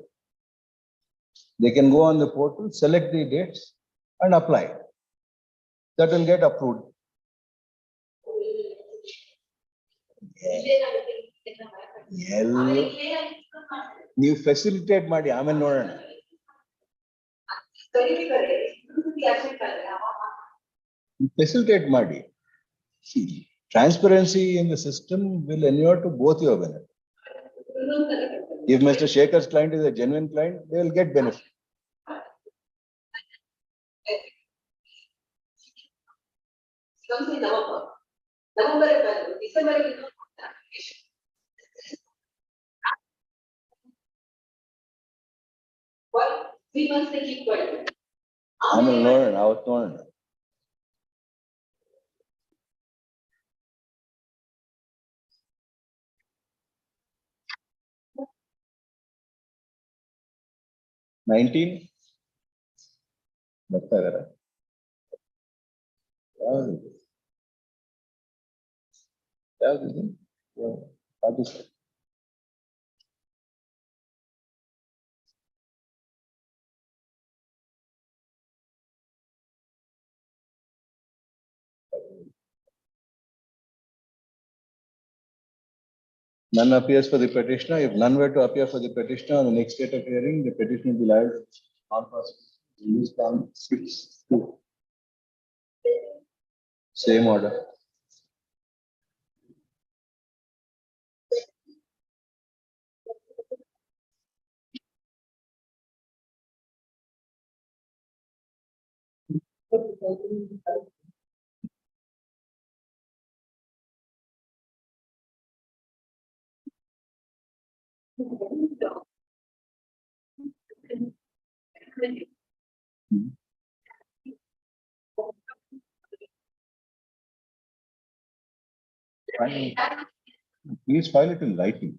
They can go on the portal, select the dates and apply. That will get approved. You facilitate ಮಾಡಿ ಆಮೇಲೆ ನೋಡೋಣ. Facilitate ಮಾಡಿ. Transparency in the system will inure to both your benefit. If Mr. Shekhar's client is a genuine client, they will get benefit. ಆಮೇಲೆ ನೋಡೋಣ, ಅವತ್ತು ನೋಡೋಣ. Nineteen ಬರ್ತಾ ಇದಾರೆ. ಯಾವ್ದು? None appears for the petitioner. If none were to appear for the petitioner on the next date of hearing, the petition will be liable on release on 6/2. Same order. Please file it in writing.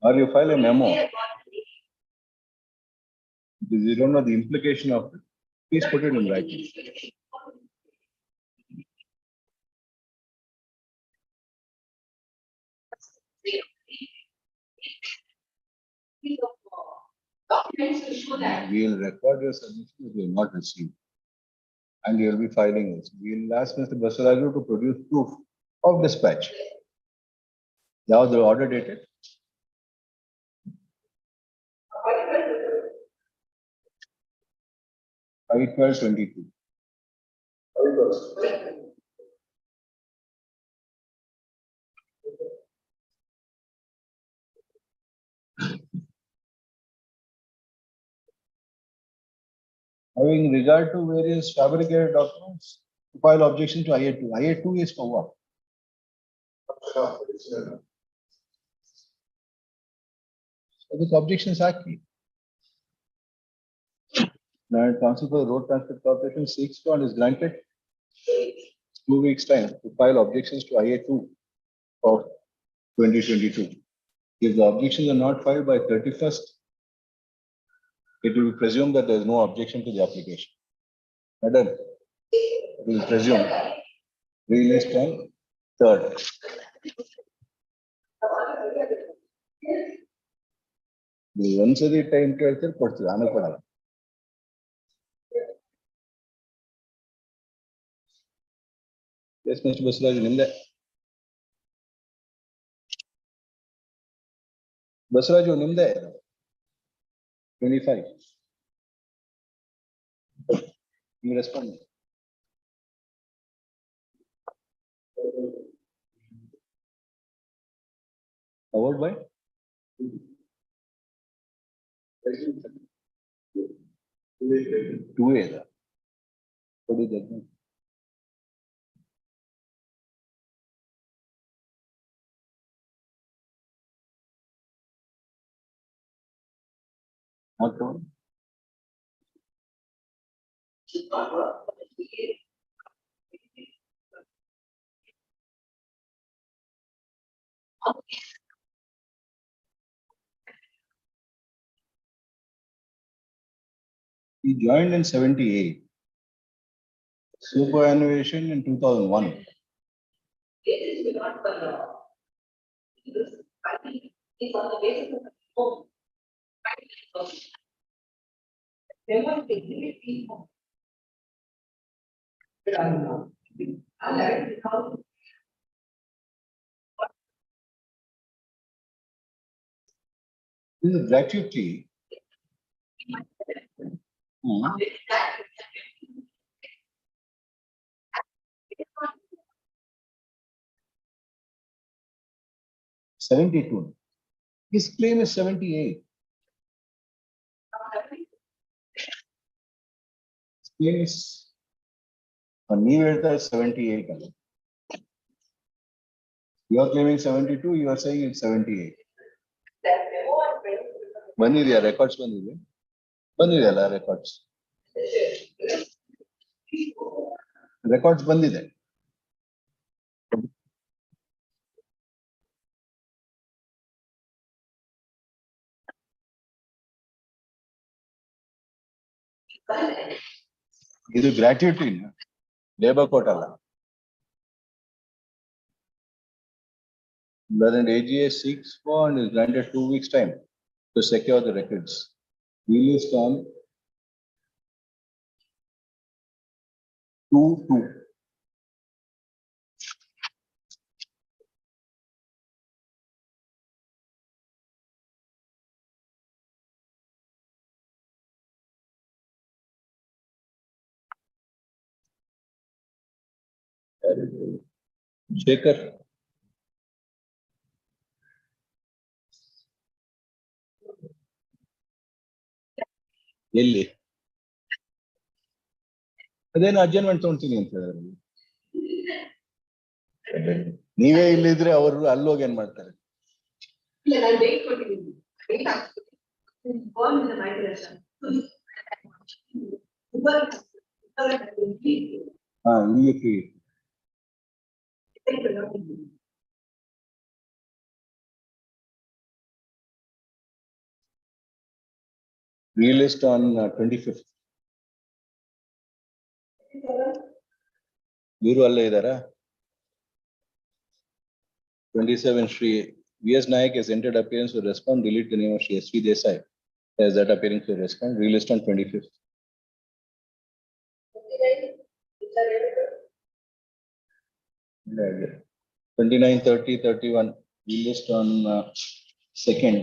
Or you file a memo. Because you don't know the implication of it. Please put it in writing. We will record your submission if you have not received. And you will be filing it. We will ask Mr. Basaraju to produce proof of dispatch. Now the order dated. By 12/22. Having regard to various fabricated documents, to file objection to IA2. IA2 is for what? So this objection is active. Now, counsel for the Road Transport Corporation seeks to and is granted 2 weeks' time to file objections to IA2 of 2022. If the objections are not filed by 31st, it will be presumed that there is no objection to the application. Madam, it will presume released on 3rd. Once the time to answer, yes, Mr. Basraj, nimde. Basraj, nimde. 25. You respond. Covered by? 2A. What is that? Not one. He joined in 78. Superannuation in 2001. This is gratuity. 72. His claim is 78. His claim is on 78. You are claiming 72, you are saying it's 78. Bandidia records bandidia. Bandidia records. Records bandide. This is gratuity, labor quota. Wherein AGA seeks for and is granted 2 weeks' time to secure the records. Released on 2/2. Shekhar. ಎಲ್ಲಿ ಅದೇನು adjournment ತೊಗೊಂತೀನಿ ಅಂತ ಹೇಳಿದ್ರು. ನೀವೇ ಇಲ್ಲಿದ್ರೆ ಅವರು ಅಲ್ಲಿ ಹೋಗಿ ಏನ್ ಮಾಡ್ತಾರೆ? ಇಲ್ಲ, ನಾನು ವೇಟ್ ಕೊಟ್ಟಿದ್ದೀನಿ. ಹಾ, ಇಲ್ಲಿ ಫ್ರೀ. Relist on 25th. ಇವರು ಅಲ್ಲೇ ಇದ್ದಾರಾ? 27 Shri V.S. Nayak has entered appearance to respond. Delete the name of Shri S.V. Desai as that appearing to respond. Relist on 25th. Yeah. 29, 30, 31. Relist on 2nd.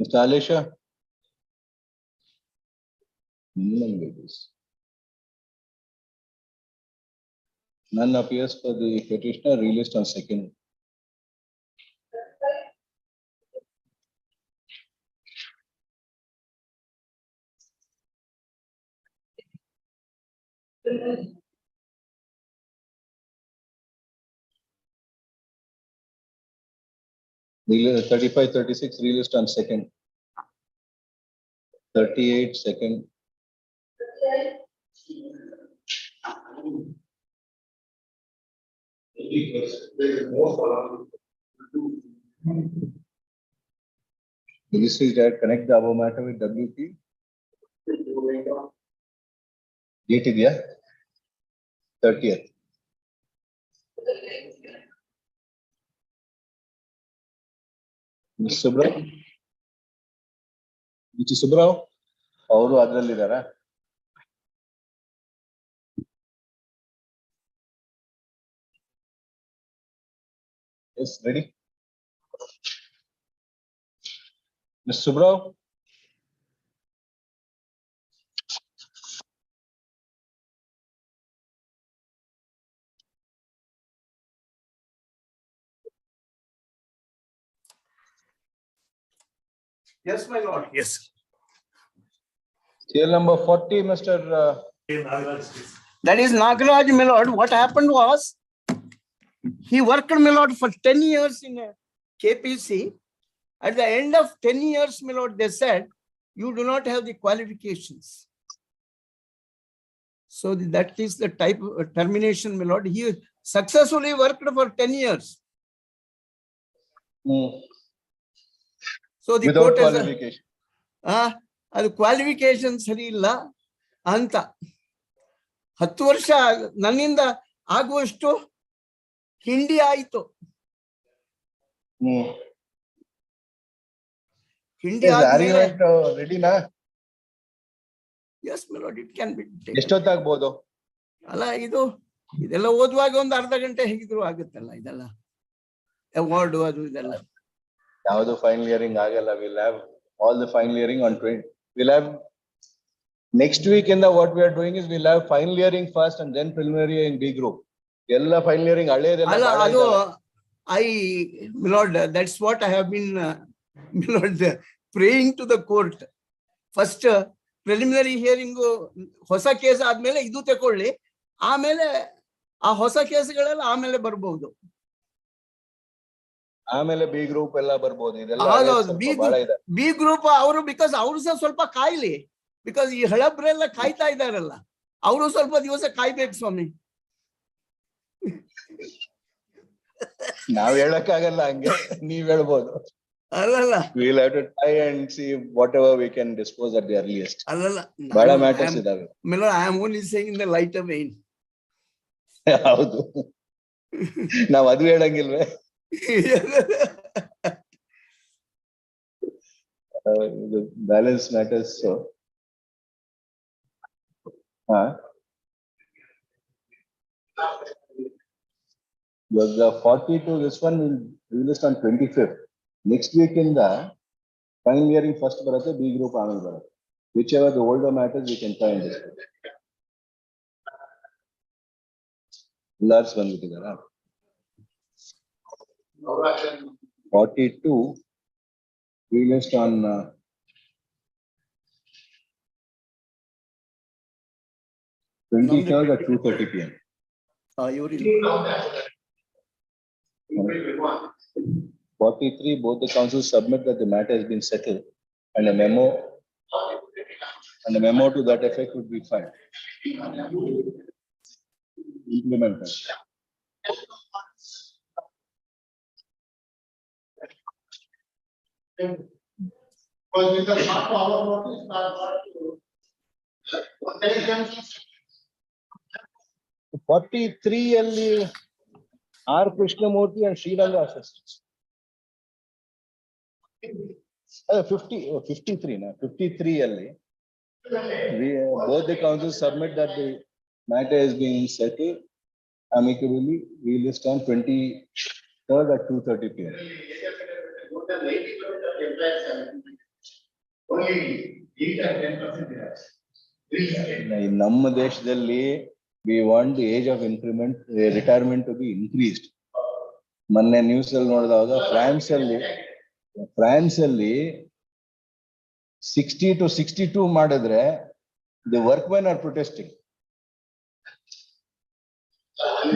Mr. Alisha. None appears for the petitioner. Released on 2nd. Release 35, 36. Released on 2nd. 38 2nd. Ministry that connect the above matter with WP. Date idea 30th. Mr. Subrao. Mr. Subrao. ಅವರು ಅದರಲ್ಲಿದ್ದಾರಾ? Yes, ready. Mr. Subrao. Yes, my lord. Yes. Serial number 40, Mr. That is Nagaraj, my lord. What happened was, he worked, my lord, for 10 years in a KPC. At the end of 10 years, my lord, they said, you do not have the qualifications. So that is the type of termination, my lord. He successfully worked for 10 years. So the without court qualification. ಅದು qualification ಸರಿ ಇಲ್ಲ ಅಂತ 10 ವರ್ಷ ನನ್ನಿಂದ ಆಗುವಷ್ಟು ಹಿಂಡಿ ಆಯಿತು. ಹಿಂಡಿ ಆದ್ಮೇಲೆ ರೆಡಿನಾ? Yes my lord, it can be. ಎಷ್ಟೊತ್ತಾಗ್ಬೋದು? ಅಲ್ಲ, ಇದೆಲ್ಲ ಓದುವಾಗ ಒಂದು ಅರ್ಧ ಗಂಟೆ ಹೇಗಿದ್ರು ಆಗುತ್ತಲ್ಲ. ಇದೆಲ್ಲ ಅವಾರ್ಡ್ ಅದು ಇದೆಲ್ಲ ಯಾವುದು ಫೈನಲ್ ಹಿಯರಿಂಗ್ ಆಗಲ್ಲ. Will have all the final hearing on 20. We'll have next week in the what we are doing is we'll have final hearing first and then preliminary in B group. Ella final hearing adu my lord, that's what I have been my lord praying to the court. First preliminary hearing hosa case ಆದ್ಮೇಲೆ ಇದು ತಕೊಳ್ಳಿ, ಆಮೇಲೆ ಆ ಹೊಸ ಕೇಸ್ಗಳೆಲ್ಲ ಆಮೇಲೆ ಬರಬಹುದು. ಆಮೇಲೆ B group ಎಲ್ಲ ಬರ್ಬೋದು. ಬಿ ಗ್ರೂಪ್ ಅವರು ಬಿಕಾಸ್ ಅವರು ಸಹ ಸ್ವಲ್ಪ ಕಾಯ್ಲಿ, ಬಿಕಾಸ್ ಈ ಹಳಬ್ರೆಲ್ಲ ಕಾಯ್ತಾ ಇದ್ದಾರಲ್ಲ, ಅವರು ಸ್ವಲ್ಪ ದಿವಸ ಕಾಯ್ಬೇಕು ಸ್ವಾಮಿ. ನಾವ್ ಹೇಳಕ್ಕಾಗಲ್ಲ ಹಂಗೆ, ನೀವ್ ಹೇಳ್ಬೋದು. ಅಲ್ಲಲ್ಲ, we'll have to try and see whatever we can dispose at the earliest. ಅಲ್ಲಲ್ಲ, ಬಹಳ ಮ್ಯಾಟರ್ಸ್ ಇದಾವೆ. I am only saying in the lighter vein. ಹೌದು, ನಾವ್ ಅದು ಹೇಳಂಗಿಲ್ವೇ? The balance matters. So, the 42, this one will released on 25th. Next week in the Final hearing first barate, B group ಆಮೇಲೆ ಬರುತ್ತೆ. Whichever the older matters we can try and discuss. Lars ಬಂದ್ಬಿಟ್ಟಿದಾರಾ? 42 released on 23rd at 2:30 p.m. 43, both the counsels submit that the matter has been settled and a memo to that effect would be filed. Implemented. Because with the not our notice, not 43 ಅಲ್ಲಿ R. Krishnamurthy and Sriranga assistants. 53 na 53 ಅಲ್ಲಿ both the counsels submit that the matter is being settled amicably. We list on 23rd at 2:30 p.m. In ನಮ್ಮ ದೇಶದಲ್ಲಿ we want the age of increment retirement to be increased. ಮೊನ್ನೆ news ಅಲ್ಲಿ ನೋಡಿದಾಗ France ಅಲ್ಲಿ 60 to 62 ಮಾಡಿದ್ರೆ the workmen are protesting.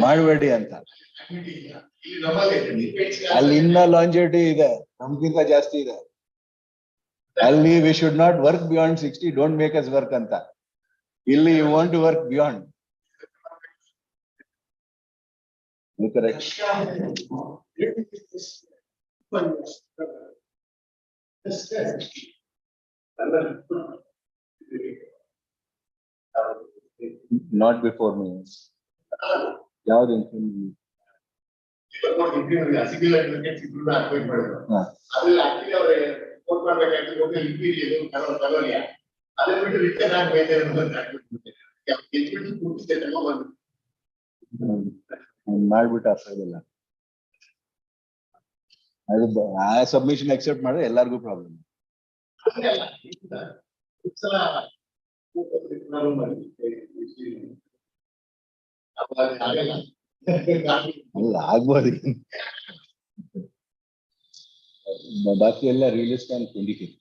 ಮಾಡಬೇಡಿ ಅಂತ. ಅಲ್ಲಿ ಇನ್ನ ಲಾಂಜಿವಿಟಿ ಇದೆ, ನಮ್ಗಿಂತ ಜಾಸ್ತಿ ಇದೆ. ಅಲ್ಲಿ we should not work beyond 60, don't make us work ಅಂತ. ಇಲ್ಲಿ you want to work beyond. You correct. Not before me. ಯಾವ್ದು ಮಾಡ್ಬಿಟ್ಟು ಆಗ್ತದಲ್ಲ ಅದು ಆ ಸಬ್ಮಿಷನ್ ಅಕ್ಸೆಪ್ಟ್ ಮಾಡಿದ್ರೆ ಎಲ್ಲರಿಗೂ ಪ್ರಾಬ್ಲಮ್. ಅಲ್ಲ ಆಗ್ಬೋದು, ಬಾಕಿ ಎಲ್ಲ ರಿಲೀಸ್ ಆನ್ 25th.